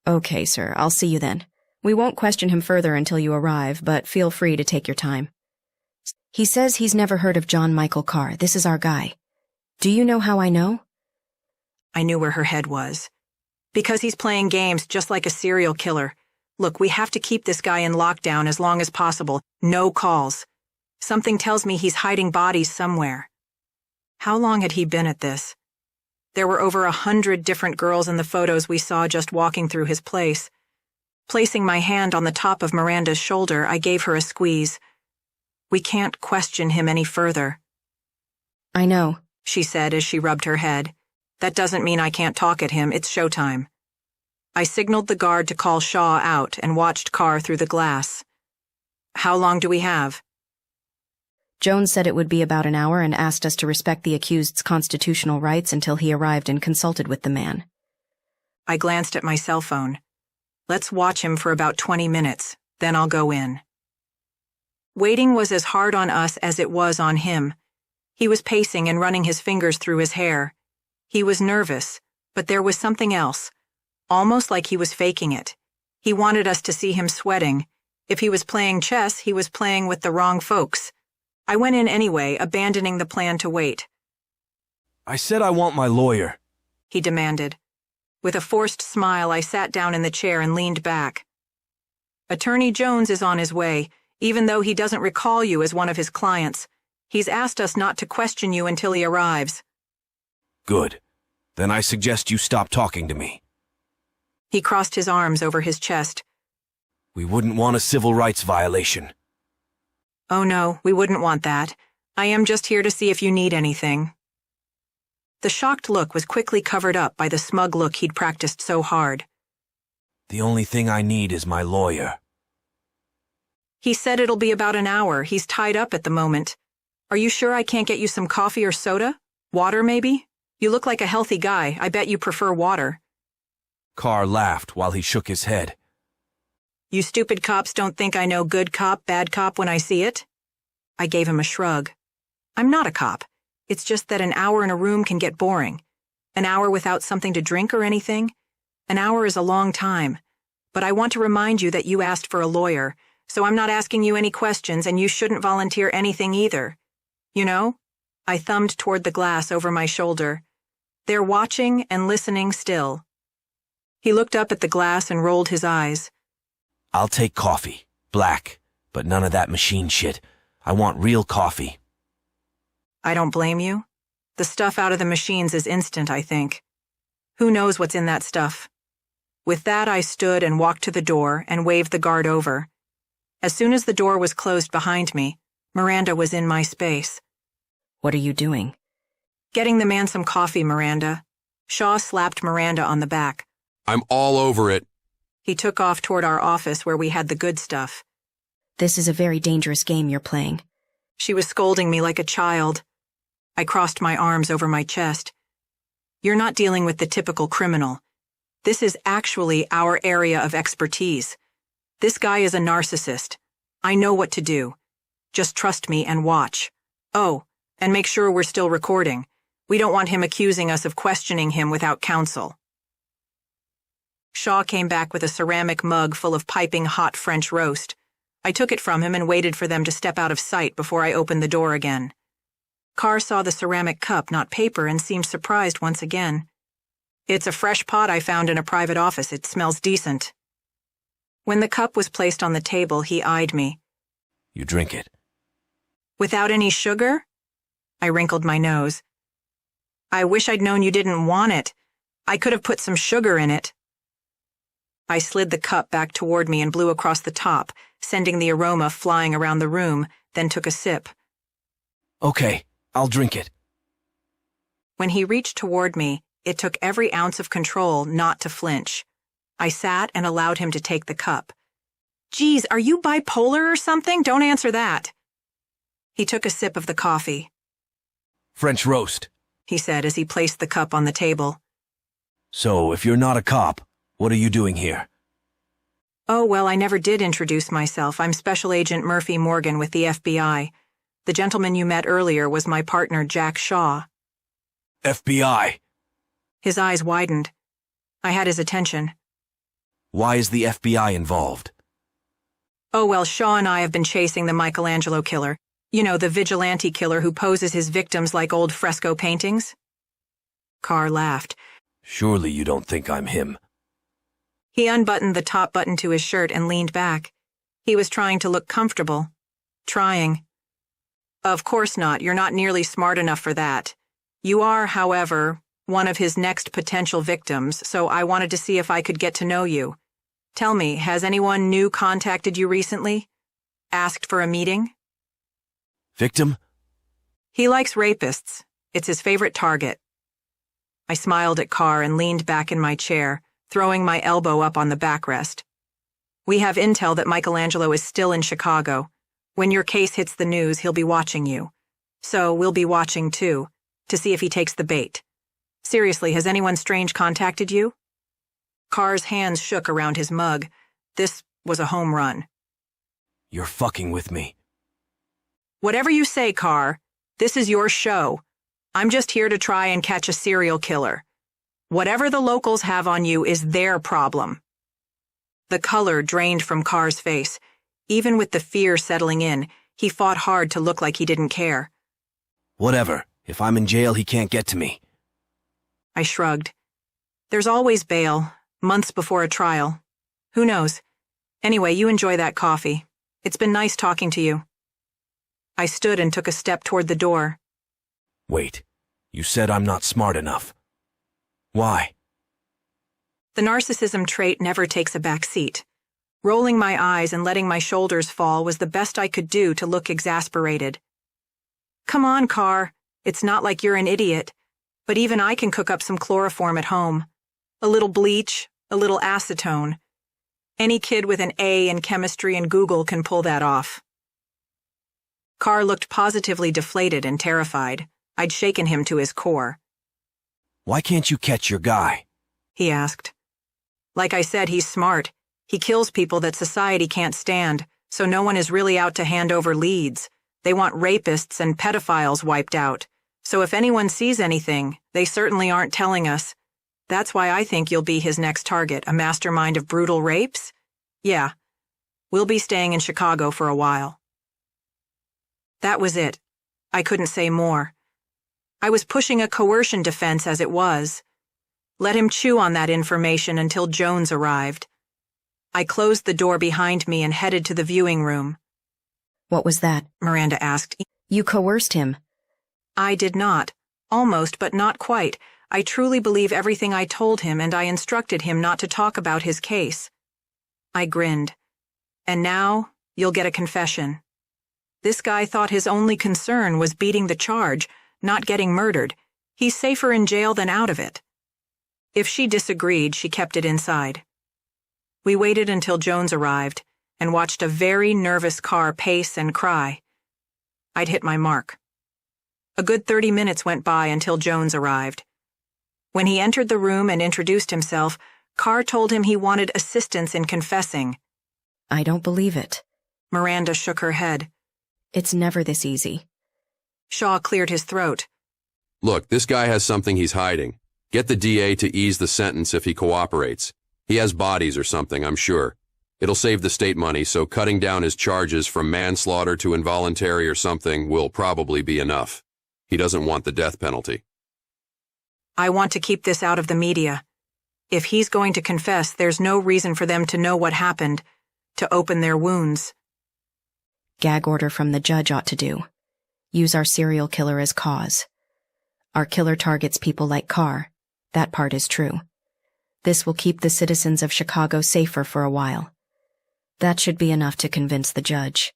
Okay, sir, I'll see you then. We won't question him further until you arrive, but feel free to take your time. He says he's never heard of John Michael Carr. This is our guy. Do you know how I know? I knew where her head was. Because he's playing games just like a serial killer. Look, we have to keep this guy in lockdown as long as possible. No calls. Something tells me he's hiding bodies somewhere. How long had he been at this? There were over 100 different girls in the photos we saw just walking through his place. Placing my hand on the top of Miranda's shoulder, I gave her a squeeze. We can't question him any further. I know, she said as she rubbed her head. That doesn't mean I can't talk at him. It's showtime. I signaled the guard to call Shaw out and watched Carr through the glass. How long do we have? Jones said it would be about an hour and asked us to respect the accused's constitutional rights until he arrived and consulted with the man. I glanced at my cell phone. Let's watch him for about 20 minutes, then I'll go in. Waiting was as hard on us as it was on him. He was pacing and running his fingers through his hair. He was nervous, but there was something else, almost like he was faking it. He wanted us to see him sweating. If he was playing chess, he was playing with the wrong folks. I went in anyway, abandoning the plan to wait. I said I want my lawyer, he demanded. With a forced smile, I sat down in the chair and leaned back. Attorney Jones is on his way, even though he doesn't recall you as one of his clients. He's asked us not to question you until he arrives. Good. Then I suggest you stop talking to me. He crossed his arms over his chest. We wouldn't want a civil rights violation. Oh no, we wouldn't want that. I am just here to see if you need anything. The shocked look was quickly covered up by the smug look he'd practiced so hard. The only thing I need is my lawyer. He said it'll be about an hour. He's tied up at the moment. Are you sure I can't get you some coffee or soda? Water, maybe? You look like a healthy guy. I bet you prefer water. Carr laughed while he shook his head. You stupid cops don't think I know good cop, bad cop when I see it? I gave him a shrug. I'm not a cop. It's just that an hour in a room can get boring. An hour without something to drink or anything? An hour is a long time. But I want to remind you that you asked for a lawyer, so I'm not asking you any questions and you shouldn't volunteer anything either. You know? I thumbed toward the glass over my shoulder. They're watching and listening still. He looked up at the glass and rolled his eyes. I'll take coffee. Black. But none of that machine shit. I want real coffee. I don't blame you. The stuff out of the machines is instant, I think. Who knows what's in that stuff? With that, I stood and walked to the door and waved the guard over. As soon as the door was closed behind me, Miranda was in my space. What are you doing? Getting the man some coffee, Miranda. Shaw slapped Miranda on the back. I'm all over it. He took off toward our office where we had the good stuff. This is a very dangerous game you're playing. She was scolding me like a child. I crossed my arms over my chest. You're not dealing with the typical criminal. This is actually our area of expertise. This guy is a narcissist. I know what to do. Just trust me and watch. Oh, and make sure we're still recording. We don't want him accusing us of questioning him without counsel. Shaw came back with a ceramic mug full of piping hot French roast. I took it from him and waited for them to step out of sight before I opened the door again. Carr saw the ceramic cup, not paper, and seemed surprised once again. It's a fresh pot I found in a private office. It smells decent. When the cup was placed on the table, he eyed me. You drink it. Without any sugar? I wrinkled my nose. I wish I'd known you didn't want it. I could have put some sugar in it. I slid the cup back toward me and blew across the top, sending the aroma flying around the room, then took a sip. Okay, I'll drink it. When he reached toward me, it took every ounce of control not to flinch. I sat and allowed him to take the cup. Geez, are you bipolar or something? Don't answer that. He took a sip of the coffee. French roast, he said as he placed the cup on the table. So, if you're not a cop, what are you doing here? Oh, well, I never did introduce myself. I'm Special Agent Murphy Morgan with the FBI. The gentleman you met earlier was my partner, Jack Shaw. FBI. His eyes widened. I had his attention. Why is the FBI involved? Oh, well, Shaw and I have been chasing the Michelangelo killer. You know, the vigilante killer who poses his victims like old fresco paintings? Carr laughed. Surely you don't think I'm him. He unbuttoned the top button to his shirt and leaned back. He was trying to look comfortable. Trying. Of course not. You're not nearly smart enough for that. You are, however, one of his next potential victims, so I wanted to see if I could get to know you. Tell me, has anyone new contacted you recently? Asked for a meeting? Victim? He likes rapists. It's his favorite target. I smiled at Carr and leaned back in my chair, throwing my elbow up on the backrest. We have intel that Michelangelo is still in Chicago. When your case hits the news, he'll be watching you. So we'll be watching too, to see if he takes the bait. Seriously, has anyone strange contacted you? Carr's hands shook around his mug. This was a home run. You're fucking with me. Whatever you say, Carr, this is your show. I'm just here to try and catch a serial killer. Whatever the locals have on you is their problem. The color drained from Carr's face. Even with the fear settling in, he fought hard to look like he didn't care. Whatever. If I'm in jail, he can't get to me. I shrugged. There's always bail, months before a trial. Who knows? Anyway, you enjoy that coffee. It's been nice talking to you. I stood and took a step toward the door. Wait. You said I'm not smart enough. Why? The narcissism trait never takes a back seat. Rolling my eyes and letting my shoulders fall was the best I could do to look exasperated. Come on, Carr. It's not like you're an idiot. But even I can cook up some chloroform at home. A little bleach, a little acetone. Any kid with an A in chemistry and Google can pull that off. Carr looked positively deflated and terrified. I'd shaken him to his core. Why can't you catch your guy? He asked. Like I said, he's smart. He kills people that society can't stand, so no one is really out to hand over leads. They want rapists and pedophiles wiped out. So if anyone sees anything, they certainly aren't telling us. That's why I think you'll be his next target, a mastermind of brutal rapes? Yeah. We'll be staying in Chicago for a while. That was it. I couldn't say more. I was pushing a coercion defense as it was. Let him chew on that information until Jones arrived. I closed the door behind me and headed to the viewing room. What was that? Miranda asked. You coerced him. I did not. Almost, but not quite. I truly believe everything I told him, and I instructed him not to talk about his case. I grinned. And now, you'll get a confession. This guy thought his only concern was beating the charge, not getting murdered. He's safer in jail than out of it. If she disagreed, she kept it inside. We waited until Jones arrived, and watched a very nervous Carr pace and cry. I'd hit my mark. A good 30 minutes went by until Jones arrived. When he entered the room and introduced himself, Carr told him he wanted assistance in confessing. I don't believe it. Miranda shook her head. It's never this easy. Shaw cleared his throat. Look, this guy has something he's hiding. Get the DA to ease the sentence if he cooperates. He has bodies or something, I'm sure. It'll save the state money, so cutting down his charges from manslaughter to involuntary or something will probably be enough. He doesn't want the death penalty. I want to keep this out of the media. If he's going to confess, there's no reason for them to know what happened, to open their wounds. Gag order from the judge ought to do. Use our serial killer as cause. Our killer targets people like Carr. That part is true. This will keep the citizens of Chicago safer for a while. That should be enough to convince the judge.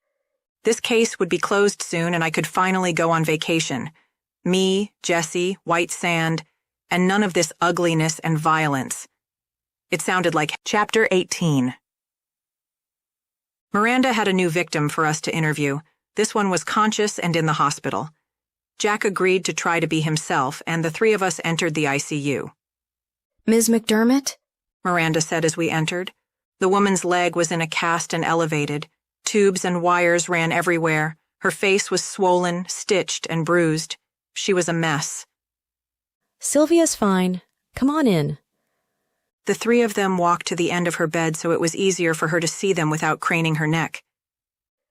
This case would be closed soon and I could finally go on vacation. Me, Jesse, White Sand, and none of this ugliness and violence. It sounded like Chapter 18. Miranda had a new victim for us to interview. This one was conscious and in the hospital. Jack agreed to try to be himself, and the three of us entered the ICU. Ms. McDermott? Miranda said as we entered. The woman's leg was in a cast and elevated. Tubes and wires ran everywhere. Her face was swollen, stitched, and bruised. She was a mess. Sylvia's fine. Come on in. The three of them walked to the end of her bed so it was easier for her to see them without craning her neck.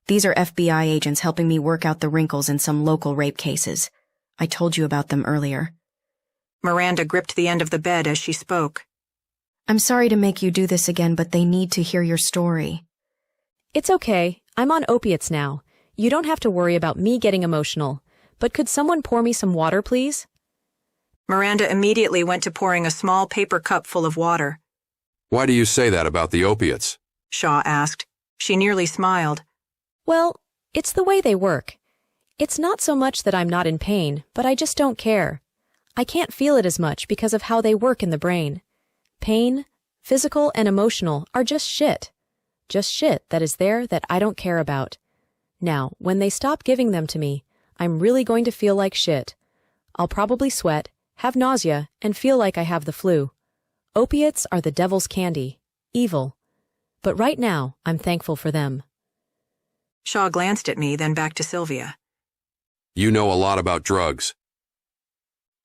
These are FBI agents helping me work out the wrinkles in some local rape cases. I told you about them earlier. Miranda gripped the end of the bed as she spoke. I'm sorry to make you do this again, but they need to hear your story. It's okay. I'm on opiates now. You don't have to worry about me getting emotional. But could someone pour me some water, please? Miranda immediately went to pouring a small paper cup full of water. Why do you say that about the opiates? Shaw asked. She nearly smiled. Well, it's the way they work. It's not so much that I'm not in pain, but I just don't care. I can't feel it as much because of how they work in the brain. Pain, physical and emotional, are just shit. Just shit that is there that I don't care about. Now, when they stop giving them to me, I'm really going to feel like shit. I'll probably sweat, have nausea, and feel like I have the flu. Opiates are the devil's candy. Evil. But right now, I'm thankful for them. Shaw glanced at me, then back to Sylvia. You know a lot about drugs.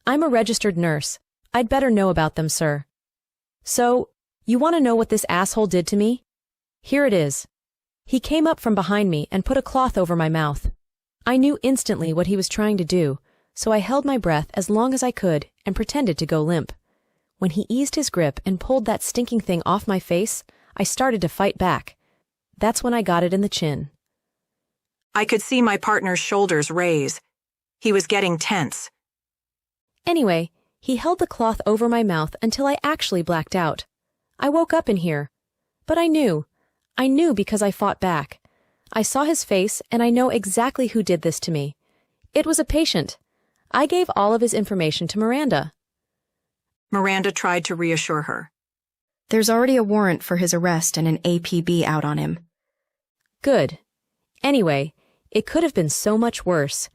I'm a registered nurse. I'd better know about them, sir. So, you want to know what this asshole did to me? Here it is. He came up from behind me and put a cloth over my mouth. I knew instantly what he was trying to do, so I held my breath as long as I could and pretended to go limp. When he eased his grip and pulled that stinking thing off my face, I started to fight back. That's when I got it in the chin. I could see my partner's shoulders raise. He was getting tense. Anyway, he held the cloth over my mouth until I actually blacked out. I woke up in here. But I knew because I fought back. I saw his face and I know exactly who did this to me. It was a patient. I gave all of his information to Miranda. Miranda tried to reassure her. There's already a warrant for his arrest and an APB out on him. Good. Anyway, it could have been so much worse.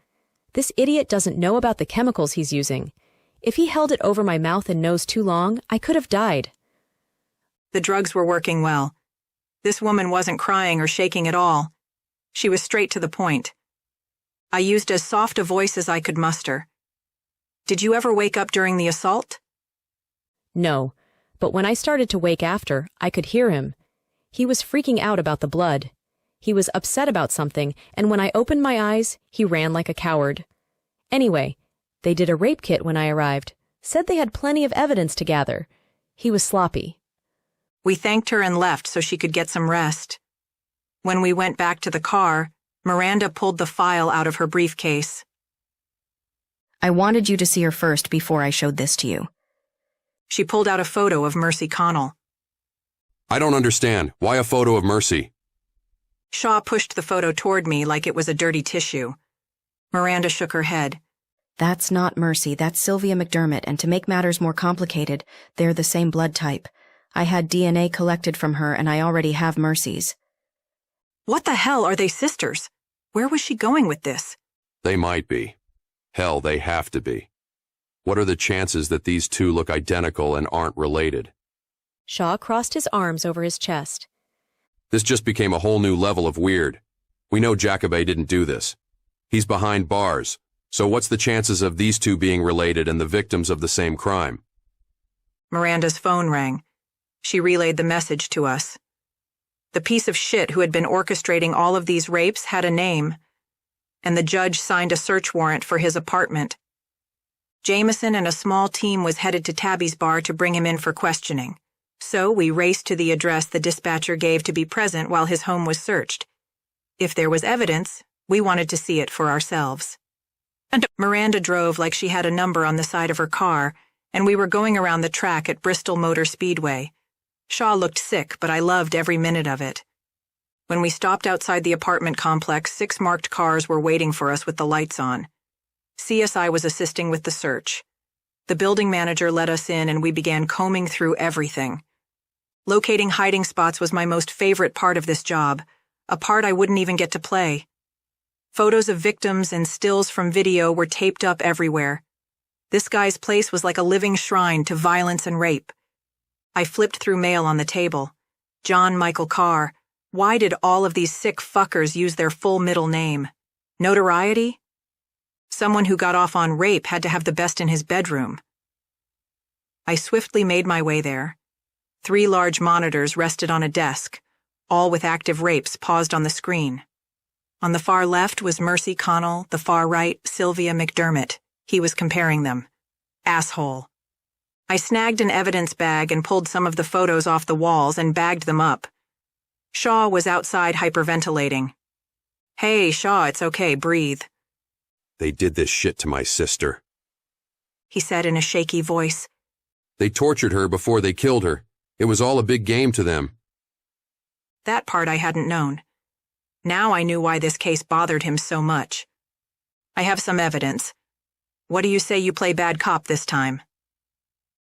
This idiot doesn't know about the chemicals he's using. If he held it over my mouth and nose too long, I could have died. The drugs were working well. This woman wasn't crying or shaking at all. She was straight to the point. I used as soft a voice as I could muster. Did you ever wake up during the assault? No, but when I started to wake after, I could hear him. He was freaking out about the blood. He was upset about something, and when I opened my eyes, he ran like a coward. Anyway, they did a rape kit when I arrived, said they had plenty of evidence to gather. He was sloppy. We thanked her and left so she could get some rest. When we went back to the car, Miranda pulled the file out of her briefcase. I wanted you to see her first before I showed this to you. She pulled out a photo of Mercy Conall. I don't understand. Why a photo of Mercy? Shaw pushed the photo toward me like it was a dirty tissue. Miranda shook her head. That's not Mercy, that's Sylvia McDermott, and to make matters more complicated, they're the same blood type. I had DNA collected from her and I already have Mercy's. What the hell are they sisters? Where was she going with this? They might be. Hell, they have to be. What are the chances that these two look identical and aren't related? Shaw crossed his arms over his chest. This just became a whole new level of weird. We know Jacobay didn't do this. He's behind bars. So what's the chances of these two being related and the victims of the same crime? Miranda's phone rang. She relayed the message to us. The piece of shit who had been orchestrating all of these rapes had a name, and the judge signed a search warrant for his apartment. Jameson and a small team was headed to Tabby's bar to bring him in for questioning. So we raced to the address the dispatcher gave to be present while his home was searched. If there was evidence, we wanted to see it for ourselves. And Miranda drove like she had a number on the side of her car, and we were going around the track at Bristol Motor Speedway. Shaw looked sick, but I loved every minute of it. When we stopped outside the apartment complex, 6 marked cars were waiting for us with the lights on. CSI was assisting with the search. The building manager let us in and we began combing through everything. Locating hiding spots was my most favorite part of this job, a part I wouldn't even get to play. Photos of victims and stills from video were taped up everywhere. This guy's place was like a living shrine to violence and rape. I flipped through mail on the table. John Michael Carr. Why did all of these sick fuckers use their full middle name? Notoriety? Someone who got off on rape had to have the best in his bedroom. I swiftly made my way there. 3 large monitors rested on a desk, all with active rapes paused on the screen. On the far left was Mercy Conall, the far right, Sylvia McDermott. He was comparing them. Asshole. I snagged an evidence bag and pulled some of the photos off the walls and bagged them up. Shaw was outside hyperventilating. Hey, Shaw, it's okay, breathe. They did this shit to my sister, he said in a shaky voice. They tortured her before they killed her. It was all a big game to them. That part I hadn't known. Now I knew why this case bothered him so much. I have some evidence. What do you say you play bad cop this time?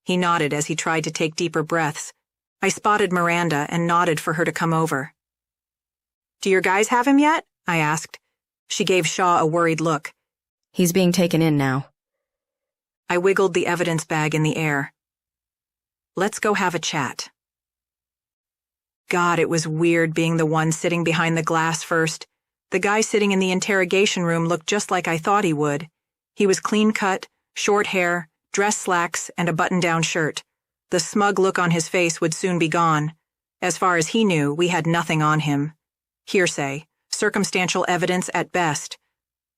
He nodded as he tried to take deeper breaths. I spotted Miranda and nodded for her to come over. Do your guys have him yet? I asked. She gave Shaw a worried look. He's being taken in now. I wiggled the evidence bag in the air. Let's go have a chat. God, it was weird being the one sitting behind the glass first. The guy sitting in the interrogation room looked just like I thought he would. He was clean-cut, short hair, dress slacks, and a button-down shirt. The smug look on his face would soon be gone. As far as he knew, we had nothing on him. Hearsay, circumstantial evidence at best.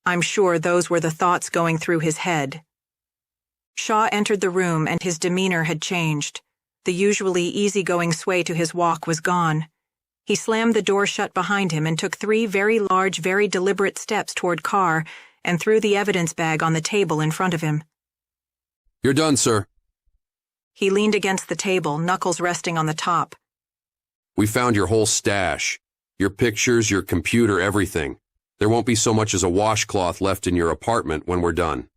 I'm sure those were the thoughts going through his head. Shaw entered the room and his demeanor had changed. The usually easygoing sway to his walk was gone. He slammed the door shut behind him and took 3 very large, very deliberate steps toward Carr and threw the evidence bag on the table in front of him. You're done, sir. He leaned against the table, knuckles resting on the top. We found your whole stash. Your pictures, your computer, everything. There won't be so much as a washcloth left in your apartment when we're done.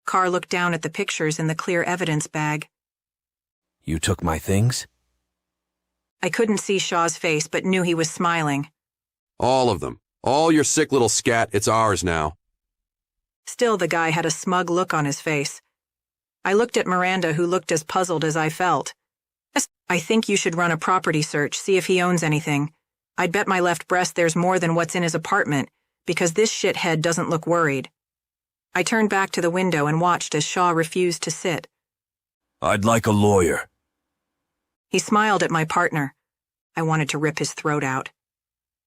Carr looked down at the pictures in the clear evidence bag. You took my things? I couldn't see Shaw's face, but knew he was smiling. All of them. All your sick little scat, it's ours now. Still, the guy had a smug look on his face. I looked at Miranda, who looked as puzzled as I felt. I think you should run a property search, see if he owns anything. I'd bet my left breast there's more than what's in his apartment, because this shithead doesn't look worried. I turned back to the window and watched as Shaw refused to sit. I'd like a lawyer. He smiled at my partner. I wanted to rip his throat out.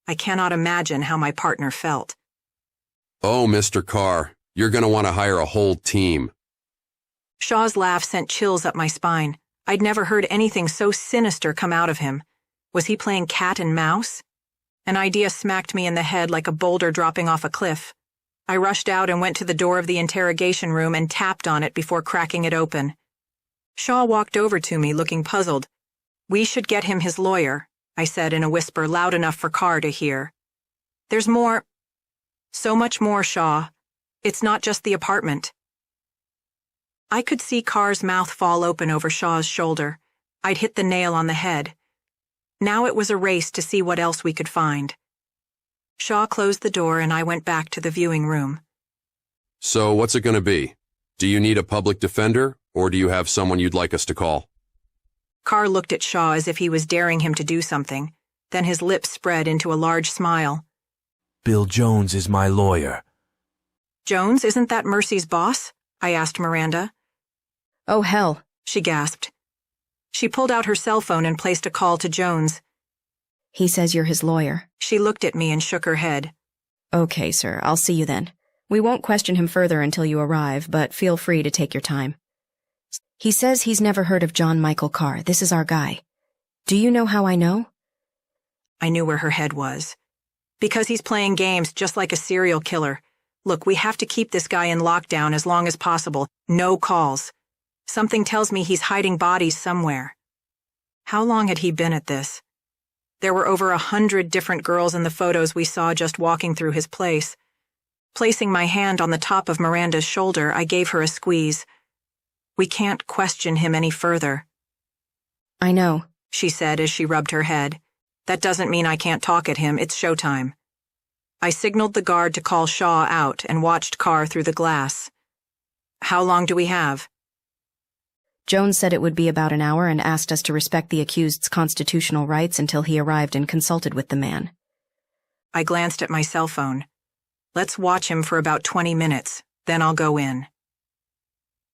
I cannot imagine how my partner felt. Oh, Mr. Carr, you're going to want to hire a whole team. Shaw's laugh sent chills up my spine. I'd never heard anything so sinister come out of him. Was he playing cat and mouse? An idea smacked me in the head like a boulder dropping off a cliff. I rushed out and went to the door of the interrogation room and tapped on it before cracking it open. Shaw walked over to me, looking puzzled. We should get him his lawyer, I said in a whisper loud enough for Carr to hear. There's more. So much more, Shaw. It's not just the apartment. I could see Carr's mouth fall open over Shaw's shoulder. I'd hit the nail on the head. Now it was a race to see what else we could find. Shaw closed the door and I went back to the viewing room. So what's it going to be? Do you need a public defender, or do you have someone you'd like us to call? Carr looked at Shaw as if he was daring him to do something. Then his lips spread into a large smile. Bill Jones is my lawyer. Jones, isn't that Mercy's boss? I asked Miranda. Oh, hell, she gasped. She pulled out her cell phone and placed a call to Jones. He says you're his lawyer. She looked at me and shook her head. Okay, sir, I'll see you then. We won't question him further until you arrive, but feel free to take your time. He says he's never heard of John Michael Carr. This is our guy. Do you know how I know? I knew where her head was. Because he's playing games just like a serial killer. Look, we have to keep this guy in lockdown as long as possible. No calls. Something tells me he's hiding bodies somewhere. How long had he been at this? There were over 100 different girls in the photos we saw just walking through his place. Placing my hand on the top of Miranda's shoulder, I gave her a squeeze. We can't question him any further. I know, she said as she rubbed her head. That doesn't mean I can't talk at him. It's showtime. I signaled the guard to call Shaw out and watched Carr through the glass. How long do we have? Jones said it would be about an hour and asked us to respect the accused's constitutional rights until he arrived and consulted with the man. I glanced at my cell phone. Let's watch him for about 20 minutes, then I'll go in.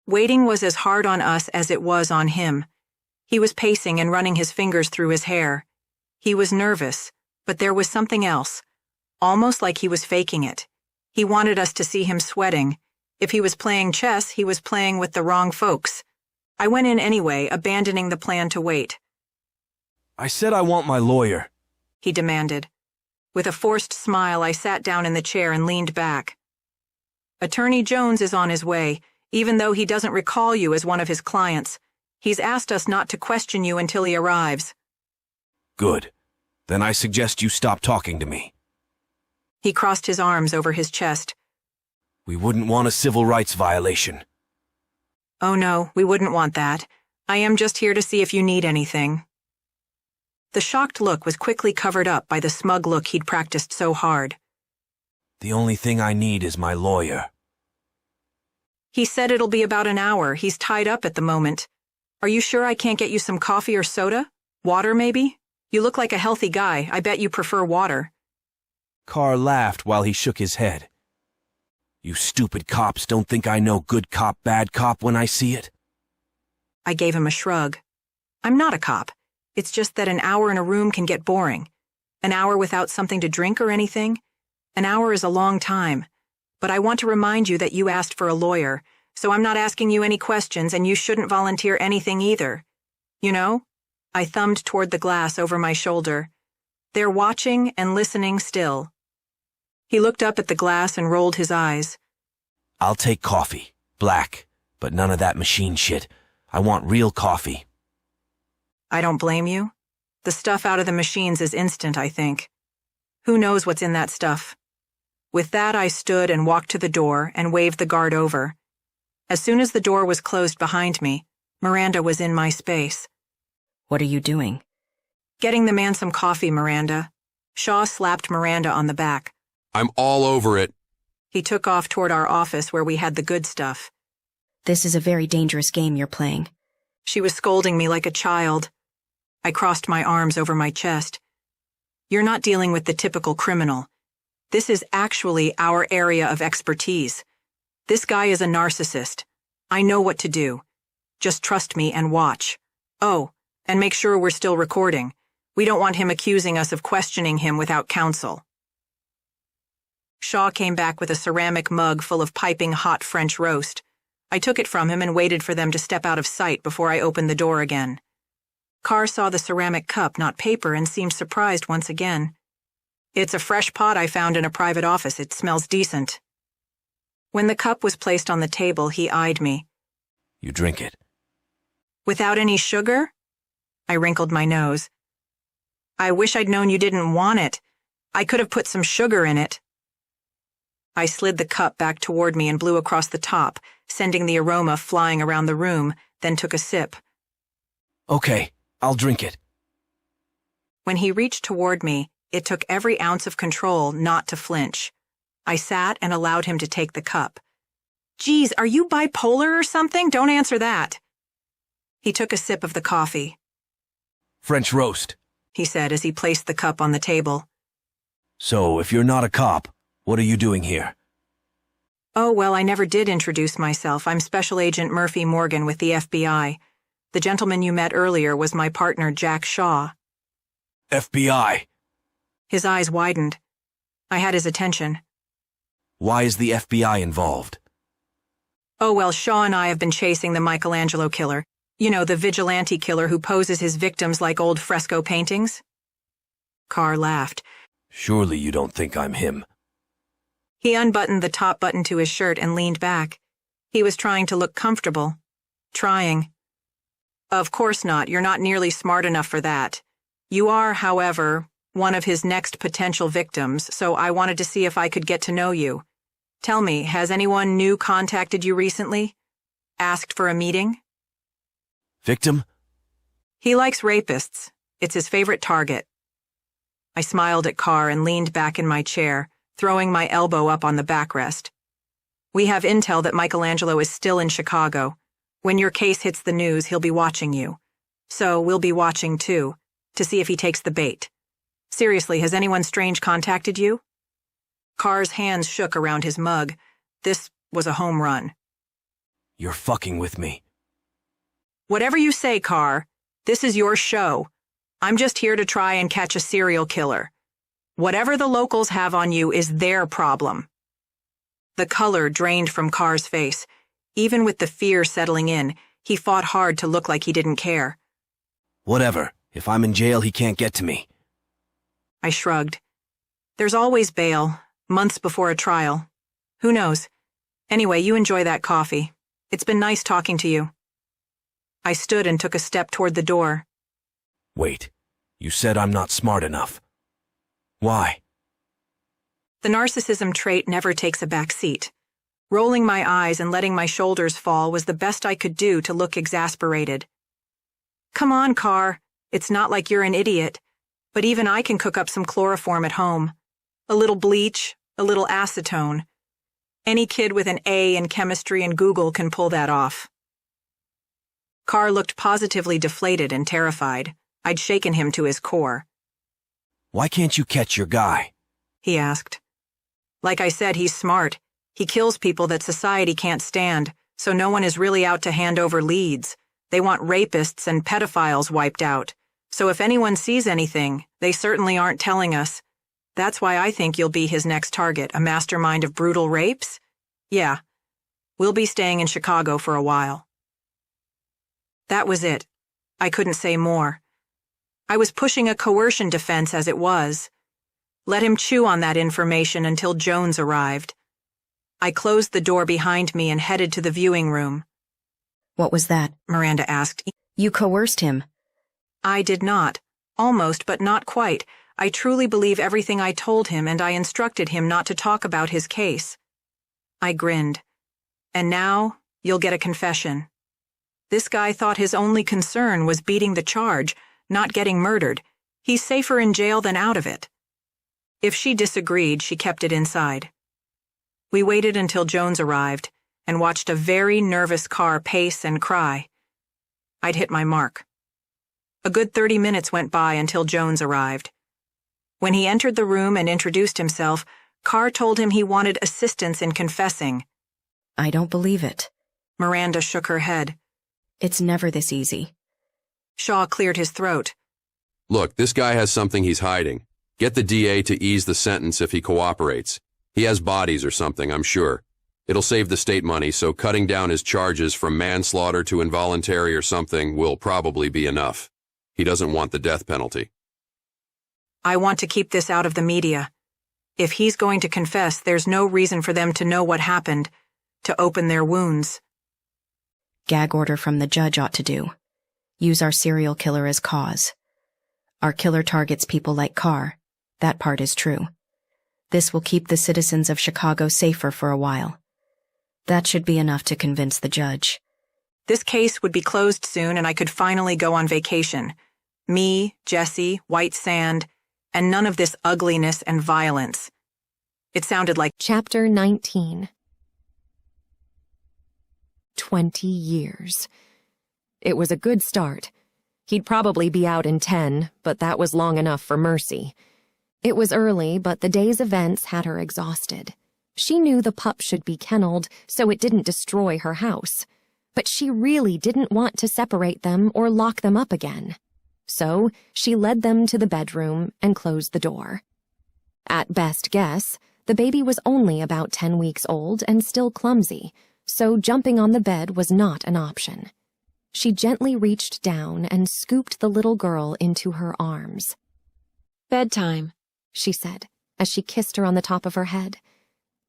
Waiting was as hard on us as it was on him. He was pacing and running his fingers through his hair. He was nervous, but there was something else, almost like he was faking it. He wanted us to see him sweating. If he was playing chess, he was playing with the wrong folks. I went in anyway, abandoning the plan to wait. I said I want my lawyer, he demanded. With a forced smile, I sat down in the chair and leaned back. Attorney Jones is on his way, even though he doesn't recall you as one of his clients. He's asked us not to question you until he arrives. Good. Then I suggest you stop talking to me. He crossed his arms over his chest. We wouldn't want a civil rights violation. Oh no, we wouldn't want that. I am just here to see if you need anything. The shocked look was quickly covered up by the smug look he'd practiced so hard. The only thing I need is my lawyer. He said it'll be about an hour. He's tied up at the moment. Are you sure I can't get you some coffee or soda? Water, maybe? You look like a healthy guy. I bet you prefer water. Carr laughed while he shook his head. You stupid cops don't think I know good cop, bad cop when I see it? I gave him a shrug. I'm not a cop. It's just that an hour in a room can get boring. An hour without something to drink or anything? An hour is a long time. But I want to remind you that you asked for a lawyer, so I'm not asking you any questions and you shouldn't volunteer anything either. You know? I thumbed toward the glass over my shoulder. They're watching and listening still. He looked up at the glass and rolled his eyes. I'll take coffee. Black. But none of that machine shit. I want real coffee. I don't blame you. The stuff out of the machines is instant, I think. Who knows what's in that stuff? With that, I stood and walked to the door and waved the guard over. As soon as the door was closed behind me, Miranda was in my space. What are you doing? Getting the man some coffee, Miranda. Shaw slapped Miranda on the back. I'm all over it. He took off toward our office where we had the good stuff. This is a very dangerous game you're playing. She was scolding me like a child. I crossed my arms over my chest. You're not dealing with the typical criminal. This is actually our area of expertise. This guy is a narcissist. I know what to do. Just trust me and watch. Oh, and make sure we're still recording. We don't want him accusing us of questioning him without counsel. Shaw came back with a ceramic mug full of piping hot French roast. I took it from him and waited for them to step out of sight before I opened the door again. Carr saw the ceramic cup, not paper, and seemed surprised once again. It's a fresh pot I found in a private office. It smells decent. When the cup was placed on the table, he eyed me. You drink it. Without any sugar? I wrinkled my nose. I wish I'd known you didn't want it. I could have put some sugar in it. I slid the cup back toward me and blew across the top, sending the aroma flying around the room, then took a sip. Okay, I'll drink it. When he reached toward me, it took every ounce of control not to flinch. I sat and allowed him to take the cup. Geez, are you bipolar or something? Don't answer that. He took a sip of the coffee. French roast, he said as he placed the cup on the table. So, if you're not a cop, what are you doing here? Oh, well, I never did introduce myself. I'm Special Agent Murphy Morgan with the FBI. The gentleman you met earlier was my partner, Jack Shaw. FBI. His eyes widened. I had his attention. Why is the FBI involved? Oh, well, Shaw and I have been chasing the Michelangelo killer. You know, the Vigilante killer who poses his victims like old fresco paintings? Carr laughed. Surely you don't think I'm him. He unbuttoned the top button to his shirt and leaned back. He was trying to look comfortable. Trying. Of course not. You're not nearly smart enough for that. You are, however, one of his next potential victims, so I wanted to see if I could get to know you. Tell me, has anyone new contacted you recently? Asked for a meeting? Victim? He likes rapists. It's his favorite target. I smiled at Carr and leaned back in my chair, throwing my elbow up on the backrest. We have intel that Michelangelo is still in Chicago. When your case hits the news, he'll be watching you. So we'll be watching too, to see if he takes the bait. Seriously, has anyone strange contacted you? Carr's hands shook around his mug. This was a home run. You're fucking with me. Whatever you say, Carr, this is your show. I'm just here to try and catch a serial killer. Whatever the locals have on you is their problem. The color drained from Carr's face. Even with the fear settling in, he fought hard to look like he didn't care. Whatever. If I'm in jail, he can't get to me. I shrugged. There's always bail, months before a trial. Who knows? Anyway, you enjoy that coffee. It's been nice talking to you. I stood and took a step toward the door. Wait. You said I'm not smart enough. Why? The narcissism trait never takes a back seat. Rolling my eyes and letting my shoulders fall was the best I could do to look exasperated. Come on, Carr. It's not like you're an idiot. But even I can cook up some chloroform at home. A little bleach, a little acetone. Any kid with an A in chemistry and Google can pull that off. Carr looked positively deflated and terrified. I'd shaken him to his core. Why can't you catch your guy? He asked. Like I said, he's smart. He kills people that society can't stand, so no one is really out to hand over leads. They want rapists and pedophiles wiped out. So if anyone sees anything, they certainly aren't telling us. That's why I think you'll be his next target, a mastermind of brutal rapes? Yeah. We'll be staying in Chicago for a while. That was it. I couldn't say more. I was pushing a coercion defense as it was. Let him chew on that information until Jones arrived. I closed the door behind me and headed to the viewing room. What was that? Miranda asked. You coerced him. I did not. Almost, but not quite. I truly believe everything I told him, and I instructed him not to talk about his case. I grinned. And now, you'll get a confession. This guy thought his only concern was beating the charge, not getting murdered. He's safer in jail than out of it. If she disagreed, she kept it inside. We waited until Jones arrived and watched a very nervous Carr pace and cry. I'd hit my mark. A good 30 minutes went by until Jones arrived. When he entered the room and introduced himself, Carr told him he wanted assistance in confessing. I don't believe it. Miranda shook her head. It's never this easy. Shaw cleared his throat. Look, this guy has something he's hiding. Get the DA to ease the sentence if he cooperates. He has bodies or something, I'm sure. It'll save the state money, so cutting down his charges from manslaughter to involuntary or something will probably be enough. He doesn't want the death penalty. I want to keep this out of the media. If he's going to confess, there's no reason for them to know what happened, to open their wounds. Gag order from the judge ought to do. Use our serial killer as cause. Our killer targets people like Carr. That part is true. This will keep the citizens of Chicago safer for a while. That should be enough to convince the judge. This case would be closed soon and I could finally go on vacation. Me, Jesse, White Sand, and none of this ugliness and violence. It sounded like Chapter 19. 20 years. It was a good start. He'd probably be out in 10, but that was long enough for Mercy. It was early, but the day's events had her exhausted. She knew the pup should be kenneled, so it didn't destroy her house. But she really didn't want to separate them or lock them up again. So she led them to the bedroom and closed the door. At best guess, the baby was only about 10 weeks old and still clumsy, so jumping on the bed was not an option. She gently reached down and scooped the little girl into her arms. Bedtime, she said, as she kissed her on the top of her head.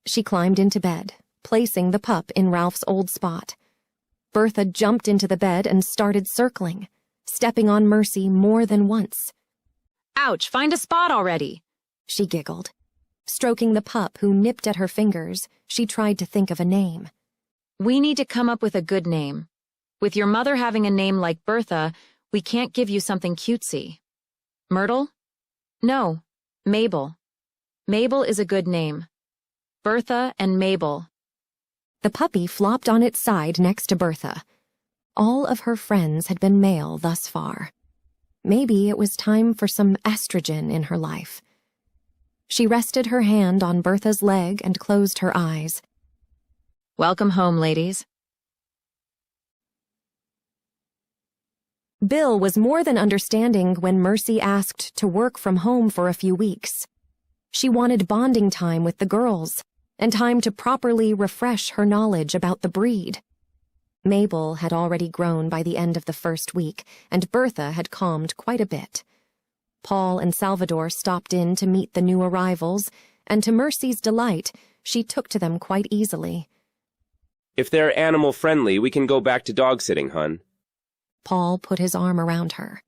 She climbed into bed, placing the pup in Ralph's old spot. Bertha jumped into the bed and started circling, stepping on Mercy more than once. Ouch, find a spot already, she giggled. Stroking the pup who nipped at her fingers, she tried to think of a name. We need to come up with a good name. With your mother having a name like Bertha, we can't give you something cutesy. Myrtle? No, Mabel. Mabel is a good name. Bertha and Mabel. The puppy flopped on its side next to Bertha. All of her friends had been male thus far. Maybe it was time for some estrogen in her life. She rested her hand on Bertha's leg and closed her eyes. Welcome home, ladies. Bill was more than understanding when Mercy asked to work from home for a few weeks. She wanted bonding time with the girls and time to properly refresh her knowledge about the breed. Mabel had already grown by the end of the first week, and Bertha had calmed quite a bit. Paul and Salvador stopped in to meet the new arrivals, and to Mercy's delight, she took to them quite easily. If they're animal-friendly, we can go back to dog-sitting, hun. Paul put his arm around her.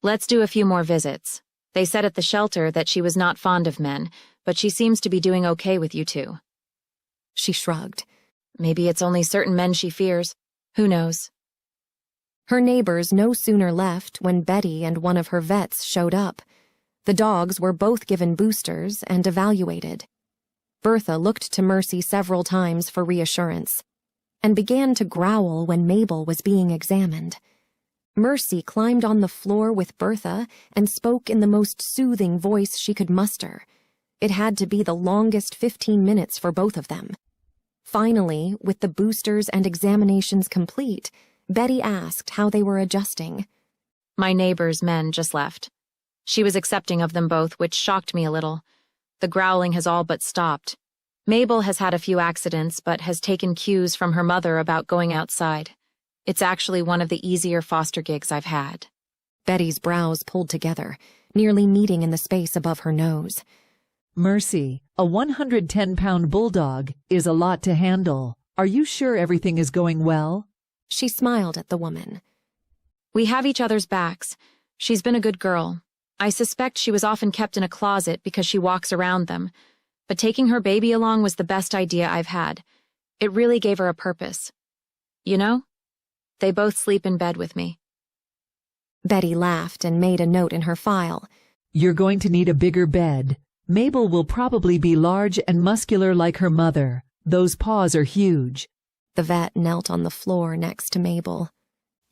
Let's do a few more visits. They said at the shelter that she was not fond of men, but she seems to be doing okay with you two. She shrugged. Maybe it's only certain men she fears. Who knows? Her neighbors no sooner left when Betty and one of her vets showed up. The dogs were both given boosters and evaluated. Bertha looked to Mercy several times for reassurance, and began to growl when Mabel was being examined. Mercy climbed on the floor with Bertha and spoke in the most soothing voice she could muster. It had to be the longest 15 minutes for both of them. Finally, with the boosters and examinations complete, Betty asked how they were adjusting. My neighbor's men just left. She was accepting of them both, which shocked me a little. The growling has all but stopped. Mabel has had a few accidents, but has taken cues from her mother about going outside. It's actually one of the easier foster gigs I've had. Betty's brows pulled together, nearly meeting in the space above her nose. Mercy, a 110-pound bulldog is a lot to handle. Are you sure everything is going well? She smiled at the woman. We have each other's backs. She's been a good girl. I suspect she was often kept in a closet because she walks around them. But taking her baby along was the best idea I've had. It really gave her a purpose. You know? They both sleep in bed with me. Betty laughed and made a note in her file. You're going to need a bigger bed. Mabel will probably be large and muscular like her mother. Those paws are huge. The vet knelt on the floor next to Mabel.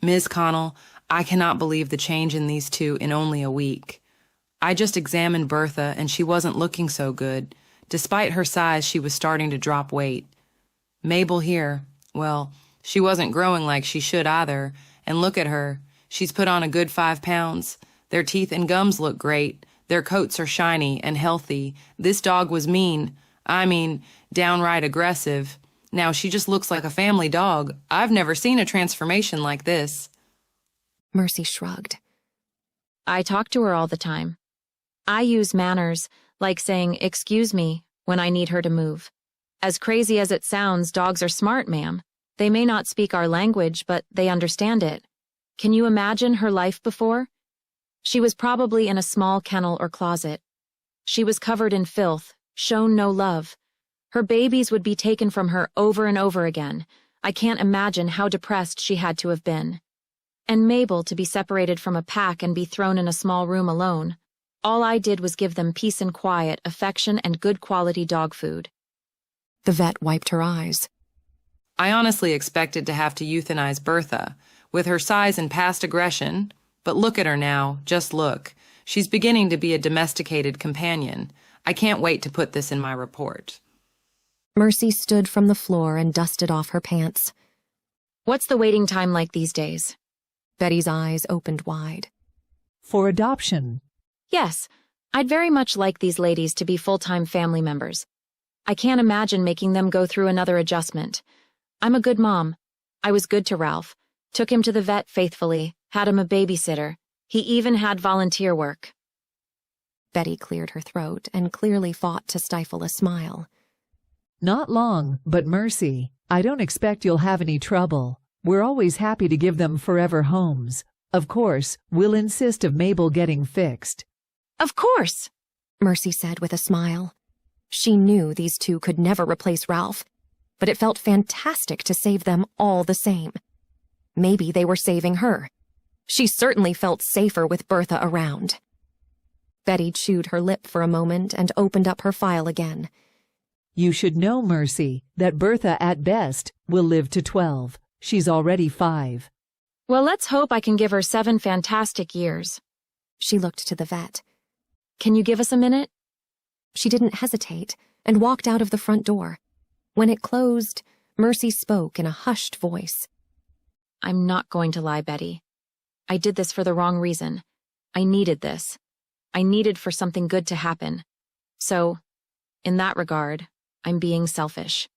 Ms. Conall, I cannot believe the change in these two in only a week. I just examined Bertha and she wasn't looking so good. Despite her size, she was starting to drop weight. Mabel here, well, she wasn't growing like she should either. And look at her. She's put on a good 5 pounds. Their teeth and gums look great. Their coats are shiny and healthy. This dog was mean. I mean, downright aggressive. Now she just looks like a family dog. I've never seen a transformation like this. Mercy shrugged. I talk to her all the time. I use manners, like saying, "Excuse me," when I need her to move. As crazy as it sounds, dogs are smart, ma'am. They may not speak our language, but they understand it. Can you imagine her life before? She was probably in a small kennel or closet. She was covered in filth, shown no love. Her babies would be taken from her over and over again. I can't imagine how depressed she had to have been. And Mabel to be separated from a pack and be thrown in a small room alone. All I did was give them peace and quiet, affection, and good quality dog food. The vet wiped her eyes. I honestly expected to have to euthanize Bertha. With her size and past aggression, but look at her now, just look. She's beginning to be a domesticated companion. I can't wait to put this in my report. Mercy stood from the floor and dusted off her pants. What's the waiting time like these days? Betty's eyes opened wide. For adoption. Yes, I'd very much like these ladies to be full-time family members. I can't imagine making them go through another adjustment. I'm a good mom. I was good to Ralph. Took him to the vet faithfully, had him a babysitter. He even had volunteer work. Betty cleared her throat and clearly fought to stifle a smile. Not long, but Mercy, I don't expect you'll have any trouble. We're always happy to give them forever homes. Of course, we'll insist of Mabel getting fixed. Of course, Mercy said with a smile. She knew these two could never replace Ralph, but it felt fantastic to save them all the same. Maybe they were saving her. She certainly felt safer with Bertha around. Betty chewed her lip for a moment and opened up her file again. You should know, Mercy, that Bertha, at best, will live to 12. She's already 5. Well, let's hope I can give her 7 fantastic years. She looked to the vet. Can you give us a minute? She didn't hesitate and walked out of the front door. When it closed, Mercy spoke in a hushed voice. I'm not going to lie, Betty. I did this for the wrong reason. I needed this. I needed for something good to happen. So, in that regard, I'm being selfish.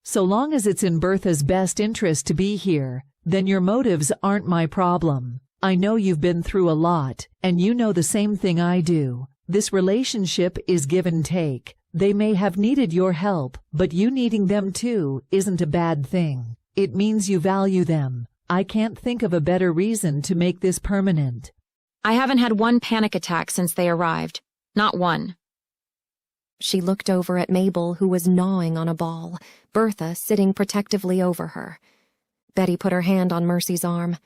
So long as it's in Bertha's best interest to be here, then your motives aren't my problem. I know you've been through a lot, and you know the same thing I do. This relationship is give and take. They may have needed your help, but you needing them too isn't a bad thing. It means you value them. I can't think of a better reason to make this permanent. I haven't had one panic attack since they arrived. Not one. She looked over at Mabel, who was gnawing on a ball, Bertha sitting protectively over her. Betty put her hand on Mercy's arm.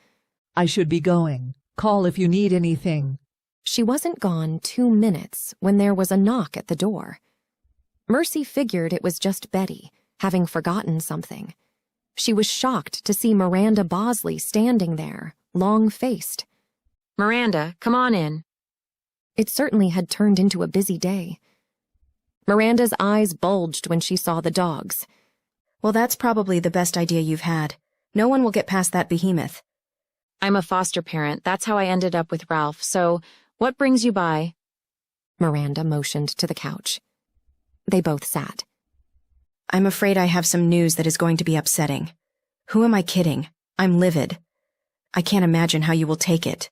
I should be going. Call if you need anything. She wasn't gone 2 minutes when there was a knock at the door. Mercy figured it was just Betty, having forgotten something. She was shocked to see Miranda Bosley standing there, long-faced. Miranda, come on in. It certainly had turned into a busy day. Miranda's eyes bulged when she saw the dogs. Well, that's probably the best idea you've had. No one will get past that behemoth. I'm a foster parent. That's how I ended up with Ralph. So, what brings you by? Miranda motioned to the couch. They both sat. I'm afraid I have some news that is going to be upsetting. Who am I kidding? I'm livid. I can't imagine how you will take it.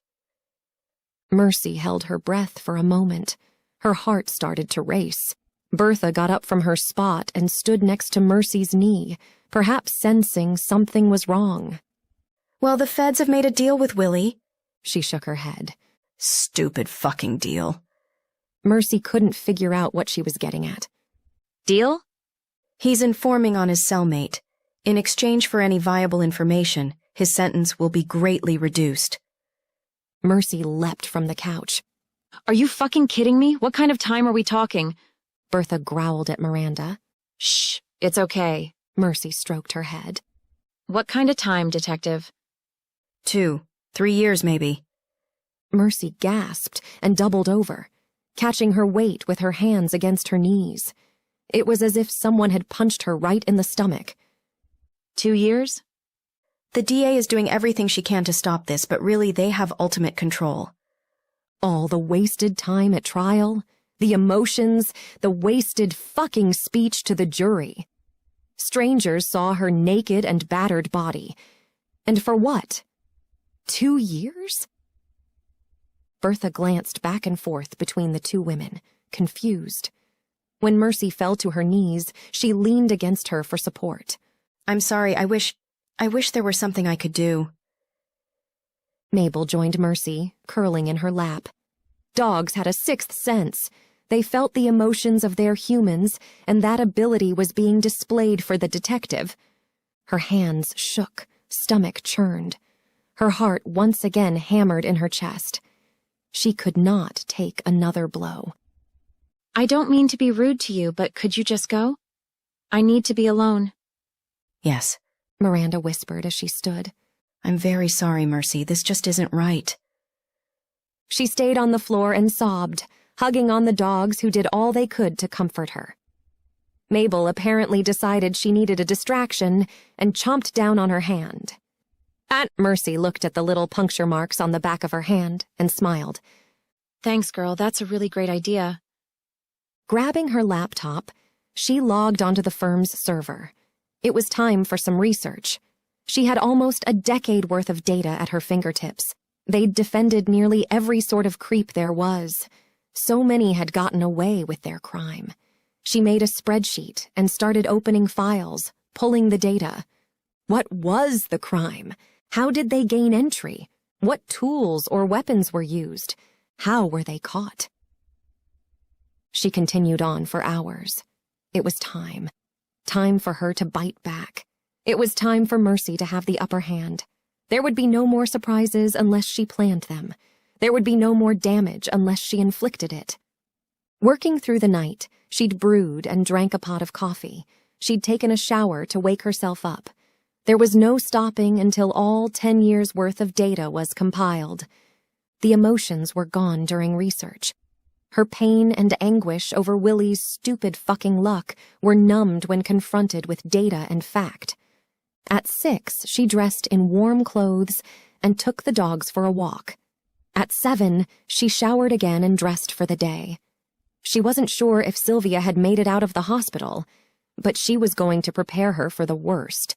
Mercy held her breath for a moment. Her heart started to race. Bertha got up from her spot and stood next to Mercy's knee, perhaps sensing something was wrong. Well, the feds have made a deal with Willie. She shook her head. Stupid fucking deal. Mercy couldn't figure out what she was getting at. Deal? He's informing on his cellmate. In exchange for any viable information, his sentence will be greatly reduced. Mercy leapt from the couch. Are you fucking kidding me? What kind of time are we talking? Bertha growled at Miranda. Shh, it's okay. Mercy stroked her head. What kind of time, Detective? 2, 3 years, maybe. Mercy gasped and doubled over, catching her weight with her hands against her knees. It was as if someone had punched her right in the stomach. 2 years? The DA is doing everything she can to stop this, but really they have ultimate control. All the wasted time at trial, the emotions, the wasted fucking speech to the jury. Strangers saw her naked and battered body. And for what? 2 years? Bertha glanced back and forth between the two women, confused. When Mercy fell to her knees, she leaned against her for support. I'm sorry, I wish there were something I could do. Mabel joined Mercy, curling in her lap. Dogs had a sixth sense. They felt the emotions of their humans, and that ability was being displayed for the detective. Her hands shook, stomach churned. Her heart once again hammered in her chest. She could not take another blow. I don't mean to be rude to you, but could you just go? I need to be alone. Yes, Miranda whispered as she stood. I'm very sorry, Mercy. This just isn't right. She stayed on the floor and sobbed, hugging on the dogs who did all they could to comfort her. Mabel apparently decided she needed a distraction and chomped down on her hand. Aunt Mercy looked at the little puncture marks on the back of her hand and smiled. Thanks, girl. That's a really great idea. Grabbing her laptop, she logged onto the firm's server. It was time for some research. She had almost a decade worth of data at her fingertips. They'd defended nearly every sort of creep there was. So many had gotten away with their crime. She made a spreadsheet and started opening files, pulling the data. What was the crime? How did they gain entry? What tools or weapons were used? How were they caught? She continued on for hours. It was time. Time for her to bite back. It was time for Mercy to have the upper hand. There would be no more surprises unless she planned them. There would be no more damage unless she inflicted it. Working through the night, she'd brewed and drank a pot of coffee. She'd taken a shower to wake herself up. There was no stopping until all 10 years' worth of data was compiled. The emotions were gone during research. Her pain and anguish over Willie's stupid fucking luck were numbed when confronted with data and fact. At 6, she dressed in warm clothes and took the dogs for a walk. At 7, she showered again and dressed for the day. She wasn't sure if Sylvia had made it out of the hospital, but she was going to prepare her for the worst.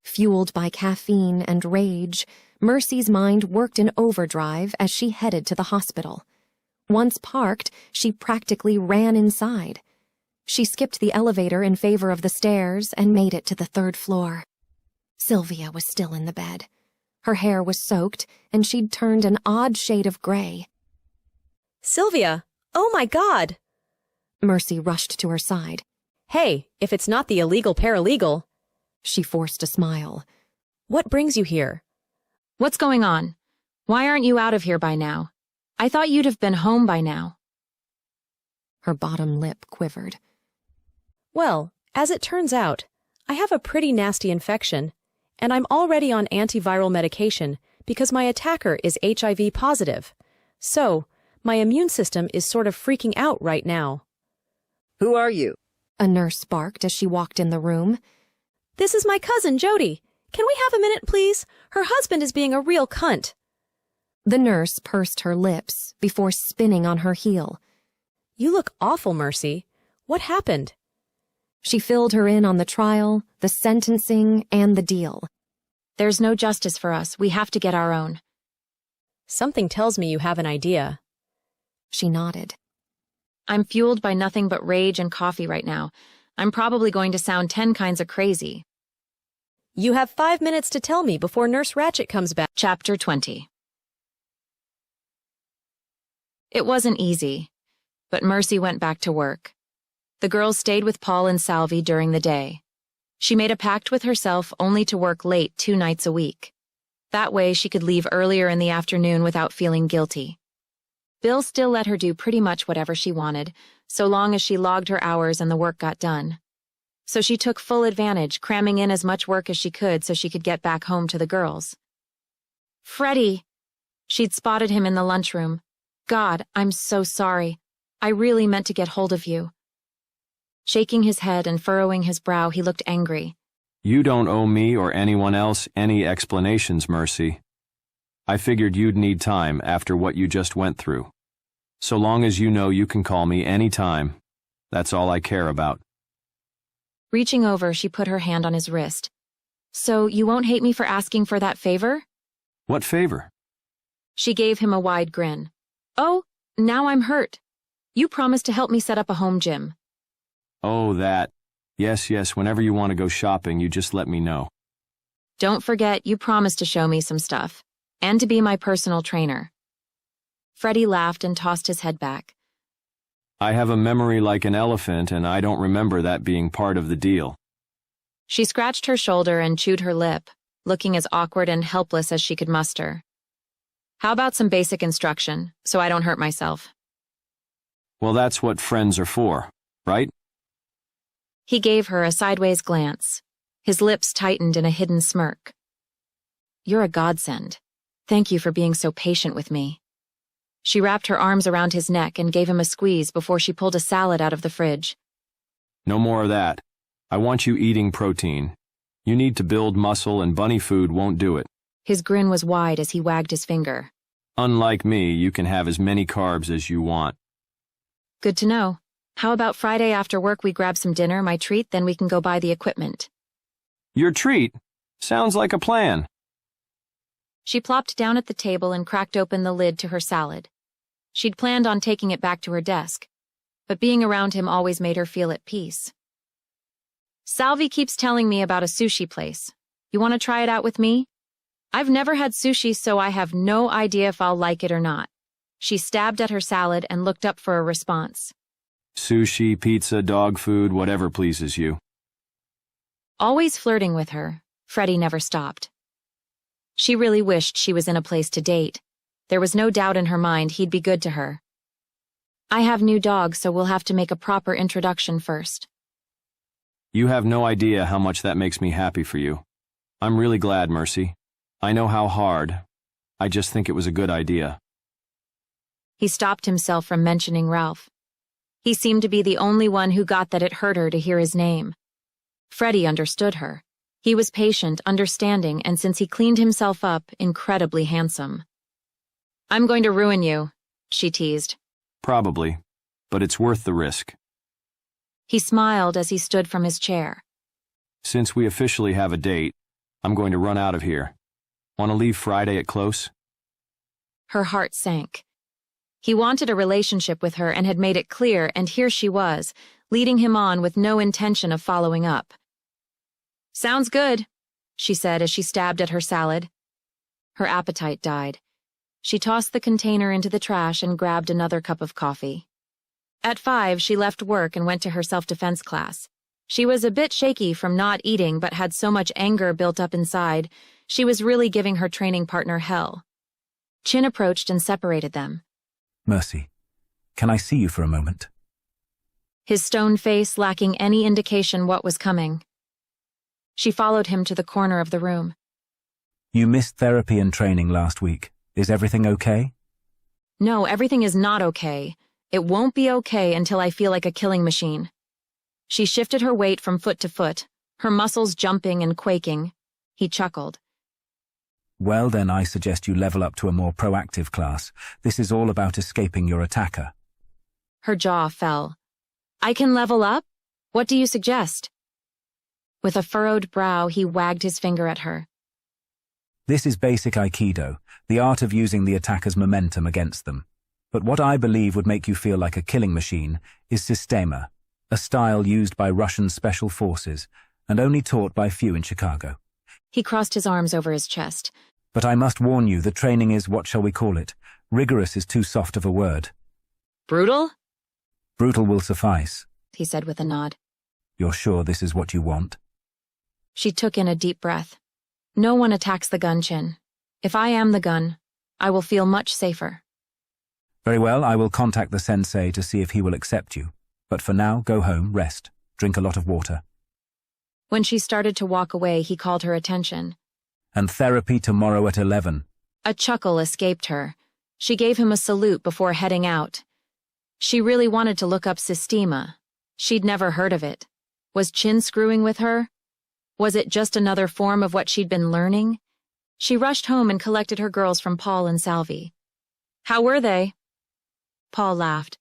Fueled by caffeine and rage, Mercy's mind worked in overdrive as she headed to the hospital. Once parked, she practically ran inside. She skipped the elevator in favor of the stairs and made it to the 3rd floor. Sylvia was still in the bed. Her hair was soaked, and she'd turned an odd shade of gray. Sylvia! Oh my God! Mercy rushed to her side. Hey, if it's not the illegal paralegal. She forced a smile. What brings you here? What's going on? Why aren't you out of here by now? I thought you'd have been home by now. Her bottom lip quivered. Well, as it turns out, I have a pretty nasty infection, and I'm already on antiviral medication because my attacker is HIV positive. So, my immune system is sort of freaking out right now. Who are you? A nurse barked as she walked in the room. This is my cousin, Jody. Can we have a minute, please? Her husband is being a real cunt. The nurse pursed her lips before spinning on her heel. You look awful, Mercy. What happened? She filled her in on the trial, the sentencing, and the deal. There's no justice for us. We have to get our own. Something tells me you have an idea. She nodded. I'm fueled by nothing but rage and coffee right now. I'm probably going to sound 10 kinds of crazy. You have 5 minutes to tell me before Nurse Ratchet comes back. Chapter 20. It wasn't easy, but Mercy went back to work. The girls stayed with Paul and Salvi during the day. She made a pact with herself only to work late 2 nights a week. That way she could leave earlier in the afternoon without feeling guilty. Bill still let her do pretty much whatever she wanted, so long as she logged her hours and the work got done. So she took full advantage, cramming in as much work as she could so she could get back home to the girls. Freddie! She'd spotted him in the lunchroom. God, I'm so sorry. I really meant to get hold of you. Shaking his head and furrowing his brow, he looked angry. You don't owe me or anyone else any explanations, Mercy. I figured you'd need time after what you just went through. So long as you know you can call me any time, that's all I care about. Reaching over, she put her hand on his wrist. So you won't hate me for asking for that favor? What favor? She gave him a wide grin. Oh, now I'm hurt. You promised to help me set up a home gym. Oh, that. Yes, whenever you want to go shopping, you just let me know. Don't forget, you promised to show me some stuff. And to be my personal trainer. Freddie laughed and tossed his head back. I have a memory like an elephant, and I don't remember that being part of the deal. She scratched her shoulder and chewed her lip, looking as awkward and helpless as she could muster. How about some basic instruction, so I don't hurt myself? Well, that's what friends are for, right? He gave her a sideways glance. His lips tightened in a hidden smirk. You're a godsend. Thank you for being so patient with me. She wrapped her arms around his neck and gave him a squeeze before she pulled a salad out of the fridge. No more of that. I want you eating protein. You need to build muscle, and bunny food won't do it. His grin was wide as he wagged his finger. Unlike me, you can have as many carbs as you want. Good to know. How about Friday after work we grab some dinner, my treat, then we can go buy the equipment. Your treat? Sounds like a plan. She plopped down at the table and cracked open the lid to her salad. She'd planned on taking it back to her desk, but being around him always made her feel at peace. Salvi keeps telling me about a sushi place. You want to try it out with me? I've never had sushi, so I have no idea if I'll like it or not. She stabbed at her salad and looked up for a response. Sushi, pizza, dog food, whatever pleases you. Always flirting with her, Freddie never stopped. She really wished she was in a place to date. There was no doubt in her mind he'd be good to her. I have new dogs, so we'll have to make a proper introduction first. You have no idea how much that makes me happy for you. I'm really glad, Mercy. I know how hard. I just think it was a good idea. He stopped himself from mentioning Ralph. He seemed to be the only one who got that it hurt her to hear his name. Freddie understood her. He was patient, understanding, and since he cleaned himself up, incredibly handsome. I'm going to ruin you, she teased. Probably, but it's worth the risk. He smiled as he stood from his chair. Since we officially have a date, I'm going to run out of here. Want to leave Friday at close? Her heart sank. He wanted a relationship with her and had made it clear, and here she was, leading him on with no intention of following up. Sounds good, she said as she stabbed at her salad. Her appetite died. She tossed the container into the trash and grabbed another cup of coffee. At 5, she left work and went to her self-defense class. She was a bit shaky from not eating but had so much anger built up inside, she was really giving her training partner hell. Chin approached and separated them. Mercy, can I see you for a moment? His stone face lacking any indication what was coming. She followed him to the corner of the room. You missed therapy and training last week. Is everything okay? No, everything is not okay. It won't be okay until I feel like a killing machine. She shifted her weight from foot to foot, her muscles jumping and quaking. He chuckled. Well, then I suggest you level up to a more proactive class. This is all about escaping your attacker. Her jaw fell. I can level up? What do you suggest? With a furrowed brow, he wagged his finger at her. This is basic Aikido, the art of using the attacker's momentum against them. But what I believe would make you feel like a killing machine is Systema, a style used by Russian special forces and only taught by few in Chicago. He crossed his arms over his chest. But I must warn you, the training is, what shall we call it? Rigorous is too soft of a word. Brutal? Brutal will suffice, he said with a nod. You're sure this is what you want? She took in a deep breath. No one attacks the gun, Chin. If I am the gun, I will feel much safer. Very well, I will contact the sensei to see if he will accept you. But for now, go home, rest, drink a lot of water. When she started to walk away, he called her attention. And therapy tomorrow at 11. A chuckle escaped her. She gave him a salute before heading out. She really wanted to look up Systema. She'd never heard of it. Was Chin screwing with her? Was it just another form of what she'd been learning? She rushed home and collected her girls from Paul and Salvi. How were they? Paul laughed.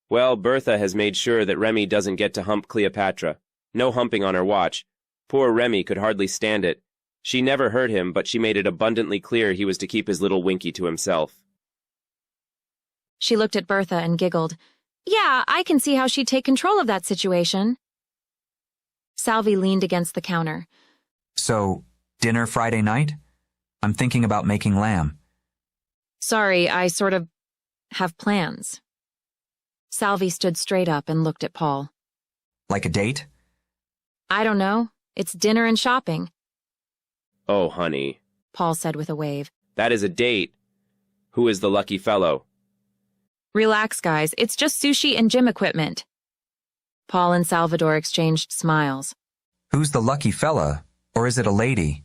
Well, Bertha has made sure that Remy doesn't get to hump Cleopatra. No humping on her watch. Poor Remy could hardly stand it. She never hurt him, but she made it abundantly clear he was to keep his little Winky to himself. She looked at Bertha and giggled. Yeah, I can see how she'd take control of that situation. Salvi leaned against the counter. So, dinner Friday night? I'm thinking about making lamb. Sorry, I sort of have plans. Salvi stood straight up and looked at Paul. Like a date? I don't know. It's dinner and shopping. Oh, honey, Paul said with a wave. That is a date. Who is the lucky fellow? Relax, guys. It's just sushi and gym equipment. Paul and Salvador exchanged smiles. Who's the lucky fella? Or is it a lady?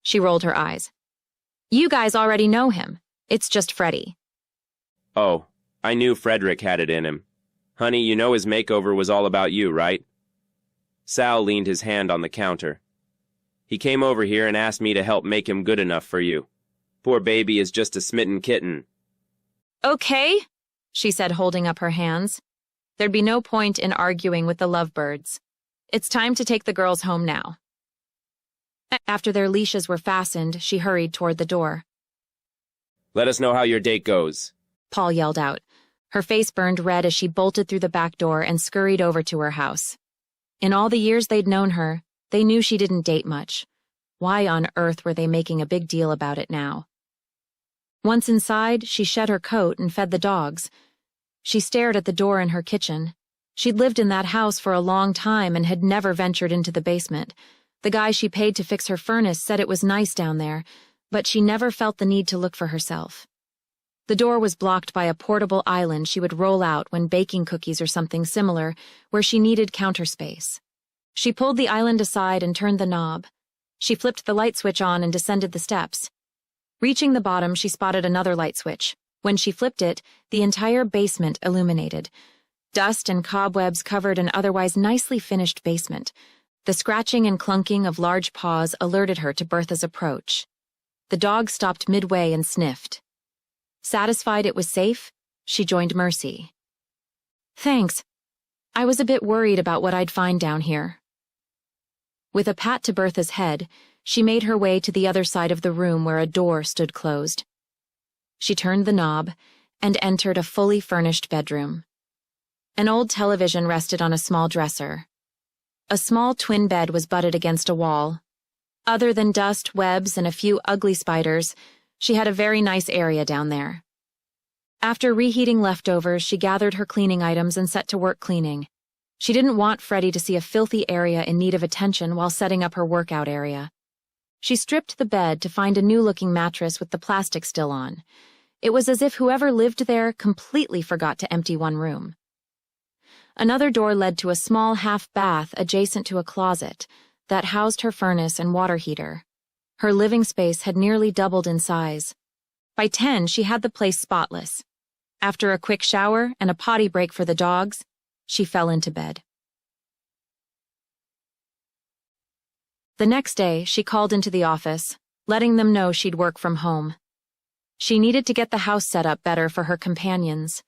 She rolled her eyes. You guys already know him. It's just Freddie. Oh, I knew Frederick had it in him. Honey, you know his makeover was all about you, right? Sal leaned his hand on the counter. He came over here and asked me to help make him good enough for you. Poor baby is just a smitten kitten. Okay, she said, holding up her hands. There'd be no point in arguing with the lovebirds. It's time to take the girls home now. After their leashes were fastened, she hurried toward the door. Let us know how your date goes, Paul yelled out. Her face burned red as she bolted through the back door and scurried over to her house. In all the years they'd known her, they knew she didn't date much. Why on earth were they making a big deal about it now? Once inside, she shed her coat and fed the dogs. She stared at the door in her kitchen. She'd lived in that house for a long time and had never ventured into the basement. The guy she paid to fix her furnace said it was nice down there, but she never felt the need to look for herself. The door was blocked by a portable island she would roll out when baking cookies or something similar, where she needed counter space. She pulled the island aside and turned the knob. She flipped the light switch on and descended the steps. Reaching the bottom, she spotted another light switch. When she flipped it, the entire basement illuminated. Dust and cobwebs covered an otherwise nicely finished basement. The scratching and clunking of large paws alerted her to Bertha's approach. The dog stopped midway and sniffed. Satisfied it was safe, she joined Mercy. Thanks. I was a bit worried about what I'd find down here. With a pat to Bertha's head, she made her way to the other side of the room where a door stood closed. She turned the knob and entered a fully furnished bedroom. An old television rested on a small dresser. A small twin bed was butted against a wall. Other than dust, webs, and a few ugly spiders, she had a very nice area down there. After reheating leftovers, she gathered her cleaning items and set to work cleaning. She didn't want Freddie to see a filthy area in need of attention while setting up her workout area. She stripped the bed to find a new-looking mattress with the plastic still on. It was as if whoever lived there completely forgot to empty one room. Another door led to a small half-bath adjacent to a closet that housed her furnace and water heater. Her living space had nearly doubled in size. By 10, she had the place spotless. After a quick shower and a potty break for the dogs, she fell into bed. The next day, she called into the office, letting them know she'd work from home. She needed to get the house set up better for her companions.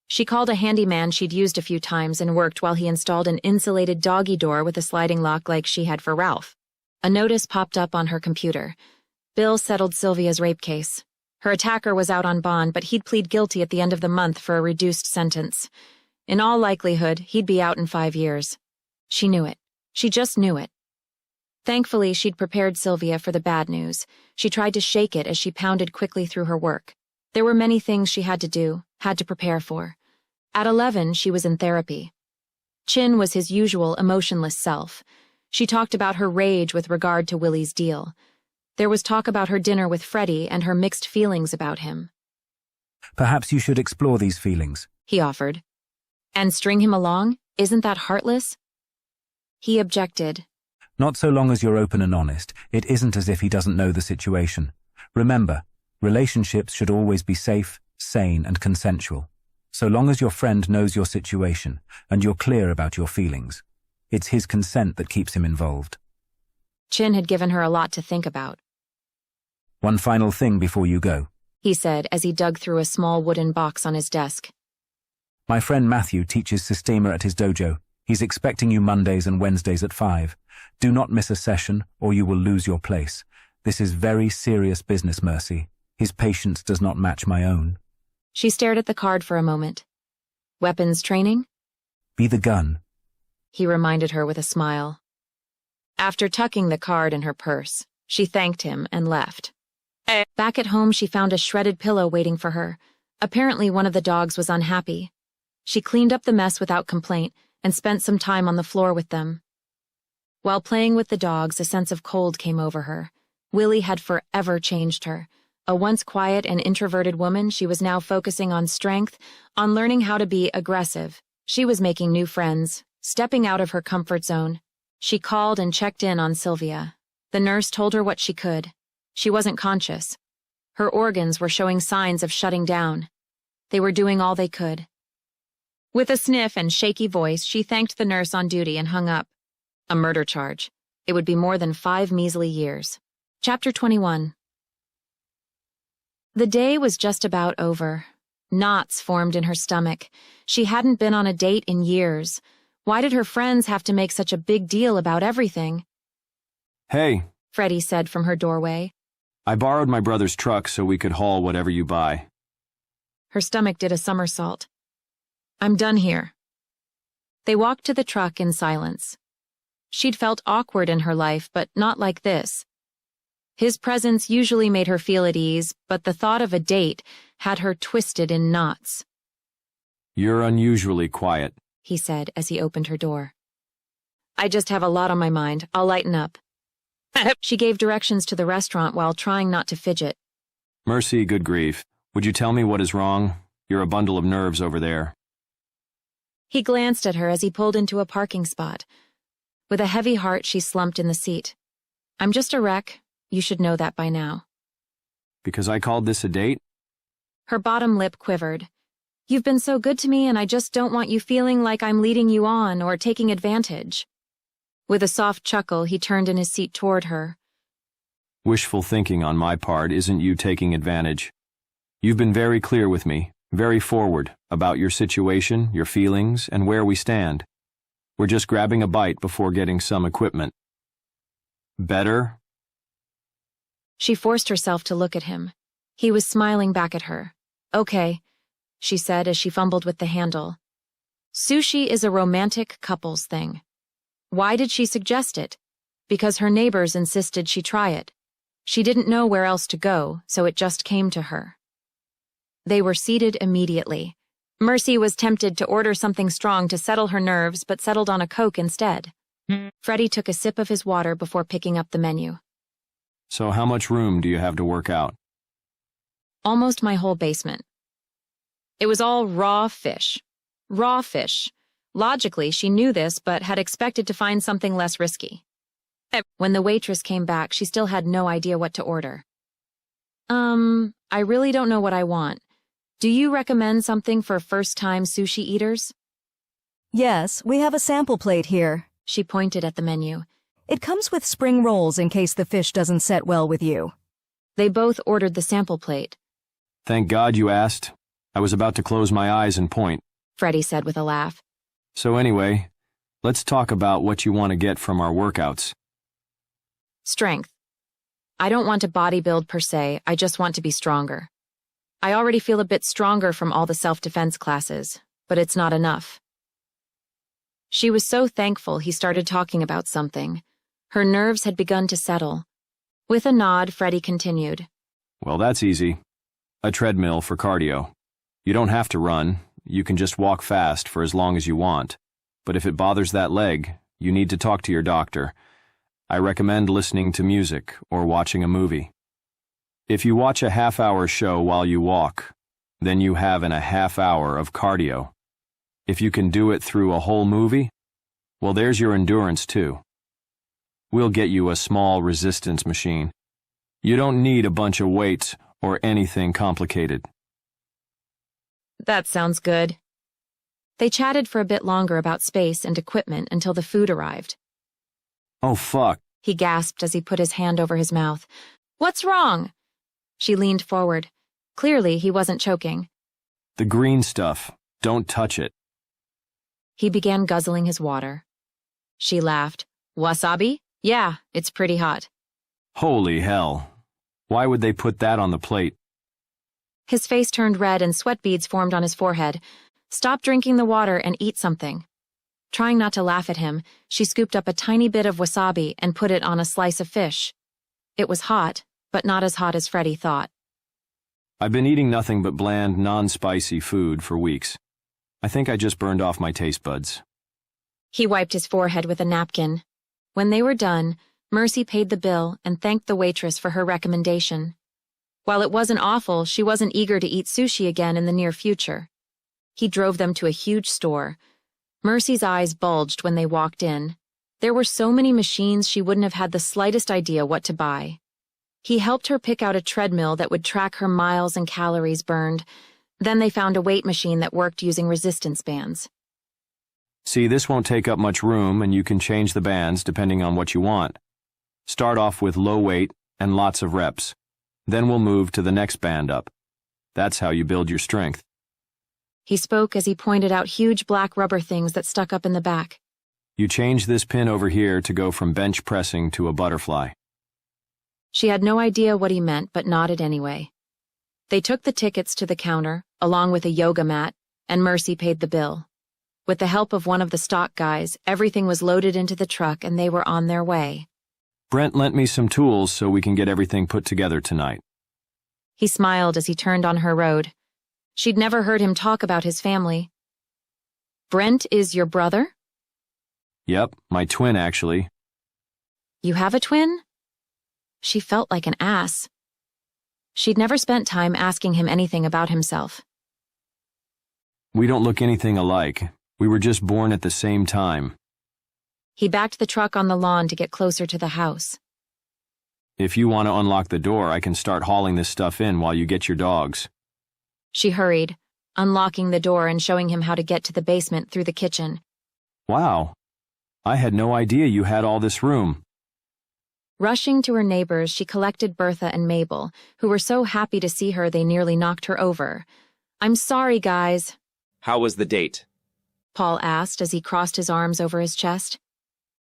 She called a handyman she'd used a few times and worked while he installed an insulated doggy door with a sliding lock like she had for Ralph. A notice popped up on her computer. Bill settled Sylvia's rape case. Her attacker was out on bond, but he'd plead guilty at the end of the month for a reduced sentence. In all likelihood, he'd be out in 5 years. She knew it. She just knew it. Thankfully, she'd prepared Sylvia for the bad news. She tried to shake it as she pounded quickly through her work. There were many things she had to do, had to prepare for. At 11, she was in therapy. Chin was his usual emotionless self. She talked about her rage with regard to Willie's deal. There was talk about her dinner with Freddie and her mixed feelings about him. Perhaps you should explore these feelings, he offered. And string him along? Isn't that heartless? He objected. Not so long as you're open and honest. It isn't as if he doesn't know the situation. Remember, relationships should always be safe, sane, and consensual. So long as your friend knows your situation and you're clear about your feelings. It's his consent that keeps him involved. Chin had given her a lot to think about. One final thing before you go, he said as he dug through a small wooden box on his desk. My friend Matthew teaches Systema at his dojo. He's expecting you Mondays and Wednesdays at 5. Do not miss a session or you will lose your place. This is very serious business, Mercy. His patience does not match my own. She stared at the card for a moment. Weapons training? Be the gun, he reminded her with a smile. After tucking the card in her purse, she thanked him and left. Back at home, she found a shredded pillow waiting for her. Apparently, one of the dogs was unhappy. She cleaned up the mess without complaint and spent some time on the floor with them. While playing with the dogs, a sense of cold came over her. Willie had forever changed her. A once quiet and introverted woman, she was now focusing on strength, on learning how to be aggressive. She was making new friends, stepping out of her comfort zone. She called and checked in on Sylvia. The nurse told her what she could. She wasn't conscious. Her organs were showing signs of shutting down. They were doing all they could. With a sniff and shaky voice, she thanked the nurse on duty and hung up. A murder charge. It would be more than 5 measly years. Chapter 21. The day was just about over. Knots formed in her stomach. She hadn't been on a date in years. Why did her friends have to make such a big deal about everything? Hey, Freddie said from her doorway. I borrowed my brother's truck so we could haul whatever you buy. Her stomach did a somersault. I'm done here. They walked to the truck in silence. She'd felt awkward in her life, but not like this. His presence usually made her feel at ease, but the thought of a date had her twisted in knots. You're unusually quiet, he said as he opened her door. I just have a lot on my mind. I'll lighten up. She gave directions to the restaurant while trying not to fidget. Mercy, good grief. Would you tell me what is wrong? You're a bundle of nerves over there. He glanced at her as he pulled into a parking spot. With a heavy heart, she slumped in the seat. I'm just a wreck. You should know that by now. Because I called this a date? Her bottom lip quivered. You've been so good to me, and I just don't want you feeling like I'm leading you on or taking advantage. With a soft chuckle, he turned in his seat toward her. Wishful thinking on my part isn't you taking advantage. You've been very clear with me, very forward, about your situation, your feelings, and where we stand. We're just grabbing a bite before getting some equipment. Better? She forced herself to look at him. He was smiling back at her. Okay, she said as she fumbled with the handle. Sushi is a romantic couples thing. Why did she suggest it? Because her neighbors insisted she try it. She didn't know where else to go, so it just came to her. They were seated immediately. Mercy was tempted to order something strong to settle her nerves, but settled on a Coke instead. Freddie took a sip of his water before picking up the menu. So how much room do you have to work out? Almost my whole basement. It was all raw fish. Raw fish. Logically, she knew this, but had expected to find something less risky. When the waitress came back, she still had no idea what to order. I really don't know what I want. Do you recommend something for first-time sushi eaters? Yes, we have a sample plate here. She pointed at the menu. It comes with spring rolls in case the fish doesn't set well with you. They both ordered the sample plate. Thank God you asked. I was about to close my eyes and point. Freddie said with a laugh. So anyway, let's talk about what you want to get from our workouts. Strength. I don't want to bodybuild per se, I just want to be stronger. I already feel a bit stronger from all the self-defense classes, but it's not enough. She was so thankful he started talking about something. Her nerves had begun to settle. With a nod, Freddie continued. Well, that's easy. A treadmill for cardio. You don't have to run. You can just walk fast for as long as you want. But if it bothers that leg, you need to talk to your doctor. I recommend listening to music or watching a movie. If you watch a half-hour show while you walk, then you have a half hour of cardio. If you can do it through a whole movie, well, there's your endurance too. We'll get you a small resistance machine. You don't need a bunch of weights or anything complicated. That sounds good. They chatted for a bit longer about space and equipment until the food arrived. Oh, fuck, he gasped as he put his hand over his mouth. What's wrong? She leaned forward. Clearly, he wasn't choking. The green stuff. Don't touch it. He began guzzling his water. She laughed. Wasabi? Yeah, it's pretty hot. Holy hell. Why would they put that on the plate? His face turned red and sweat beads formed on his forehead. Stop drinking the water and eat something. Trying not to laugh at him, she scooped up a tiny bit of wasabi and put it on a slice of fish. It was hot, but not as hot as Freddie thought. I've been eating nothing but bland, non-spicy food for weeks. I think I just burned off my taste buds. He wiped his forehead with a napkin. When they were done, Mercy paid the bill and thanked the waitress for her recommendation. While it wasn't awful, she wasn't eager to eat sushi again in the near future. He drove them to a huge store. Mercy's eyes bulged when they walked in. There were so many machines she wouldn't have had the slightest idea what to buy. He helped her pick out a treadmill that would track her miles and calories burned. Then they found a weight machine that worked using resistance bands. See, this won't take up much room and you can change the bands depending on what you want. Start off with low weight and lots of reps. Then we'll move to the next band up. That's how you build your strength. He spoke as he pointed out huge black rubber things that stuck up in the back. You change this pin over here to go from bench pressing to a butterfly. She had no idea what he meant, but nodded anyway. They took the tickets to the counter, along with a yoga mat, and Mercy paid the bill. With the help of one of the stock guys, everything was loaded into the truck and they were on their way. Brent lent me some tools so we can get everything put together tonight. He smiled as he turned on her road. She'd never heard him talk about his family. Brent is your brother? Yep, my twin, actually. You have a twin? She felt like an ass. She'd never spent time asking him anything about himself. We don't look anything alike. We were just born at the same time. He backed the truck on the lawn to get closer to the house. If you want to unlock the door, I can start hauling this stuff in while you get your dogs. She hurried, unlocking the door and showing him how to get to the basement through the kitchen. Wow. I had no idea you had all this room. Rushing to her neighbors, she collected Bertha and Mabel, who were so happy to see her they nearly knocked her over. "I'm sorry, guys." How was the date? Paul asked as he crossed his arms over his chest.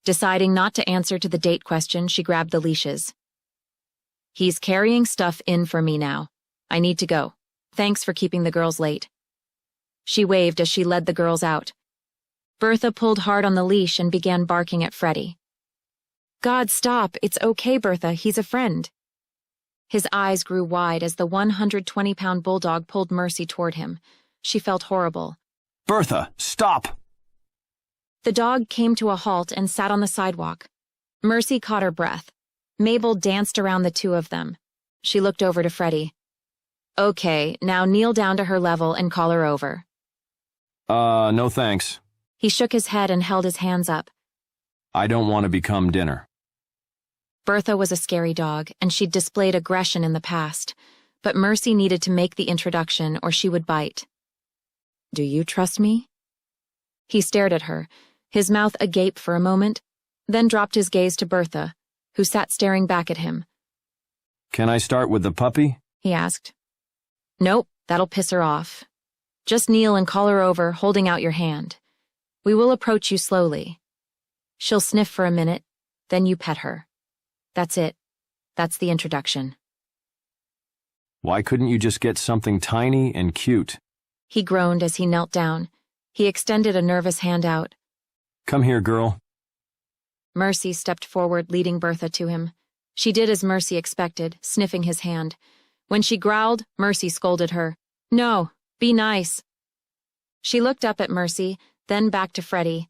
Deciding not to answer to the date question, she grabbed the leashes. "He's carrying stuff in for me now. I need to go. Thanks for keeping the girls late." She waved as she led the girls out. Bertha pulled hard on the leash and began barking at Freddie. "God, stop. It's okay, Bertha. He's a friend." His eyes grew wide as the 120-pound bulldog pulled Mercy toward him. She felt horrible. Bertha, stop! The dog came to a halt and sat on the sidewalk. Mercy caught her breath. Mabel danced around the two of them. She looked over to Freddie. "Okay, now kneel down to her level and call her over." No thanks. He shook his head and held his hands up. I don't want to become dinner. Bertha was a scary dog, and she'd displayed aggression in the past, but Mercy needed to make the introduction or she would bite. "Do you trust me?" He stared at her, his mouth agape for a moment, then dropped his gaze to Bertha, who sat staring back at him. Can I start with the puppy? He asked. "Nope, that'll piss her off. Just kneel and call her over, holding out your hand. We will approach you slowly. She'll sniff for a minute, then you pet her. That's it. That's the introduction." Why couldn't you just get something tiny and cute? He groaned as he knelt down. He extended a nervous hand out. Come here, girl. Mercy stepped forward, leading Bertha to him. She did as Mercy expected, sniffing his hand. When she growled, Mercy scolded her. "No, be nice." She looked up at Mercy, then back to Freddie.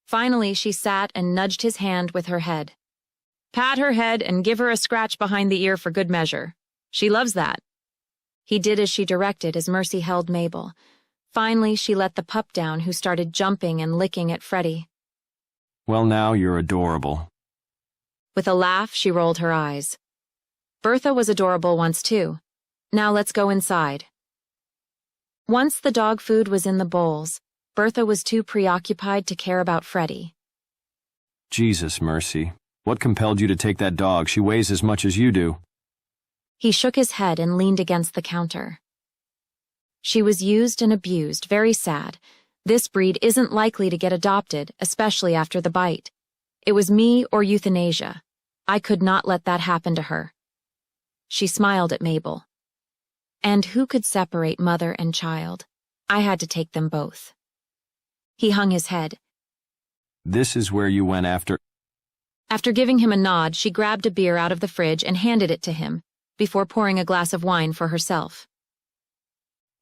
Finally, she sat and nudged his hand with her head. "Pat her head and give her a scratch behind the ear for good measure. She loves that." He did as she directed as Mercy held Mabel. Finally, she let the pup down, who started jumping and licking at Freddie. Well, now you're adorable. With a laugh, she rolled her eyes. Bertha was adorable once, too. Now let's go inside. Once the dog food was in the bowls, Bertha was too preoccupied to care about Freddie. Jesus, Mercy. What compelled you to take that dog? She weighs as much as you do. He shook his head and leaned against the counter. She was used and abused, very sad. This breed isn't likely to get adopted, especially after the bite. It was me or euthanasia. I could not let that happen to her. She smiled at Mabel. And who could separate mother and child? I had to take them both. He hung his head. This is where you went after... After giving him a nod, she grabbed a beer out of the fridge and handed it to him, before pouring a glass of wine for herself.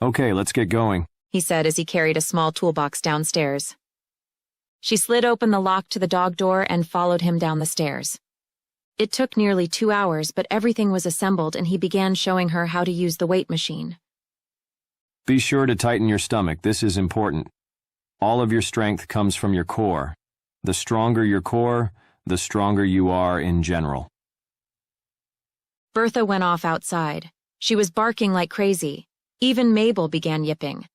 Okay, let's get going, he said as he carried a small toolbox downstairs. She slid open the lock to the dog door and followed him down the stairs. It took nearly 2 hours, but everything was assembled and he began showing her how to use the weight machine. Be sure to tighten your stomach. This is important. All of your strength comes from your core. The stronger your core, the stronger you are in general. Bertha went off outside. She was barking like crazy. Even Mabel began yipping.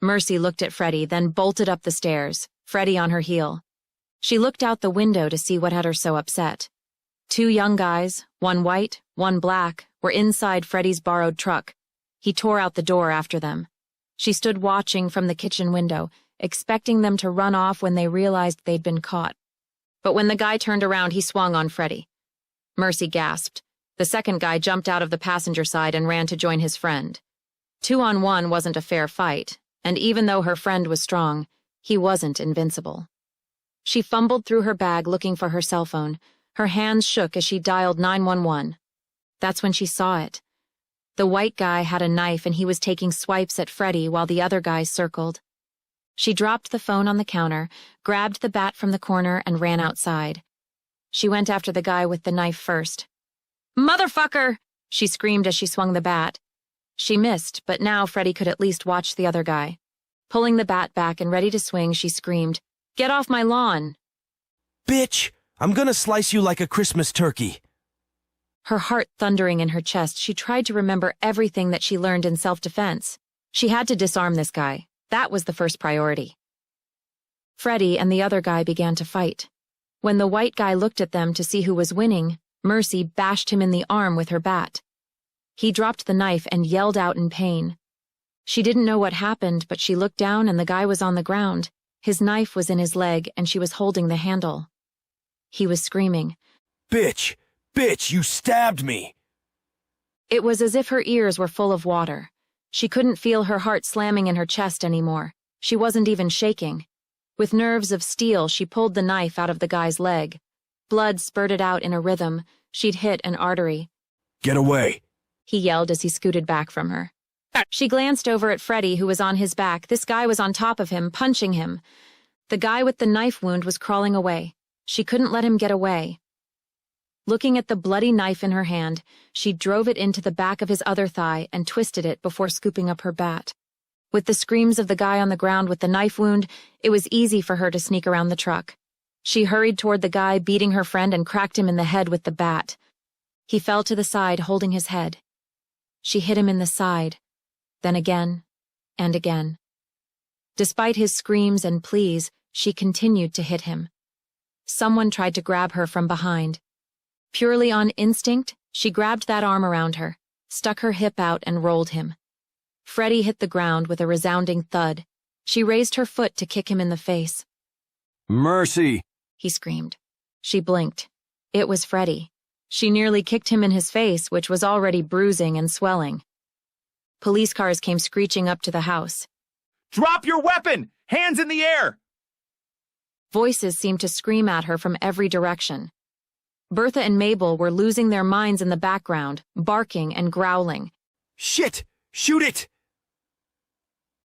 Mercy looked at Freddie, then bolted up the stairs, Freddie on her heel. She looked out the window to see what had her so upset. 2 young guys, one white, one black, were inside Freddie's borrowed truck. He tore out the door after them. She stood watching from the kitchen window, expecting them to run off when they realized they'd been caught. But when the guy turned around, he swung on Freddie. Mercy gasped. The second guy jumped out of the passenger side and ran to join his friend. 2-on-1 wasn't a fair fight, and even though her friend was strong, He wasn't invincible. She fumbled through her bag looking for her cell phone. Her hands shook as she dialed 911. That's when she saw it. The white guy had a knife and he was taking swipes at Freddy while the other guys circled. She dropped the phone on the counter, grabbed the bat from the corner, and ran outside. She went after the guy with the knife first. "Motherfucker!" she screamed as she swung the bat. She missed, but now Freddy could at least watch the other guy. Pulling the bat back and ready to swing, she screamed, "Get off my lawn!" Bitch! I'm gonna slice you like a Christmas turkey. Her heart thundering in her chest, she tried to remember everything that she learned in self-defense. She had to disarm this guy. That was the first priority. Freddy and the other guy began to fight. When the white guy looked at them to see who was winning, Mercy bashed him in the arm with her bat. He dropped the knife and yelled out in pain. She didn't know what happened, but she looked down and the guy was on the ground. His knife was in his leg and she was holding the handle. He was screaming, Bitch! Bitch, you stabbed me! It was as if her ears were full of water. She couldn't feel her heart slamming in her chest anymore. She wasn't even shaking. With nerves of steel, she pulled the knife out of the guy's leg. Blood spurted out in a rhythm. She'd hit an artery. Get away! He yelled as he scooted back from her. She glanced over at Freddy, who was on his back. This guy was on top of him, punching him. The guy with the knife wound was crawling away. She couldn't let him get away. Looking at the bloody knife in her hand, she drove it into the back of his other thigh and twisted it before scooping up her bat. With the screams of the guy on the ground with the knife wound, it was easy for her to sneak around the truck. She hurried toward the guy, beating her friend, and cracked him in the head with the bat. He fell to the side, holding his head. She hit him in the side, then again, and again. Despite his screams and pleas, she continued to hit him. Someone tried to grab her from behind. Purely on instinct, she grabbed that arm around her, stuck her hip out, and rolled him. Freddy hit the ground with a resounding thud. She raised her foot to kick him in the face. Mercy! He screamed. She blinked. It was Freddy. She nearly kicked him in his face, which was already bruising and swelling. Police cars came screeching up to the house. Drop your weapon! Hands in the air! Voices seemed to scream at her from every direction. Bertha and Mabel were losing their minds in the background, barking and growling. Shit! Shoot it!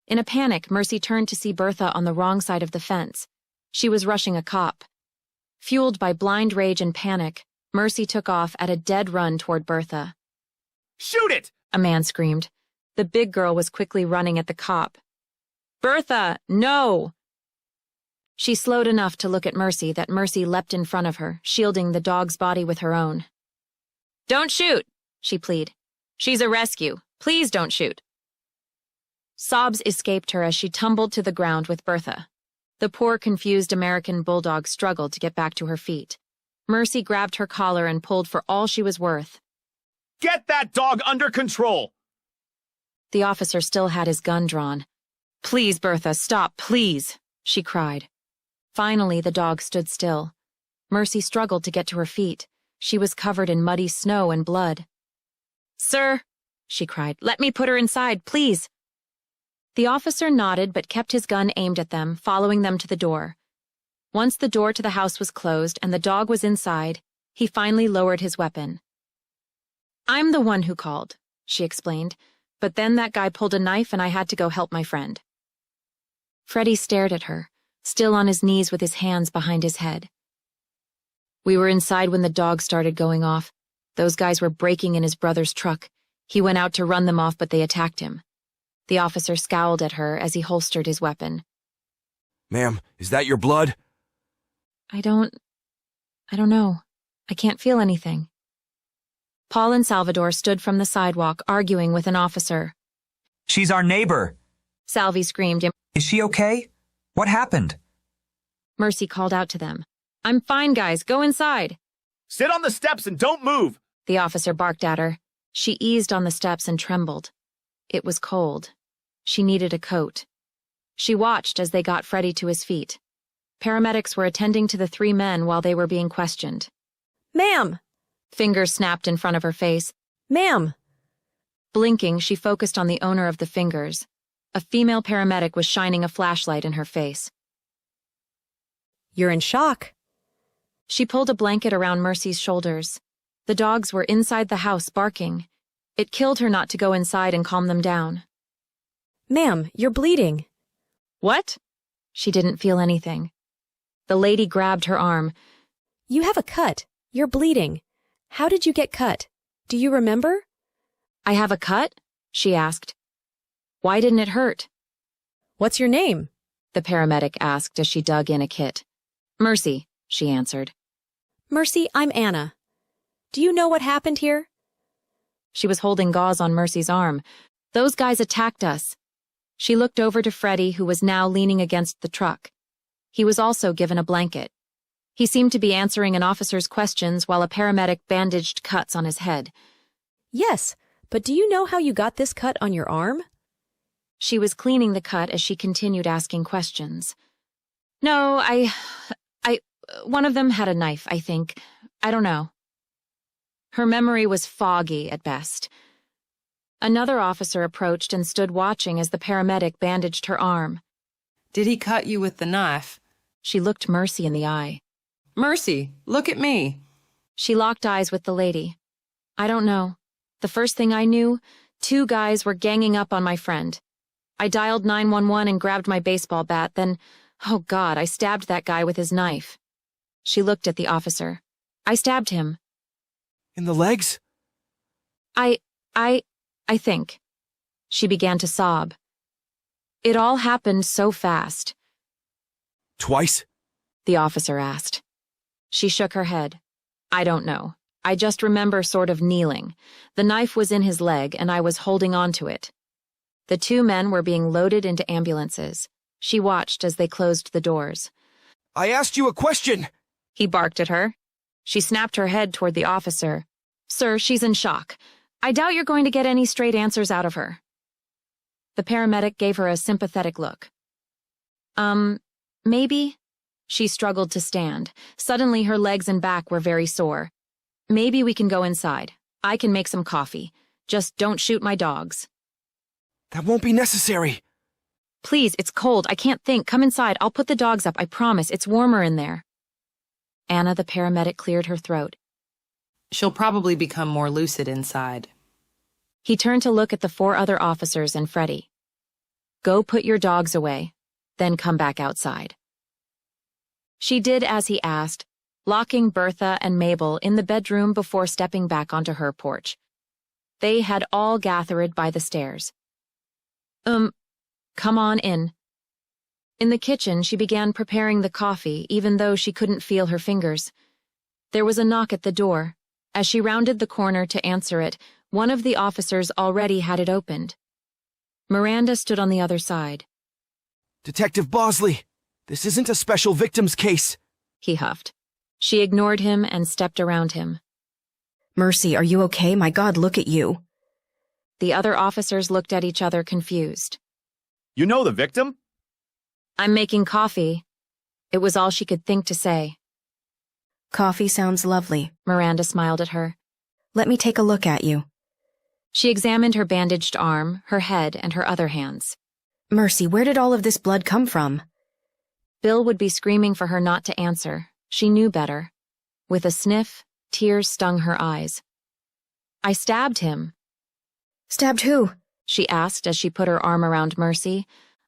In a panic, Mercy turned to see Bertha on the wrong side of the fence. She was rushing a cop. Fueled by blind rage and panic, Mercy took off at a dead run toward Bertha. Shoot it! A man screamed. The big girl was quickly running at the cop. Bertha, no! She slowed enough to look at Mercy that Mercy leapt in front of her, shielding the dog's body with her own. Don't shoot, she pleaded. She's a rescue. Please don't shoot. Sobs escaped her as she tumbled to the ground with Bertha. The poor, confused American bulldog struggled to get back to her feet. Mercy grabbed her collar and pulled for all she was worth. Get that dog under control! The officer still had his gun drawn. Please, Bertha, stop, please, she cried. Finally, the dog stood still. Mercy struggled to get to her feet. She was covered in muddy snow and blood. Sir, she cried, let me put her inside, please. The officer nodded but kept his gun aimed at them, following them to the door. Once the door to the house was closed and the dog was inside, he finally lowered his weapon. I'm the one who called, she explained, but then that guy pulled a knife and I had to go help my friend. Freddy stared at her, still on his knees with his hands behind his head. We were inside when the dog started going off. Those guys were breaking in his brother's truck. He went out to run them off, but they attacked him. The officer scowled at her as he holstered his weapon. Ma'am, is that your blood? I don't know. I can't feel anything. Paul and Salvador stood from the sidewalk, arguing with an officer. She's our neighbor, Salvi screamed. Is she okay? What happened? Mercy called out to them. I'm fine, guys. Go inside. Sit on the steps and don't move, the officer barked at her. She eased on the steps and trembled. It was cold. She needed a coat. She watched as they got Freddy to his feet. Paramedics were attending to the three men while they were being questioned. Ma'am! Fingers snapped in front of her face. Ma'am! Blinking, she focused on the owner of the fingers. A female paramedic was shining a flashlight in her face. You're in shock. She pulled a blanket around Mercy's shoulders. The dogs were inside the house barking. It killed her not to go inside and calm them down. Ma'am, you're bleeding. What? She didn't feel anything. The lady grabbed her arm. You have a cut. You're bleeding. How did you get cut? Do you remember? I have a cut? She asked. Why didn't it hurt? What's your name? The paramedic asked as she dug in a kit. Mercy, she answered. Mercy, I'm Anna. Do you know what happened here? She was holding gauze on Mercy's arm. Those guys attacked us. She looked over to Freddie, who was now leaning against the truck. He was also given a blanket. He seemed to be answering an officer's questions while a paramedic bandaged cuts on his head. Yes, but do you know how you got this cut on your arm? She was cleaning the cut as she continued asking questions. No, one of them had a knife, I think. I don't know. Her memory was foggy at best. Another officer approached and stood watching as the paramedic bandaged her arm. Did he cut you with the knife? She looked Mercy in the eye. Mercy, look at me. She locked eyes with the lady. I don't know. The first thing I knew, 2 guys were ganging up on my friend. I dialed 911 and grabbed my baseball bat, then, oh God, I stabbed that guy with his knife. She looked at the officer. I stabbed him. In the legs? I think. She began to sob. It all happened so fast. Twice? The officer asked. She shook her head. I don't know. I just remember sort of kneeling. The knife was in his leg and I was holding on to it. The 2 men were being loaded into ambulances. She watched as they closed the doors. I asked you a question! He barked at her. She snapped her head toward the officer. Sir, she's in shock. I doubt you're going to get any straight answers out of her. The paramedic gave her a sympathetic look. Maybe? She struggled to stand. Suddenly her legs and back were very sore. Maybe we can go inside. I can make some coffee. Just don't shoot my dogs. That won't be necessary. Please, it's cold. I can't think. Come inside. I'll put the dogs up. I promise. It's warmer in there. Anna, the paramedic, cleared her throat. She'll probably become more lucid inside. He turned to look at the 4 other officers and Freddie. Go put your dogs away, then come back outside. She did as he asked, locking Bertha and Mabel in the bedroom before stepping back onto her porch. They had all gathered by the stairs. Come on in. In the kitchen, she began preparing the coffee, even though she couldn't feel her fingers. There was a knock at the door. As she rounded the corner to answer it, one of the officers already had it opened. Miranda stood on the other side. Detective Bosley, this isn't a special victims case. He huffed. She ignored him and stepped around him. Mercy, are you okay? My God, look at you. The other officers looked at each other confused. You know the victim? I'm making coffee. It was all she could think to say. Coffee sounds lovely. Miranda smiled at her. Let me take a look at you. She examined her bandaged arm, her head, and her other hands. Mercy, where did all of this blood come from? Bill would be screaming for her not to answer. She knew better. With a sniff, tears stung her eyes. I stabbed him. Stabbed who? She asked as she put her arm around Mercy.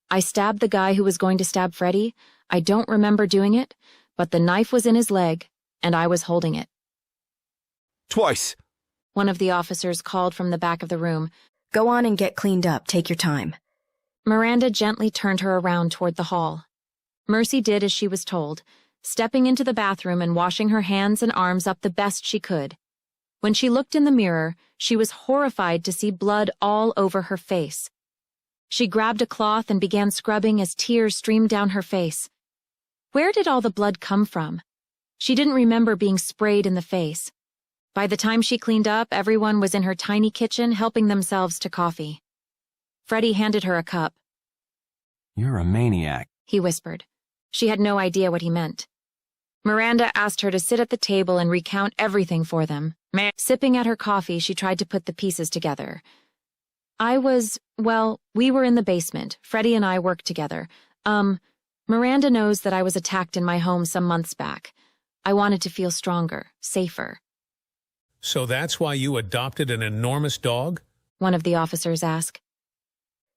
I stabbed the guy who was going to stab Freddie. I don't remember doing it, but the knife was in his leg, and I was holding it. Twice. One of the officers called from the back of the room. Go on and get cleaned up. Take your time. Miranda gently turned her around toward the hall. Mercy did as she was told, stepping into the bathroom and washing her hands and arms up the best she could. When she looked in the mirror, she was horrified to see blood all over her face. She grabbed a cloth and began scrubbing as tears streamed down her face. Where did all the blood come from? She didn't remember being sprayed in the face. By the time she cleaned up, everyone was in her tiny kitchen helping themselves to coffee. Freddie handed her a cup. You're a maniac, He whispered. She had no idea what he meant. Miranda asked her to sit at the table and recount everything for them. Sipping at her coffee, she tried to put the pieces together. We were in the basement. Freddie and I worked together. Miranda knows that I was attacked in my home some months back. I wanted to feel stronger, safer. So that's why you adopted an enormous dog? One of the officers asked.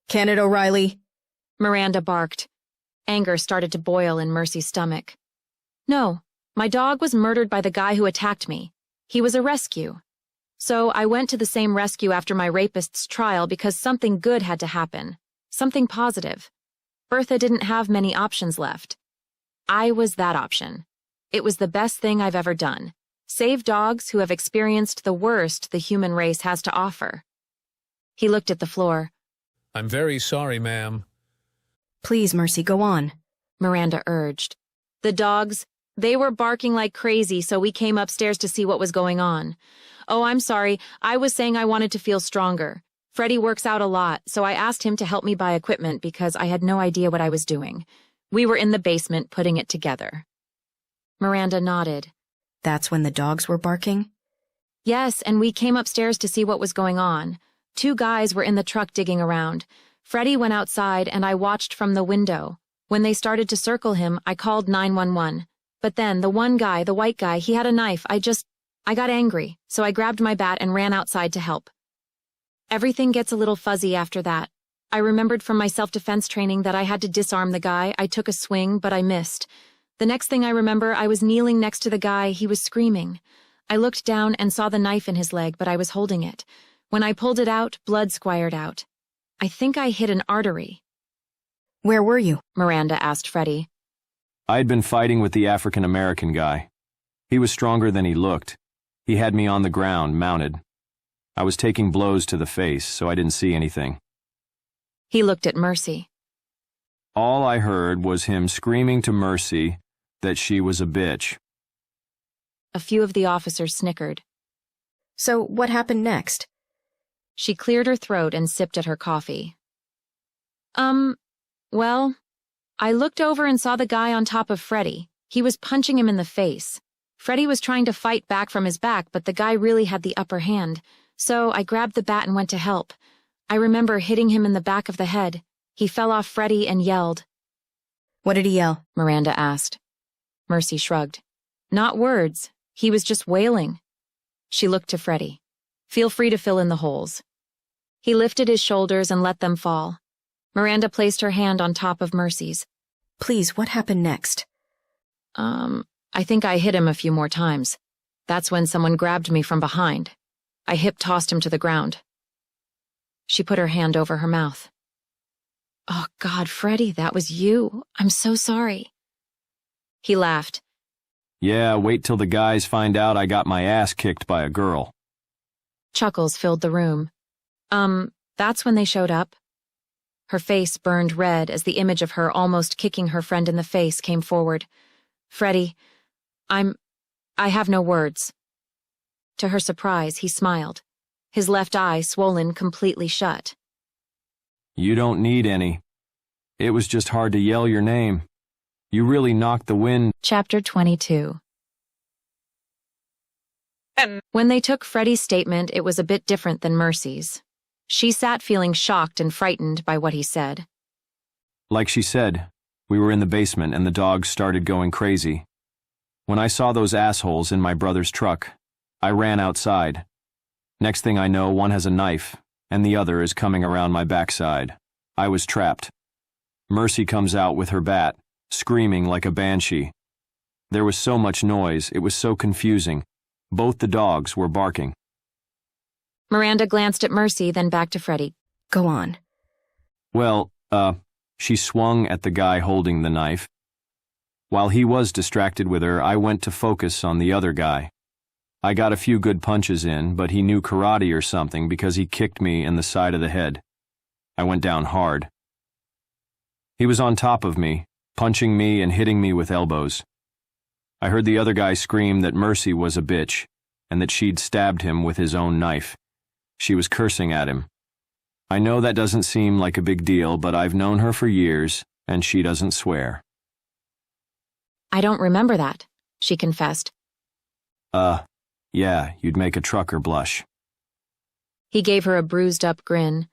Can it, O'Reilly? Miranda barked. Anger started to boil in Mercy's stomach. No, my dog was murdered by the guy who attacked me. He was a rescue. So I went to the same rescue after my rapist's trial because something good had to happen. Something positive. Bertha didn't have many options left. I was that option. It was the best thing I've ever done. Save dogs who have experienced the worst the human race has to offer. He looked at the floor. I'm very sorry, ma'am. Please, Mercy, go on, Miranda urged. The dogs, they were barking like crazy, so we came upstairs to see what was going on. Oh, I'm sorry. I was saying I wanted to feel stronger. Freddie works out a lot, so I asked him to help me buy equipment because I had no idea what I was doing. We were in the basement putting it together. Miranda nodded. That's when the dogs were barking? Yes, and we came upstairs to see what was going on. 2 guys were in the truck digging around. Freddie went outside and I watched from the window. When they started to circle him, I called 911. But then the one guy, the white guy, he had a knife. I got angry, so I grabbed my bat and ran outside to help. Everything gets a little fuzzy after that. I remembered from my self-defense training that I had to disarm the guy. I took a swing, but I missed. The next thing I remember, I was kneeling next to the guy. He was screaming. I looked down and saw the knife in his leg, but I was holding it. When I pulled it out, blood squired out. I think I hit an artery. Where were you? Miranda asked Freddie. I had been fighting with the African-American guy. He was stronger than he looked. He had me on the ground, mounted. I was taking blows to the face, so I didn't see anything. He looked at Mercy. All I heard was him screaming to Mercy that she was a bitch. A few of the officers snickered. So what happened next? She cleared her throat and sipped at her coffee. Well, I looked over and saw the guy on top of Freddie. He was punching him in the face. Freddie was trying to fight back from his back, but the guy really had the upper hand. So I grabbed the bat and went to help. I remember hitting him in the back of the head. He fell off Freddie and yelled. What did he yell? Miranda asked. Mercy shrugged. Not words. He was just wailing. She looked to Freddie. Feel free to fill in the holes. He lifted his shoulders and let them fall. Miranda placed her hand on top of Mercy's. Please, what happened next? I think I hit him a few more times. That's when someone grabbed me from behind. I hip-tossed him to the ground. She put her hand over her mouth. Oh, God, Freddie, that was you. I'm so sorry. He laughed. Yeah, wait till the guys find out I got my ass kicked by a girl. Chuckles filled the room. That's when they showed up. Her face burned red as the image of her almost kicking her friend in the face came forward. Freddie, I have no words. To her surprise, he smiled. His left eye swollen completely shut. You don't need any. It was just hard to yell your name. You really knocked the wind. Chapter 22. When they took Freddie's statement, it was a bit different than Mercy's. She sat feeling shocked and frightened by what he said. Like she said, we were in the basement and the dogs started going crazy. When I saw those assholes in my brother's truck, I ran outside. Next thing I know, one has a knife, and the other is coming around my backside. I was trapped. Mercy comes out with her bat, screaming like a banshee. There was so much noise, it was so confusing. Both the dogs were barking. Miranda glanced at Mercy, then back to Freddie. Go on. Well, she swung at the guy holding the knife. While he was distracted with her, I went to focus on the other guy. I got a few good punches in, but he knew karate or something because he kicked me in the side of the head. I went down hard. He was on top of me, punching me and hitting me with elbows. I heard the other guy scream that Mercy was a bitch, and that she'd stabbed him with his own knife. She was cursing at him. I know that doesn't seem like a big deal, but I've known her for years, and she doesn't swear. I don't remember that, she confessed. Yeah, you'd make a trucker blush. He gave her a bruised-up grin.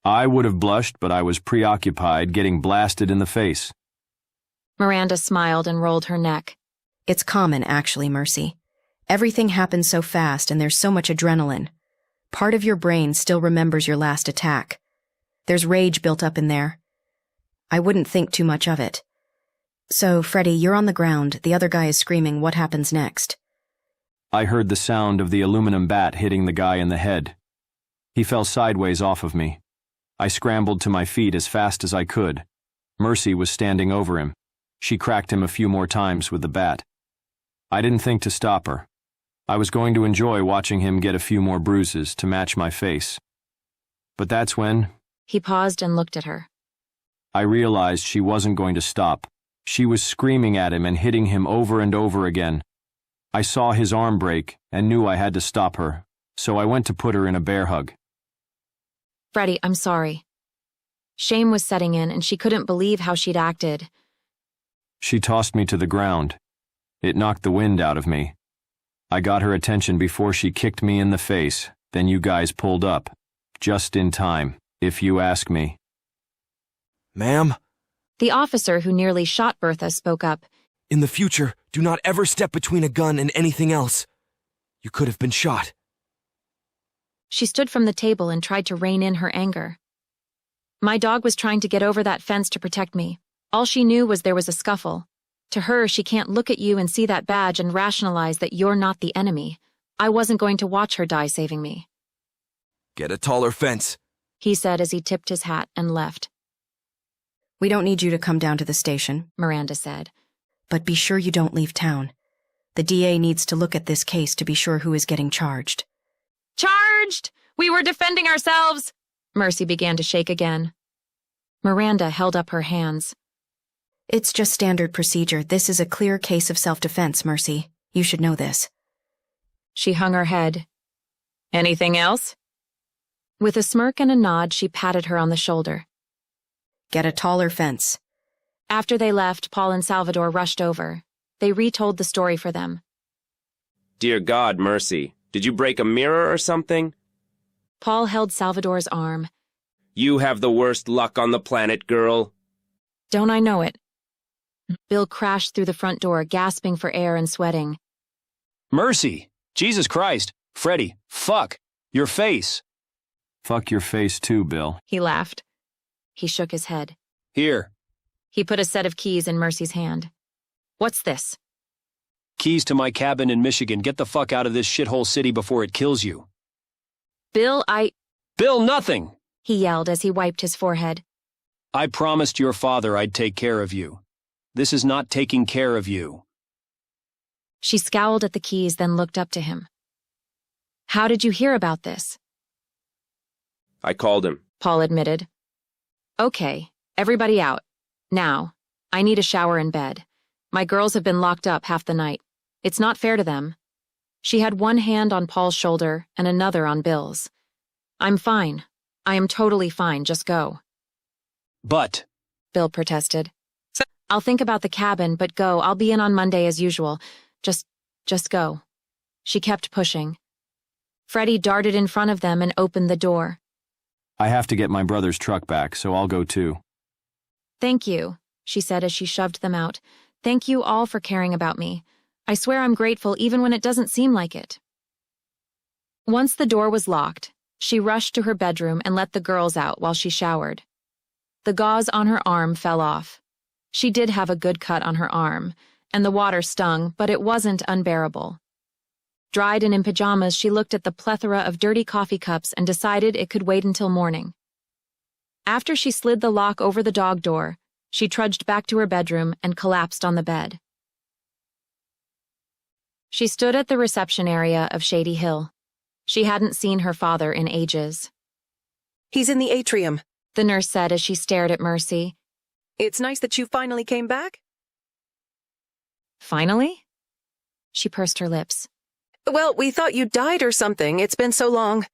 I would have blushed, but I was preoccupied getting blasted in the face. Miranda smiled and rolled her neck. It's common, actually, Mercy. Everything happens so fast and there's so much adrenaline. Part of your brain still remembers your last attack. There's rage built up in there. I wouldn't think too much of it. So, Freddy, you're on the ground. The other guy is screaming. What happens next? I heard the sound of the aluminum bat hitting the guy in the head. He fell sideways off of me. I scrambled to my feet as fast as I could. Mercy was standing over him. She cracked him a few more times with the bat. I didn't think to stop her. I was going to enjoy watching him get a few more bruises to match my face. But that's when... He paused and looked at her. I realized she wasn't going to stop. She was screaming at him and hitting him over and over again. I saw his arm break and knew I had to stop her, so I went to put her in a bear hug. Freddy, I'm sorry. Shame was setting in and she couldn't believe how she'd acted. She tossed me to the ground. It knocked the wind out of me. I got her attention before she kicked me in the face, then you guys pulled up. Just in time, if you ask me. Ma'am? The officer who nearly shot Bertha spoke up. In the future, do not ever step between a gun and anything else. You could have been shot. She stood from the table and tried to rein in her anger. My dog was trying to get over that fence to protect me. All she knew was there was a scuffle. To her, she can't look at you and see that badge and rationalize that you're not the enemy. I wasn't going to watch her die saving me. Get a taller fence, he said as he tipped his hat and left. We don't need you to come down to the station, Miranda said. But be sure you don't leave town. The DA needs to look at this case to be sure who is getting charged. Charged! We were defending ourselves! Mercy began to shake again. Miranda held up her hands. It's just standard procedure. This is a clear case of self-defense, Mercy. You should know this. She hung her head. Anything else? With a smirk and a nod, she patted her on the shoulder. Get a taller fence. After they left, Paul and Salvador rushed over. They retold the story for them. Dear God, Mercy, did you break a mirror or something? Paul held Salvador's arm. You have the worst luck on the planet, girl. Don't I know it? Bill crashed through the front door, gasping for air and sweating. Mercy! Jesus Christ! Freddy, fuck! Your face! Fuck your face too, Bill. He laughed. He shook his head. Here. He put a set of keys in Mercy's hand. What's this? Keys to my cabin in Michigan. Get the fuck out of this shithole city before it kills you. Bill, Bill, nothing! He yelled as he wiped his forehead. I promised your father I'd take care of you. This is not taking care of you. She scowled at the keys, then looked up to him. How did you hear about this? I called him, Paul admitted. Okay, everybody out. Now, I need a shower and bed. My girls have been locked up half the night. It's not fair to them. She had one hand on Paul's shoulder and another on Bill's. I'm fine. I am totally fine. Just go. But, Bill protested. I'll think about the cabin, but go. I'll be in on Monday as usual. Just go. She kept pushing. Freddy darted in front of them and opened the door. I have to get my brother's truck back, so I'll go too. Thank you, she said as she shoved them out. Thank you all for caring about me. I swear I'm grateful even when it doesn't seem like it. Once the door was locked, she rushed to her bedroom and let the girls out while she showered. The gauze on her arm fell off. She did have a good cut on her arm, and the water stung, but it wasn't unbearable. Dried and in pajamas, she looked at the plethora of dirty coffee cups and decided it could wait until morning. After she slid the lock over the dog door, she trudged back to her bedroom and collapsed on the bed. She stood at the reception area of Shady Hill. She hadn't seen her father in ages. He's in the atrium, the nurse said as she stared at Mercy. It's nice that you finally came back. Finally? She pursed her lips. Well, we thought you died or something. It's been so long.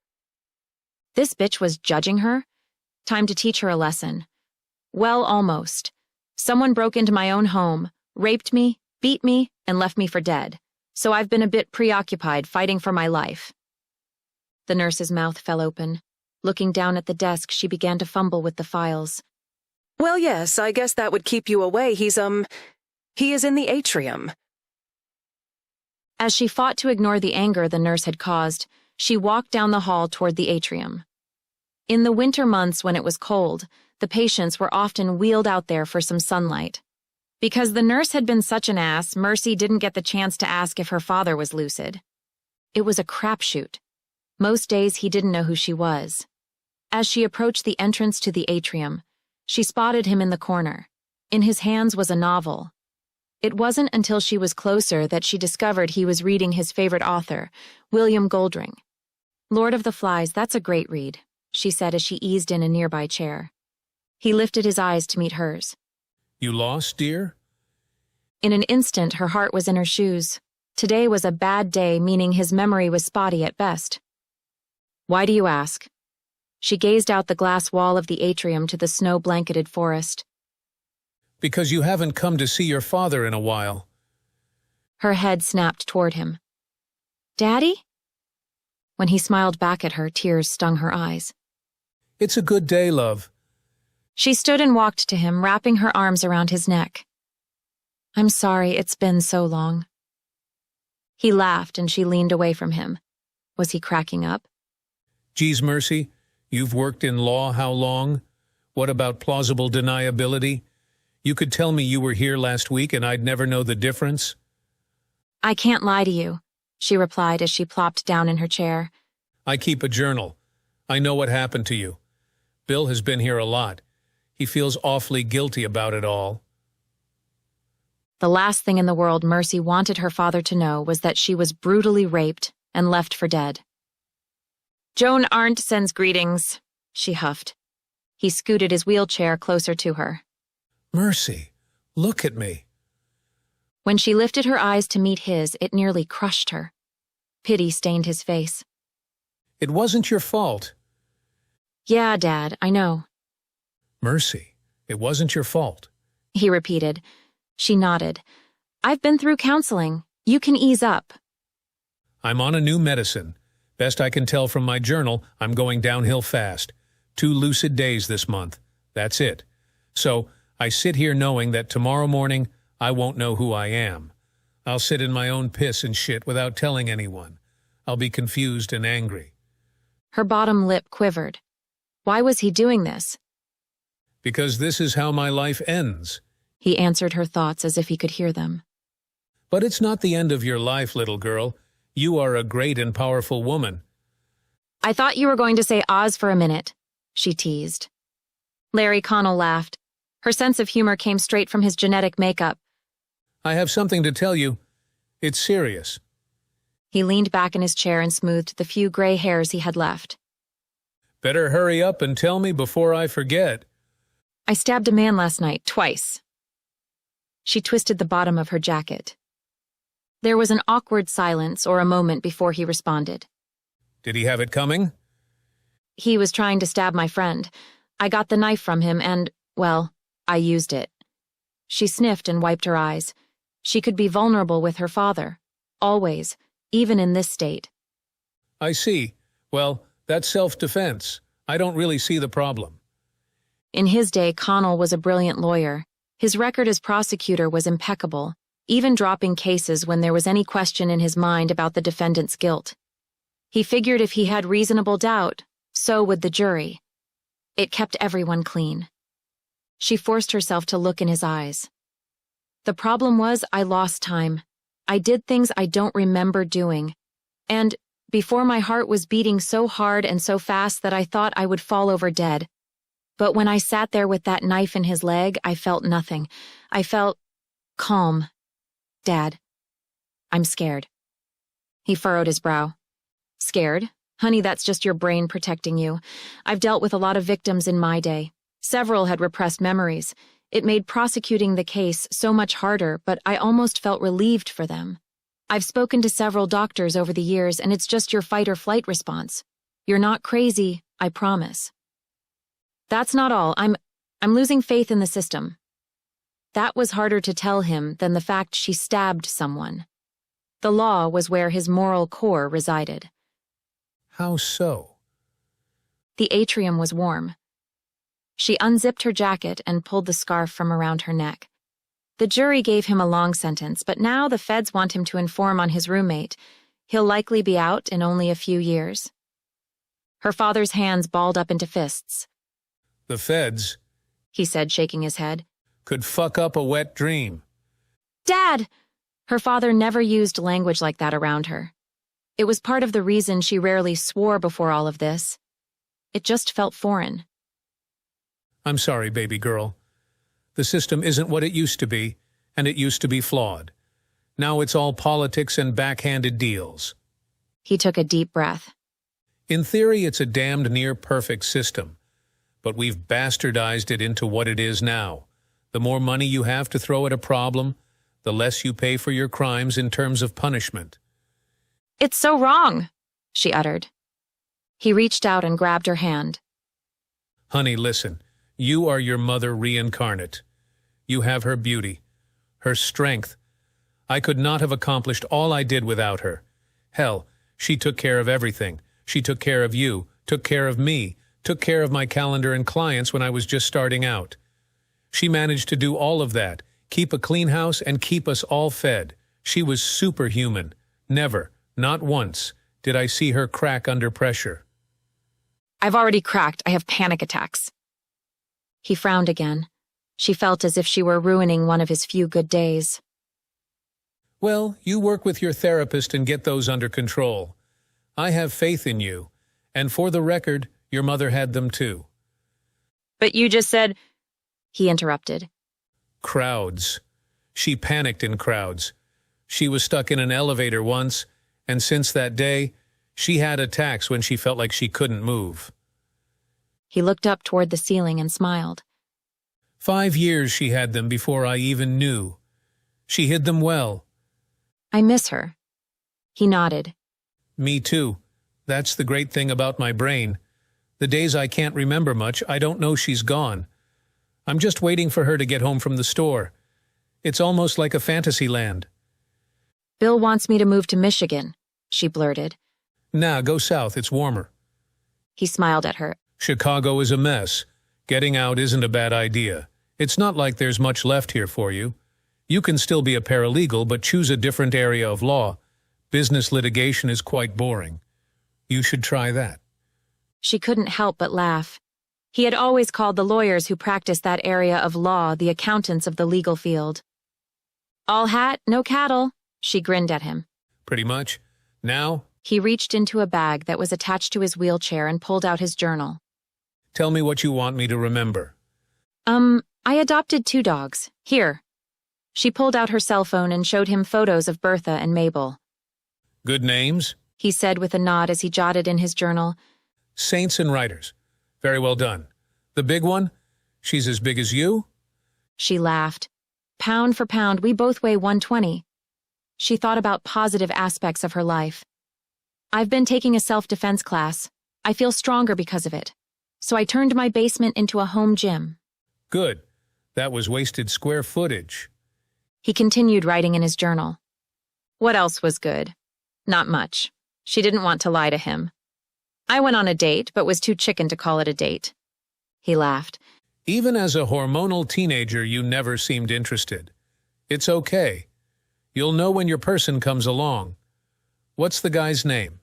This bitch was judging her? Time to teach her a lesson. Well, almost. Someone broke into my own home, raped me, beat me, and left me for dead. So I've been a bit preoccupied fighting for my life. The nurse's mouth fell open. Looking down at the desk, she began to fumble with the files. Well, yes, I guess that would keep you away. He's He is in the atrium. As she fought to ignore the anger the nurse had caused, she walked down the hall toward the atrium. In the winter months when it was cold, the patients were often wheeled out there for some sunlight. Because the nurse had been such an ass, Mercy didn't get the chance to ask if her father was lucid. It was a crapshoot. Most days he didn't know who she was. As she approached the entrance to the atrium, she spotted him in the corner. In his hands was a novel. It wasn't until she was closer that she discovered he was reading his favorite author, William Goldring. Lord of the Flies, that's a great read, she said as she eased in a nearby chair. He lifted his eyes to meet hers. You lost, dear? In an instant, her heart was in her shoes. Today was a bad day, meaning his memory was spotty at best. Why do you ask? She gazed out the glass wall of the atrium to the snow-blanketed forest. Because you haven't come to see your father in a while. Her head snapped toward him. Daddy? When he smiled back at her, tears stung her eyes. It's a good day, love. She stood and walked to him, wrapping her arms around his neck. I'm sorry, it's been so long. He laughed and she leaned away from him. Was he cracking up? Geez, Mercy, you've worked in law how long? What about plausible deniability? You could tell me you were here last week and I'd never know the difference. I can't lie to you, she replied as she plopped down in her chair. I keep a journal. I know what happened to you. Bill has been here a lot. He feels awfully guilty about it all. The last thing in the world Mercy wanted her father to know was that she was brutally raped and left for dead. Joan Arndt sends greetings, she huffed. He scooted his wheelchair closer to her. Mercy, look at me. When she lifted her eyes to meet his, it nearly crushed her. Pity stained his face. It wasn't your fault. Yeah, Dad, I know. Mercy, it wasn't your fault. He repeated. She nodded. I've been through counseling. You can ease up. I'm on a new medicine. Best I can tell from my journal, I'm going downhill fast. 2 lucid days this month. That's it. So, I sit here knowing that tomorrow morning, I won't know who I am. I'll sit in my own piss and shit without telling anyone. I'll be confused and angry. Her bottom lip quivered. Why was he doing this? Because this is how my life ends. He answered her thoughts as if he could hear them. But it's not the end of your life, little girl. You are a great and powerful woman. I thought you were going to say Oz for a minute, she teased. Larry Conall laughed. Her sense of humor came straight from his genetic makeup. I have something to tell you. It's serious. He leaned back in his chair and smoothed the few gray hairs he had left. Better hurry up and tell me before I forget. I stabbed a man last night, twice. She twisted the bottom of her jacket. There was an awkward silence or a moment before he responded. Did he have it coming? He was trying to stab my friend. I got the knife from him and, well, I used it. She sniffed and wiped her eyes. She could be vulnerable with her father. Always, even in this state. I see. Well, that's self-defense. I don't really see the problem. In his day, Conall was a brilliant lawyer. His record as prosecutor was impeccable, even dropping cases when there was any question in his mind about the defendant's guilt. He figured if he had reasonable doubt, so would the jury. It kept everyone clean. She forced herself to look in his eyes. The problem was I lost time. I did things I don't remember doing. And before my heart was beating so hard and so fast that I thought I would fall over dead. But when I sat there with that knife in his leg, I felt nothing. I felt calm. Dad, I'm scared. He furrowed his brow. Scared? Honey, that's just your brain protecting you. I've dealt with a lot of victims in my day. Several had repressed memories. It made prosecuting the case so much harder, but I almost felt relieved for them. I've spoken to several doctors over the years, and it's just your fight or flight response. You're not crazy, I promise. That's not all. I'm losing faith in the system. That was harder to tell him than the fact she stabbed someone. The law was where his moral core resided. How so? The atrium was warm. She unzipped her jacket and pulled the scarf from around her neck. The jury gave him a long sentence, but now the feds want him to inform on his roommate. He'll likely be out in only a few years. Her father's hands balled up into fists. The feds, he said, shaking his head, could fuck up a wet dream. Dad! Her father never used language like that around her. It was part of the reason she rarely swore before all of this. It just felt foreign. I'm sorry, baby girl. The system isn't what it used to be, and it used to be flawed. Now it's all politics and backhanded deals. He took a deep breath. In theory, it's a damned near-perfect system, but we've bastardized it into what it is now. The more money you have to throw at a problem, the less you pay for your crimes in terms of punishment. It's so wrong, she uttered. He reached out and grabbed her hand. Honey, listen. You are your mother reincarnate. You have her beauty, her strength. I could not have accomplished all I did without her. Hell, she took care of everything. She took care of you, took care of me, took care of my calendar and clients when I was just starting out. She managed to do all of that, keep a clean house and keep us all fed. She was superhuman. Never, not once, did I see her crack under pressure. I've already cracked. I have panic attacks. He frowned again. She felt as if she were ruining one of his few good days. Well, you work with your therapist and get those under control. I have faith in you, and for the record, your mother had them too. But you just said... He interrupted. Crowds. She panicked in crowds. She was stuck in an elevator once, and since that day, she had attacks when she felt like she couldn't move. He looked up toward the ceiling and smiled. 5 years she had them before I even knew. She hid them well. I miss her. He nodded. Me too. That's the great thing about my brain. The days I can't remember much, I don't know she's gone. I'm just waiting for her to get home from the store. It's almost like a fantasy land. Bill wants me to move to Michigan, she blurted. Nah, go south, it's warmer. He smiled at her. Chicago is a mess. Getting out isn't a bad idea. It's not like there's much left here for you. You can still be a paralegal, but choose a different area of law. Business litigation is quite boring. You should try that. She couldn't help but laugh. He had always called the lawyers who practiced that area of law the accountants of the legal field. All hat, no cattle, she grinned at him. Pretty much. Now? He reached into a bag that was attached to his wheelchair and pulled out his journal. Tell me what you want me to remember. I adopted 2 dogs. Here. She pulled out her cell phone and showed him photos of Bertha and Mabel. Good names? He said with a nod as he jotted in his journal. Saints and writers. Very well done. The big one? She's as big as you? She laughed. Pound for pound, we both weigh 120. She thought about positive aspects of her life. I've been taking a self-defense class. I feel stronger because of it. So I turned my basement into a home gym. Good. That was wasted square footage. He continued writing in his journal. What else was good? Not much. She didn't want to lie to him. I went on a date, but was too chicken to call it a date. He laughed. Even as a hormonal teenager, you never seemed interested. It's okay. You'll know when your person comes along. What's the guy's name?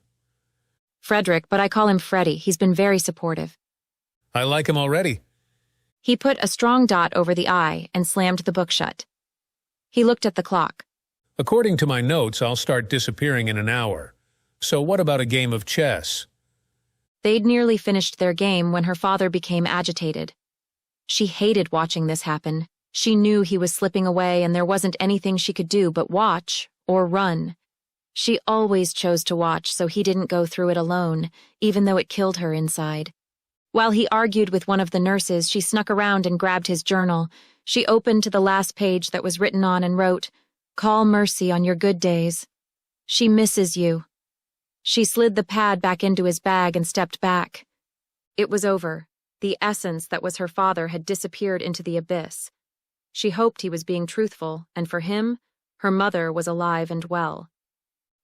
Frederick, but I call him Freddie. He's been very supportive. I like him already. He put a strong dot over the I and slammed the book shut. He looked at the clock. According to my notes, I'll start disappearing in an hour. So what about a game of chess? They'd nearly finished their game when her father became agitated. She hated watching this happen. She knew he was slipping away and there wasn't anything she could do but watch or run. She always chose to watch so he didn't go through it alone, even though it killed her inside. While he argued with one of the nurses, she snuck around and grabbed his journal. She opened to the last page that was written on and wrote, "Call Mercy on your good days. She misses you." She slid the pad back into his bag and stepped back. It was over. The essence that was her father had disappeared into the abyss. She hoped he was being truthful, and for him, her mother was alive and well.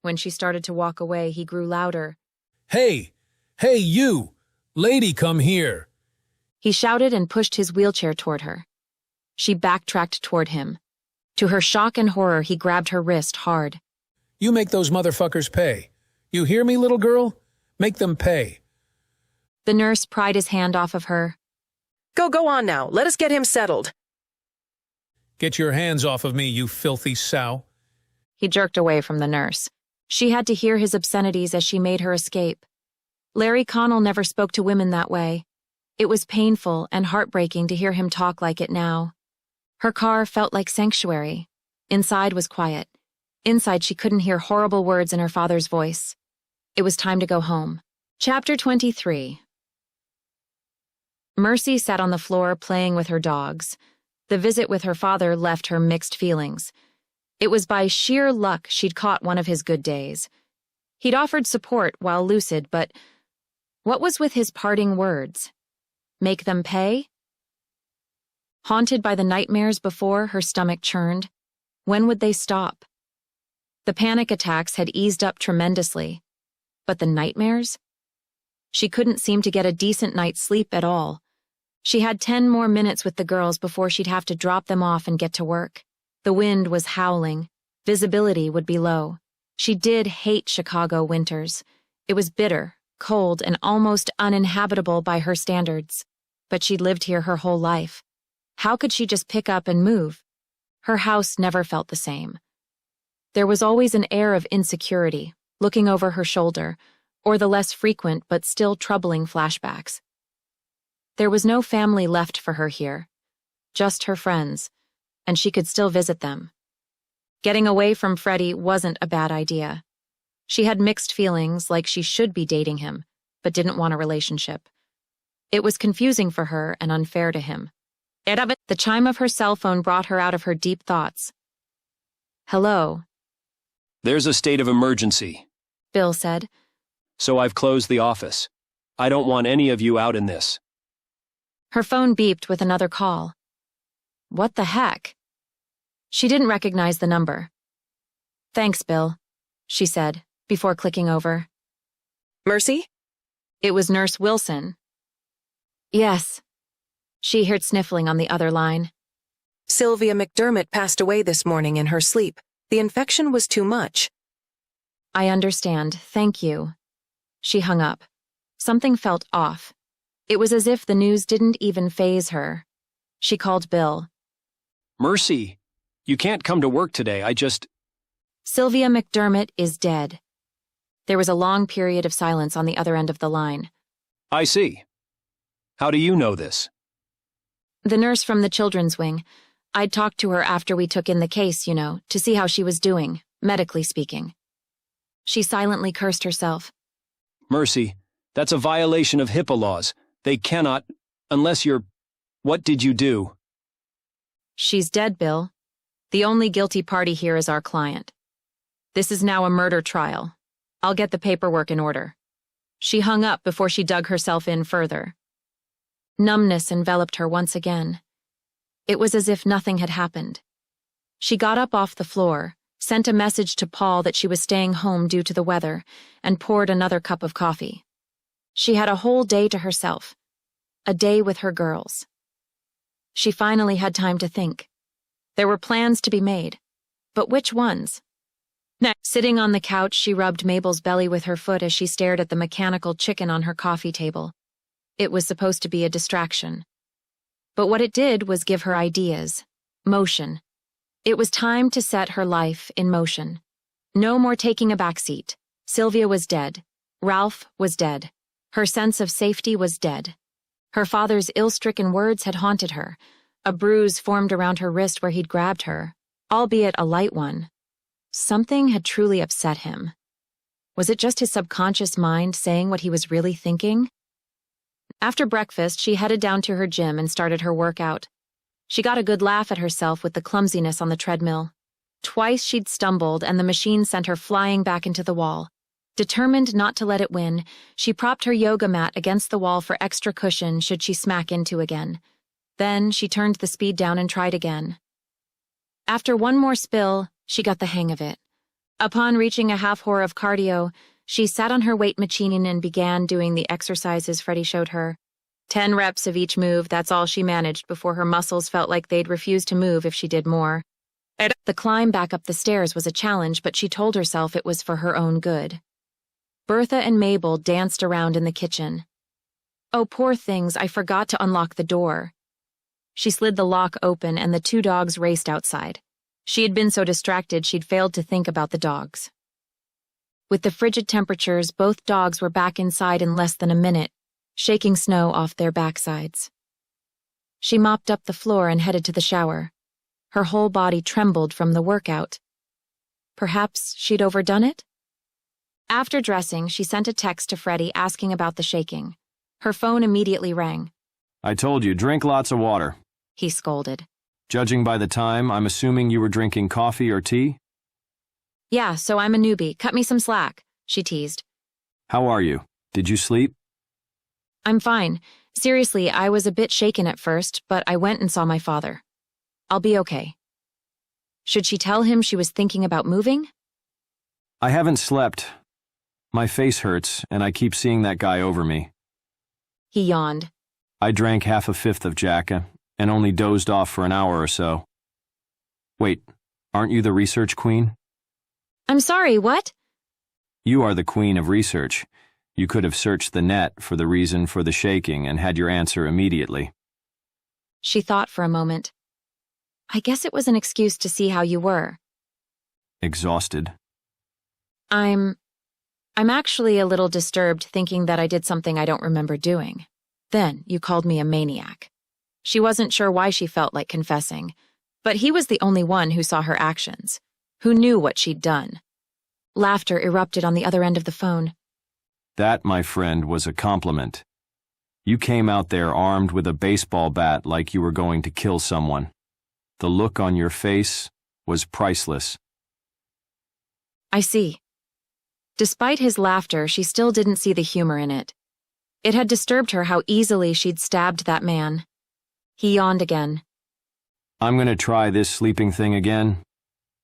When she started to walk away, he grew louder. Hey! Hey, you! Lady, come here! He shouted and pushed his wheelchair toward her. She backtracked toward him. To her shock and horror, he grabbed her wrist hard. You make those motherfuckers pay. You hear me, little girl? Make them pay. The nurse pried his hand off of her. Go on now. Let us get him settled. Get your hands off of me, you filthy sow. He jerked away from the nurse. She had to hear his obscenities as she made her escape. Larry Conall never spoke to women that way. It was painful and heartbreaking to hear him talk like it now. Her car felt like sanctuary. Inside was quiet. Inside she couldn't hear horrible words in her father's voice. It was time to go home. Chapter 23. Mercy sat on the floor playing with her dogs. The visit with her father left her mixed feelings. It was by sheer luck she'd caught one of his good days. He'd offered support while lucid, but what was with his parting words? Make them pay? Haunted by the nightmares before, her stomach churned. When would they stop? The panic attacks had eased up tremendously. But the nightmares? She couldn't seem to get a decent night's sleep at all. She had 10 more minutes with the girls before she'd have to drop them off and get to work. The wind was howling. Visibility would be low. She did hate Chicago winters. It was bitter, cold, and almost uninhabitable by her standards. But she'd lived here her whole life. How could she just pick up and move? Her house never felt the same. There was always an air of insecurity, looking over her shoulder, or the less frequent but still troubling flashbacks. There was no family left for her here, just her friends, and she could still visit them. Getting away from Freddie wasn't a bad idea. She had mixed feelings, like she should be dating him, but didn't want a relationship. It was confusing for her and unfair to him. The chime of her cell phone brought her out of her deep thoughts. Hello. There's a state of emergency, Bill said. So I've closed the office. I don't want any of you out in this. Her phone beeped with another call. What the heck? She didn't recognize the number. Thanks, Bill, she said, before clicking over. Mercy? It was Nurse Wilson. Yes. She heard sniffling on the other line. Sylvia McDermott passed away this morning in her sleep. The infection was too much. I understand, thank you. She hung up. Something felt off. It was as if the news didn't even faze her. She called Bill. Mercy, you can't come to work today, Sylvia McDermott is dead. There was a long period of silence on the other end of the line. I see. How do you know this? The nurse from the children's wing. I'd talked to her after we took in the case, to see how she was doing, medically speaking. She silently cursed herself. Mercy, that's a violation of HIPAA laws. They cannot, unless you're... What did you do? She's dead, Bill. The only guilty party here is our client. This is now a murder trial. I'll get the paperwork in order. She hung up before she dug herself in further. Numbness enveloped her once again. It was as if nothing had happened. She got up off the floor, sent a message to Paul that she was staying home due to the weather, and poured another cup of coffee. She had a whole day to herself. A day with her girls. She finally had time to think. There were plans to be made. But which ones? Next, sitting on the couch, she rubbed Mabel's belly with her foot as she stared at the mechanical chicken on her coffee table. It was supposed to be a distraction. But what it did was give her ideas. Motion. It was time to set her life in motion. No more taking a backseat. Sylvia was dead. Ralph was dead. Her sense of safety was dead. Her father's ill-stricken words had haunted her. A bruise formed around her wrist where he'd grabbed her, albeit a light one. Something had truly upset him. Was it just his subconscious mind saying what he was really thinking? After breakfast, she headed down to her gym and started her workout. She got a good laugh at herself with the clumsiness on the treadmill. Twice she'd stumbled and the machine sent her flying back into the wall. Determined not to let it win, she propped her yoga mat against the wall for extra cushion should she smack into again. Then she turned the speed down and tried again. After one more spill, she got the hang of it. Upon reaching a half-hour of cardio, she sat on her weight machine and began doing the exercises Freddie showed her. 10 reps of each move, that's all she managed before her muscles felt like they'd refuse to move if she did more. The climb back up the stairs was a challenge, but she told herself it was for her own good. Bertha and Mabel danced around in the kitchen. Oh, poor things, I forgot to unlock the door. She slid the lock open and the two dogs raced outside. She had been so distracted she'd failed to think about the dogs. With the frigid temperatures, both dogs were back inside in less than a minute, shaking snow off their backsides. She mopped up the floor and headed to the shower. Her whole body trembled from the workout. Perhaps she'd overdone it? After dressing, she sent a text to Freddie asking about the shaking. Her phone immediately rang. I told you, drink lots of water. He scolded. Judging by the time, I'm assuming you were drinking coffee or tea? Yeah, so I'm a newbie. Cut me some slack, she teased. How are you? Did you sleep? I'm fine. Seriously, I was a bit shaken at first, but I went and saw my father. I'll be okay. Should she tell him she was thinking about moving? I haven't slept. My face hurts, and I keep seeing that guy over me. He yawned. I drank half a fifth of Jacka, and only dozed off for an hour or so. Wait, aren't you the research queen? I'm sorry, what? You are the queen of research. You could have searched the net for the reason for the shaking and had your answer immediately. She thought for a moment. I guess it was an excuse to see how you were. Exhausted. I'm actually a little disturbed thinking that I did something I don't remember doing. Then you called me a maniac. She wasn't sure why she felt like confessing, but he was the only one who saw her actions, who knew what she'd done. Laughter erupted on the other end of the phone. That, my friend, was a compliment. You came out there armed with a baseball bat like you were going to kill someone. The look on your face was priceless. I see. Despite his laughter, she still didn't see the humor in it. It had disturbed her how easily she'd stabbed that man. He yawned again. I'm gonna try this sleeping thing again.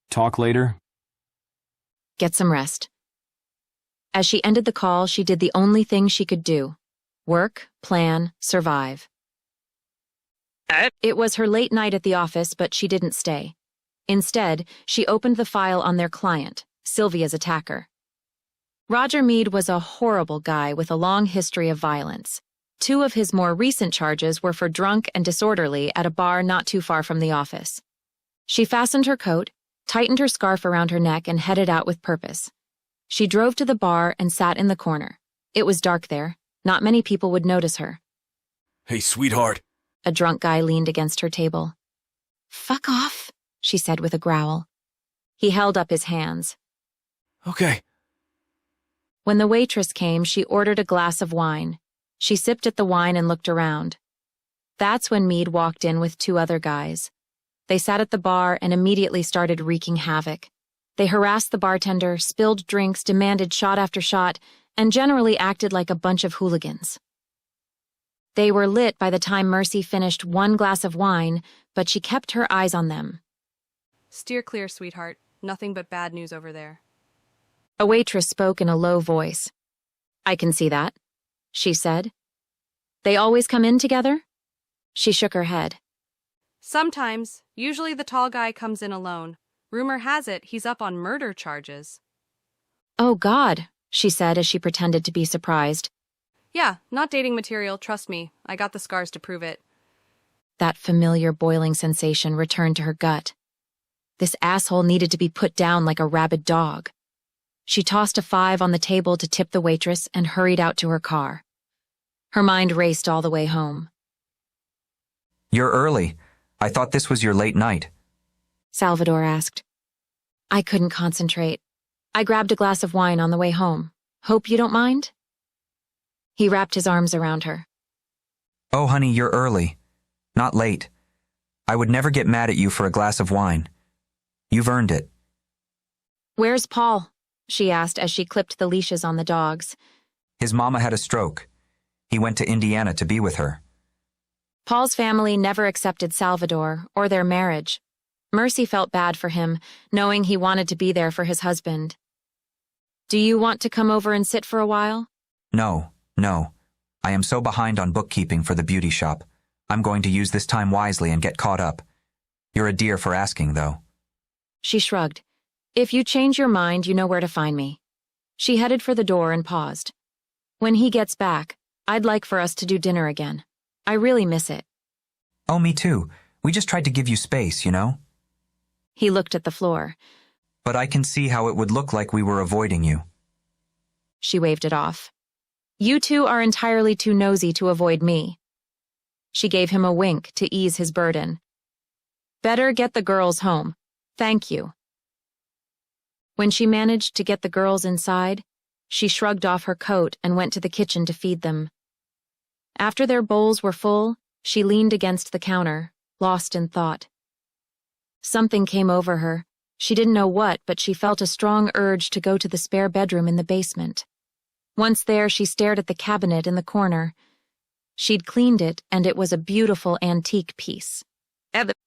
Talk later? Get some rest. As she ended the call, she did the only thing she could do. Work, plan, survive. It was her late night at the office, but she didn't stay. Instead, she opened the file on their client, Sylvia's attacker. Roger Mead was a horrible guy with a long history of violence. 2 of his more recent charges were for drunk and disorderly at a bar not too far from the office. She fastened her coat, tightened her scarf around her neck, and headed out with purpose. She drove to the bar and sat in the corner. It was dark there. Not many people would notice her. Hey, sweetheart. A drunk guy leaned against her table. Fuck off, she said with a growl. He held up his hands. Okay. When the waitress came, she ordered a glass of wine. She sipped at the wine and looked around. That's when Mead walked in with 2 other guys. They sat at the bar and immediately started wreaking havoc. They harassed the bartender, spilled drinks, demanded shot after shot, and generally acted like a bunch of hooligans. They were lit by the time Mercy finished 1 glass of wine, but she kept her eyes on them. Steer clear, sweetheart. Nothing but bad news over there. A waitress spoke in a low voice. I can see that, she said. They always come in together? She shook her head. Sometimes. Usually the tall guy comes in alone. Rumor has it he's up on murder charges. Oh, God, she said as she pretended to be surprised. Yeah, not dating material, trust me. I got the scars to prove it. That familiar boiling sensation returned to her gut. This asshole needed to be put down like a rabid dog. She tossed a 5 on the table to tip the waitress and hurried out to her car. Her mind raced all the way home. You're early. I thought this was your late night. Salvador asked. I couldn't concentrate. I grabbed a glass of wine on the way home. Hope you don't mind? He wrapped his arms around her. Oh, honey, you're early. Not late. I would never get mad at you for a glass of wine. You've earned it. Where's Paul? She asked as she clipped the leashes on the dogs. His mama had a stroke. He went to Indiana to be with her. Paul's family never accepted Salvador or their marriage. Mercy felt bad for him, knowing he wanted to be there for his husband. Do you want to come over and sit for a while? No. I am so behind on bookkeeping for the beauty shop. I'm going to use this time wisely and get caught up. You're a dear for asking, though. She shrugged. If you change your mind, you know where to find me. She headed for the door and paused. When he gets back, I'd like for us to do dinner again. I really miss it. Oh, me too. We just tried to give you space, you know? He looked at the floor. But I can see how it would look like we were avoiding you. She waved it off. You two are entirely too nosy to avoid me. She gave him a wink to ease his burden. Better get the girls home. Thank you. When she managed to get the girls inside, she shrugged off her coat and went to the kitchen to feed them. After their bowls were full, she leaned against the counter, lost in thought. Something came over her. She didn't know what, but she felt a strong urge to go to the spare bedroom in the basement. Once there, she stared at the cabinet in the corner. She'd cleaned it, and it was a beautiful antique piece.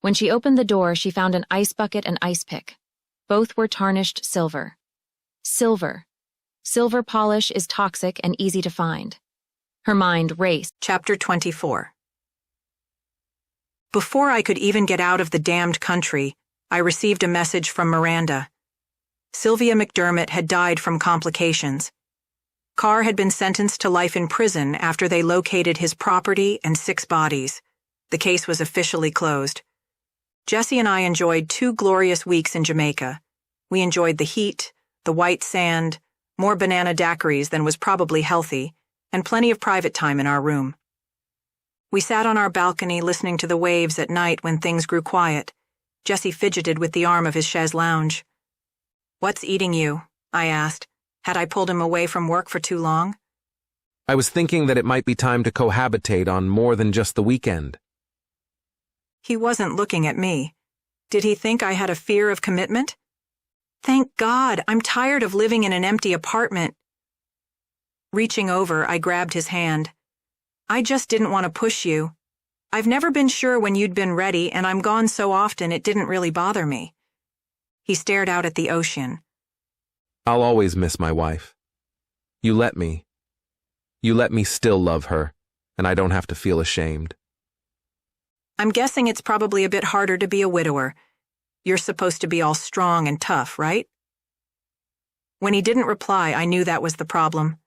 When she opened the door, she found an ice bucket and ice pick. Both were tarnished silver. Silver. Silver polish is toxic and easy to find. Her mind raced. Chapter 24. Before I could even get out of the damned country, I received a message from Miranda. Sylvia McDermott had died from complications. Carr had been sentenced to life in prison after they located his property and 6 bodies. The case was officially closed. Jesse and I enjoyed 2 glorious weeks in Jamaica. We enjoyed the heat, the white sand, more banana daiquiris than was probably healthy, and plenty of private time in our room. We sat on our balcony listening to the waves at night when things grew quiet. Jesse fidgeted with the arm of his chaise lounge. "What's eating you?" I asked. Had I pulled him away from work for too long? I was thinking that it might be time to cohabitate on more than just the weekend. He wasn't looking at me. Did he think I had a fear of commitment? Thank God, I'm tired of living in an empty apartment. Reaching over, I grabbed his hand. I just didn't want to push you. I've never been sure when you'd been ready, and I'm gone so often it didn't really bother me. He stared out at the ocean. I'll always miss my wife. You let me. You let me still love her, and I don't have to feel ashamed. I'm guessing it's probably a bit harder to be a widower. You're supposed to be all strong and tough, right? When he didn't reply, I knew that was the problem.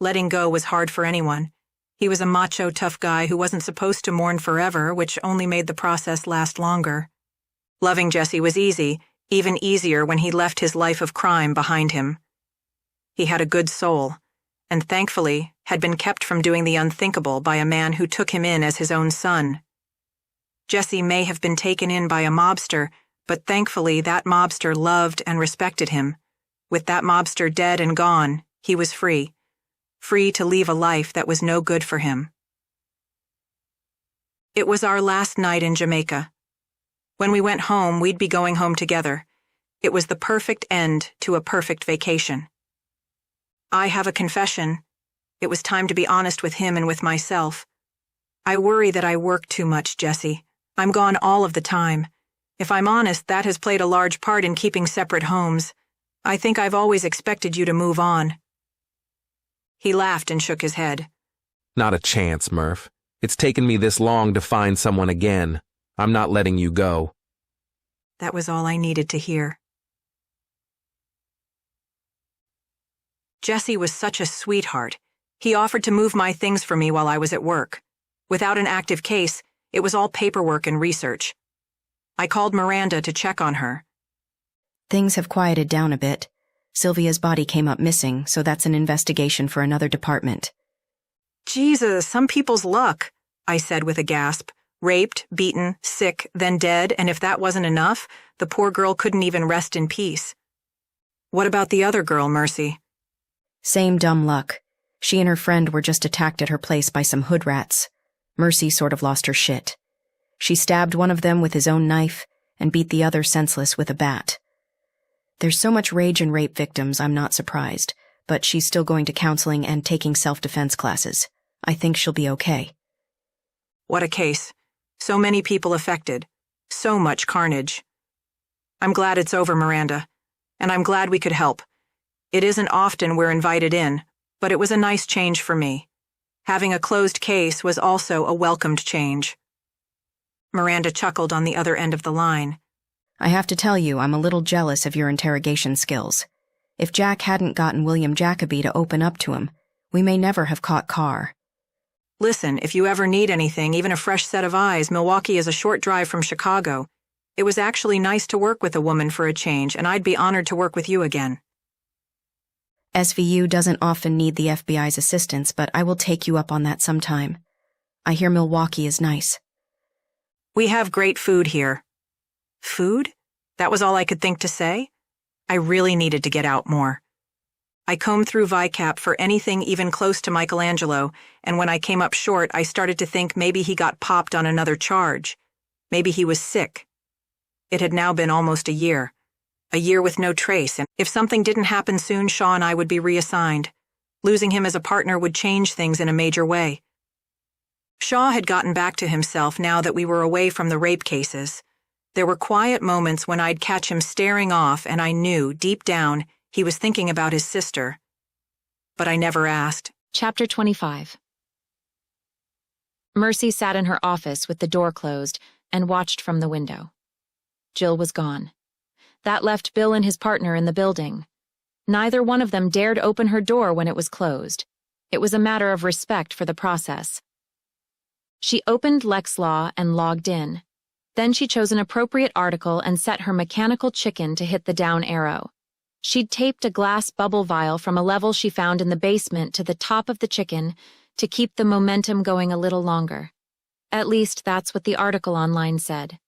Letting go was hard for anyone. He was a macho, tough guy who wasn't supposed to mourn forever, which only made the process last longer. Loving Jesse was easy, even easier when he left his life of crime behind him. He had a good soul, and thankfully had been kept from doing the unthinkable by a man who took him in as his own son. Jesse may have been taken in by a mobster, but thankfully that mobster loved and respected him. With that mobster dead and gone, he was free. Free to leave a life that was no good for him. It was our last night in Jamaica. When we went home, we'd be going home together. It was the perfect end to a perfect vacation. I have a confession. It was time to be honest with him and with myself. I worry that I work too much, Jesse. I'm gone all of the time. If I'm honest, that has played a large part in keeping separate homes. I think I've always expected you to move on. He laughed and shook his head. Not a chance, Murph. It's taken me this long to find someone again. I'm not letting you go. That was all I needed to hear. Jesse was such a sweetheart. He offered to move my things for me while I was at work. Without an active case, it was all paperwork and research. I called Miranda to check on her. Things have quieted down a bit. Sylvia's body came up missing, so that's an investigation for another department. Jesus, some people's luck, I said with a gasp. Raped, beaten, sick, then dead, and if that wasn't enough, the poor girl couldn't even rest in peace. What about the other girl, Mercy? Same dumb luck. She and her friend were just attacked at her place by some hood rats. Mercy sort of lost her shit. She stabbed one of them with his own knife and beat the other senseless with a bat. There's so much rage in rape victims, I'm not surprised, but she's still going to counseling and taking self-defense classes. I think she'll be okay. What a case. So many people affected. So much carnage. I'm glad it's over, Miranda. And I'm glad we could help. It isn't often we're invited in, but it was a nice change for me. Having a closed case was also a welcomed change. Miranda chuckled on the other end of the line. I have to tell you, I'm a little jealous of your interrogation skills. If Jack hadn't gotten William Jacoby to open up to him, we may never have caught Carr. Listen, if you ever need anything, even a fresh set of eyes, Milwaukee is a short drive from Chicago. It was actually nice to work with a woman for a change, and I'd be honored to work with you again. SVU doesn't often need the FBI's assistance, but I will take you up on that sometime. I hear Milwaukee is nice. We have great food here. Food? That was all I could think to say? I really needed to get out more. I combed through VICAP for anything even close to Michelangelo, and when I came up short, I started to think maybe he got popped on another charge. Maybe he was sick. It had now been almost a year with no trace, and if something didn't happen soon, Shaw and I would be reassigned. Losing him as a partner would change things in a major way. Shaw had gotten back to himself now that we were away from the rape cases. There were quiet moments when I'd catch him staring off, and I knew, deep down, he was thinking about his sister. But I never asked. Chapter 25. Mercy sat in her office with the door closed and watched from the window. Jill was gone. That left Bill and his partner in the building. Neither one of them dared open her door when it was closed. It was a matter of respect for the process. She opened Lex Law and logged in. Then she chose an appropriate article and set her mechanical chicken to hit the down arrow. She'd taped a glass bubble vial from a level she found in the basement to the top of the chicken to keep the momentum going a little longer. At least that's what the article online said.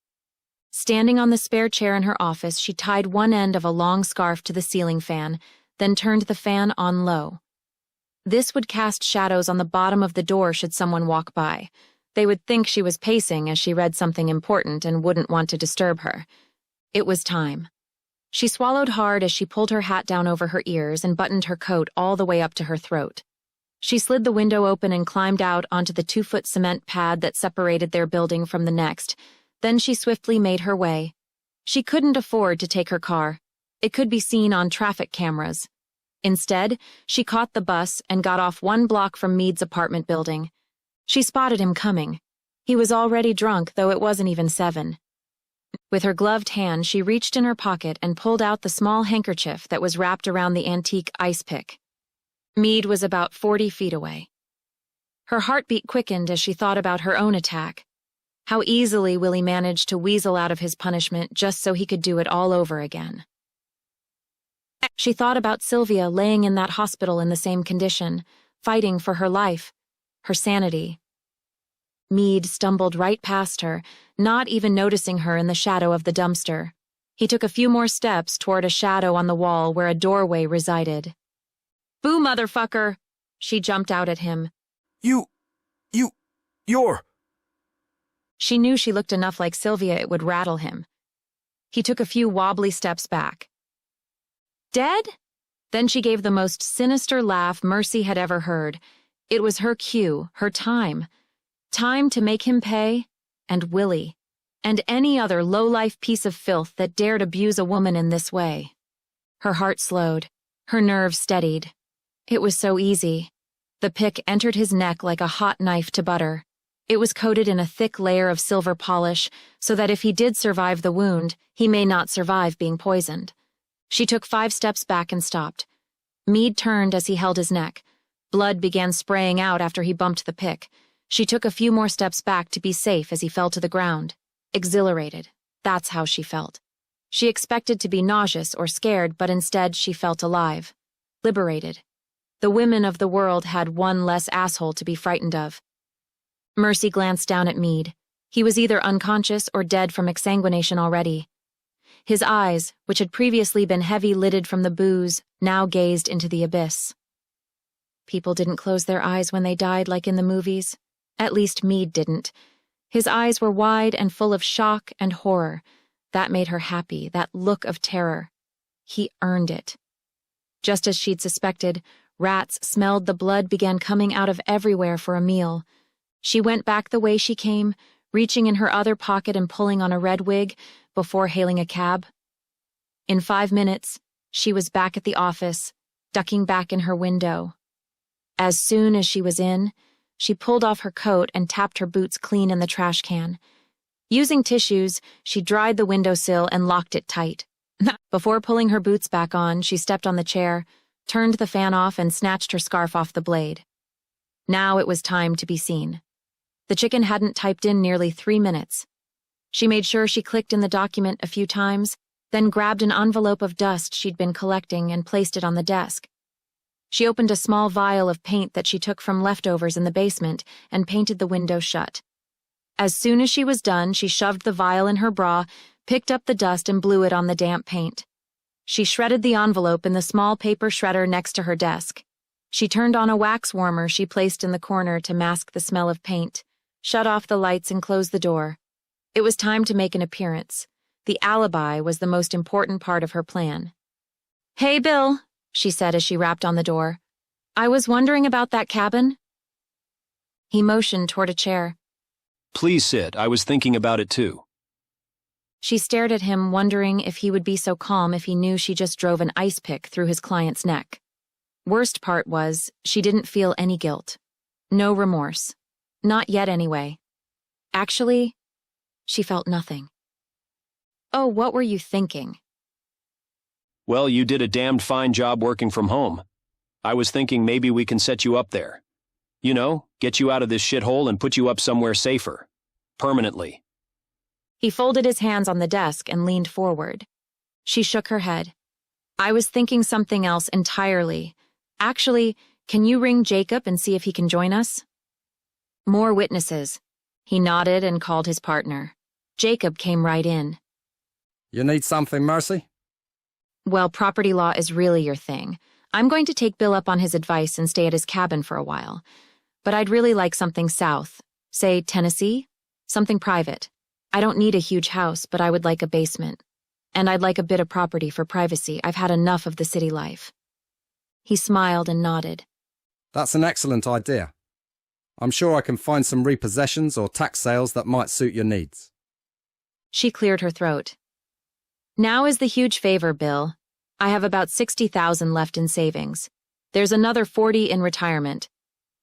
Standing on the spare chair in her office, she tied one end of a long scarf to the ceiling fan, then turned the fan on low. This would cast shadows on the bottom of the door should someone walk by. They would think she was pacing as she read something important and wouldn't want to disturb her. It was time. She swallowed hard as she pulled her hat down over her ears and buttoned her coat all the way up to her throat. She slid the window open and climbed out onto the 2-foot cement pad that separated their building from the next. Then she swiftly made her way. She couldn't afford to take her car. It could be seen on traffic cameras. Instead, she caught the bus and got off 1 block from Meade's apartment building. She spotted him coming. He was already drunk, though it wasn't even 7. With her gloved hand, she reached in her pocket and pulled out the small handkerchief that was wrapped around the antique ice pick. Meade was about 40 feet away. Her heartbeat quickened as she thought about her own attack. How easily Willie managed to weasel out of his punishment just so he could do it all over again. She thought about Sylvia laying in that hospital in the same condition, fighting for her life, her sanity. Meade stumbled right past her, not even noticing her in the shadow of the dumpster. He took a few more steps toward a shadow on the wall where a doorway resided. "Boo, motherfucker!" She jumped out at him. You're... She knew she looked enough like Sylvia it would rattle him. He took a few wobbly steps back. "Dead?" Then she gave the most sinister laugh Mercy had ever heard. It was her cue, her time. Time to make him pay, and Willie, and any other low-life piece of filth that dared abuse a woman in this way. Her heart slowed, her nerves steadied. It was so easy. The pick entered his neck like a hot knife to butter. It was coated in a thick layer of silver polish, so that if he did survive the wound, he may not survive being poisoned. She took 5 steps back and stopped. Meade turned as he held his neck. Blood began spraying out after he bumped the pick. She took a few more steps back to be safe as he fell to the ground. Exhilarated. That's how she felt. She expected to be nauseous or scared, but instead she felt alive. Liberated. The women of the world had one less asshole to be frightened of. Mercy glanced down at Meade. He was either unconscious or dead from exsanguination already. His eyes, which had previously been heavy-lidded from the booze, now gazed into the abyss. People didn't close their eyes when they died like in the movies. At least Meade didn't. His eyes were wide and full of shock and horror. That made her happy, that look of terror. He earned it. Just as she'd suspected, rats smelled the blood began coming out of everywhere for a meal. She went back the way she came, reaching in her other pocket and pulling on a red wig before hailing a cab. In 5 minutes, she was back at the office, ducking back in her window. As soon as she was in, she pulled off her coat and tapped her boots clean in the trash can. Using tissues, she dried the windowsill and locked it tight. Before pulling her boots back on, she stepped on the chair, turned the fan off, and snatched her scarf off the blade. Now it was time to be seen. The chicken hadn't typed in nearly 3 minutes. She made sure she clicked in the document a few times, then grabbed an envelope of dust she'd been collecting and placed it on the desk. She opened a small vial of paint that she took from leftovers in the basement and painted the window shut. As soon as she was done, she shoved the vial in her bra, picked up the dust and blew it on the damp paint. She shredded the envelope in the small paper shredder next to her desk. She turned on a wax warmer she placed in the corner to mask the smell of paint, shut off the lights and closed the door. It was time to make an appearance. The alibi was the most important part of her plan. "Hey, Bill," she said as she rapped on the door. "I was wondering about that cabin." He motioned toward a chair. Please sit. I was thinking about it too. She stared at him, wondering if he would be so calm if he knew she just drove an ice pick through his client's neck. Worst part was, she didn't feel any guilt. No remorse. Not yet, anyway. Actually, she felt nothing. "Oh, what were you thinking?" Well, you did a damned fine job working from home. I was thinking maybe we can set you up there. You know, get you out of this shithole and put you up somewhere safer. Permanently. He folded his hands on the desk and leaned forward. She shook her head. "I was thinking something else entirely. Actually, can you ring Jacob and see if he can join us?" More witnesses. He nodded and called his partner. Jacob came right in. "You need something, Mercy?" "Well, property law is really your thing. I'm going to take Bill up on his advice and stay at his cabin for a while. But I'd really like something south. Say, Tennessee? Something private. I don't need a huge house, but I would like a basement. And I'd like a bit of property for privacy. I've had enough of the city life." He smiled and nodded. "That's an excellent idea. I'm sure I can find some repossessions or tax sales that might suit your needs." She cleared her throat. "Now is the huge favor, Bill. I have about 60,000 left in savings. There's another 40 in retirement.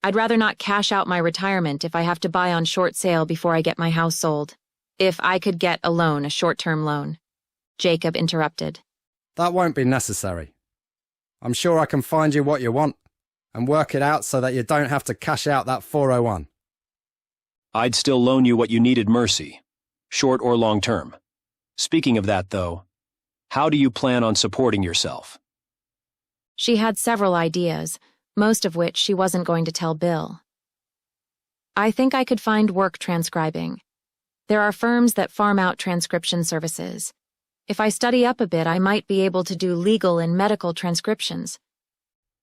I'd rather not cash out my retirement if I have to buy on short sale before I get my house sold. If I could get a loan, a short-term loan." Jacob interrupted. "That won't be necessary. I'm sure I can find you what you want and work it out so that you don't have to cash out that 401. I'd still loan you what you needed, Mercy. Short or long term. Speaking of that, though, how do you plan on supporting yourself? She had several ideas, most of which she wasn't going to tell Bill. "I think I could find work transcribing. There are firms that farm out transcription services. If I study up a bit, I might be able to do legal and medical transcriptions."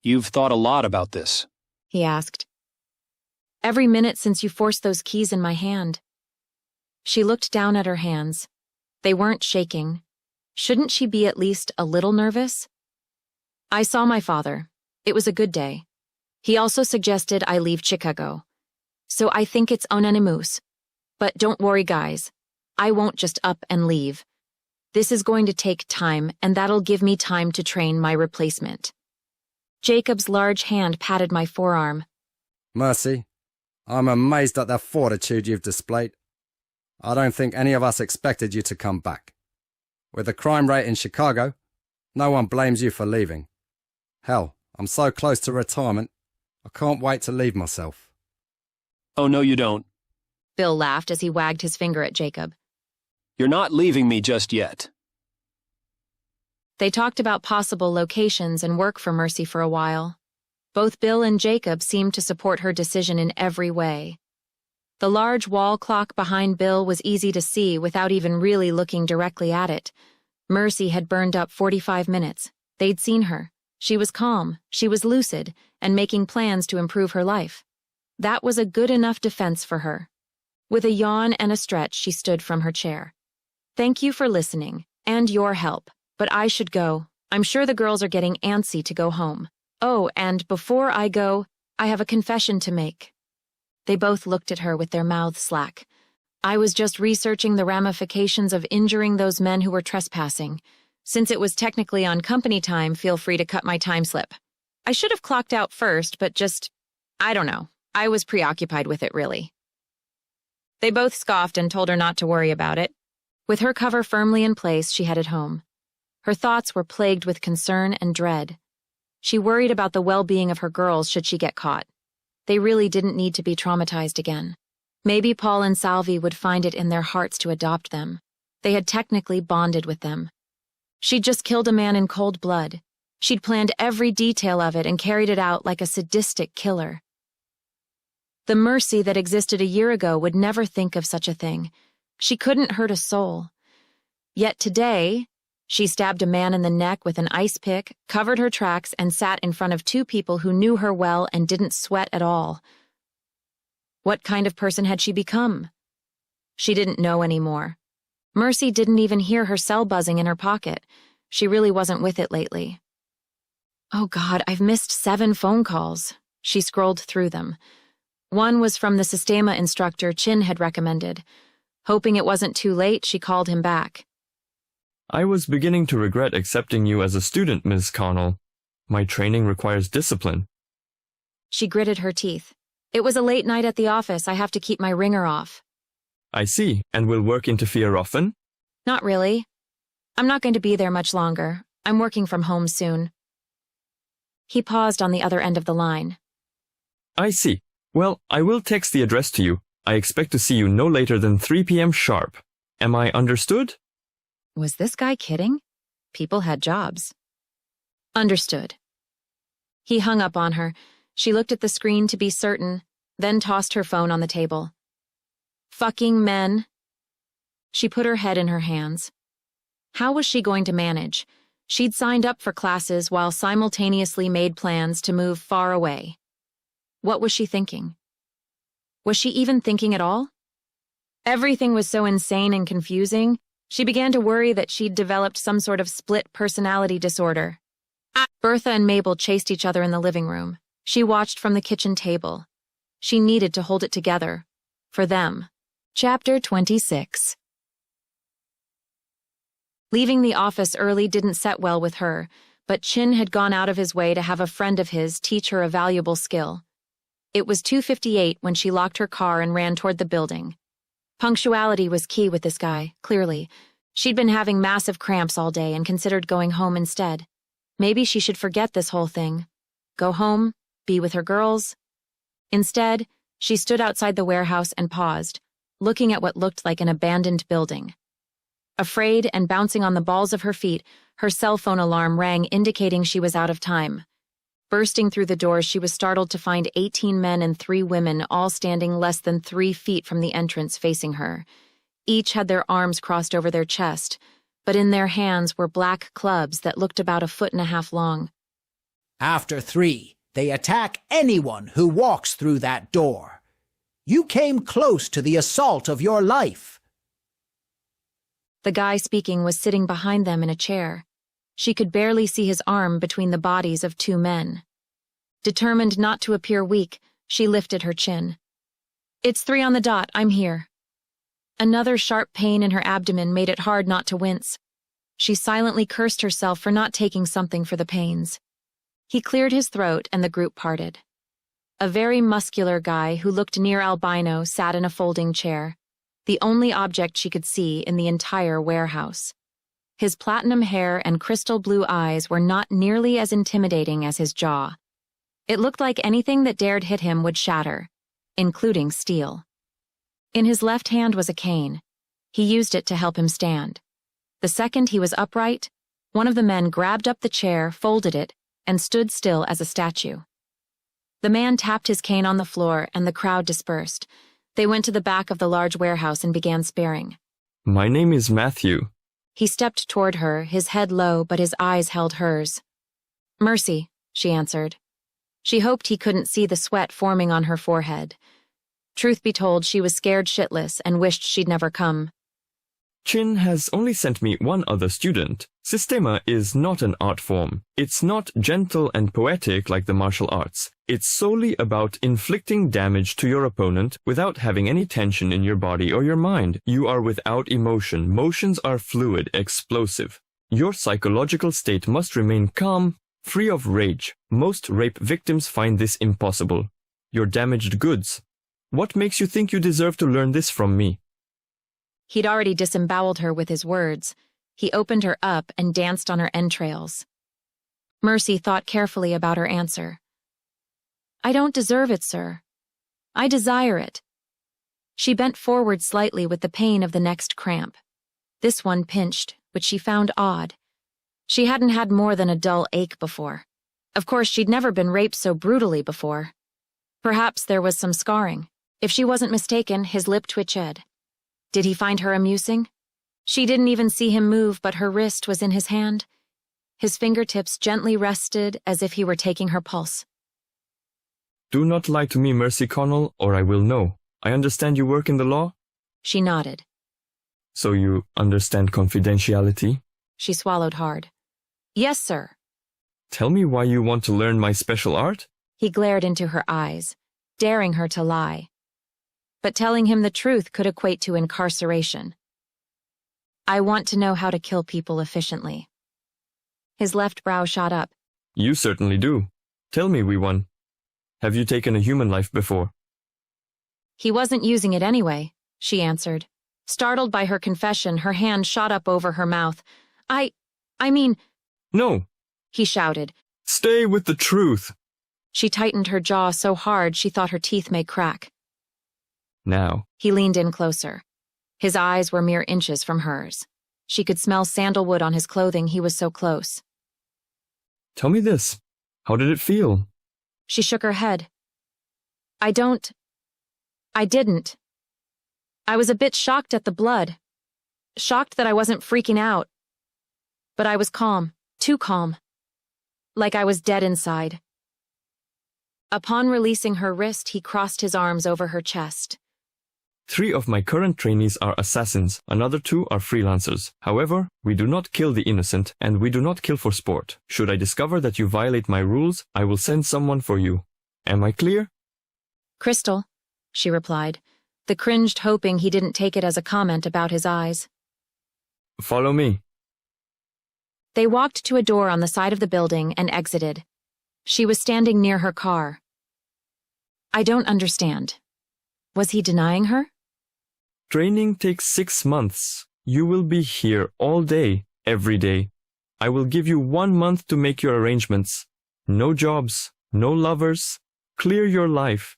You've thought a lot about this, he asked. "Every minute since you forced those keys in my hand." She looked down at her hands. They weren't shaking. Shouldn't she be at least a little nervous? "I saw my father. It was a good day. He also suggested I leave Chicago. So I think it's unanimous. But don't worry, guys. I won't just up and leave. This is going to take time, and that'll give me time to train my replacement." Jacob's large hand patted my forearm. "Mercy, I'm amazed at the fortitude you've displayed. I don't think any of us expected you to come back. With the crime rate in Chicago, no one blames you for leaving. Hell, I'm so close to retirement, I can't wait to leave myself." Oh, no, you don't. Bill laughed as he wagged his finger at Jacob. "You're not leaving me just yet." They talked about possible locations and work for Mercy for a while. Both Bill and Jacob seemed to support her decision in every way. The large wall clock behind Bill was easy to see without even really looking directly at it. Mercy had burned up 45 minutes. They'd seen her. She was calm, she was lucid, and making plans to improve her life. That was a good enough defense for her. With a yawn and a stretch, she stood from her chair. "Thank you for listening, and your help, but I should go. I'm sure the girls are getting antsy to go home. Oh, and before I go, I have a confession to make." They both looked at her with their mouths slack. "I was just researching the ramifications of injuring those men who were trespassing. Since it was technically on company time, feel free to cut my time slip. I should have clocked out first, but I don't know. I was preoccupied with it, really." They both scoffed and told her not to worry about it. With her cover firmly in place, she headed home. Her thoughts were plagued with concern and dread. She worried about the well-being of her girls should she get caught. They really didn't need to be traumatized again. Maybe Paul and Salvi would find it in their hearts to adopt them. They had technically bonded with them. She'd just killed a man in cold blood. She'd planned every detail of it and carried it out like a sadistic killer. The Mercy that existed a year ago would never think of such a thing. She couldn't hurt a soul. Yet today, she stabbed a man in the neck with an ice pick, covered her tracks, and sat in front of two people who knew her well and didn't sweat at all. What kind of person had she become? She didn't know anymore. Mercy didn't even hear her cell buzzing in her pocket. She really wasn't with it lately. Oh God, I've missed 7 phone calls. She scrolled through them. One was from the Sistema instructor Chin had recommended. Hoping it wasn't too late, she called him back. I was beginning to regret accepting you as a student, Ms. Conall. My training requires discipline. She gritted her teeth. It was a late night at the office. I have to keep my ringer off. I see. And will work interfere often? Not really. I'm not going to be there much longer. I'm working from home soon. He paused on the other end of the line. I see. Well, I will text the address to you. I expect to see you no later than 3 p.m. sharp. Am I understood? Was this guy kidding? People had jobs. Understood. He hung up on her. She looked at the screen to be certain, then tossed her phone on the table. Fucking men. She put her head in her hands. How was she going to manage? She'd signed up for classes while simultaneously made plans to move far away. What was she thinking? Was she even thinking at all? Everything was so insane and confusing, she began to worry that she'd developed some sort of split personality disorder. Bertha and Mabel chased each other in the living room. She watched from the kitchen table. She needed to hold it together. For them. Chapter 26. Leaving the office early didn't set well with her, but Chin had gone out of his way to have a friend of his teach her a valuable skill. It was 2:58 when she locked her car and ran toward the building. Punctuality was key with this guy, clearly. She'd been having massive cramps all day and considered going home instead. Maybe she should forget this whole thing. Go home, be with her girls. Instead, she stood outside the warehouse and paused, looking at what looked like an abandoned building. Afraid and bouncing on the balls of her feet, her cell phone alarm rang, indicating she was out of time. Bursting through the doors, she was startled to find 18 men and 3 women all standing less than 3 feet from the entrance facing her. Each had their arms crossed over their chest, but in their hands were black clubs that looked about 1.5 feet long. After 3, they attack anyone who walks through that door. You came close to the assault of your life. The guy speaking was sitting behind them in a chair. She could barely see his arm between the bodies of 2 men. Determined not to appear weak, she lifted her chin. It's 3 on the dot, I'm here. Another sharp pain in her abdomen made it hard not to wince. She silently cursed herself for not taking something for the pains. He cleared his throat and the group parted. A very muscular guy who looked near albino sat in a folding chair, the only object she could see in the entire warehouse. His platinum hair and crystal blue eyes were not nearly as intimidating as his jaw. It looked like anything that dared hit him would shatter, including steel. In his left hand was a cane. He used it to help him stand. The second he was upright, one of the men grabbed up the chair, folded it, and stood still as a statue. The man tapped his cane on the floor and the crowd dispersed. They went to the back of the large warehouse and began sparring. My name is Matthew. He stepped toward her, his head low, but his eyes held hers. Mercy, she answered. She hoped he couldn't see the sweat forming on her forehead. Truth be told, she was scared shitless and wished she'd never come. Chin has only sent me one other student. Sistema is not an art form. It's not gentle and poetic like the martial arts. It's solely about inflicting damage to your opponent without having any tension in your body or your mind. You are without emotion. Motions are fluid, explosive. Your psychological state must remain calm, free of rage. Most rape victims find this impossible. Your damaged goods. What makes you think you deserve to learn this from me? He'd already disemboweled her with his words. He opened her up and danced on her entrails. Mercy thought carefully about her answer. I don't deserve it, sir. I desire it. She bent forward slightly with the pain of the next cramp. This one pinched, which she found odd. She hadn't had more than a dull ache before. Of course, she'd never been raped so brutally before. Perhaps there was some scarring. If she wasn't mistaken, his lip twitched. Did he find her amusing? She didn't even see him move, but her wrist was in his hand. His fingertips gently rested as if he were taking her pulse. Do not lie to me, Mercy Conall, or I will know. I understand you work in the law? She nodded. So you understand confidentiality? She swallowed hard. Yes, sir. Tell me why you want to learn my special art? He glared into her eyes, daring her to lie. But telling him the truth could equate to incarceration. I want to know how to kill people efficiently. His left brow shot up. You certainly do. Tell me, wee one. Have you taken a human life before? He wasn't using it anyway, she answered. Startled by her confession, her hand shot up over her mouth. I mean... No, he shouted. Stay with the truth. She tightened her jaw so hard she thought her teeth may crack. Now. He leaned in closer. His eyes were mere inches from hers. She could smell sandalwood on his clothing, he was so close. Tell me this. How did it feel? She shook her head. I didn't. I was a bit shocked at the blood. Shocked that I wasn't freaking out. But I was calm, too calm. Like I was dead inside. Upon releasing her wrist, he crossed his arms over her chest. 3 of my current trainees are assassins, another 2 are freelancers. However, we do not kill the innocent, and we do not kill for sport. Should I discover that you violate my rules, I will send someone for you. Am I clear? Crystal, she replied, the cringed hoping he didn't take it as a comment about his eyes. Follow me. They walked to a door on the side of the building and exited. She was standing near her car. I don't understand. Was he denying her? Training takes 6 months. You will be here all day, every day. I will give you 1 month to make your arrangements. No jobs, no lovers. Clear your life.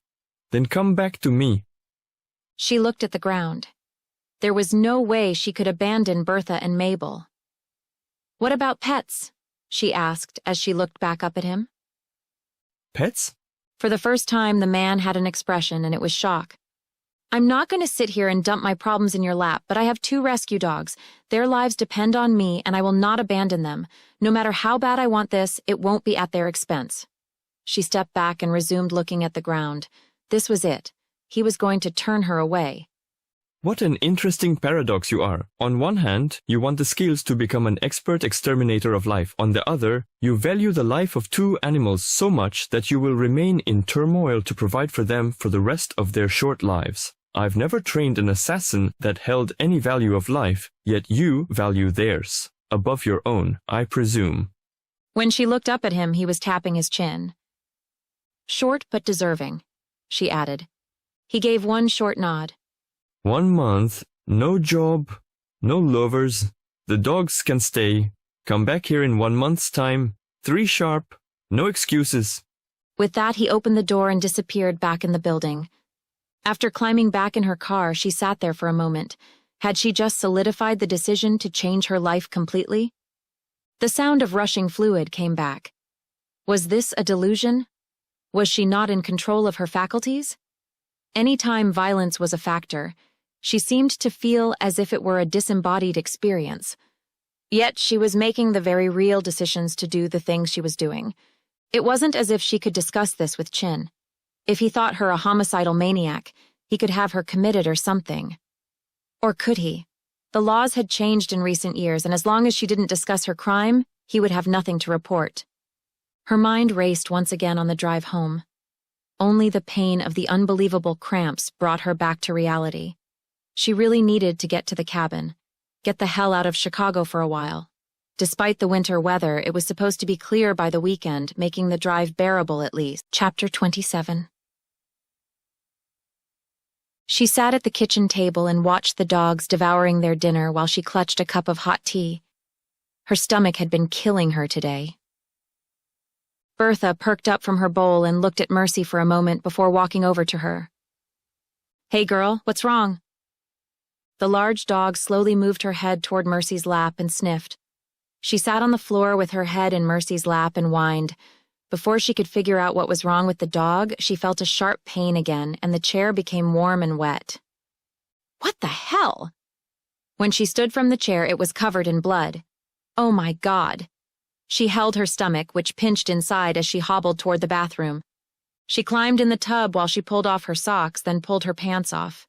Then come back to me. She looked at the ground. There was no way she could abandon Bertha and Mabel. What about pets? She asked as she looked back up at him. Pets? For the first time, the man had an expression, and it was shock. I'm not going to sit here and dump my problems in your lap, but I have 2 rescue dogs. Their lives depend on me, and I will not abandon them. No matter how bad I want this, it won't be at their expense. She stepped back and resumed looking at the ground. This was it. He was going to turn her away. What an interesting paradox you are. On one hand, you want the skills to become an expert exterminator of life. On the other, you value the life of 2 animals so much that you will remain in turmoil to provide for them for the rest of their short lives. I've never trained an assassin that held any value of life, yet you value theirs. Above your own, I presume. When she looked up at him, he was tapping his chin. Short but deserving, she added. He gave one short nod. 1 month, no job, no lovers. The dogs can stay. Come back here in 1 month's time. 3 sharp. No excuses. With that, he opened the door and disappeared back in the building. After climbing back in her car, she sat there for a moment. Had she just solidified the decision to change her life completely? The sound of rushing fluid came back. Was this a delusion? Was she not in control of her faculties? Any time violence was a factor, she seemed to feel as if it were a disembodied experience. Yet she was making the very real decisions to do the things she was doing. It wasn't as if she could discuss this with Chin. If he thought her a homicidal maniac, he could have her committed or something. Or could he? The laws had changed in recent years, and as long as she didn't discuss her crime, he would have nothing to report. Her mind raced once again on the drive home. Only the pain of the unbelievable cramps brought her back to reality. She really needed to get to the cabin, get the hell out of Chicago for a while. Despite the winter weather, it was supposed to be clear by the weekend, making the drive bearable at least. Chapter 27. She sat at the kitchen table and watched the dogs devouring their dinner while she clutched a cup of hot tea. Her stomach had been killing her today. Bertha perked up from her bowl and looked at Mercy for a moment before walking over to her. "Hey girl, what's wrong?" The large dog slowly moved her head toward Mercy's lap and sniffed. She sat on the floor with her head in Mercy's lap and whined. Before she could figure out what was wrong with the dog, she felt a sharp pain again, and the chair became warm and wet. What the hell? When she stood from the chair, it was covered in blood. Oh my God. She held her stomach, which pinched inside as she hobbled toward the bathroom. She climbed in the tub while she pulled off her socks, then pulled her pants off.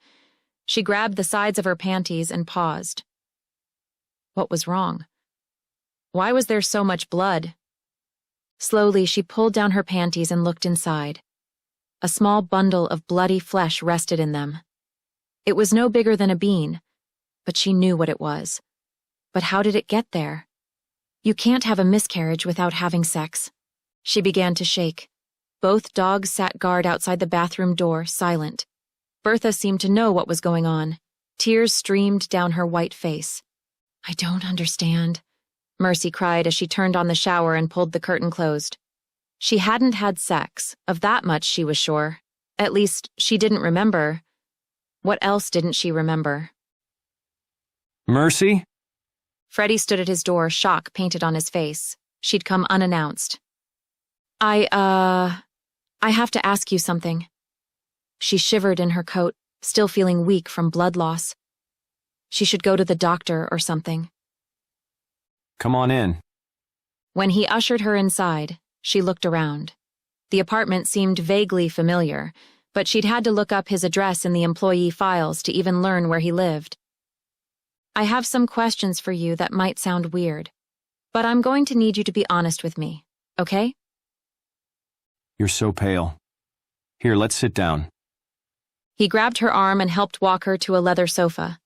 She grabbed the sides of her panties and paused. What was wrong? Why was there so much blood? Slowly, she pulled down her panties and looked inside. A small bundle of bloody flesh rested in them. It was no bigger than a bean, but she knew what it was. But how did it get there? You can't have a miscarriage without having sex. She began to shake. Both dogs sat guard outside the bathroom door, silent. Bertha seemed to know what was going on. Tears streamed down her white face. "I don't understand," Mercy cried as she turned on the shower and pulled the curtain closed. She hadn't had sex, of that much she was sure. At least, she didn't remember. What else didn't she remember? Mercy? Freddie stood at his door, shock painted on his face. She'd come unannounced. I have to ask you something." She shivered in her coat, still feeling weak from blood loss. She should go to the doctor or something. Come on in. When he ushered her inside, she looked around. The apartment seemed vaguely familiar, but she'd had to look up his address in the employee files to even learn where he lived. "I have some questions for you that might sound weird, but I'm going to need you to be honest with me, okay?" You're so pale. Here, let's sit down. He grabbed her arm and helped walk her to a leather sofa.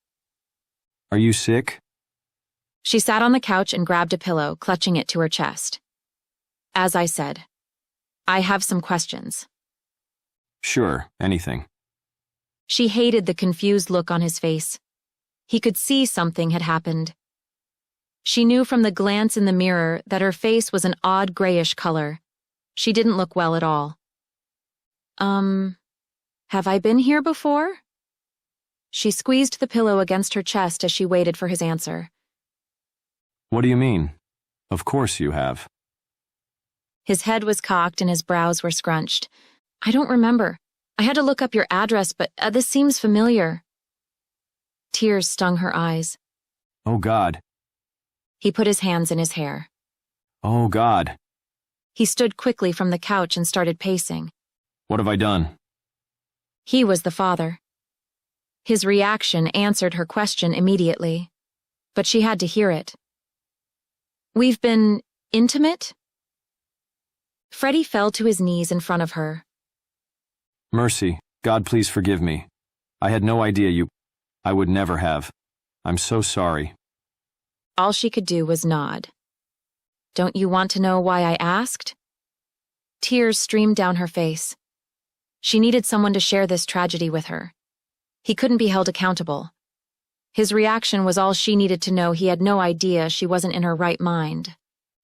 Are you sick? She sat on the couch and grabbed a pillow, clutching it to her chest. "As I said, I have some questions." Sure, anything. She hated the confused look on his face. He could see something had happened. She knew from the glance in the mirror that her face was an odd grayish color. She didn't look well at all. Have I been here before?" She squeezed the pillow against her chest as she waited for his answer. What do you mean? Of course you have. His head was cocked and his brows were scrunched. "I don't remember. I had to look up your address, but this seems familiar." Tears stung her eyes. Oh, God. He put his hands in his hair. Oh, God. He stood quickly from the couch and started pacing. What have I done? He was the father. His reaction answered her question immediately, but she had to hear it. "We've been intimate?" Freddie fell to his knees in front of her. Mercy, God, please forgive me. I had no idea I would never have. I'm so sorry. All she could do was nod. "Don't you want to know why I asked?" Tears streamed down her face. She needed someone to share this tragedy with her. He couldn't be held accountable. His reaction was all she needed to know. He had no idea she wasn't in her right mind.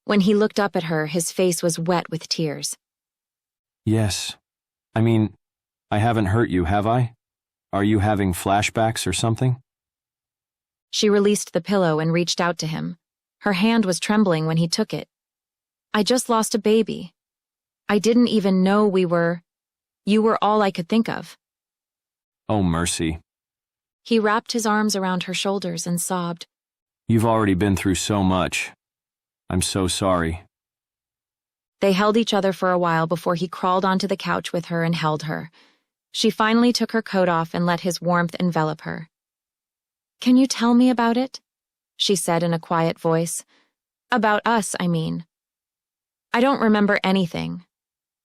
When he looked up at her, his face was wet with tears. Yes. I mean, I haven't hurt you, have I? Are you having flashbacks or something? She released the pillow and reached out to him. Her hand was trembling when he took it. "I just lost a baby. I didn't even know you were all I could think of." Oh, Mercy. He wrapped his arms around her shoulders and sobbed. You've already been through so much. I'm so sorry. They held each other for a while before he crawled onto the couch with her and held her. She finally took her coat off and let his warmth envelop her. "Can you tell me about it?" she said in a quiet voice. "About us, I mean. I don't remember anything."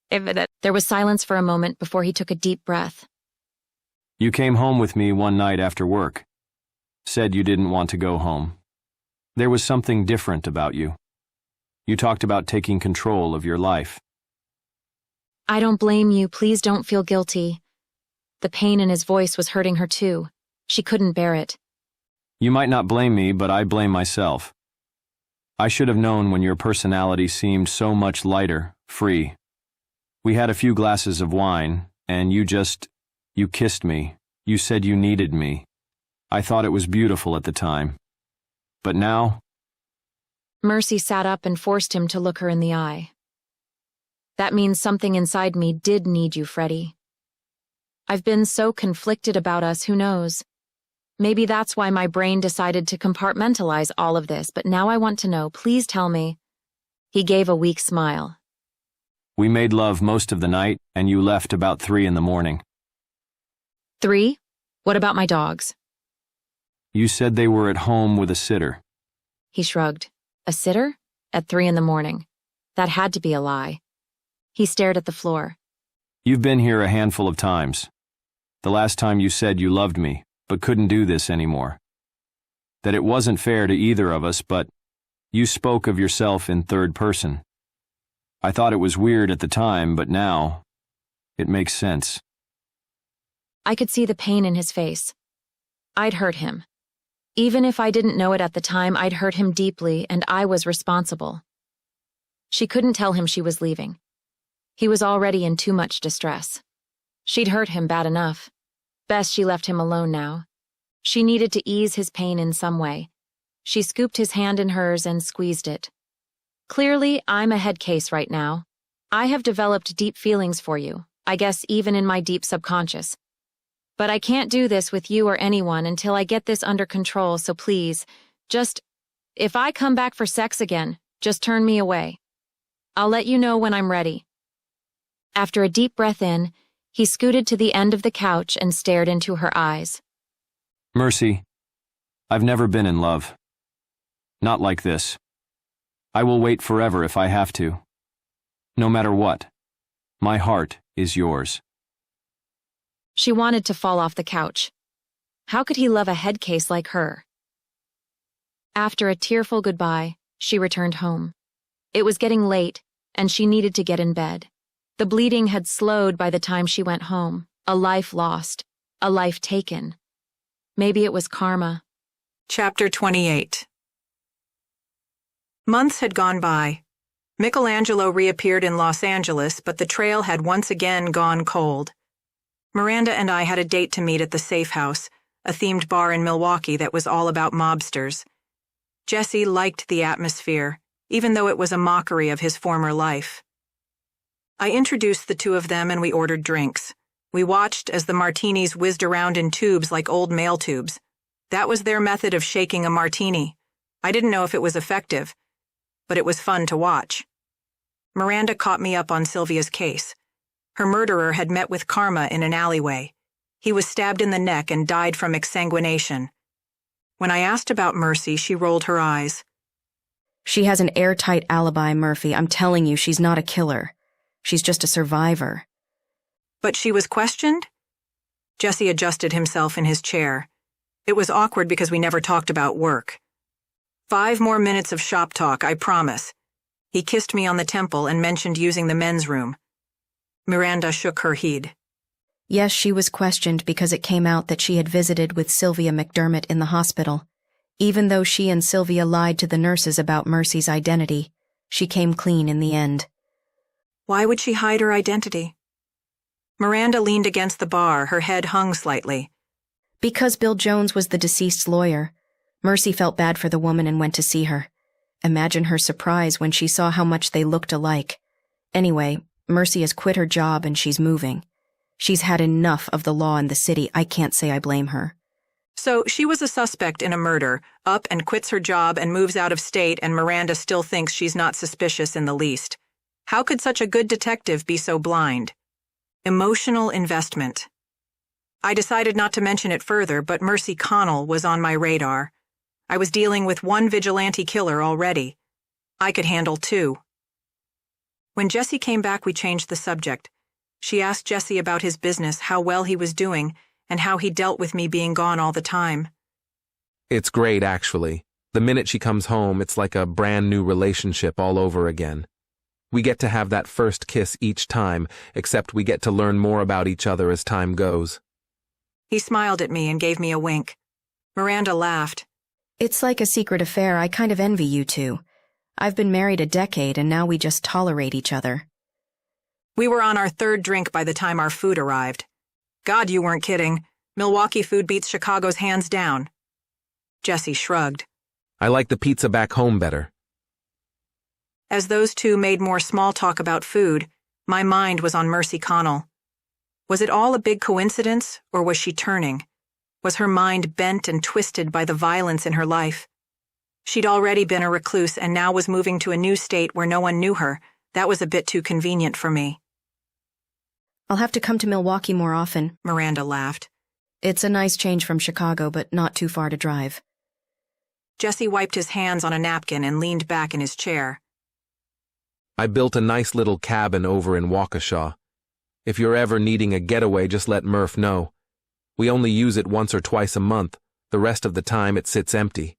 There was silence for a moment before he took a deep breath. You came home with me one night after work. Said you didn't want to go home. There was something different about you. You talked about taking control of your life. "I don't blame you. Please don't feel guilty. The pain in his voice was hurting her too. She couldn't bear it. You might not blame me, but I blame myself. I should have known when your personality seemed so much lighter, free. We had a few glasses of wine, and you kissed me. You said you needed me. I thought it was beautiful at the time. But now? Mercy sat up and forced him to look her in the eye. That means something inside me did need you, Freddie. I've been so conflicted about us, who knows? Maybe that's why my brain decided to compartmentalize all of this, but now I want to know. Please tell me. He gave a weak smile. We made love most of the night, and you left about 3 in the morning. 3? What about my dogs? You said they were at home with a sitter. He shrugged. A sitter? At 3 in the morning. That had to be a lie. He stared at the floor. You've been here a handful of times. The last time you said you loved me, but couldn't do this anymore. That it wasn't fair to either of us, but you spoke of yourself in third person. I thought it was weird at the time, but now it makes sense. I could see the pain in his face. I'd hurt him. Even if I didn't know it at the time, I'd hurt him deeply, and I was responsible. She couldn't tell him she was leaving. He was already in too much distress. She'd hurt him bad enough. Best she left him alone now. She needed to ease his pain in some way. She scooped his hand in hers and squeezed it. Clearly, I'm a head case right now. I have developed deep feelings for you, I guess even in my deep subconscious. But I can't do this with you or anyone until I get this under control, so please, if I come back for sex again, just turn me away. I'll let you know when I'm ready. After a deep breath in, he scooted to the end of the couch and stared into her eyes. Mercy, I've never been in love. Not like this. I will wait forever if I have to. No matter what. My heart is yours. She wanted to fall off the couch. How could he love a head case like her? After a tearful goodbye, she returned home. It was getting late, and she needed to get in bed. The bleeding had slowed by the time she went home. A life lost. A life taken. Maybe it was karma. Chapter 28. Months had gone by. Michelangelo reappeared in Los Angeles, but the trail had once again gone cold. Miranda and I had a date to meet at the Safe House, a themed bar in Milwaukee that was all about mobsters. Jesse liked the atmosphere, even though it was a mockery of his former life. I introduced the two of them and we ordered drinks. We watched as the martinis whizzed around in tubes like old mail tubes. That was their method of shaking a martini. I didn't know if it was effective, but it was fun to watch. Miranda caught me up on Sylvia's case. Her murderer had met with karma in an alleyway. He was stabbed in the neck and died from exsanguination. When I asked about Mercy, she rolled her eyes. She has an airtight alibi, Murphy. I'm telling you, she's not a killer. She's just a survivor. But she was questioned? Jesse adjusted himself in his chair. It was awkward because we never talked about work. 5 more minutes of shop talk, I promise. He kissed me on the temple and mentioned using the men's room. Miranda shook her head. Yes, she was questioned because it came out that she had visited with Sylvia McDermott in the hospital. Even though she and Sylvia lied to the nurses about Mercy's identity, she came clean in the end. Why would she hide her identity? Miranda leaned against the bar, her head hung slightly. Because Bill Jones was the deceased's lawyer. Mercy felt bad for the woman and went to see her. Imagine her surprise when she saw how much they looked alike. Anyway, Mercy has quit her job and she's moving. She's had enough of the law in the city. I can't say I blame her. So she was a suspect in a murder, up and quits her job and moves out of state, and Miranda still thinks she's not suspicious in the least. How could such a good detective be so blind? Emotional investment. I decided not to mention it further, but Mercy Conall was on my radar. I was dealing with 1 vigilante killer already. I could handle 2. When Jesse came back, we changed the subject. She asked Jesse about his business, how well he was doing, and how he dealt with me being gone all the time. It's great, actually. The minute she comes home, it's like a brand new relationship all over again. We get to have that first kiss each time, except we get to learn more about each other as time goes. He smiled at me and gave me a wink. Miranda laughed. It's like a secret affair. I kind of envy you two. I've been married a decade and now we just tolerate each other. We were on our third drink by the time our food arrived. God, you weren't kidding. Milwaukee food beats Chicago's hands down. Jesse shrugged. I like the pizza back home better. As those two made more small talk about food, my mind was on Mercy Conall. Was it all a big coincidence, or was she turning? Was her mind bent and twisted by the violence in her life? She'd already been a recluse and now was moving to a new state where no one knew her. That was a bit too convenient for me. I'll have to come to Milwaukee more often, Miranda laughed. It's a nice change from Chicago, but not too far to drive. Jesse wiped his hands on a napkin and leaned back in his chair. I built a nice little cabin over in Waukesha. If you're ever needing a getaway, just let Murph know. We only use it once or twice a month. The rest of the time it sits empty.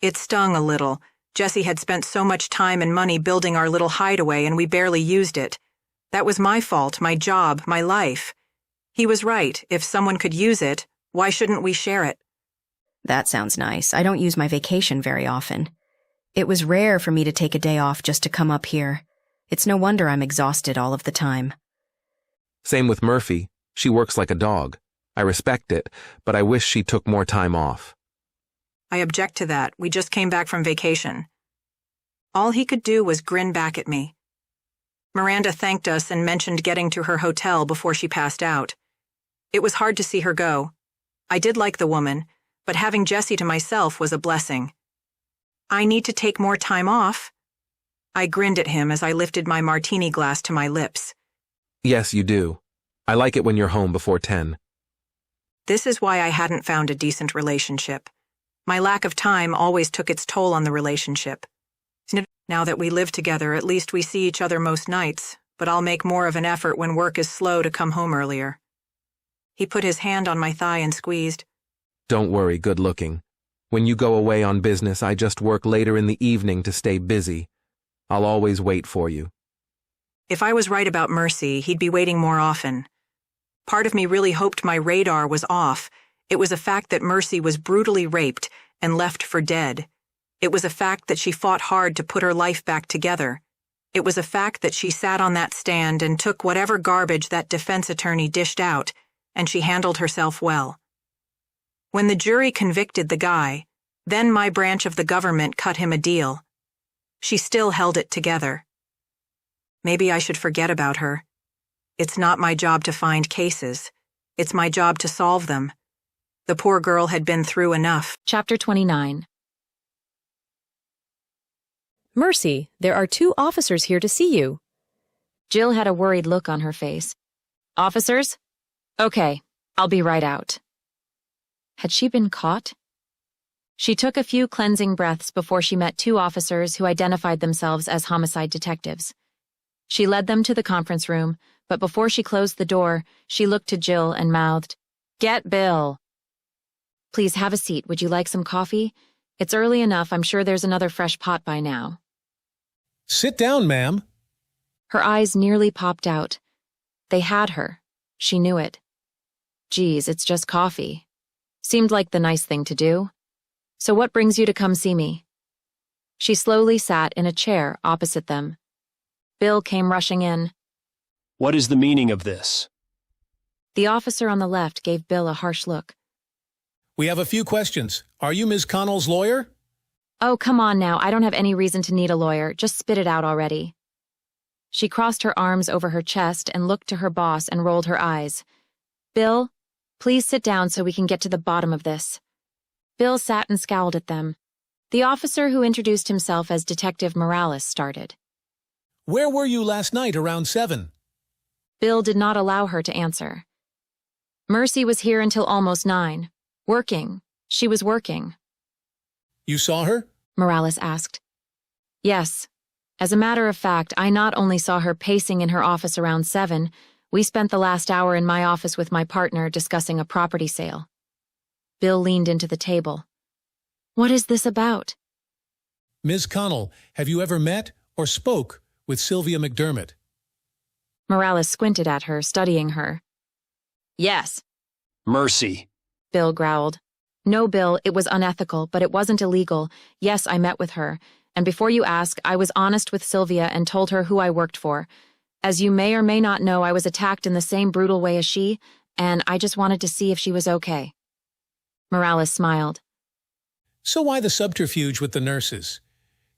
It stung a little. Jesse had spent so much time and money building our little hideaway and we barely used it. That was my fault, my job, my life. He was right. If someone could use it, why shouldn't we share it? That sounds nice. I don't use my vacation very often. It was rare for me to take a day off just to come up here. It's no wonder I'm exhausted all of the time. Same with Murphy. She works like a dog. I respect it, but I wish she took more time off. I object to that. We just came back from vacation. All he could do was grin back at me. Miranda thanked us and mentioned getting to her hotel before she passed out. It was hard to see her go. I did like the woman, but having Jesse to myself was a blessing. I need to take more time off. I grinned at him as I lifted my martini glass to my lips. Yes, you do. I like it when you're home before 10. This is why I hadn't found a decent relationship. My lack of time always took its toll on the relationship. Now that we live together, at least we see each other most nights, but I'll make more of an effort when work is slow to come home earlier. He put his hand on my thigh and squeezed. Don't worry, good looking. When you go away on business, I just work later in the evening to stay busy. I'll always wait for you. If I was right about Mercy, he'd be waiting more often. Part of me really hoped my radar was off. It was a fact that Mercy was brutally raped and left for dead. It was a fact that she fought hard to put her life back together. It was a fact that she sat on that stand and took whatever garbage that defense attorney dished out, and she handled herself well. When the jury convicted the guy, then my branch of the government cut him a deal. She still held it together. Maybe I should forget about her. It's not my job to find cases. It's my job to solve them. The poor girl had been through enough. Chapter 29. Mercy, there are 2 officers here to see you. Jill had a worried look on her face. Officers? Okay, I'll be right out. Had she been caught? She took a few cleansing breaths before she met 2 officers who identified themselves as homicide detectives. She led them to the conference room, but before she closed the door, she looked to Jill and mouthed, "Get Bill." "Please have a seat. Would you like some coffee? It's early enough. I'm sure there's another fresh pot by now." Sit down, ma'am. Her eyes nearly popped out. They had her. She knew it. Geez, it's just coffee. Seemed like the nice thing to do. So what brings you to come see me? She slowly sat in a chair opposite them. Bill came rushing in. What is the meaning of this? The officer on the left gave Bill a harsh look. We have a few questions. Are you Ms. Connell's lawyer? Oh, come on now. I don't have any reason to need a lawyer. Just spit it out already. She crossed her arms over her chest and looked to her boss and rolled her eyes. Bill, please sit down so we can get to the bottom of this. Bill sat and scowled at them. The officer who introduced himself as Detective Morales started. Where were you last night around 7? Bill did not allow her to answer. Mercy was here until almost 9. Working. She was working. You saw her? Morales asked. Yes. As a matter of fact, I not only saw her pacing in her office around 7, we spent the last hour in my office with my partner discussing a property sale. Bill leaned into the table. What is this about? Ms. Conall, have you ever met or spoke with Sylvia McDermott? Morales squinted at her, studying her. Yes. Mercy. Bill growled. No, Bill, it was unethical, but it wasn't illegal. Yes, I met with her. And before you ask, I was honest with Sylvia and told her who I worked for. As you may or may not know, I was attacked in the same brutal way as she, and I just wanted to see if she was okay. Morales smiled. So why the subterfuge with the nurses?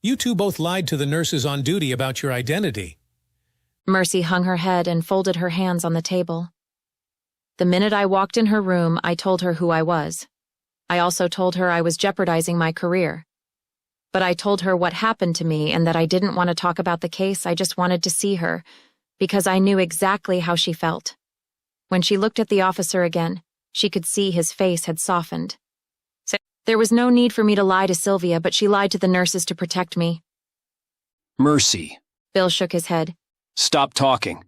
You two both lied to the nurses on duty about your identity. Mercy hung her head and folded her hands on the table. The minute I walked in her room, I told her who I was. I also told her I was jeopardizing my career. But I told her what happened to me and that I didn't want to talk about the case. I just wanted to see her, because I knew exactly how she felt. When she looked at the officer again, she could see his face had softened. So there was no need for me to lie to Sylvia, but she lied to the nurses to protect me. Mercy. Bill shook his head. Stop talking.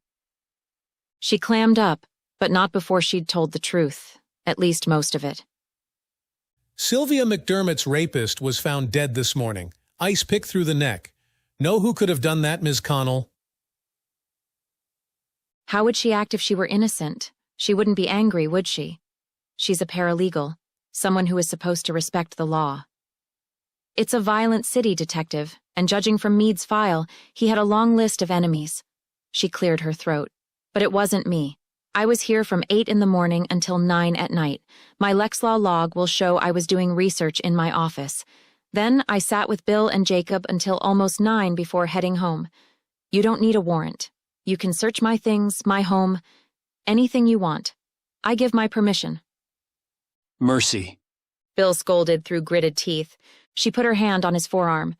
She clammed up, but not before she'd told the truth, at least most of it. Sylvia McDermott's rapist was found dead this morning. Ice pick through the neck. Know who could have done that, Ms. Conall? How would she act if she were innocent? She wouldn't be angry, would she? She's a paralegal, someone who is supposed to respect the law. It's a violent city, detective, and judging from Meade's file, he had a long list of enemies. She cleared her throat. But it wasn't me. I was here from 8 in the morning until 9 at night. My Lexlaw log will show I was doing research in my office. Then I sat with Bill and Jacob until almost 9 before heading home. You don't need a warrant. You can search my things, my home, anything you want. I give my permission. Mercy. Bill scolded through gritted teeth. She put her hand on his forearm.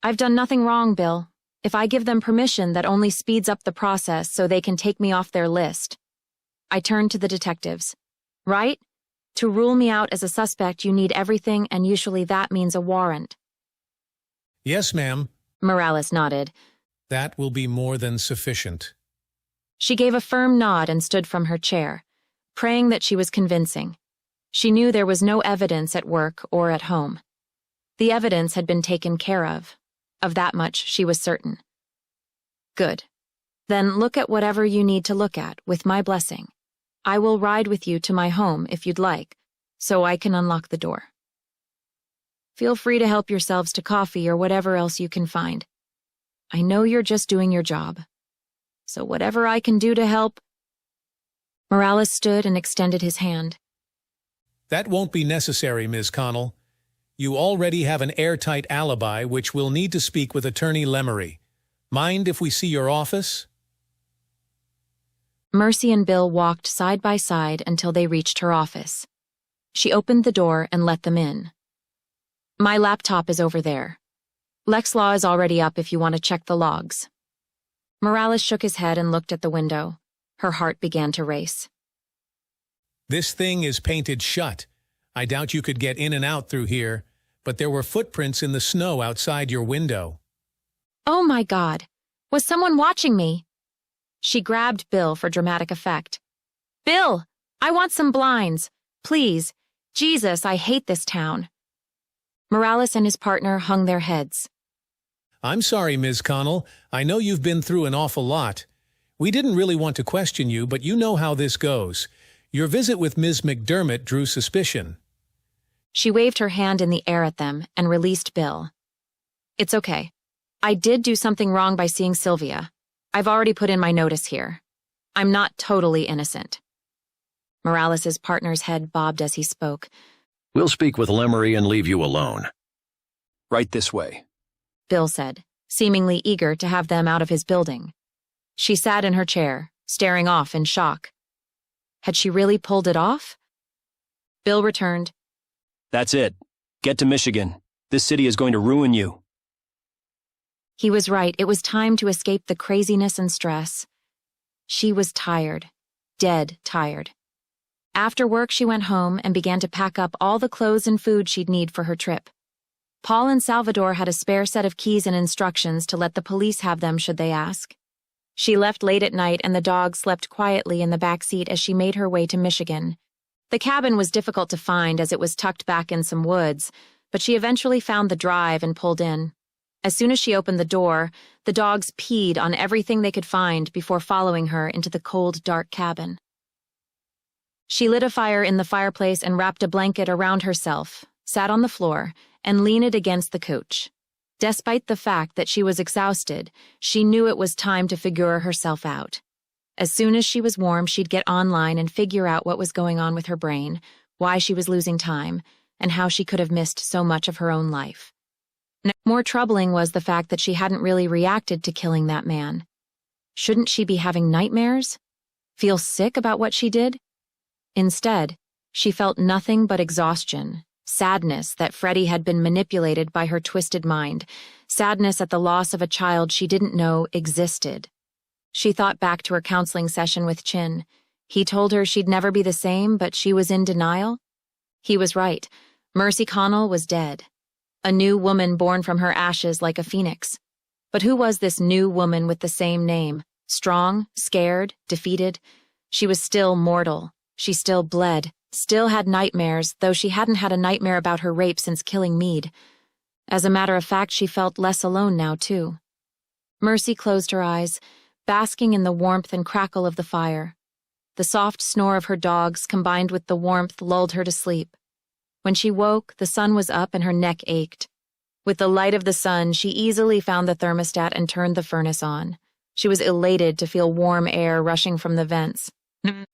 I've done nothing wrong, Bill. If I give them permission, that only speeds up the process so they can take me off their list. I turned to the detectives. Right? To rule me out as a suspect, you need everything, and usually that means a warrant. Yes, ma'am. Morales nodded. That will be more than sufficient. She gave a firm nod and stood from her chair, praying that she was convincing. She knew there was no evidence at work or at home. The evidence had been taken care of. Of that much she was certain. Good. Then look at whatever you need to look at, with my blessing. I will ride with you to my home if you'd like, so I can unlock the door. Feel free to help yourselves to coffee or whatever else you can find. I know you're just doing your job. So whatever I can do to help. Morales stood and extended his hand. That won't be necessary, Ms. Conall. You already have an airtight alibi, which we'll need to speak with Attorney Lemery. Mind if we see your office? Mercy and Bill walked side by side until they reached her office. She opened the door and let them in. My laptop is over there. Lexlaw is already up if you want to check the logs. Morales shook his head and looked at the window. Her heart began to race. This thing is painted shut. I doubt you could get in and out through here, but there were footprints in the snow outside your window. Oh my God! Was someone watching me? She grabbed Bill for dramatic effect. Bill! I want some blinds. Please. Jesus, I hate this town. Morales and his partner hung their heads. I'm sorry, Ms. Conall. I know you've been through an awful lot. We didn't really want to question you, but you know how this goes. Your visit with Ms. McDermott drew suspicion. She waved her hand in the air at them and released Bill. It's okay. I did do something wrong by seeing Sylvia. I've already put in my notice here. I'm not totally innocent. Morales's partner's head bobbed as he spoke. We'll speak with Lemery and leave you alone. Right this way. Bill said, seemingly eager to have them out of his building. She sat in her chair, staring off in shock. Had she really pulled it off? Bill returned. That's it. Get to Michigan. This city is going to ruin you. He was right. It was time to escape the craziness and stress. She was tired. Dead tired. After work, she went home and began to pack up all the clothes and food she'd need for her trip. Paul and Salvador had a spare set of keys and instructions to let the police have them should they ask. She left late at night and the dog slept quietly in the back seat as she made her way to Michigan. The cabin was difficult to find as it was tucked back in some woods, but she eventually found the drive and pulled in. As soon as she opened the door, the dogs peed on everything they could find before following her into the cold, dark cabin. She lit a fire in the fireplace and wrapped a blanket around herself, sat on the floor, and leaned against the couch. Despite the fact that she was exhausted, she knew it was time to figure herself out. As soon as she was warm, she'd get online and figure out what was going on with her brain, why she was losing time, and how she could have missed so much of her own life. More troubling was the fact that she hadn't really reacted to killing that man. Shouldn't she be having nightmares? Feel sick about what she did? Instead, she felt nothing but exhaustion, sadness that Freddie had been manipulated by her twisted mind, sadness at the loss of a child she didn't know existed. She thought back to her counseling session with Chin. He told her she'd never be the same, but she was in denial. He was right. Mercy Conall was dead. A new woman born from her ashes like a phoenix. But who was this new woman with the same name? Strong, scared, defeated? She was still mortal. She still bled, still had nightmares, though she hadn't had a nightmare about her rape since killing Mead. As a matter of fact, she felt less alone now, too. Mercy closed her eyes, basking in the warmth and crackle of the fire. The soft snore of her dogs, combined with the warmth, lulled her to sleep. When she woke, the sun was up and her neck ached. With the light of the sun, she easily found the thermostat and turned the furnace on. She was elated to feel warm air rushing from the vents.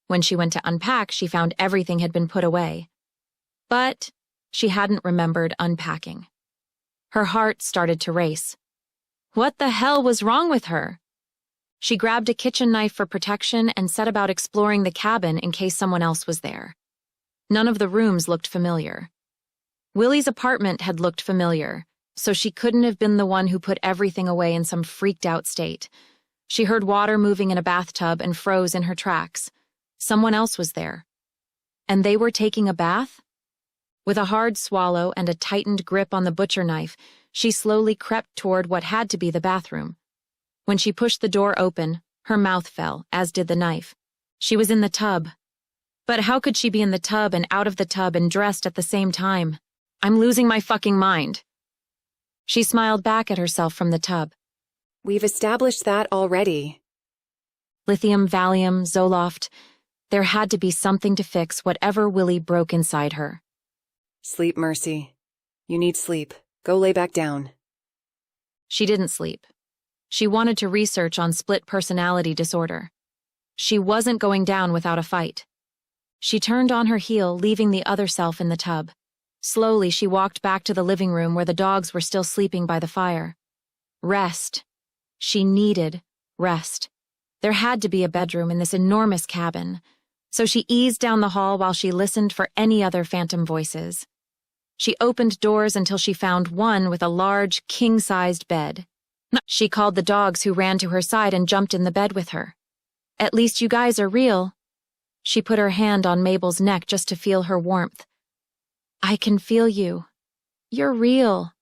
When she went to unpack, she found everything had been put away. But she hadn't remembered unpacking. Her heart started to race. What the hell was wrong with her? She grabbed a kitchen knife for protection and set about exploring the cabin in case someone else was there. None of the rooms looked familiar. Willie's apartment had looked familiar, so she couldn't have been the one who put everything away in some freaked-out state. She heard water moving in a bathtub and froze in her tracks. Someone else was there. And they were taking a bath? With a hard swallow and a tightened grip on the butcher knife, she slowly crept toward what had to be the bathroom. When she pushed the door open, her mouth fell, as did the knife. She was in the tub. But how could she be in the tub and out of the tub and dressed at the same time? I'm losing my fucking mind. She smiled back at herself from the tub. We've established that already. Lithium, Valium, Zoloft. There had to be something to fix whatever Willie broke inside her. Sleep, Mercy. You need sleep. Go lay back down. She didn't sleep. She wanted to research on split personality disorder. She wasn't going down without a fight. She turned on her heel, leaving the other self in the tub. Slowly, she walked back to the living room where the dogs were still sleeping by the fire. Rest. She needed rest. There had to be a bedroom in this enormous cabin, so she eased down the hall while she listened for any other phantom voices. She opened doors until she found one with a large, king-sized bed. She called the dogs who ran to her side and jumped in the bed with her. At least you guys are real. She put her hand on Mabel's neck just to feel her warmth. I can feel you. You're real.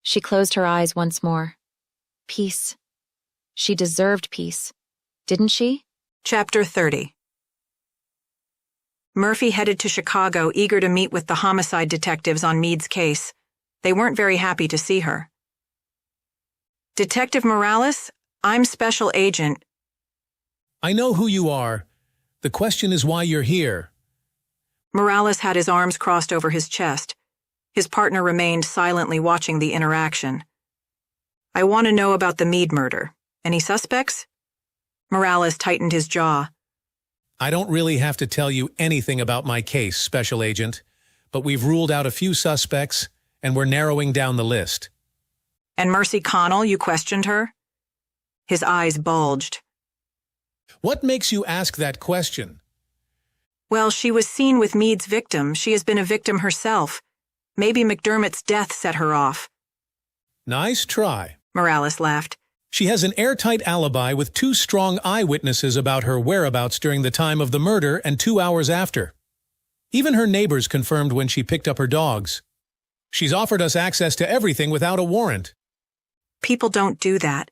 She closed her eyes once more. Peace. She deserved peace, didn't she? Chapter 30. Murphy headed to Chicago, eager to meet with the homicide detectives on Mead's case. They weren't very happy to see her. Detective Morales, I'm Special Agent. I know who you are. The question is why you're here. Morales had his arms crossed over his chest. His partner remained silently watching the interaction. I want to know about the Mead murder. Any suspects? Morales tightened his jaw. I don't really have to tell you anything about my case, Special Agent, but we've ruled out a few suspects, and we're narrowing down the list. And Mercy Conall, you questioned her? His eyes bulged. What makes you ask that question? Well, she was seen with Mead's victim. She has been a victim herself. Maybe McDermott's death set her off. Nice try. Morales laughed. She has an airtight alibi with 2 strong eyewitnesses about her whereabouts during the time of the murder and 2 hours after. Even her neighbors confirmed when she picked up her dogs. She's offered us access to everything without a warrant. People don't do that.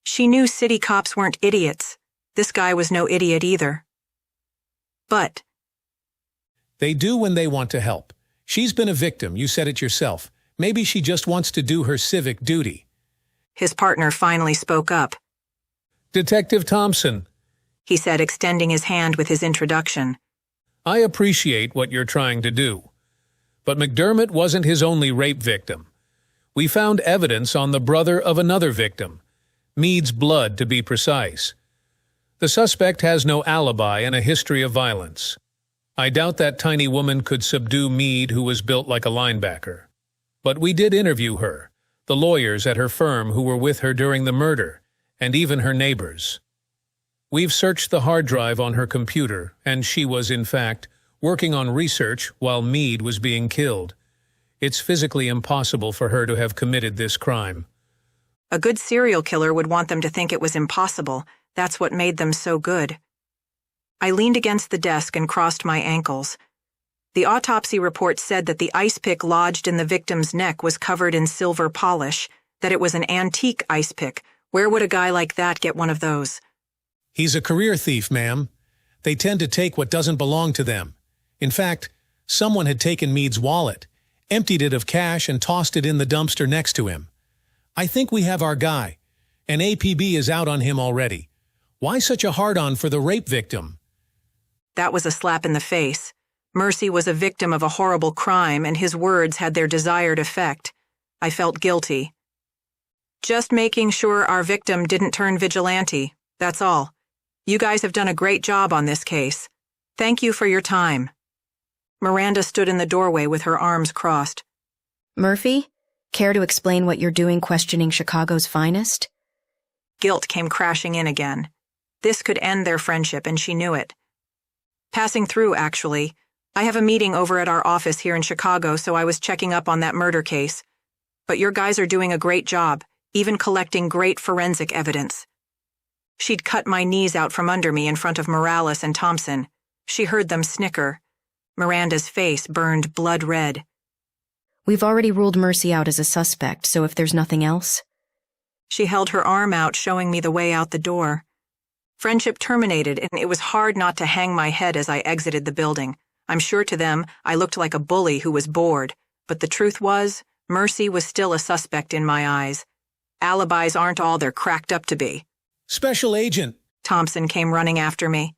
She knew city cops weren't idiots. This guy was no idiot either. But they do when they want to help. She's been a victim, you said it yourself. Maybe she just wants to do her civic duty. His partner finally spoke up. Detective Thompson, he said, extending his hand with his introduction. I appreciate what you're trying to do. But McDermott wasn't his only rape victim. We found evidence on the brother of another victim, Mead's blood to be precise. The suspect has no alibi and a history of violence. I doubt that tiny woman could subdue Mead, who was built like a linebacker. But we did interview her, the lawyers at her firm who were with her during the murder, and even her neighbors. We've searched the hard drive on her computer, and she was, in fact, working on research while Mead was being killed. It's physically impossible for her to have committed this crime. A good serial killer would want them to think it was impossible. That's what made them so good. I leaned against the desk and crossed my ankles. The autopsy report said that the ice pick lodged in the victim's neck was covered in silver polish, that it was an antique ice pick. Where would a guy like that get one of those? He's a career thief, ma'am. They tend to take what doesn't belong to them. In fact, someone had taken Mead's wallet, emptied it of cash, and tossed it in the dumpster next to him. I think we have our guy. An APB is out on him already. Why such a hard-on for the rape victim? That was a slap in the face. Mercy was a victim of a horrible crime, and his words had their desired effect. I felt guilty. Just making sure our victim didn't turn vigilante, that's all. You guys have done a great job on this case. Thank you for your time. Miranda stood in the doorway with her arms crossed. Murphy, care to explain what you're doing questioning Chicago's finest? Guilt came crashing in again. This could end their friendship, and she knew it. Passing through, actually. I have a meeting over at our office here in Chicago, so I was checking up on that murder case. But your guys are doing a great job, even collecting great forensic evidence. She'd cut my knees out from under me in front of Morales and Thompson. She heard them snicker. Miranda's face burned blood red. We've already ruled Mercy out as a suspect, so if there's nothing else... She held her arm out, showing me the way out the door. Friendship terminated, and it was hard not to hang my head as I exited the building. I'm sure to them I looked like a bully who was bored, but the truth was, Mercy was still a suspect in my eyes. Alibis aren't all they're cracked up to be. Special Agent! Thompson came running after me.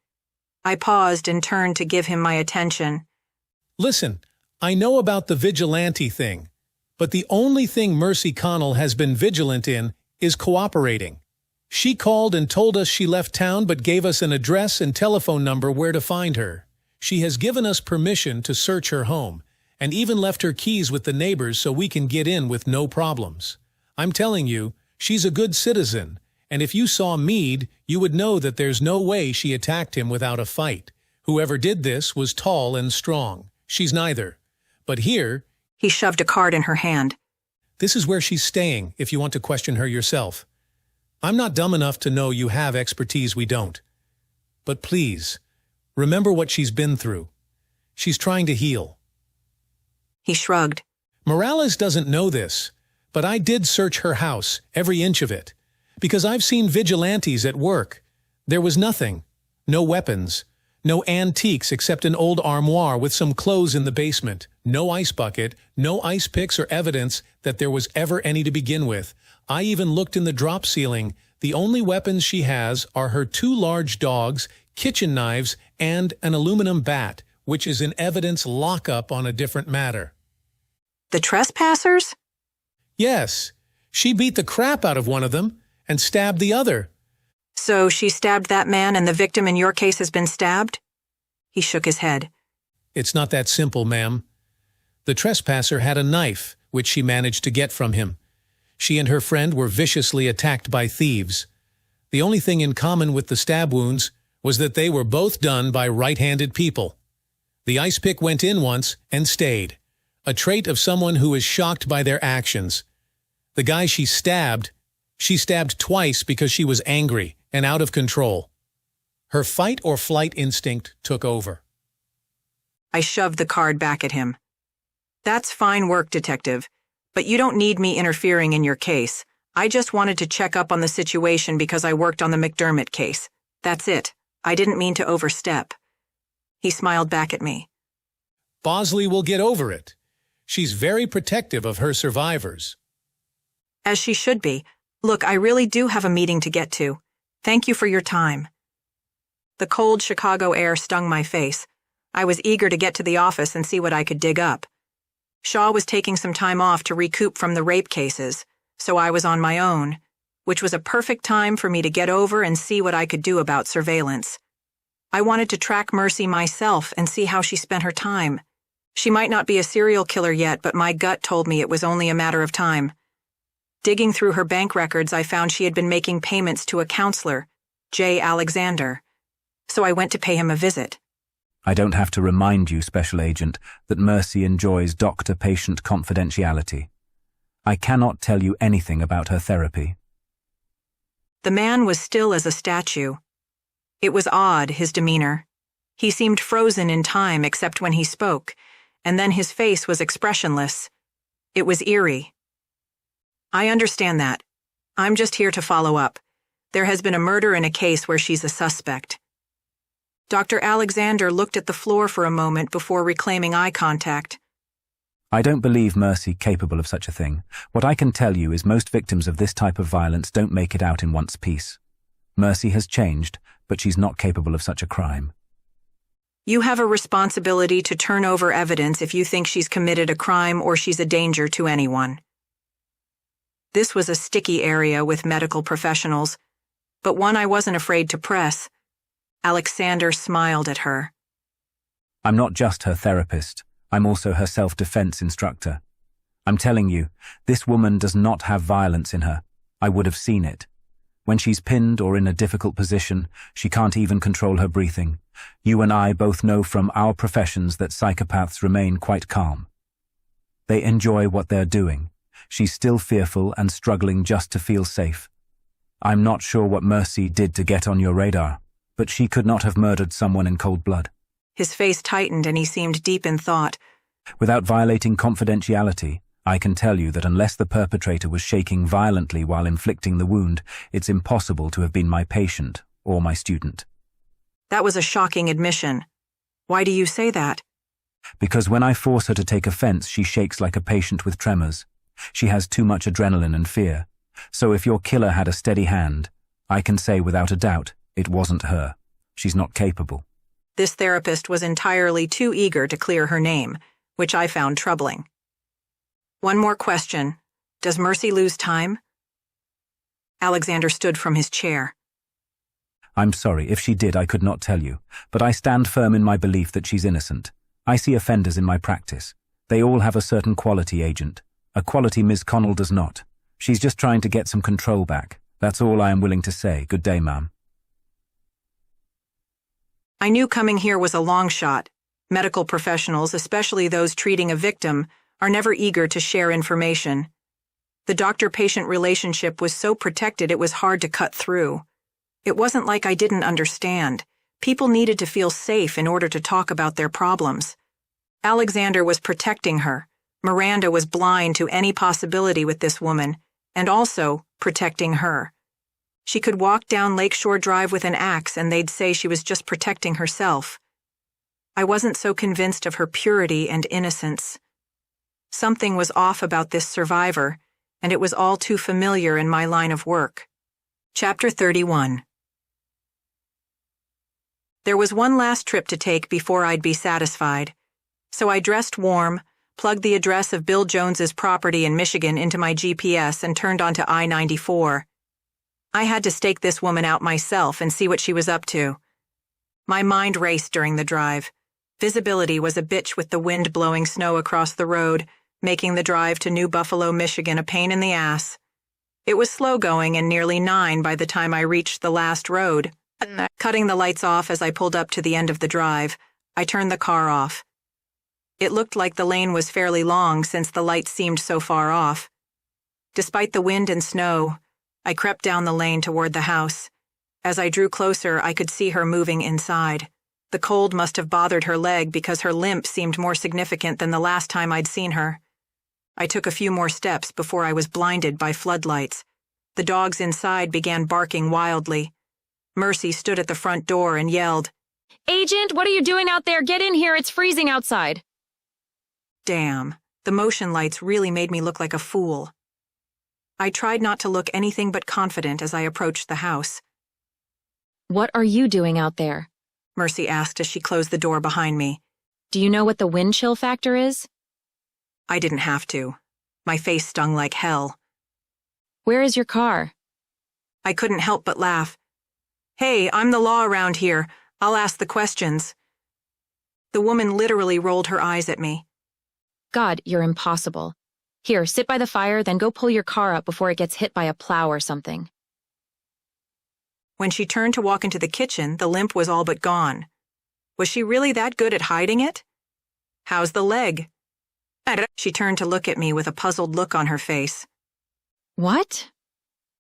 I paused and turned to give him my attention. Listen, I know about the vigilante thing, but the only thing Mercy Conall has been vigilant in is cooperating. She called and told us she left town but gave us an address and telephone number where to find her. She has given us permission to search her home, and even left her keys with the neighbors so we can get in with no problems. I'm telling you, she's a good citizen, and if you saw Mead, you would know that there's no way she attacked him without a fight. Whoever did this was tall and strong. She's neither. But here... He shoved a card in her hand. This is where she's staying, if you want to question her yourself. I'm not dumb enough to know you have expertise we don't. But please, remember what she's been through. She's trying to heal. He shrugged. Morales doesn't know this, but I did search her house, every inch of it, because I've seen vigilantes at work. There was nothing. No weapons. No antiques except an old armoire with some clothes in the basement. No ice bucket. No ice picks or evidence that there was ever any to begin with. I even looked in the drop ceiling. The only weapons she has are her 2 large dogs, kitchen knives, and an aluminum bat, which is in evidence lockup on a different matter. The trespassers? Yes. She beat the crap out of one of them and stabbed the other. So she stabbed that man and the victim in your case has been stabbed? He shook his head. It's not that simple, ma'am. The trespasser had a knife, which she managed to get from him. She and her friend were viciously attacked by thieves. The only thing in common with the stab wounds was that they were both done by right-handed people. The ice pick went in once and stayed, a trait of someone who is shocked by their actions. The guy she stabbed twice because she was angry and out of control. Her fight-or-flight instinct took over. I shoved the card back at him. That's fine work, detective, but you don't need me interfering in your case. I just wanted to check up on the situation because I worked on the McDermott case. That's it. I didn't mean to overstep. He smiled back at me. Bosley will get over it. She's very protective of her survivors. As she should be. Look, I really do have a meeting to get to. Thank you for your time. The cold Chicago air stung my face. I was eager to get to the office and see what I could dig up. Shaw was taking some time off to recoup from the rape cases, so I was on my own, which was a perfect time for me to get over and see what I could do about surveillance. I wanted to track Mercy myself and see how she spent her time. She might not be a serial killer yet, but my gut told me it was only a matter of time. Digging through her bank records, I found she had been making payments to a counselor, J. Alexander, so I went to pay him a visit. I don't have to remind you, Special Agent, that Mercy enjoys doctor-patient confidentiality. I cannot tell you anything about her therapy. The man was still as a statue. It was odd, his demeanor. He seemed frozen in time except when he spoke, and then his face was expressionless. It was eerie. I understand that. I'm just here to follow up. There has been a murder in a case where she's a suspect. Dr. Alexander looked at the floor for a moment before reclaiming eye contact. I don't believe Mercy capable of such a thing. What I can tell you is most victims of this type of violence don't make it out in one piece. Mercy has changed, but she's not capable of such a crime. You have a responsibility to turn over evidence if you think she's committed a crime or she's a danger to anyone. This was a sticky area with medical professionals, but one I wasn't afraid to press. Alexander smiled at her. I'm not just her therapist. I'm also her self-defense instructor. I'm telling you, this woman does not have violence in her. I would have seen it. When she's pinned or in a difficult position, she can't even control her breathing. You and I both know from our professions that psychopaths remain quite calm. They enjoy what they're doing. She's still fearful and struggling just to feel safe. I'm not sure what Mercy did to get on your radar, but she could not have murdered someone in cold blood. His face tightened and he seemed deep in thought. Without violating confidentiality, I can tell you that unless the perpetrator was shaking violently while inflicting the wound, it's impossible to have been my patient or my student. That was a shocking admission. Why do you say that? Because when I force her to take offense, she shakes like a patient with tremors. She has too much adrenaline and fear. So if your killer had a steady hand, I can say without a doubt it wasn't her. She's not capable. This therapist was entirely too eager to clear her name, which I found troubling. One more question. Does Mercy lose time? Alexander stood from his chair. I'm sorry, if she did I could not tell you, but I stand firm in my belief that she's innocent. I see offenders in my practice. They all have a certain quality, Agent. A quality Ms. Conall does not. She's just trying to get some control back. That's all I am willing to say. Good day, ma'am. I knew coming here was a long shot. Medical professionals, especially those treating a victim, are never eager to share information. The doctor-patient relationship was so protected it was hard to cut through. It wasn't like I didn't understand. People needed to feel safe in order to talk about their problems. Alexander was protecting her. Miranda was blind to any possibility with this woman, and also protecting her. She could walk down Lakeshore Drive with an axe and they'd say she was just protecting herself. I wasn't so convinced of her purity and innocence. Something was off about this survivor, and it was all too familiar in my line of work. Chapter 31. There was one last trip to take before I'd be satisfied. So I dressed warm, plugged the address of Bill Jones's property in Michigan into my GPS and turned onto I-94. I had to stake this woman out myself and see what she was up to. My mind raced during the drive. Visibility was a bitch with the wind blowing snow across the road, making the drive to New Buffalo, Michigan a pain in the ass. It was slow going and nearly 9 by the time I reached the last road. Cutting the lights off as I pulled up to the end of the drive, I turned the car off. It looked like the lane was fairly long since the lights seemed so far off. Despite the wind and snow, I crept down the lane toward the house. As I drew closer, I could see her moving inside. The cold must have bothered her leg because her limp seemed more significant than the last time I'd seen her. I took a few more steps before I was blinded by floodlights. The dogs inside began barking wildly. Mercy stood at the front door and yelled, "Agent, what are you doing out there? Get in here, it's freezing outside." Damn, the motion lights really made me look like a fool. I tried not to look anything but confident as I approached the house. "What are you doing out there?" Mercy asked as she closed the door behind me. Do you know what the wind chill factor is? I didn't have to. My face stung like hell. Where is your car? I couldn't help but laugh. Hey, I'm the law around here. I'll ask the questions. The woman literally rolled her eyes at me. God, you're impossible. Here, sit by the fire, then go pull your car up before it gets hit by a plow or something. When she turned to walk into the kitchen, the limp was all but gone. Was she really that good at hiding it? How's the leg? She turned to look at me with a puzzled look on her face. What?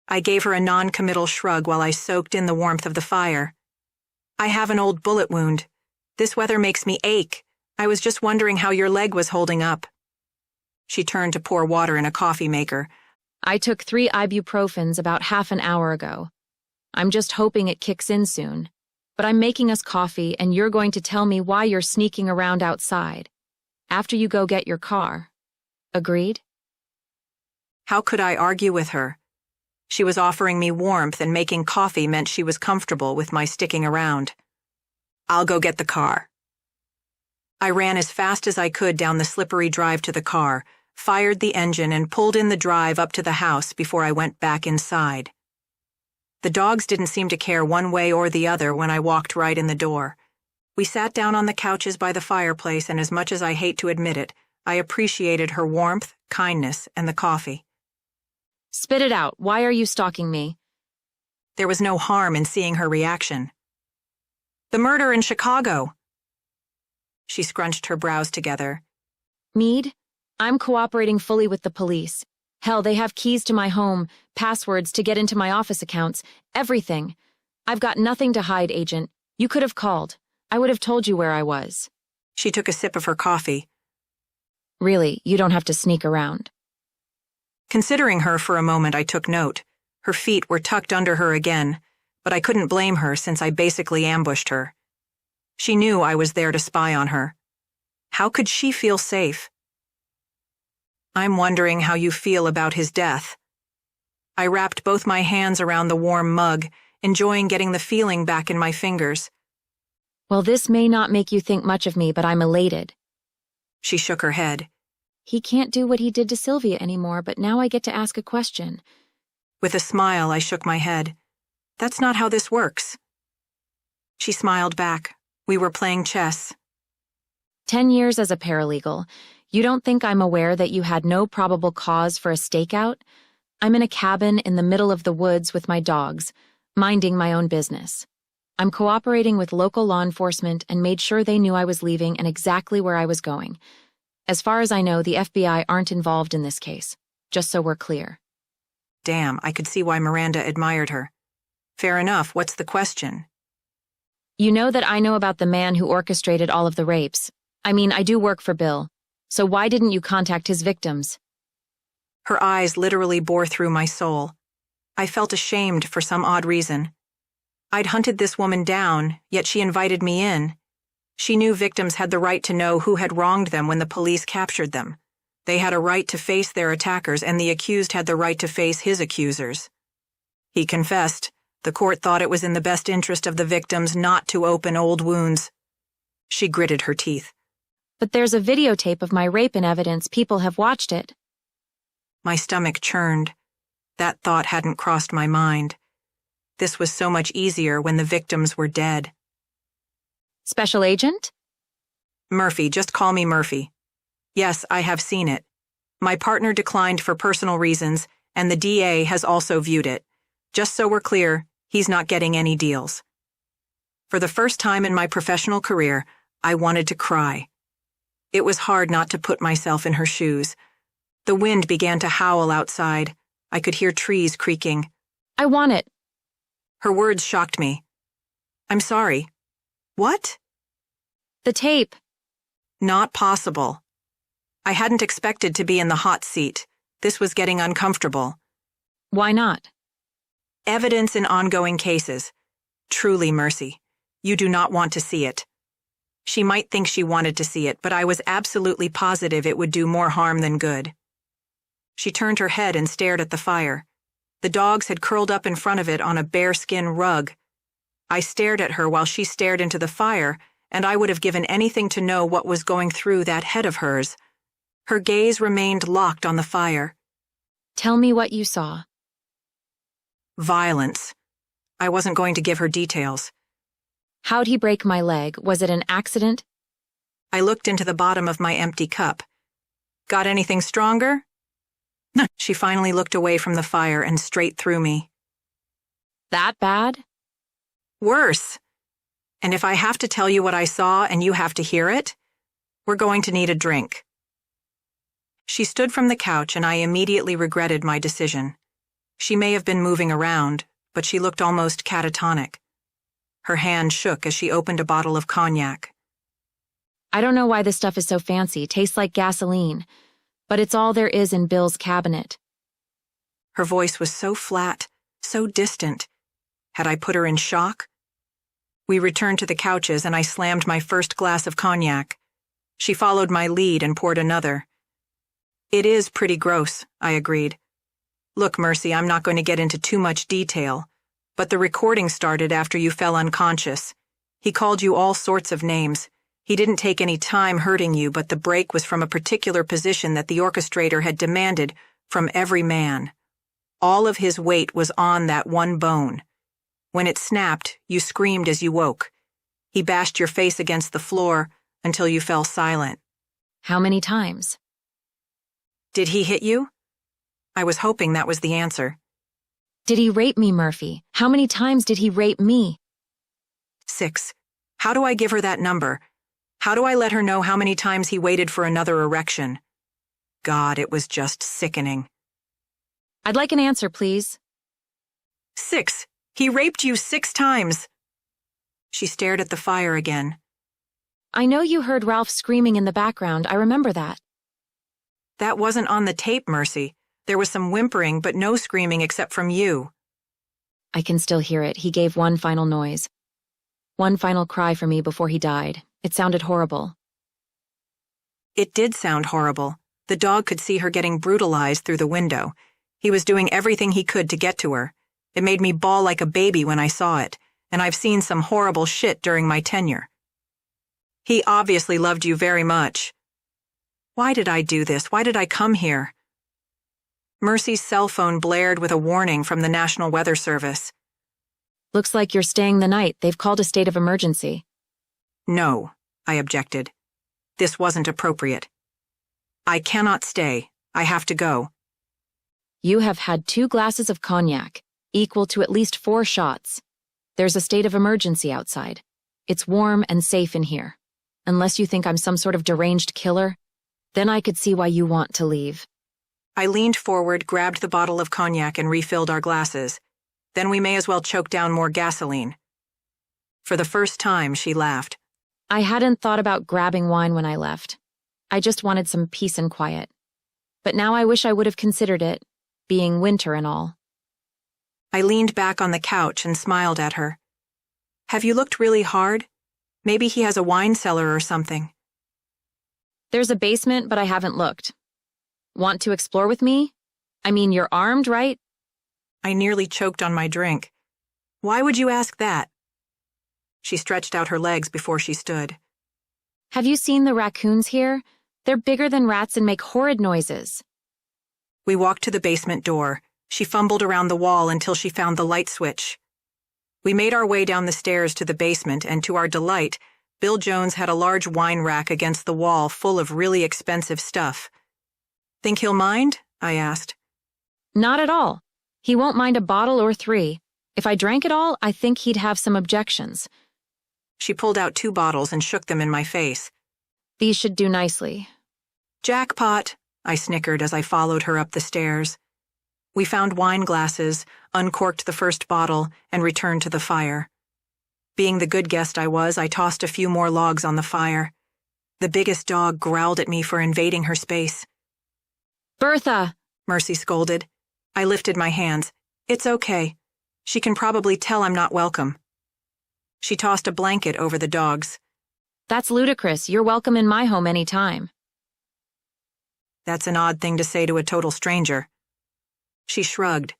I gave her a non-committal shrug while I soaked in the warmth of the fire. I have an old bullet wound. This weather makes me ache. I was just wondering how your leg was holding up. She turned to pour water in a coffee maker. I took 3 ibuprofens about half an hour ago. I'm just hoping it kicks in soon. But I'm making us coffee, and you're going to tell me why you're sneaking around outside. After you go get your car. Agreed? How could I argue with her? She was offering me warmth, and making coffee meant she was comfortable with my sticking around. I'll go get the car. I ran as fast as I could down the slippery drive to the car, fired the engine, and pulled in the drive up to the house before I went back inside. The dogs didn't seem to care one way or the other when I walked right in the door. We sat down on the couches by the fireplace, and as much as I hate to admit it, I appreciated her warmth, kindness, and the coffee. Spit it out. Why are you stalking me? There was no harm in seeing her reaction. The murder in Chicago. She scrunched her brows together. Mead, I'm cooperating fully with the police. Hell, they have keys to my home, passwords to get into my office accounts, everything. I've got nothing to hide, Agent. You could have called. I would have told you where I was. She took a sip of her coffee. Really, you don't have to sneak around. Considering her for a moment, I took note. Her feet were tucked under her again, but I couldn't blame her since I basically ambushed her. She knew I was there to spy on her. How could she feel safe? I'm wondering how you feel about his death. I wrapped both my hands around the warm mug, enjoying getting the feeling back in my fingers. Well, this may not make you think much of me, but I'm elated. She shook her head. He can't do what he did to Sylvia anymore, but now I get to ask a question. With a smile, I shook my head. That's not how this works. She smiled back. We were playing chess. 10 years as a paralegal. You don't think I'm aware that you had no probable cause for a stakeout? I'm in a cabin in the middle of the woods with my dogs, minding my own business. I'm cooperating with local law enforcement and made sure they knew I was leaving and exactly where I was going. As far as I know, the FBI aren't involved in this case, just so we're clear. Damn, I could see why Miranda admired her. Fair enough, what's the question? You know that I know about the man who orchestrated all of the rapes. I mean, I do work for Bill. So why didn't you contact his victims? Her eyes literally bore through my soul. I felt ashamed for some odd reason. I'd hunted this woman down, yet she invited me in. She knew victims had the right to know who had wronged them when the police captured them. They had a right to face their attackers, and the accused had the right to face his accusers. He confessed. The court thought it was in the best interest of the victims not to open old wounds. She gritted her teeth. But there's a videotape of my rape in evidence. People have watched it. My stomach churned. That thought hadn't crossed my mind. This was so much easier when the victims were dead. Special Agent? Murphy, just call me Murphy. Yes, I have seen it. My partner declined for personal reasons, and the DA has also viewed it. Just so we're clear, he's not getting any deals. For the first time in my professional career, I wanted to cry. It was hard not to put myself in her shoes. The wind began to howl outside. I could hear trees creaking. I want it. Her words shocked me. I'm sorry. What? The tape. Not possible. I hadn't expected to be in the hot seat. This was getting uncomfortable. Why not? Evidence in ongoing cases. Truly, Mercy, you do not want to see it. She might think she wanted to see it, but I was absolutely positive it would do more harm than good. She turned her head and stared at the fire. The dogs had curled up in front of it on a bearskin rug. I stared at her while she stared into the fire, and I would have given anything to know what was going through that head of hers. Her gaze remained locked on the fire. Tell me what you saw. Violence. I wasn't going to give her details. How'd he break my leg? Was it an accident? I looked into the bottom of my empty cup. Got anything stronger? She finally looked away from the fire and straight through me. That bad? Worse. And if I have to tell you what I saw and you have to hear it, we're going to need a drink. She stood from the couch and I immediately regretted my decision. She may have been moving around, but she looked almost catatonic. Her hand shook as she opened a bottle of cognac. I don't know why this stuff is so fancy, tastes like gasoline, but it's all there is in Bill's cabinet. Her voice was so flat, so distant. Had I put her in shock? We returned to the couches and I slammed my first glass of cognac. She followed my lead and poured another. It is pretty gross, I agreed. Look, Mercy, I'm not going to get into too much detail, but the recording started after you fell unconscious. He called you all sorts of names. He didn't take any time hurting you, but the break was from a particular position that the orchestrator had demanded from every man. All of his weight was on that one bone. When it snapped, you screamed as you woke. He bashed your face against the floor until you fell silent. How many times? Did he hit you? I was hoping that was the answer. Did he rape me, Murphy? How many times did he rape me? 6. How do I give her that number? How do I let her know how many times he waited for another erection? God, it was just sickening. I'd like an answer, please. 6. He raped you 6 times. She stared at the fire again. I know you heard Ralph screaming in the background. I remember that. That wasn't on the tape, Mercy. There was some whimpering, but no screaming except from you. I can still hear it. He gave one final noise. One final cry for me before he died. It sounded horrible. It did sound horrible. The dog could see her getting brutalized through the window. He was doing everything he could to get to her. It made me bawl like a baby when I saw it, and I've seen some horrible shit during my tenure. He obviously loved you very much. Why did I do this? Why did I come here? Mercy's cell phone blared with a warning from the National Weather Service. Looks like you're staying the night. They've called a state of emergency. No, I objected. This wasn't appropriate. I cannot stay. I have to go. You have had 2 glasses of cognac, equal to at least 4 shots. There's a state of emergency outside. It's warm and safe in here. Unless you think I'm some sort of deranged killer, then I could see why you want to leave. I leaned forward, grabbed the bottle of cognac, and refilled our glasses. Then we may as well choke down more gasoline. For the first time, she laughed. I hadn't thought about grabbing wine when I left. I just wanted some peace and quiet. But now I wish I would have considered it, being winter and all. I leaned back on the couch and smiled at her. Have you looked really hard? Maybe he has a wine cellar or something. There's a basement, but I haven't looked. Want to explore with me? I mean, you're armed, right? I nearly choked on my drink. Why would you ask that? She stretched out her legs before she stood. Have you seen the raccoons here? They're bigger than rats and make horrid noises. We walked to the basement door. She fumbled around the wall until she found the light switch. We made our way down the stairs to the basement, and to our delight, Bill Jones had a large wine rack against the wall full of really expensive stuff. Think he'll mind? I asked. Not at all. He won't mind a bottle or 3. If I drank it all, I think he'd have some objections. She pulled out 2 bottles and shook them in my face. These should do nicely. Jackpot, I snickered as I followed her up the stairs. We found wine glasses, uncorked the first bottle, and returned to the fire. Being the good guest I was, I tossed a few more logs on the fire. The biggest dog growled at me for invading her space. Bertha! Mercy scolded. I lifted my hands. It's okay. She can probably tell I'm not welcome. She tossed a blanket over the dogs. That's ludicrous. You're welcome in my home any time. That's an odd thing to say to a total stranger. She shrugged.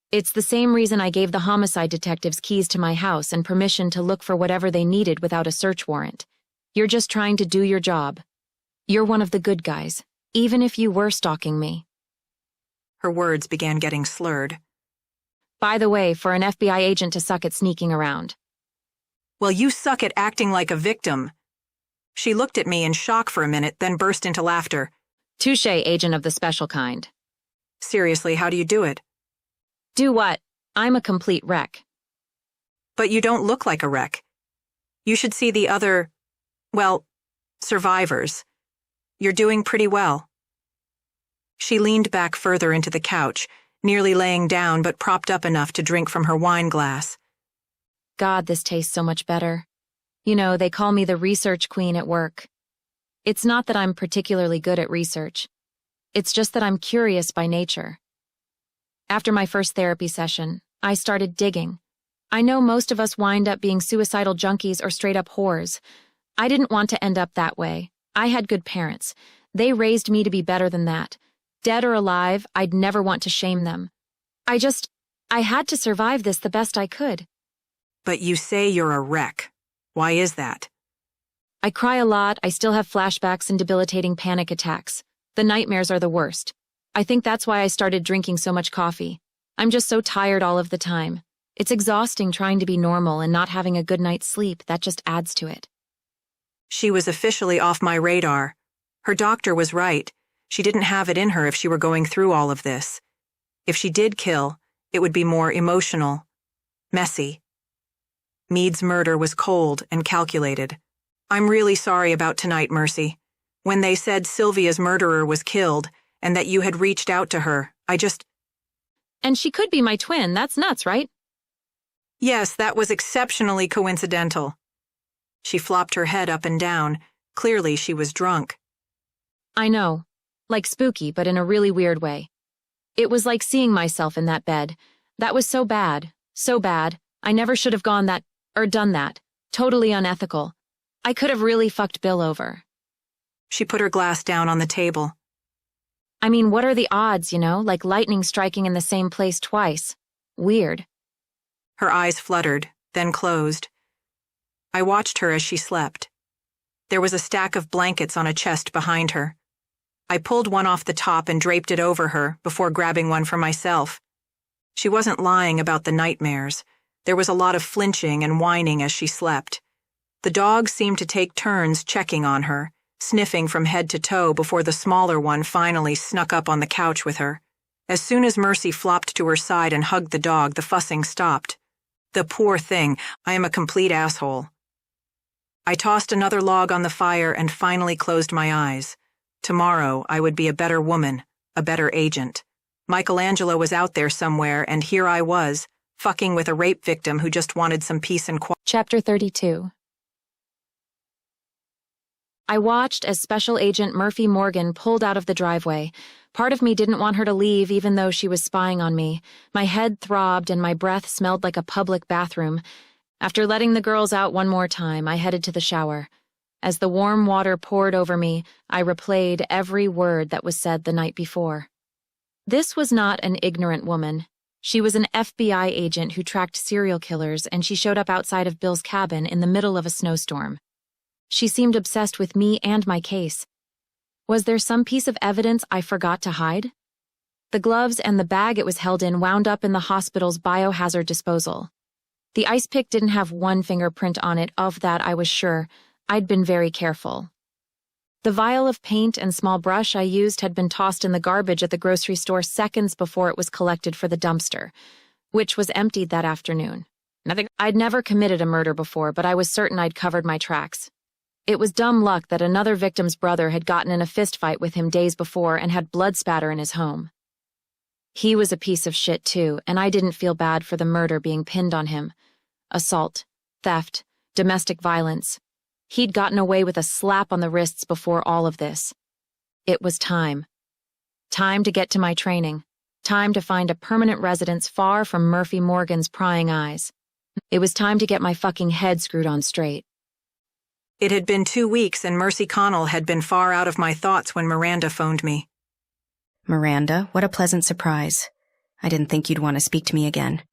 It's the same reason I gave the homicide detectives keys to my house and permission to look for whatever they needed without a search warrant. You're just trying to do your job. You're one of the good guys, even if you were stalking me. Her words began getting slurred. By the way, for an FBI agent to suck at sneaking around. Well, you suck at acting like a victim. She looked at me in shock for a minute, then burst into laughter. Touché, agent of the special kind. Seriously, how do you do it? Do what? I'm a complete wreck. But you don't look like a wreck. You should see the other, well, survivors. You're doing pretty well. She leaned back further into the couch, nearly laying down but propped up enough to drink from her wine glass. God, this tastes so much better. You know, they call me the research queen at work. It's not that I'm particularly good at research. It's just that I'm curious by nature. After my first therapy session, I started digging. I know most of us wind up being suicidal junkies or straight-up whores. I didn't want to end up that way. I had good parents. They raised me to be better than that. Dead or alive, I'd never want to shame them. I had to survive this the best I could. But you say you're a wreck. Why is that? I cry a lot, I still have flashbacks and debilitating panic attacks. The nightmares are the worst. I think that's why I started drinking so much coffee. I'm just so tired all of the time. It's exhausting trying to be normal and not having a good night's sleep. That just adds to it. She was officially off my radar. Her doctor was right. She didn't have it in her if she were going through all of this. If she did kill, it would be more emotional, messy. Meade's murder was cold and calculated. I'm really sorry about tonight, Mercy. When they said Sylvia's murderer was killed and that you had reached out to her, And she could be my twin, that's nuts, right? Yes, that was exceptionally coincidental. She flopped her head up and down. Clearly she was drunk. I know. Like spooky, but in a really weird way. It was like seeing myself in that bed. That was so bad. So bad. I never should have done that. Totally unethical. I could have really fucked Bill over. She put her glass down on the table. I mean, what are the odds, like lightning striking in the same place twice? Weird. Her eyes fluttered, then closed. I watched her as she slept. There was a stack of blankets on a chest behind her. I pulled one off the top and draped it over her before grabbing one for myself. She wasn't lying about the nightmares. There was a lot of flinching and whining as she slept. The dogs seemed to take turns checking on her, sniffing from head to toe before the smaller one finally snuck up on the couch with her. As soon as Mercy flopped to her side and hugged the dog, the fussing stopped. The poor thing, I am a complete asshole. I tossed another log on the fire and finally closed my eyes. Tomorrow, I would be a better woman, a better agent. Michelangelo was out there somewhere, and here I was, fucking with a rape victim who just wanted some peace and quiet. Chapter 32. I watched as Special Agent Murphy Morgan pulled out of the driveway. Part of me didn't want her to leave even though she was spying on me. My head throbbed and my breath smelled like a public bathroom. After letting the girls out one more time, I headed to the shower. As the warm water poured over me, I replayed every word that was said the night before. This was not an ignorant woman. She was an FBI agent who tracked serial killers, and she showed up outside of Bill's cabin in the middle of a snowstorm. She seemed obsessed with me and my case. Was there some piece of evidence I forgot to hide? The gloves and the bag it was held in wound up in the hospital's biohazard disposal. The ice pick didn't have one fingerprint on it, of that I was sure. I'd been very careful. The vial of paint and small brush I used had been tossed in the garbage at the grocery store seconds before it was collected for the dumpster, which was emptied that afternoon. I'd never committed a murder before, but I was certain I'd covered my tracks. It was dumb luck that another victim's brother had gotten in a fistfight with him days before and had blood spatter in his home. He was a piece of shit too, and I didn't feel bad for the murder being pinned on him. Assault, theft, domestic violence. He'd gotten away with a slap on the wrists before all of this. It was time. Time to get to my training. Time to find a permanent residence far from Murphy Morgan's prying eyes. It was time to get my fucking head screwed on straight. It had been 2 weeks and Mercy Conall had been far out of my thoughts when Miranda phoned me. Miranda, what a pleasant surprise. I didn't think you'd want to speak to me again.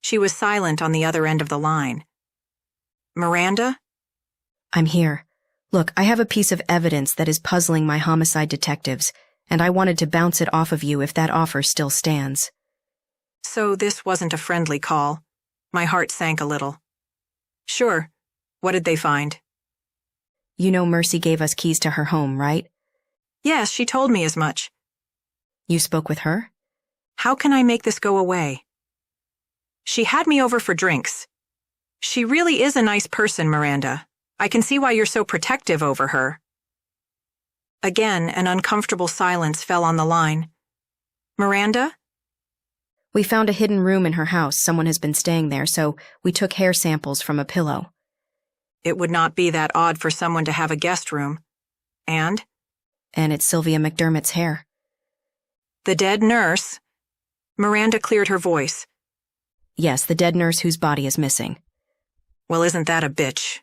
She was silent on the other end of the line. Miranda? I'm here. Look, I have a piece of evidence that is puzzling my homicide detectives, and I wanted to bounce it off of you if that offer still stands. So this wasn't a friendly call. My heart sank a little. Sure. What did they find? You know Mercy gave us keys to her home, right? Yes, she told me as much. You spoke with her? How can I make this go away? She had me over for drinks. She really is a nice person, Miranda. I can see why you're so protective over her. Again, an uncomfortable silence fell on the line. Miranda? We found a hidden room in her house. Someone has been staying there, so we took hair samples from a pillow. It would not be that odd for someone to have a guest room. And? And it's Sylvia McDermott's hair. The dead nurse? Miranda cleared her voice. Yes, the dead nurse whose body is missing. Well, isn't that a bitch?